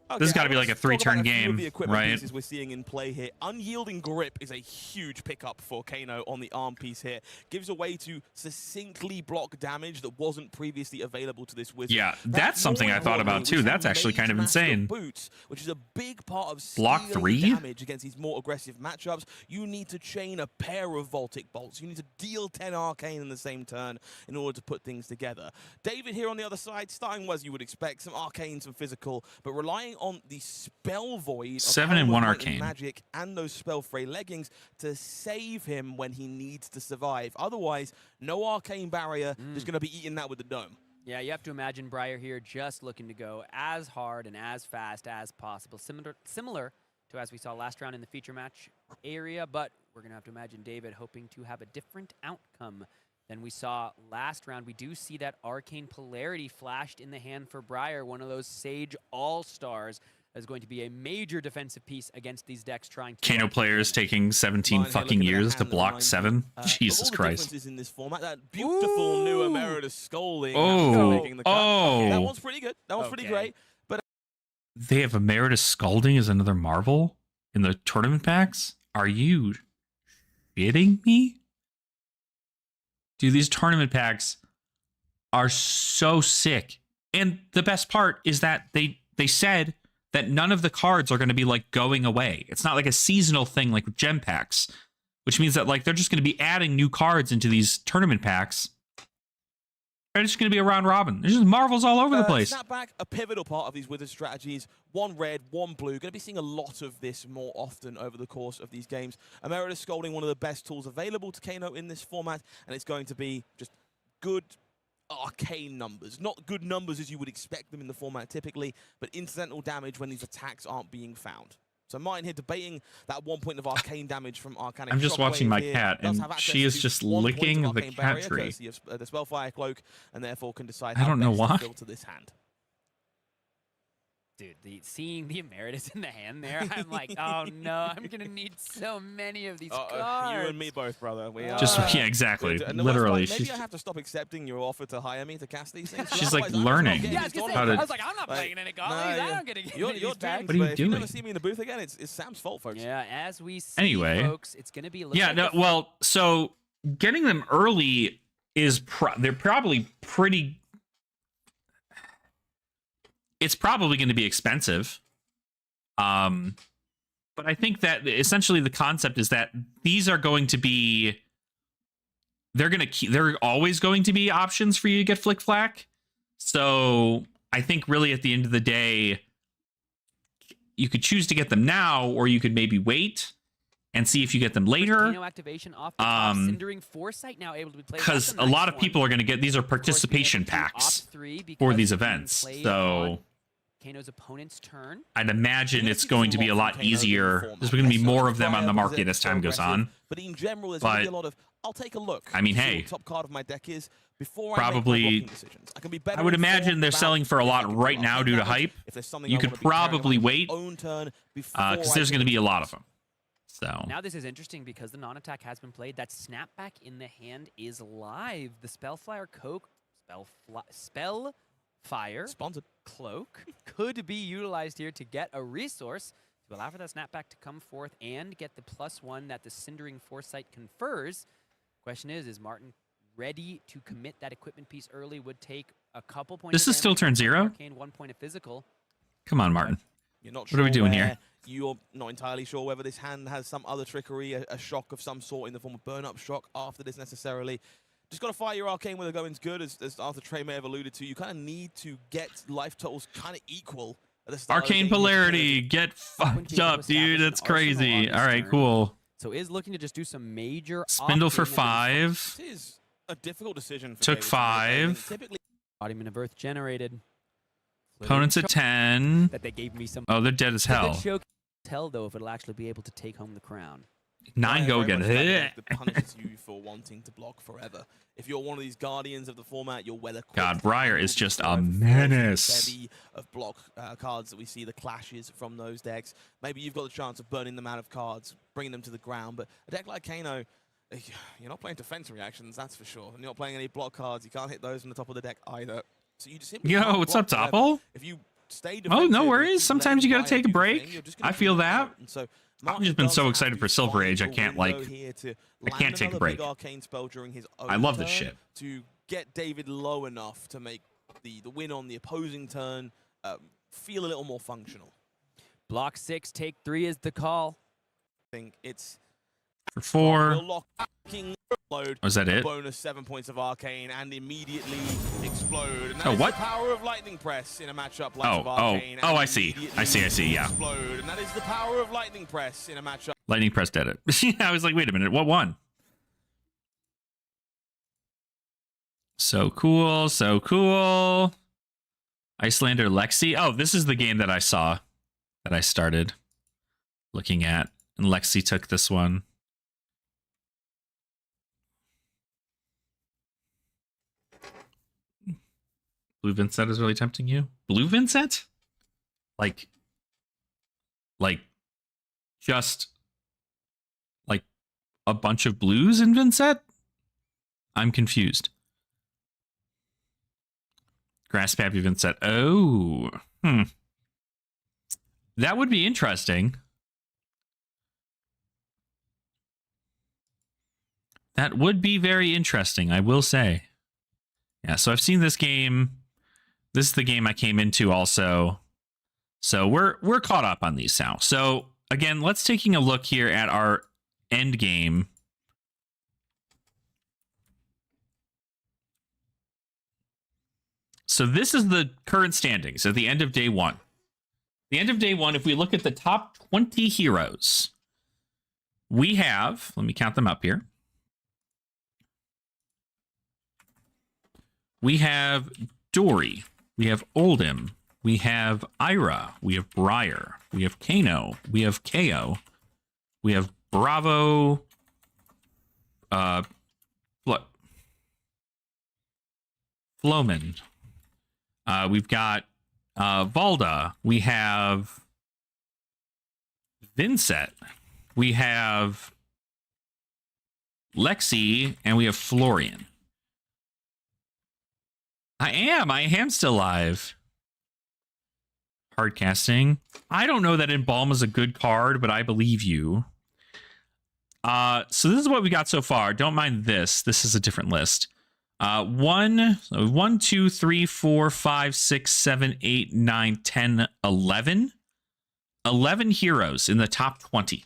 C: This has got to be like a
D: let's talk about
C: 3-turn
D: a few of
C: game,
D: the equipment
C: right?
D: pieces we're seeing in play here. Unyielding grip is a huge pickup for Kano on the arm piece here. Gives a way to succinctly block damage that wasn't previously available to this wizard.
C: Yeah, that's something I thought about too. That's actually kind of insane.
D: Boots, which is a big part of
C: Block
D: stealing
C: 3
D: damage against these more aggressive matchups. You need to chain a pair of Voltic bolts. You need to deal 10 arcane in the same turn in order to put things together. David here on the other side, starting as you would expect, some arcane, some physical, but relying on the spell void,
C: 7 and 1 arcane
D: magic, and those spell fray leggings to save him when he needs to survive. Otherwise, no arcane barrier is going to be eating that with the dome.
A: Yeah, you have to imagine Briar here just looking to go as hard and as fast as possible. Similar to as we saw last round in the feature match area, but we're going to have to imagine David hoping to have a different outcome than we saw last round. We do see that arcane polarity flashed in the hand for Briar, one of those Sage all-stars that's going to be a major defensive piece against these decks trying to...
C: Kano players taking 17 fucking years to block 7. Jesus Christ.
D: In this format, that beautiful new Emeritus Scolding.
C: Oh, oh.
D: That one's pretty good. That one's pretty great. But
C: they have Emeritus Scalding as another Marvel in the tournament packs? Are you kidding me? Dude, these tournament packs are so sick. And the best part is that they said that none of the cards are going to be like going away. It's not like a seasonal thing like with gem packs, which means that like they're just going to be adding new cards into these tournament packs. They're just going to be a round robin. There's just Marvels all over the place.
D: Snapback, a pivotal part of these Wizard strategies. One red, one blue. Going to be seeing a lot of this more often over the course of these games. Emeritus Scolding, one of the best tools available to Kano in this format, and it's going to be just good arcane numbers. Not good numbers as you would expect them in the format typically, but incidental damage when these attacks aren't being found. So Martin here debating that 1 point of arcane damage from Arcanic.
C: I'm just watching my cat, and she is just licking the cat tree.
D: Of, the Spellfire Cloak, and therefore can decide
C: I don't know why.
D: to filter this hand.
A: Dude, seeing the Emeritus in the hand there, I'm like, oh no, I'm going to need so many of these cards.
D: You and me both, brother. We are,
C: Just, yeah, exactly. Literally.
D: Maybe I have to stop accepting your offer to hire me to cast these things.
C: She's like learning.
A: Yeah, I was like, I'm not playing any Gauntlets. I don't get to get
D: you're
A: back.
C: What are you
D: if
C: doing?
D: you never see me in the booth again, it's Sam's fault, folks.
A: Yeah, as we see,
C: anyway,
A: folks, it's going to be...
C: Yeah, no, well, so getting them early is... they're probably pretty... It's probably going to be expensive. But I think that essentially the concept is that these are going to be, they're always going to be options for you to get Flick Flack. So I think really at the end of the day, you could choose to get them now, or you could maybe wait and see if you get them later.
A: Activation off the top, Cindering Foresight now able to be played.
C: Because a lot of people are going to get, these are participation packs for these events. So
A: Kano's opponent's turn.
C: I'd imagine it's going to be a lot easier. There's going to be more of them on the market as time goes on.
D: But in general, there's going to be a lot of, I'll take a look.
C: I mean, hey,
D: top card of my deck is before
C: probably, I would imagine they're selling for a lot right now due to hype. You could probably wait, because there's going to be a lot of them. So
A: now this is interesting because the non-attack has been played. That snapback in the hand is live. The Spellfire Spellfire
D: sponsored
A: Cloak could be utilized here to get a resource to allow for that snapback to come forth and get the +1 that the Cindering Foresight confers. Question is Martin ready to commit that equipment piece early? Would take a couple points.
C: This is still turn 0?
A: Arcane, 1 point of physical.
C: Come on, Martin.
D: You're not
C: what are we doing here?
D: You're not entirely sure whether this hand has some other trickery, a shock of some sort in the form of burn-up shock after this necessarily. Just got to fire your arcane where the going's good, as Arthur Trey may have alluded to. You kind of need to get life totals kind of equal at the start.
C: Arcane polarity, get fucked up, dude. That's crazy. All right, cool.
A: So is looking to just do some major
C: spindle for 5.
D: This is a difficult decision. For
C: Took 5.
A: Embodiment of Earth generated.
C: Opponents at 10.
A: That they gave me some.
C: Oh, they're dead as hell.
A: Tell though if it'll actually be able to take home the crown.
C: 9 go again.
D: That punishes you for wanting to block forever. If you're one of these guardians of the format, you're well equipped.
C: God, Briar is just a menace.
D: Bevy of block cards that we see, the clashes from those decks. Maybe you've got the chance of burning them out of cards, bringing them to the ground. But a deck like Kano, you're not playing defense reactions, that's for sure. And you're not playing any block cards. You can't hit those from the top of the deck either. So you just simply
C: Yo, what's up, Topple?
D: If you stay
C: Oh,
D: defensive.
C: no
D: and
C: worries.
D: keep
C: Sometimes you
D: letting
C: got to
D: Wyatt
C: take a
D: do the
C: break.
D: thing. You're just gonna
C: I feel
D: keep
C: that.
D: out. And so
C: I've
D: Martin
C: just been
D: does
C: so
D: have
C: excited
D: to
C: for Silver
D: find
C: Age. I
D: a
C: can't
D: window
C: like.
D: here to
C: I
D: land
C: can't take a
D: another
C: break.
D: big arcane spell during his own
C: I love this
D: turn
C: shit.
D: to get David low enough to make the win on the opposing turn feel a little more functional.
A: Block 6, take 3 is the call.
D: I think it's
C: For 4.
D: will lock load.
C: Was that it?
D: Bonus 7 points of arcane and immediately explode. And that
C: Oh,
D: is
C: what?
D: the power of lightning press in a matchup like
C: Oh,
D: of arcane.
C: oh,
D: and
C: I see. I see. Yeah.
D: Explode. And that is the power of lightning press in a matchup.
C: Lightning Press did it. I was like, wait a minute. What won? So cool. So cool. Icelander Lexi. Oh, this is the game that I saw, that I started looking at. And Lexi took this one. Blue Vincent is really tempting you? Blue Vincent? Like just like a bunch of blues in Vincent? I'm confused. Grasp Happy Vincent. Oh. That would be interesting. That would be very interesting, I will say. Yeah, so I've seen this game. This is the game I came into also. So we're caught up on these now. So again, let's taking a look here at our end game. So this is the current standings at the end of day 1. The end of day 1, if we look at the top 20 heroes, we have, let me count them up here. We have Dory, we have Oldhim, we have Ira, we have Briar, we have Kano, we have KO, we have Bravo, Floman. We've got Valda, we have Vincent, we have Lexi, and we have Florian. I am still live. Hardcasting. I don't know that Embalm is a good card, but I believe you. So this is what we got so far. Don't mind this. This is a different list. 1, 2, 3, 4, 5, 6, 7, 8, 9, 10, 11. 11 heroes in the top 20.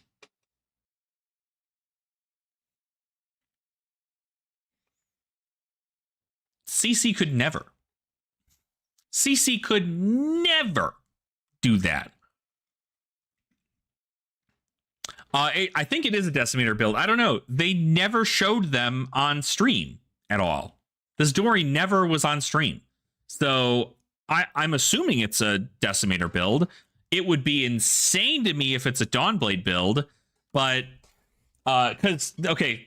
C: CC could never. CC could never do that. I think it is a Decimator build. I don't know. They never showed them on stream at all. This Dory never was on stream. So I'm assuming it's a Decimator build. It would be insane to me if it's a Dawnblade build. But, because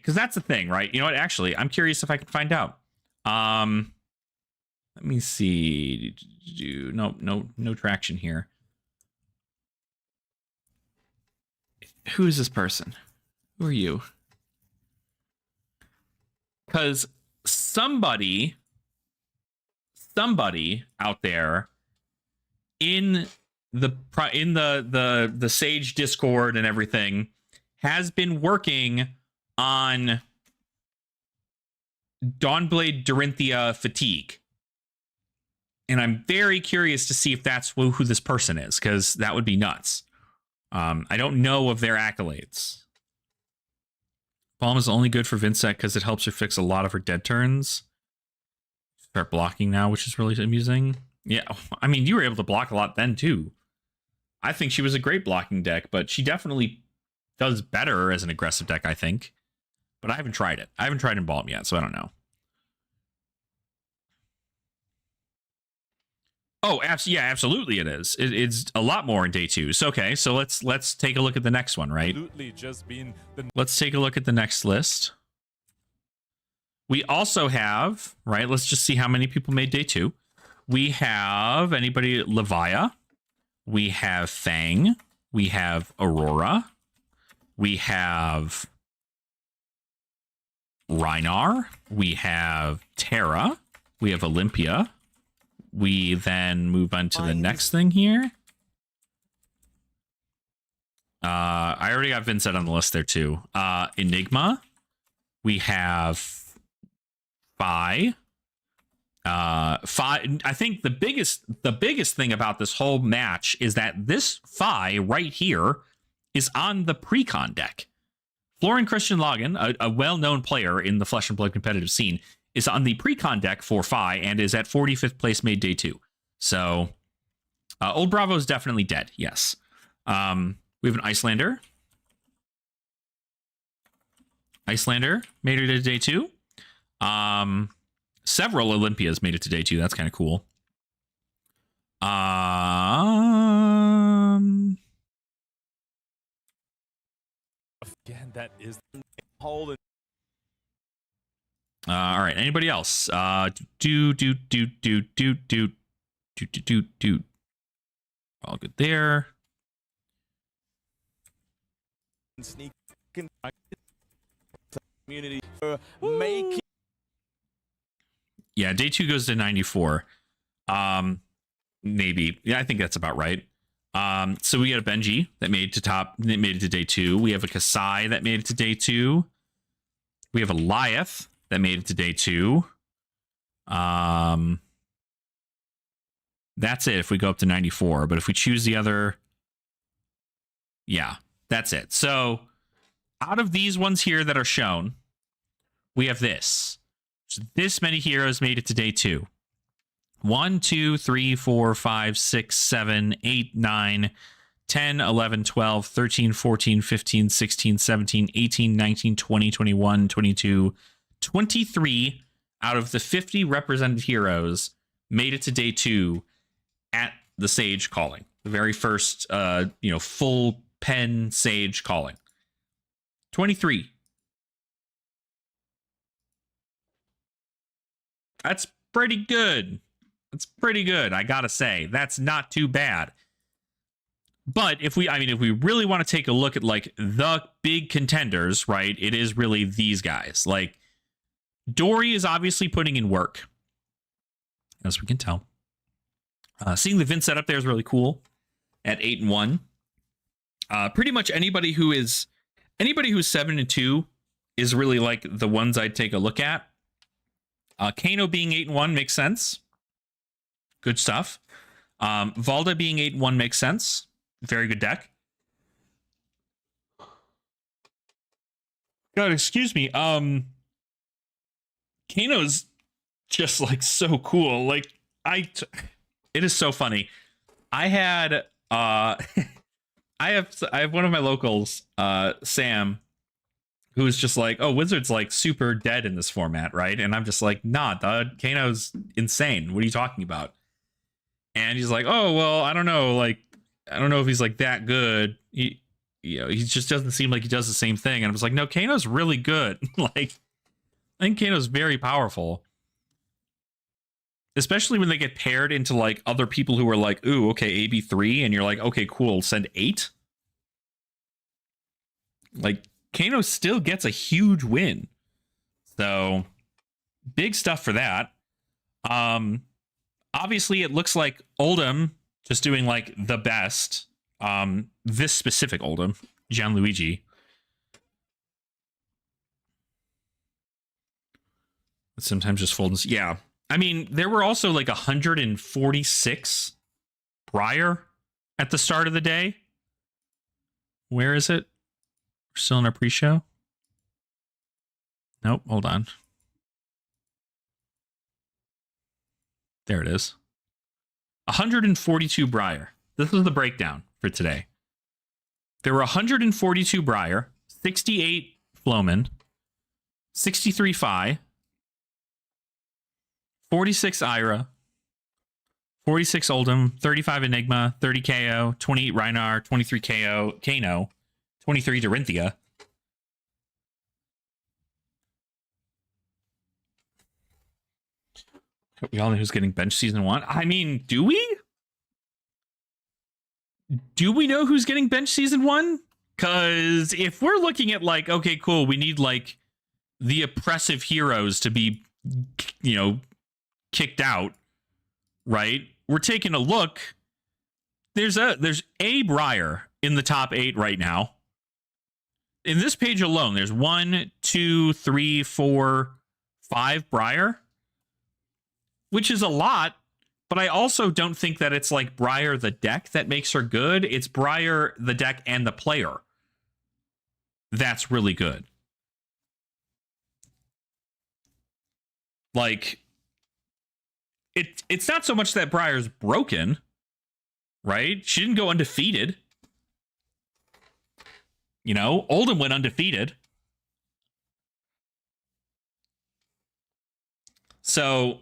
C: that's the thing, right? You know what? Actually, I'm curious if I can find out. Let me see. No traction here. Who is this person? Who are you? Because somebody out there in the Sage Discord and everything has been working on Dawnblade Dorinthia Fatigue. And I'm very curious to see if that's who this person is, because that would be nuts. I don't know of their accolades. Balm is only good for Vincent because it helps her fix a lot of her dead turns. Start blocking now, which is really amusing. Yeah, I mean, you were able to block a lot then, too. I think she was a great blocking deck, but she definitely does better as an aggressive deck, I think. But I haven't tried it. I haven't tried Embalm yet, so I don't know. Oh, absolutely it is. It's a lot more in day 2. So okay, so let's take a look at the next one, right?
B: Absolutely, just been the.
C: Let's take a look at the next list. We also have, right? Let's just see how many people made day 2. We have anybody Levia. We have Fang. We have Aurora. We have Rhinar. We have Terra. We have Olympia. we then move on to the next thing here. I already got Vincent on the list there too. Enigma. We have Phi. Phi. I think the biggest thing about this whole match is that this Phi right here is on the pre-con deck. Florian Christian Logan, a well-known player in the Flesh and Blood competitive scene, is on the pre-con deck for Phi and is at 45th place made day 2. So Old Bravo is definitely dead. Yes. We have an Icelander. Icelander made it to day 2. Several Olympias made it to day 2. That's kind of cool.
B: Again, that is
D: Hold.
C: All right. Anybody else? Do. All good there.
D: Sneak community for making.
C: Yeah, day 2 goes to 94. Maybe. Yeah, I think that's about right. So we got a Benji that made it to day 2. We have a Kasai that made it to day 2. We have a Lyeth that made it to day 2. That's it if we go up to 94. But if we choose the other, yeah, that's it. So out of these ones here that are shown, we have this. So this many heroes made it to day 2. 1, 2, 3, 4, 5, 6, 7, 8, 9, 10, 11, 12, 13, 14, 15, 16, 17, 18, 19, 20, 21, 22, 23 out of the 50 represented heroes made it to day 2 at the Sage calling. The very first, full pen Sage calling. 23. That's pretty good. That's pretty good, I gotta say. That's not too bad. But if we really want to take a look at like the big contenders, right? It is really these guys. Like Dory is obviously putting in work, as we can tell. Seeing the Vincent up there is really cool at 8-1. Pretty much anybody who's 7-2 is really like the ones I'd take a look at. Kano being 8-1 makes sense. Good stuff. Valda being 8-1 makes sense. Very good deck. God, excuse me. Kano's just like so cool. Like it is so funny. I had I have one of my locals, Sam, who's just like, oh, Wizard's like super dead in this format, right? And I'm just like, nah, Kano's insane. What are you talking about? And he's like, oh, well, I don't know. Like, I don't know if he's like that good. He just doesn't seem like he does the same thing. And I was like, no, Kano's really good. Like, I think Kano's very powerful. Especially when they get paired into like other people who are like, ooh, okay, AB3. And you're like, okay, cool, send 8. Like, Kano still gets a huge win. So, big stuff for that. Obviously, it looks like Oldham just doing like the best. This specific Oldham, Gianluigi. Sometimes just folds. Yeah. I mean, there were also like 146 Briar at the start of the day. Where is it? We're still in our pre-show. Nope, hold on. There it is. 142 Briar. This is the breakdown for today. There were 142 Briar, 68 Floman, 63 Phi, 46 Ira, 46 Oldham, 35 Enigma, 30 KO, 28 Reinar, 23 KO, Kano, 23 Dorinthia. We all know who's getting bench season 1. I mean, do we? Do we know who's getting bench season 1? Because if we're looking at like, okay, cool, we need like the oppressive heroes to be, kicked out. right? We're taking a look. There's a Briar in the top 8 right now. In this page alone, there's 1, 2, 3, 4, 5 Briar, which is a lot, but I also don't think that it's like Briar the deck that makes her good. It's Briar the deck and the player that's really good. Like, it's not so much that Briar's broken, right? She didn't go undefeated. You know, Oldham went undefeated. So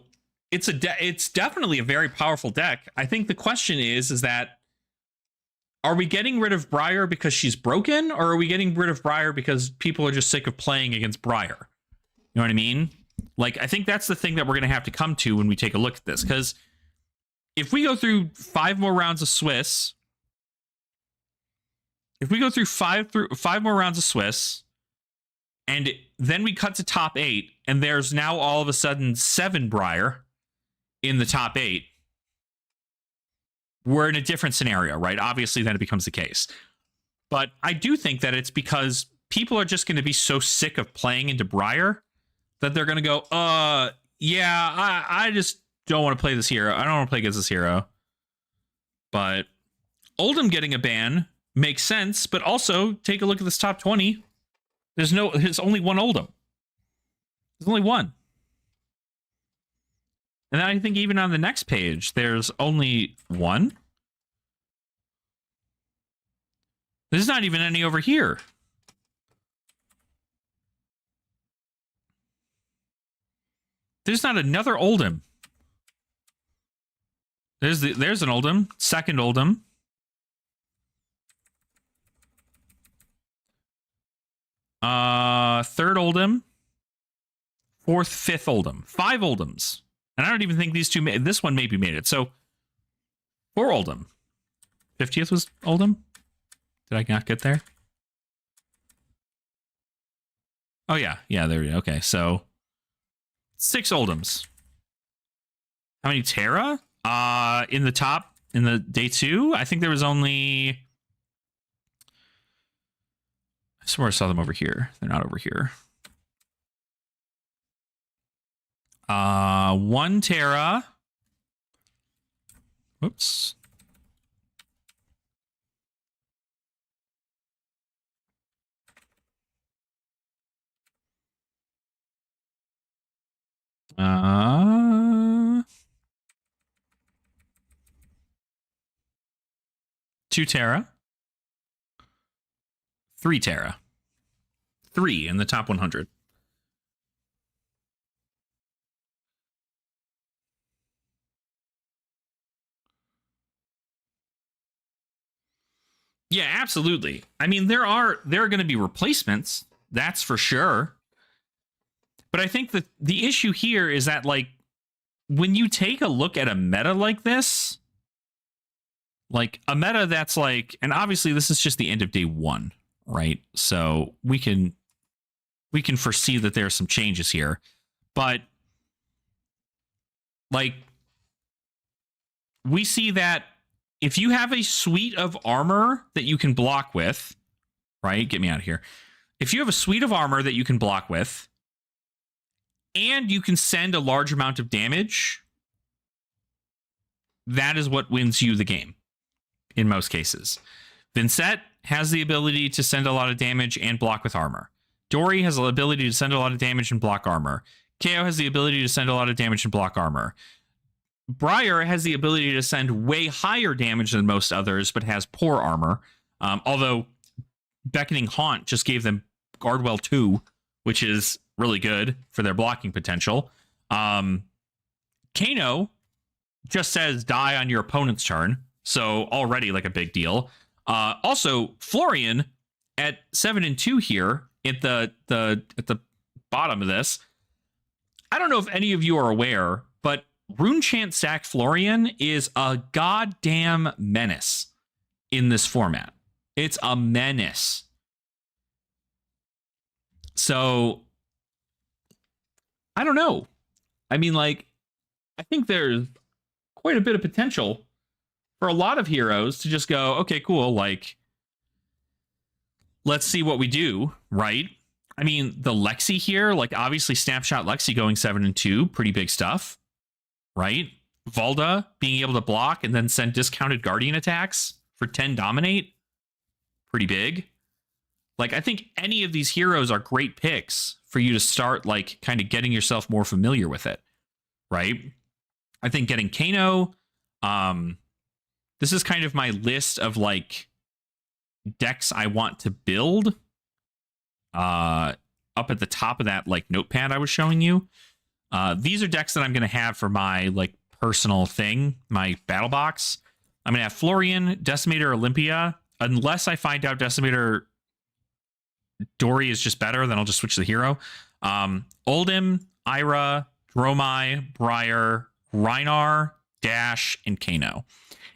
C: it's definitely a very powerful deck. I think the question is that are we getting rid of Briar because she's broken, or are we getting rid of Briar because people are just sick of playing against Briar? You know what I mean? Like, I think that's the thing that we're going to have to come to when we take a look at this. Because if we go through 5 more rounds of Swiss, if we go through five more rounds of Swiss, and then we cut to top 8, and there's now all of a sudden 7 Briar in the top 8, we're in a different scenario, right? Obviously, then it becomes the case. But I do think that it's because people are just going to be so sick of playing into Briar that they're going to go, yeah, I just don't want to play this hero. I don't want to play against this hero. But Oldham getting a ban makes sense, but also take a look at this top 20. There's only one Oldham. There's only one. And I think even on the next page, there's only one. There's not even any over here. There's not another Oldham. There's an Oldham, second Oldham. Third Oldham, fourth, fifth Oldham, 5 Oldhams. And I don't even think these two this one maybe made it. So 4 Oldham. 50th was Oldham? Did I not get there? Oh yeah, there we go. Okay, so 6 Oldhams. How many Terra? In the day 2, I think there was only, I swear I saw them over here. They're not over here. 1 Terra. Whoops. Two Terra. 3 Terra. 3 in the top 100. Yeah, absolutely. I mean, there are going to be replacements, that's for sure. But I think that the issue here is that, like, when you take a look at a meta like this, like a meta that's like, and obviously this is just the end of day 1, right? So we can foresee that there are some changes here, but like we see that if you have a suite of armor that you can block with, right? Get me out of here. If you have a suite of armor that you can block with, and you can send a large amount of damage, that is what wins you the game in most cases. Vincent has the ability to send a lot of damage and block with armor. Dory has the ability to send a lot of damage and block armor. KO has the ability to send a lot of damage and block armor. Briar has the ability to send way higher damage than most others, but has poor armor. Although Beckoning Haunt just gave them Guardwell 2, which is really good for their blocking potential. Kano just says die on your opponent's turn, so already like a big deal. Also, Florian at 7 and 2 here at the bottom of this. I don't know if any of you are aware, but Runechant Sack Florian is a goddamn menace in this format. It's a menace. So, I don't know. I mean, like, I think there's quite a bit of potential for a lot of heroes to just go, okay, cool, like, let's see what we do, right? I mean, the Lexi here, like, obviously Snapshot Lexi going 7-2, pretty big stuff, right? Valda being able to block and then send discounted Guardian attacks for 10 Dominate, pretty big. Like, I think any of these heroes are great picks for you to start, like, kind of getting yourself more familiar with it, right? I think getting Kano, this is kind of my list of, like, decks I want to build. Up at the top of that, like, notepad I was showing you. These are decks that I'm going to have for my, like, personal thing, my battle box. I'm going to have Florian, Decimator, Olympia. Unless I find out Decimator Dory is just better, then I'll just switch to the hero. Oldhim, Ira, Dromai, Briar, Rhinar, Dash, and Kano.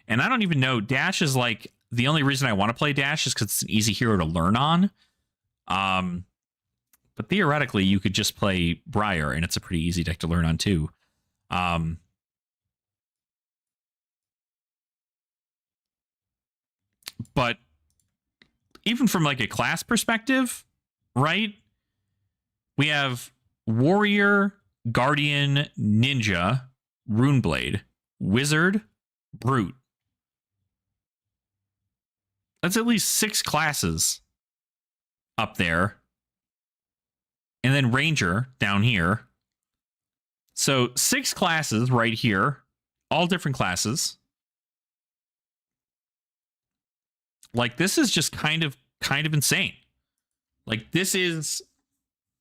C: And I don't even know, Dash is like, the only reason I want to play Dash is because it's an easy hero to learn on. But theoretically, you could just play Briar, and it's a pretty easy deck to learn on too. But even from like a class perspective, right? We have Warrior, Guardian, Ninja, Runeblade, Wizard, Brute. That's at least 6 classes up there. And then Ranger down here. So 6 classes right here. All different classes. Like, this is just kind of insane. Like, this is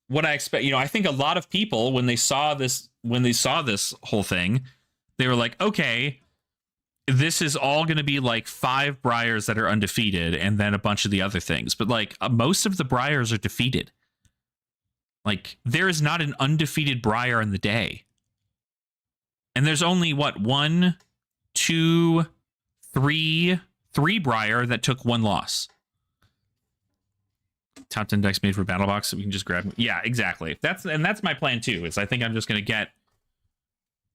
C: what I expect. You know, I think a lot of people, when they saw this whole thing, they were like, okay, this is all going to be like 5 Briars that are undefeated and then a bunch of the other things. But like, most of the Briars are defeated. Like, there is not an undefeated Briar in the day. And there's only, what, 1, 2, 3 Briar that took 1 loss. Top 10 decks made for Battle Box, so we can just grab them. Yeah, exactly. That's my plan too, is I think I'm just going to get,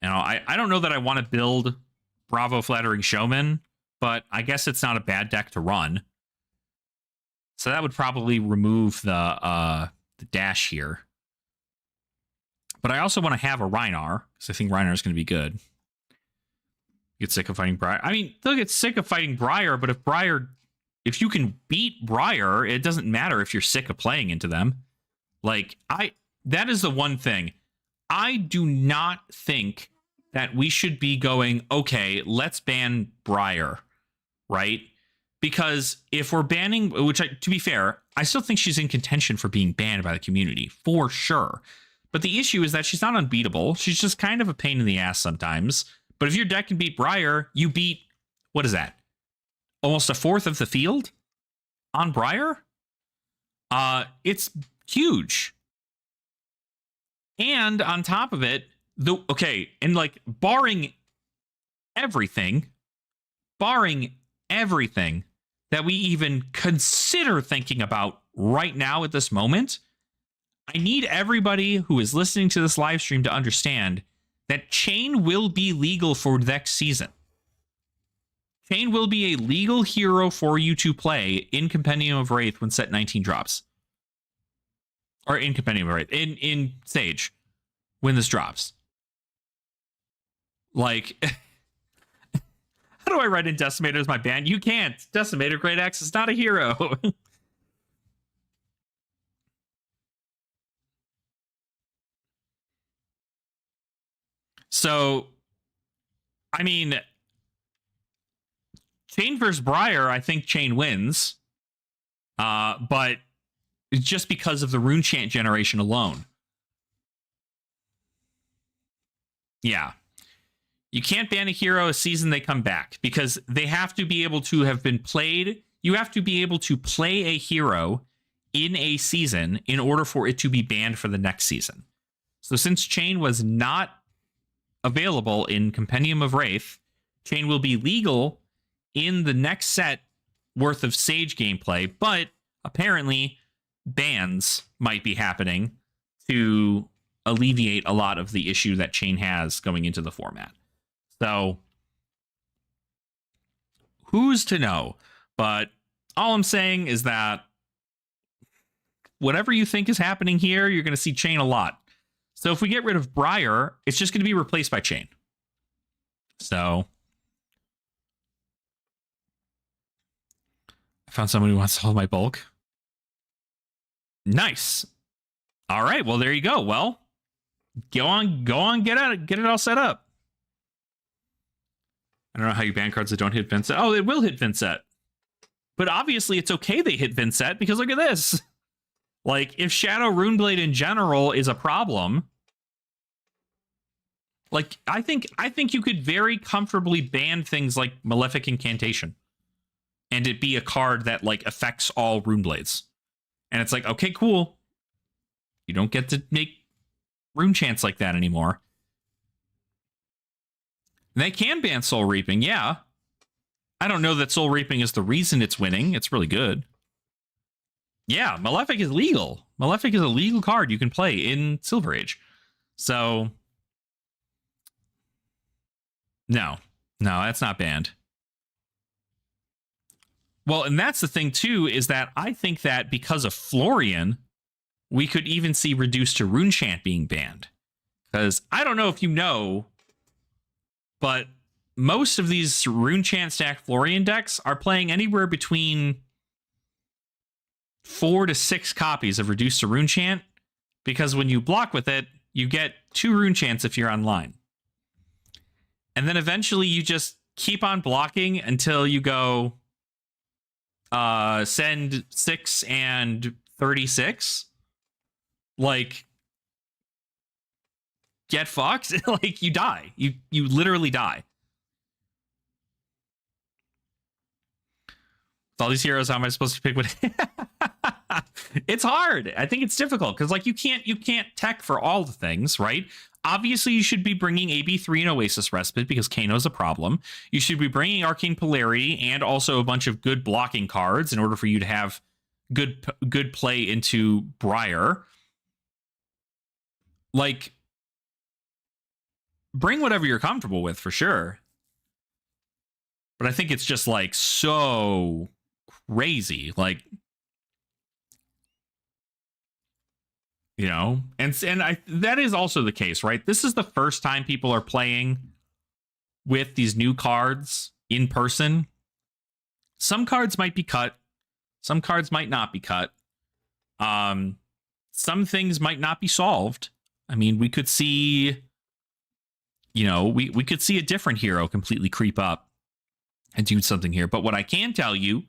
C: you know, I don't know that I want to build Bravo Flattering Showman, but I guess it's not a bad deck to run. So that would probably remove the dash here. But I also want to have a Rhinar, because I think Rhinar is going to be good. Get sick of fighting Briar. I mean, they'll get sick of fighting Briar, but if you can beat Briar, it doesn't matter if you're sick of playing into them. Like, that is the one thing. I do not think that we should be going, okay, let's ban Briar, right? Because if we're banning, to be fair, I still think she's in contention for being banned by the community, for sure. But the issue is that she's not unbeatable. She's just kind of a pain in the ass sometimes. But if your deck can beat Briar, you beat, what is that? Almost a fourth of the field on Briar? It's huge. And on top of it, and like barring everything that we even consider thinking about right now at this moment, I need everybody who is listening to this live stream to understand that Chain will be legal for next season. Chain will be a legal hero for you to play in Compendium of Wraith when set 19 drops. Or in Compendium of Wraith. In Sage. When this drops. Like, how do I write in Decimator as my band? You can't. Decimator Great Axe is not a hero. So, I mean, Chain versus Briar, I think Chain wins. But it's just because of the rune chant generation alone. Yeah. You can't ban a hero a season they come back because they have to be able to have been played. You have to be able to play a hero in a season in order for it to be banned for the next season. So since Chain was not available in Compendium of Wraith, Chain will be legal in the next set worth of Sage gameplay, but apparently bans might be happening to alleviate a lot of the issue that Chain has going into the format. So Who's to know? But all I'm saying is that whatever you think is happening here, you're going to see Chain a lot. So if we get rid of Briar, it's just going to be replaced by Chain. So I found someone who wants to hold my bulk. Nice. All right. Well, there you go. Well, go on, get it all set up. I don't know how you ban cards that don't hit Vincent. Oh, it will hit Vincent. But obviously it's okay they hit Vincent because look at this. Like, if Shadow Runeblade in general is a problem, like, I think you could very comfortably ban things like Malefic Incantation and it be a card that, like, affects all Runeblades. And it's like, okay, cool. You don't get to make rune chants like that anymore. They can ban Soul Reaping, yeah. I don't know that Soul Reaping is the reason it's winning. It's really good. Yeah, Malefic is legal. Malefic is a legal card you can play in Silver Age. So, no, that's not banned. Well, and that's the thing, too, is that I think that because of Florian, we could even see Reduced to Rune Chant being banned. Because I don't know if you know, but most of these Rune Chant stacked Florian decks are playing anywhere between 4 to 6 copies of Reduced to Rune Chant, because when you block with it, you get 2 Rune Chants if you're online. And then eventually you just keep on blocking until you go send 6 and 36. Like, get fucked. Like, you die. You literally die. With all these heroes, how am I supposed to pick what? It's hard. I think it's difficult because, like, you can't tech for all the things, right? Obviously, you should be bringing AB3 and Oasis Respite because Kano's a problem. You should be bringing Arcane Polarity and also a bunch of good blocking cards in order for you to have good play into Briar. Like, bring whatever you're comfortable with for sure. But I think it's just, like, so crazy. Like, you know, and that is also the case, right? This is the first time people are playing with these new cards in person. Some cards might be cut. Some cards might not be cut. Some things might not be solved. I mean, we could see, you know, we could see a different hero completely creep up and do something here. But what I can tell you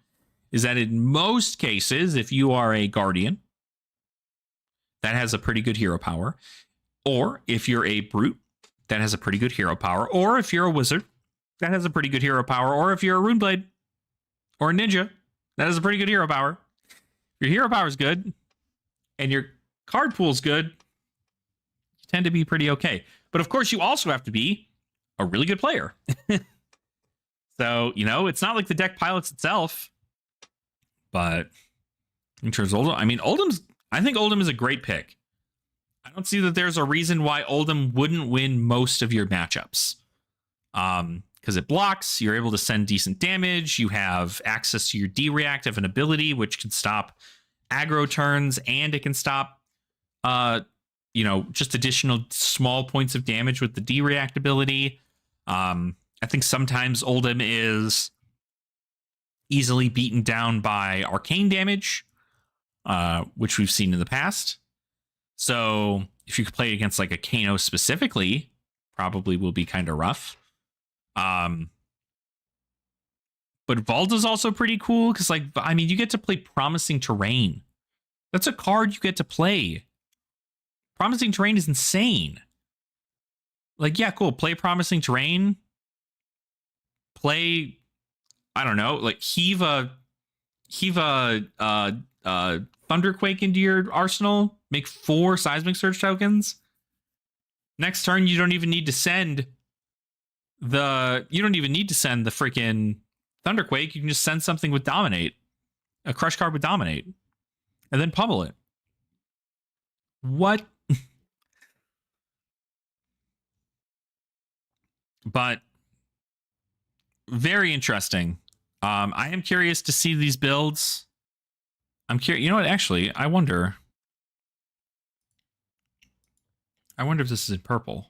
C: is that in most cases, if you are a Guardian, that has a pretty good hero power. Or if you're a Brute, that has a pretty good hero power. Or if you're a Wizard, that has a pretty good hero power. Or if you're a Runeblade or a Ninja, that has a pretty good hero power. Your hero power is good and your card pool is good, you tend to be pretty okay. But of course, you also have to be a really good player. So, you know, it's not like the deck pilots itself. But in terms of Oldhim, I mean, I think Oldhim is a great pick. I don't see that there's a reason why Oldhim wouldn't win most of your matchups. Because it blocks, you're able to send decent damage, you have access to your D-reactive and ability, which can stop aggro turns, and it can stop, you know, just additional small points of damage with the D-react ability. I think sometimes Oldhim is easily beaten down by arcane damage, which we've seen in the past. So if you could play against like a Kano specifically, probably will be kind of rough. But Valda's also pretty cool because, like, I mean, you get to play Promising Terrain. That's a card you get to play. Promising Terrain is insane. Like, yeah, cool. Play Promising Terrain. Play, I don't know, like heave a Thunderquake into your arsenal. Make 4 Seismic Surge tokens. Next turn, you don't even need to send the freaking Thunderquake. You can just send something with Dominate. A Crush card with Dominate. And then pummel it. What? But very interesting. I am curious to see these builds. I'm curious. You know what? Actually, I wonder if this is in purple.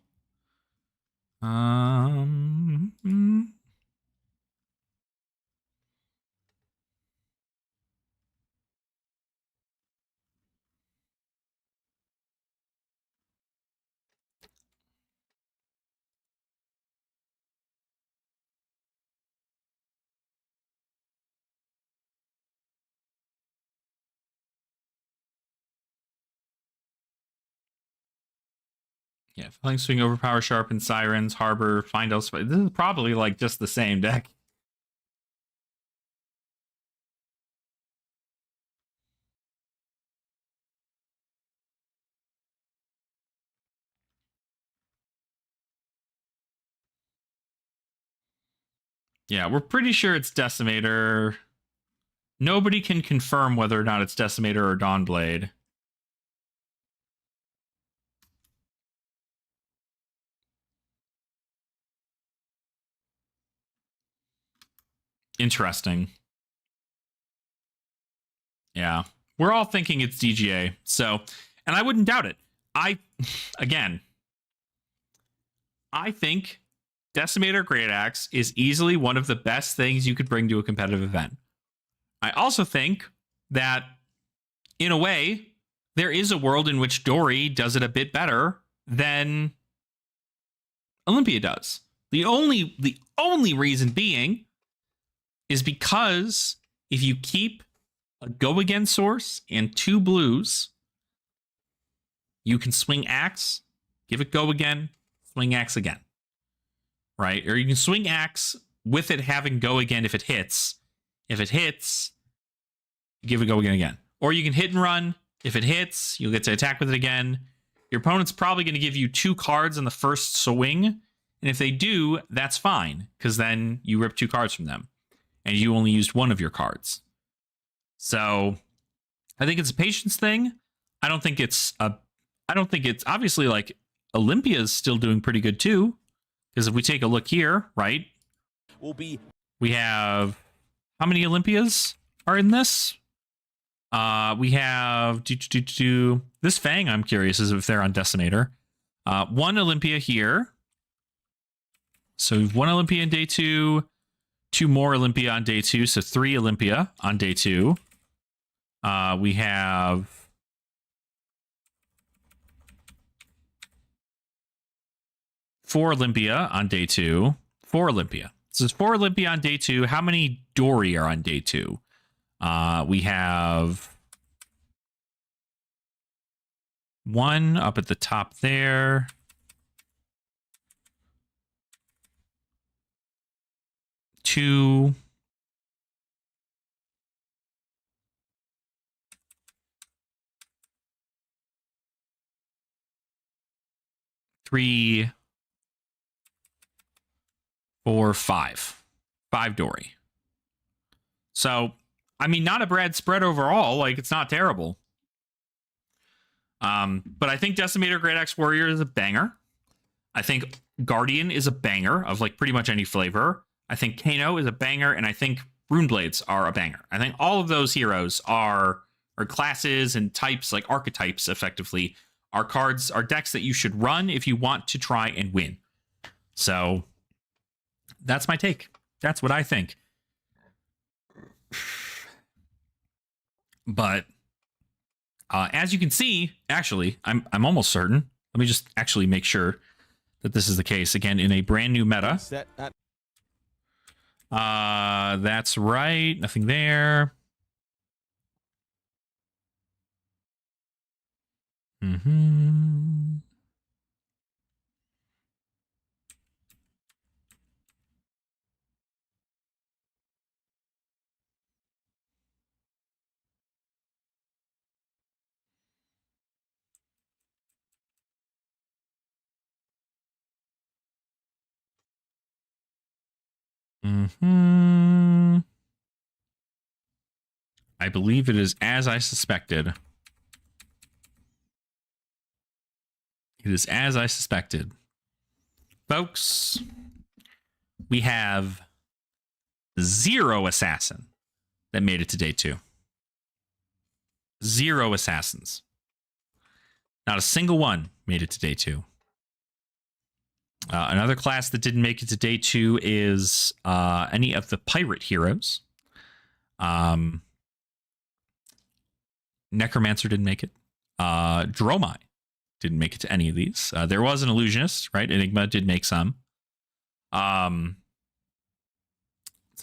C: Yeah, Flying Swing, Overpower, Sharpen, Sirens, Harbor, Find Else. This is probably like just the same deck. Yeah, we're pretty sure it's Decimator. Nobody can confirm whether or not it's Decimator or Dawnblade. Interesting. Yeah. We're all thinking it's DGA. So, and I wouldn't doubt it. Again, I think Decimator Great Axe is easily one of the best things you could bring to a competitive event. I also think that, in a way, there is a world in which Dory does it a bit better than Olympia does. The only reason being is because if you keep a go again source and 2 blues, you can swing axe, give it go again, swing axe again. Right? Or you can swing axe with it having go again if it hits. If it hits, you give it go again. Or you can hit and run. If it hits, you'll get to attack with it again. Your opponent's probably going to give you 2 cards on the first swing. And if they do, that's fine, because then you rip 2 cards from them. And you only used 1 of your cards. So I think it's a patience thing. I don't think it's obviously like Olympia's still doing pretty good too. Because if we take a look here, right? We have how many Olympias are in this? We have this Fang. I'm curious as if they're on Decimator. 1 Olympia here. So 1 Olympia on day 2, 2 more Olympia on day 2, so 3 Olympia on day 2. We have four Olympia on day 2. 4 Olympia. So it's 4 Olympia on day 2. How many Dory are on day 2? We have 1 up at the top there. 2. 3, 4, 5. 5 Dory. So, I mean, not a bad spread overall. Like, it's not terrible. But I think Decimator Great Axe Warrior is a banger. I think Guardian is a banger of, like, pretty much any flavor. I think Kano is a banger, and I think Runeblades are a banger. I think all of those heroes are classes and types, like archetypes, effectively, are cards, are decks that you should run if you want to try and win. So that's my take. That's what I think. But as you can see, actually, I'm almost certain. Let me just actually make sure that this is the case. Again, in a brand new meta. That's right. Nothing there. I believe it is as I suspected. It is as I suspected. Folks, we have 0 assassin that made it to day 2. 0 assassins. Not a single one made it to day 2. Another class that didn't make it to day 2 is any of the pirate heroes. Necromancer didn't make it. Dromai didn't make it to any of these. There was an illusionist, right? Enigma did make some. It's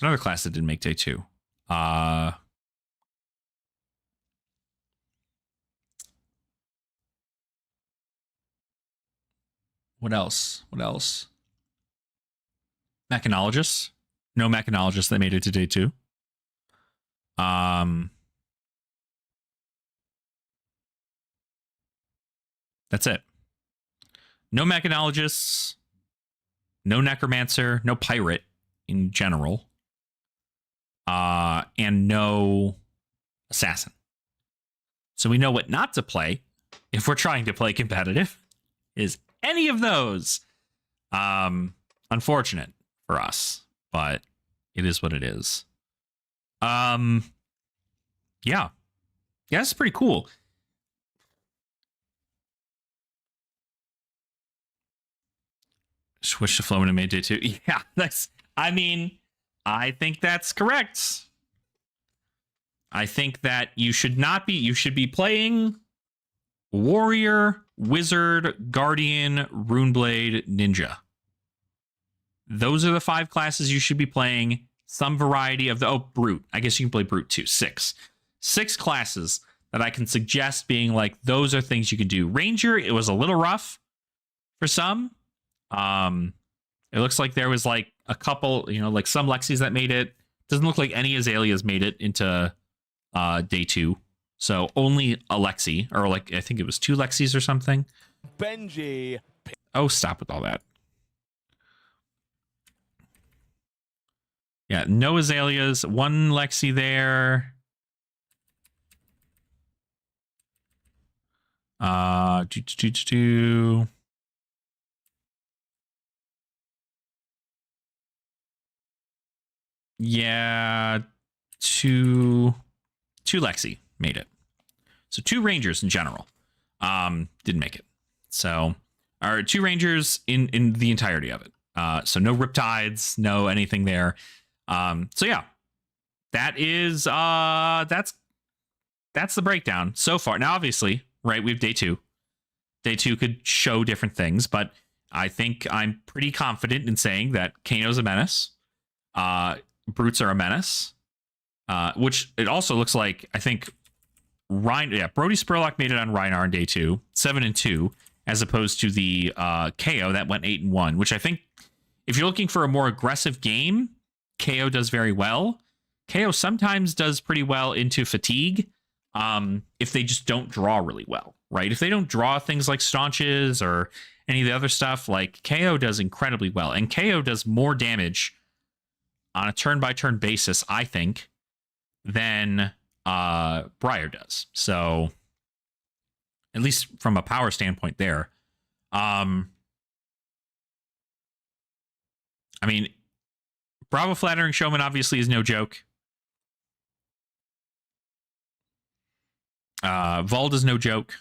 C: another class that didn't make day 2. What else? What else? Mechanologists. No mechanologists that made it to day 2. That's it. No mechanologists, no necromancer, no pirate in general, and no assassin. So we know what not to play if we're trying to play competitive is any of those. Unfortunate for us, but it is what it is. Yeah. Yeah, it's pretty cool. Switch to flow when it made day 2. Yeah, I think that's correct. I think that you should be playing Warrior, Wizard, Guardian, Runeblade, Ninja. Those are the 5 classes you should be playing. Some variety of Brute. I guess you can play Brute too. 6 classes that I can suggest being like, those are things you can do. Ranger, it was a little rough for some. It looks like there was like a couple, like some Lexies that made it. Doesn't look like any Azaleas made it into day 2. So only a Lexi, or like I think it was 2 Lexies or something.
D: Benji.
C: Oh, stop with all that. Yeah, no Azaleas, 1 Lexi there. Yeah, 2 Lexi made it. So 2 Rangers in general didn't make it. So, or 2 Rangers in the entirety of it. So no Riptides, no anything there. So yeah, that is that's the breakdown so far. Now, obviously, right, we have day 2. Day 2 could show different things, but I think I'm pretty confident in saying that Kano's a menace. Brutes are a menace. Which it also looks like, I think, Brody Spurlock made it on Rhinar in day 2, 7-2, as opposed to the KO that went 8-1, which I think if you're looking for a more aggressive game, KO does very well. KO sometimes does pretty well into fatigue if they just don't draw really well, right? If they don't draw things like staunches or any of the other stuff, like KO does incredibly well. And KO does more damage on a turn-by-turn basis, I think, than Briar does. So, at least from a power standpoint there. I mean, Bravo Flattering Showman obviously is no joke. Vald is no joke.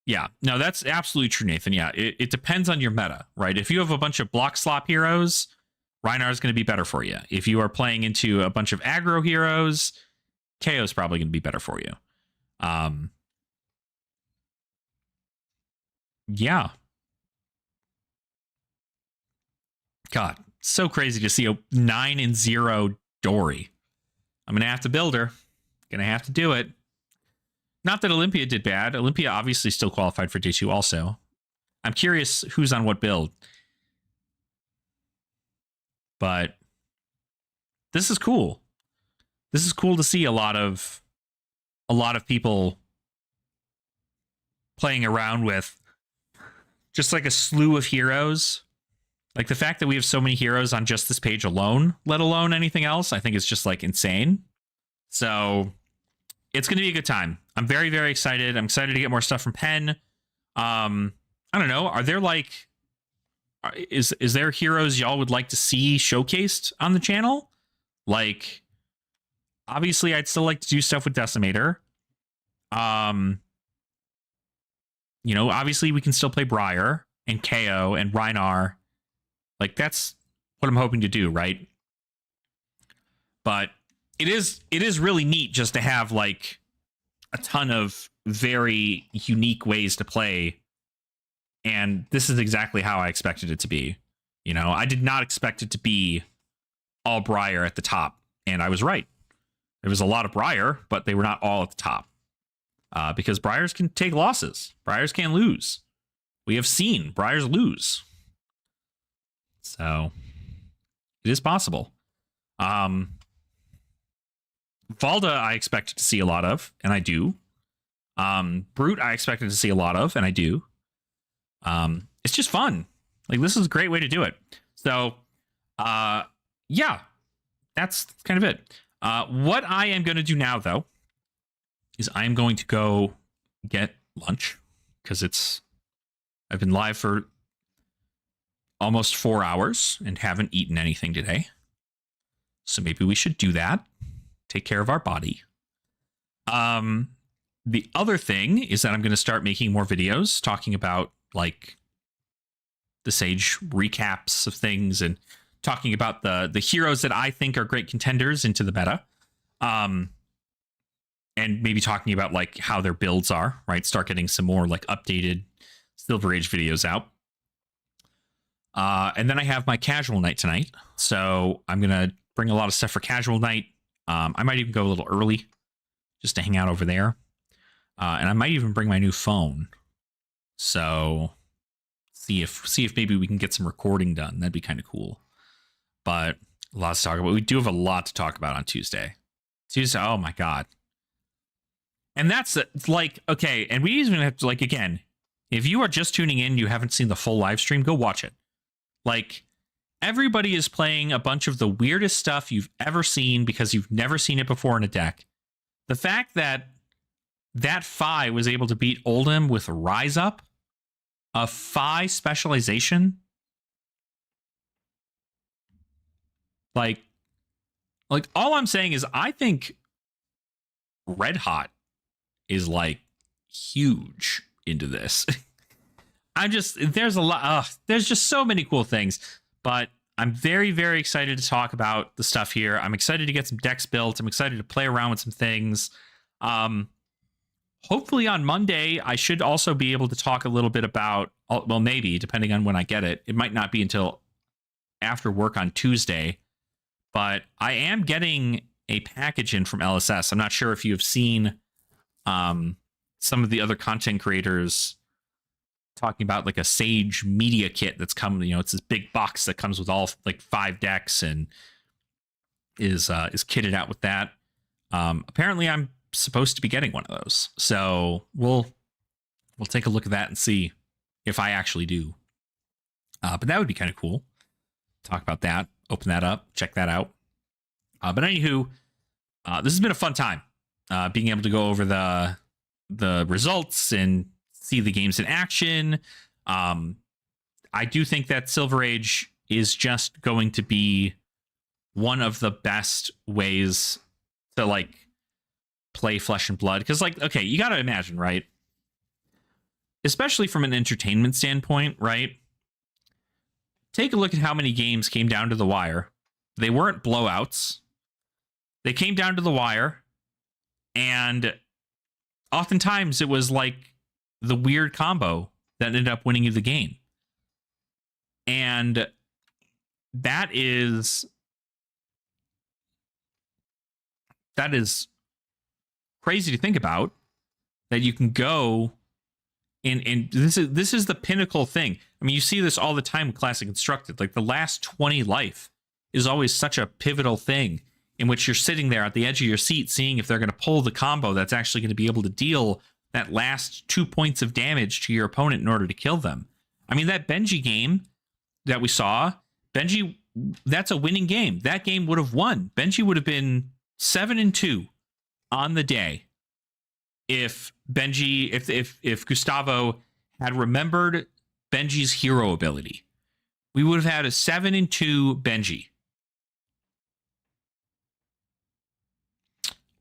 C: Yeah, no, that's absolutely true, Nathan. Yeah, it depends on your meta, right? If you have a bunch of block slop heroes, Rhinar is going to be better for you. If you are playing into a bunch of aggro heroes, KO is probably going to be better for you. Yeah. God, so crazy to see a 9-0 Dory. I'm going to have to build her. Going to have to do it. Not that Olympia did bad. Olympia obviously still qualified for day 2 also. I'm curious who's on what build. But this is cool. This is cool to see a lot of people playing around with just like a slew of heroes. Like the fact that we have so many heroes on just this page alone, let alone anything else, I think is just like insane. So it's going to be a good time. I'm very, very excited. I'm excited to get more stuff from Penn. I don't know. Are there like, is there heroes y'all would like to see showcased on the channel? Like, obviously, I'd still like to do stuff with Decimator. Obviously, we can still play Briar and KO and Rhinar. Like, that's what I'm hoping to do, right? But it is really neat just to have, like, a ton of very unique ways to play. And this is exactly how I expected it to be. I did not expect it to be all Briar at the top. And I was right. There was a lot of Briar, but they were not all at the top. Because Briars can take losses. Briars can lose. We have seen Briars lose. So, it is possible. Valda, I expected to see a lot of, and I do. Brute, I expected to see a lot of, and I do. It's just fun. Like, this is a great way to do it. So, yeah, that's kind of it. What I am going to do now, though, is I'm going to go get lunch because I've been live for almost 4 hours and haven't eaten anything today. So maybe we should do that. Take care of our body. The other thing is that I'm going to start making more videos talking about, like, the Sage recaps of things and talking about the heroes that I think are great contenders into the meta. And maybe talking about, like, how their builds are, right? Start getting some more, like, updated Silver Age videos out. And then I have my casual night tonight. So I'm going to bring a lot of stuff for casual night. I might even go a little early just to hang out over there. And I might even bring my new phone. So see if maybe we can get some recording done. That'd be kind of cool. But a lot to talk about. We do have a lot to talk about on Tuesday. Oh my God. And that's like, okay. And we even have to, like, again, if you are just tuning in, you haven't seen the full live stream, go watch it. Like, everybody is playing a bunch of the weirdest stuff you've ever seen because you've never seen it before in a deck. The fact that Phi was able to beat Oldhim with Rise Up, a Phi specialization, like all I'm saying is I think Red Hot is, like, huge into this. There's a lot, there's just so many cool things, but I'm very, very excited to talk about the stuff here. I'm excited to get some decks built. I'm excited to play around with some things. Hopefully on Monday, I should also be able to talk a little bit about, well, maybe, depending on when I get it. It might not be until after work on Tuesday, but I am getting a package in from LSS. I'm not sure if you have seen some of the other content creators talking about, like, a Sage media kit that's coming. It's this big box that comes with all, like, 5 decks and is kitted out with that. Apparently I'm supposed to be getting one of those. So we'll take a look at that and see if I actually do. But that would be kind of cool. Talk about that, open that up, check that out. But anywho, this has been a fun time. Being able to go over the results and see the games in action. I do think that Silver Age is just going to be one of the best ways to, like, play Flesh and Blood. Because, like, okay, you got to imagine, right? Especially from an entertainment standpoint, right? Take a look at how many games came down to the wire. They weren't blowouts. They came down to the wire, and oftentimes it was, like, the weird combo that ended up winning you the game. And that is crazy to think about, that you can go and this is the pinnacle thing. I mean, you see this all the time in Classic Constructed. Like, the last 20 life is always such a pivotal thing in which you're sitting there at the edge of your seat seeing if they're going to pull the combo that's actually going to be able to deal that last 2 points of damage to your opponent in order to kill them. I mean, that Benji game that we saw, Benji, that's a winning game. That game would have won. Benji would have been 7-2 on the day if Gustavo had remembered Benji's hero ability. We would have had a 7-2 Benji.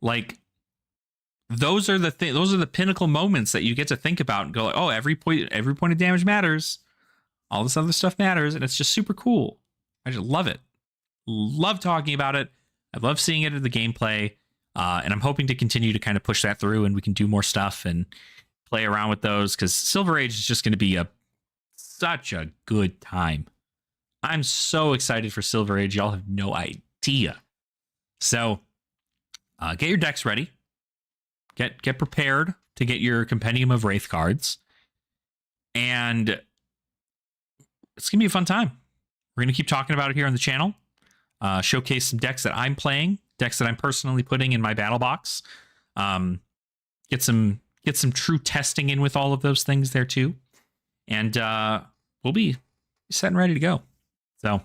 C: Like, those are the pinnacle moments that you get to think about and go like, oh, every point of damage matters. All this other stuff matters, and it's just super cool. I just love it. Love talking about it. I love seeing it in the gameplay. And I'm hoping to continue to kind of push that through, and we can do more stuff and play around with those, because Silver Age is just going to be such a good time. I'm so excited for Silver Age. Y'all have no idea. So get your decks ready. Get prepared to get your Compendium of Wraith cards. And it's going to be a fun time. We're going to keep talking about it here on the channel. Showcase some decks that I'm playing, decks that I'm personally putting in my battle box. Get some true testing in with all of those things there too. And we'll be set and ready to go. So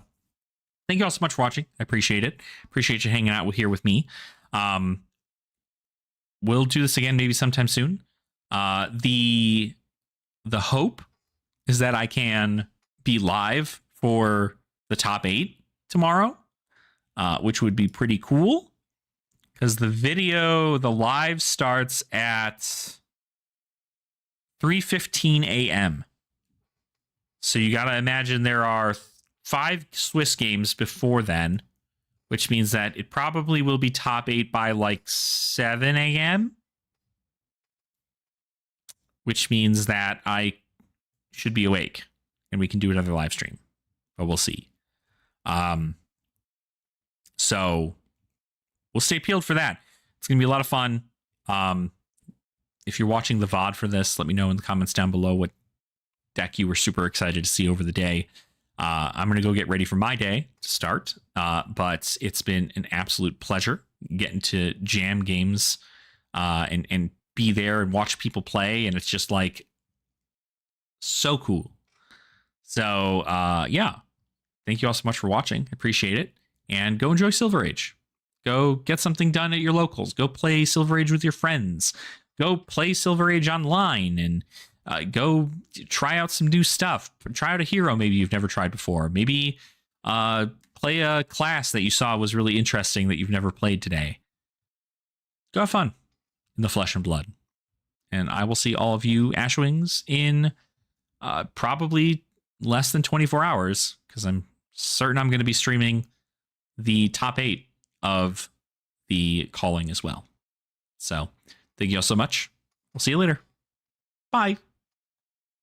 C: thank you all so much for watching. I appreciate it. Appreciate you hanging out here with me. We'll do this again maybe sometime soon. The hope is that I can be live for the top 8 tomorrow, which would be pretty cool, because the live starts at 3:15 a.m. So you got to imagine there are 5 Swiss games before then, which means that it probably will be top 8 by like 7 a.m., which means that I should be awake and we can do another live stream, but we'll see. So we'll stay peeled for that. It's going to be a lot of fun. If you're watching the VOD for this, let me know in the comments down below what deck you were super excited to see over the day. I'm going to go get ready for my day to start. But it's been an absolute pleasure getting to jam games and be there and watch people play. And it's just like so cool. So yeah, thank you all so much for watching. I appreciate it. And go enjoy Silver Age. Go get something done at your locals. Go play Silver Age with your friends. Go play Silver Age online and go try out some new stuff. Try out a hero maybe you've never tried before. Maybe play a class that you saw was really interesting that you've never played today. Go have fun in the flesh and blood. And I will see all of you Ashwings in probably less than 24 hours, because I'm certain I'm going to be streaming the top 8 of the calling as well. So thank you all so much. We'll see you later. Bye.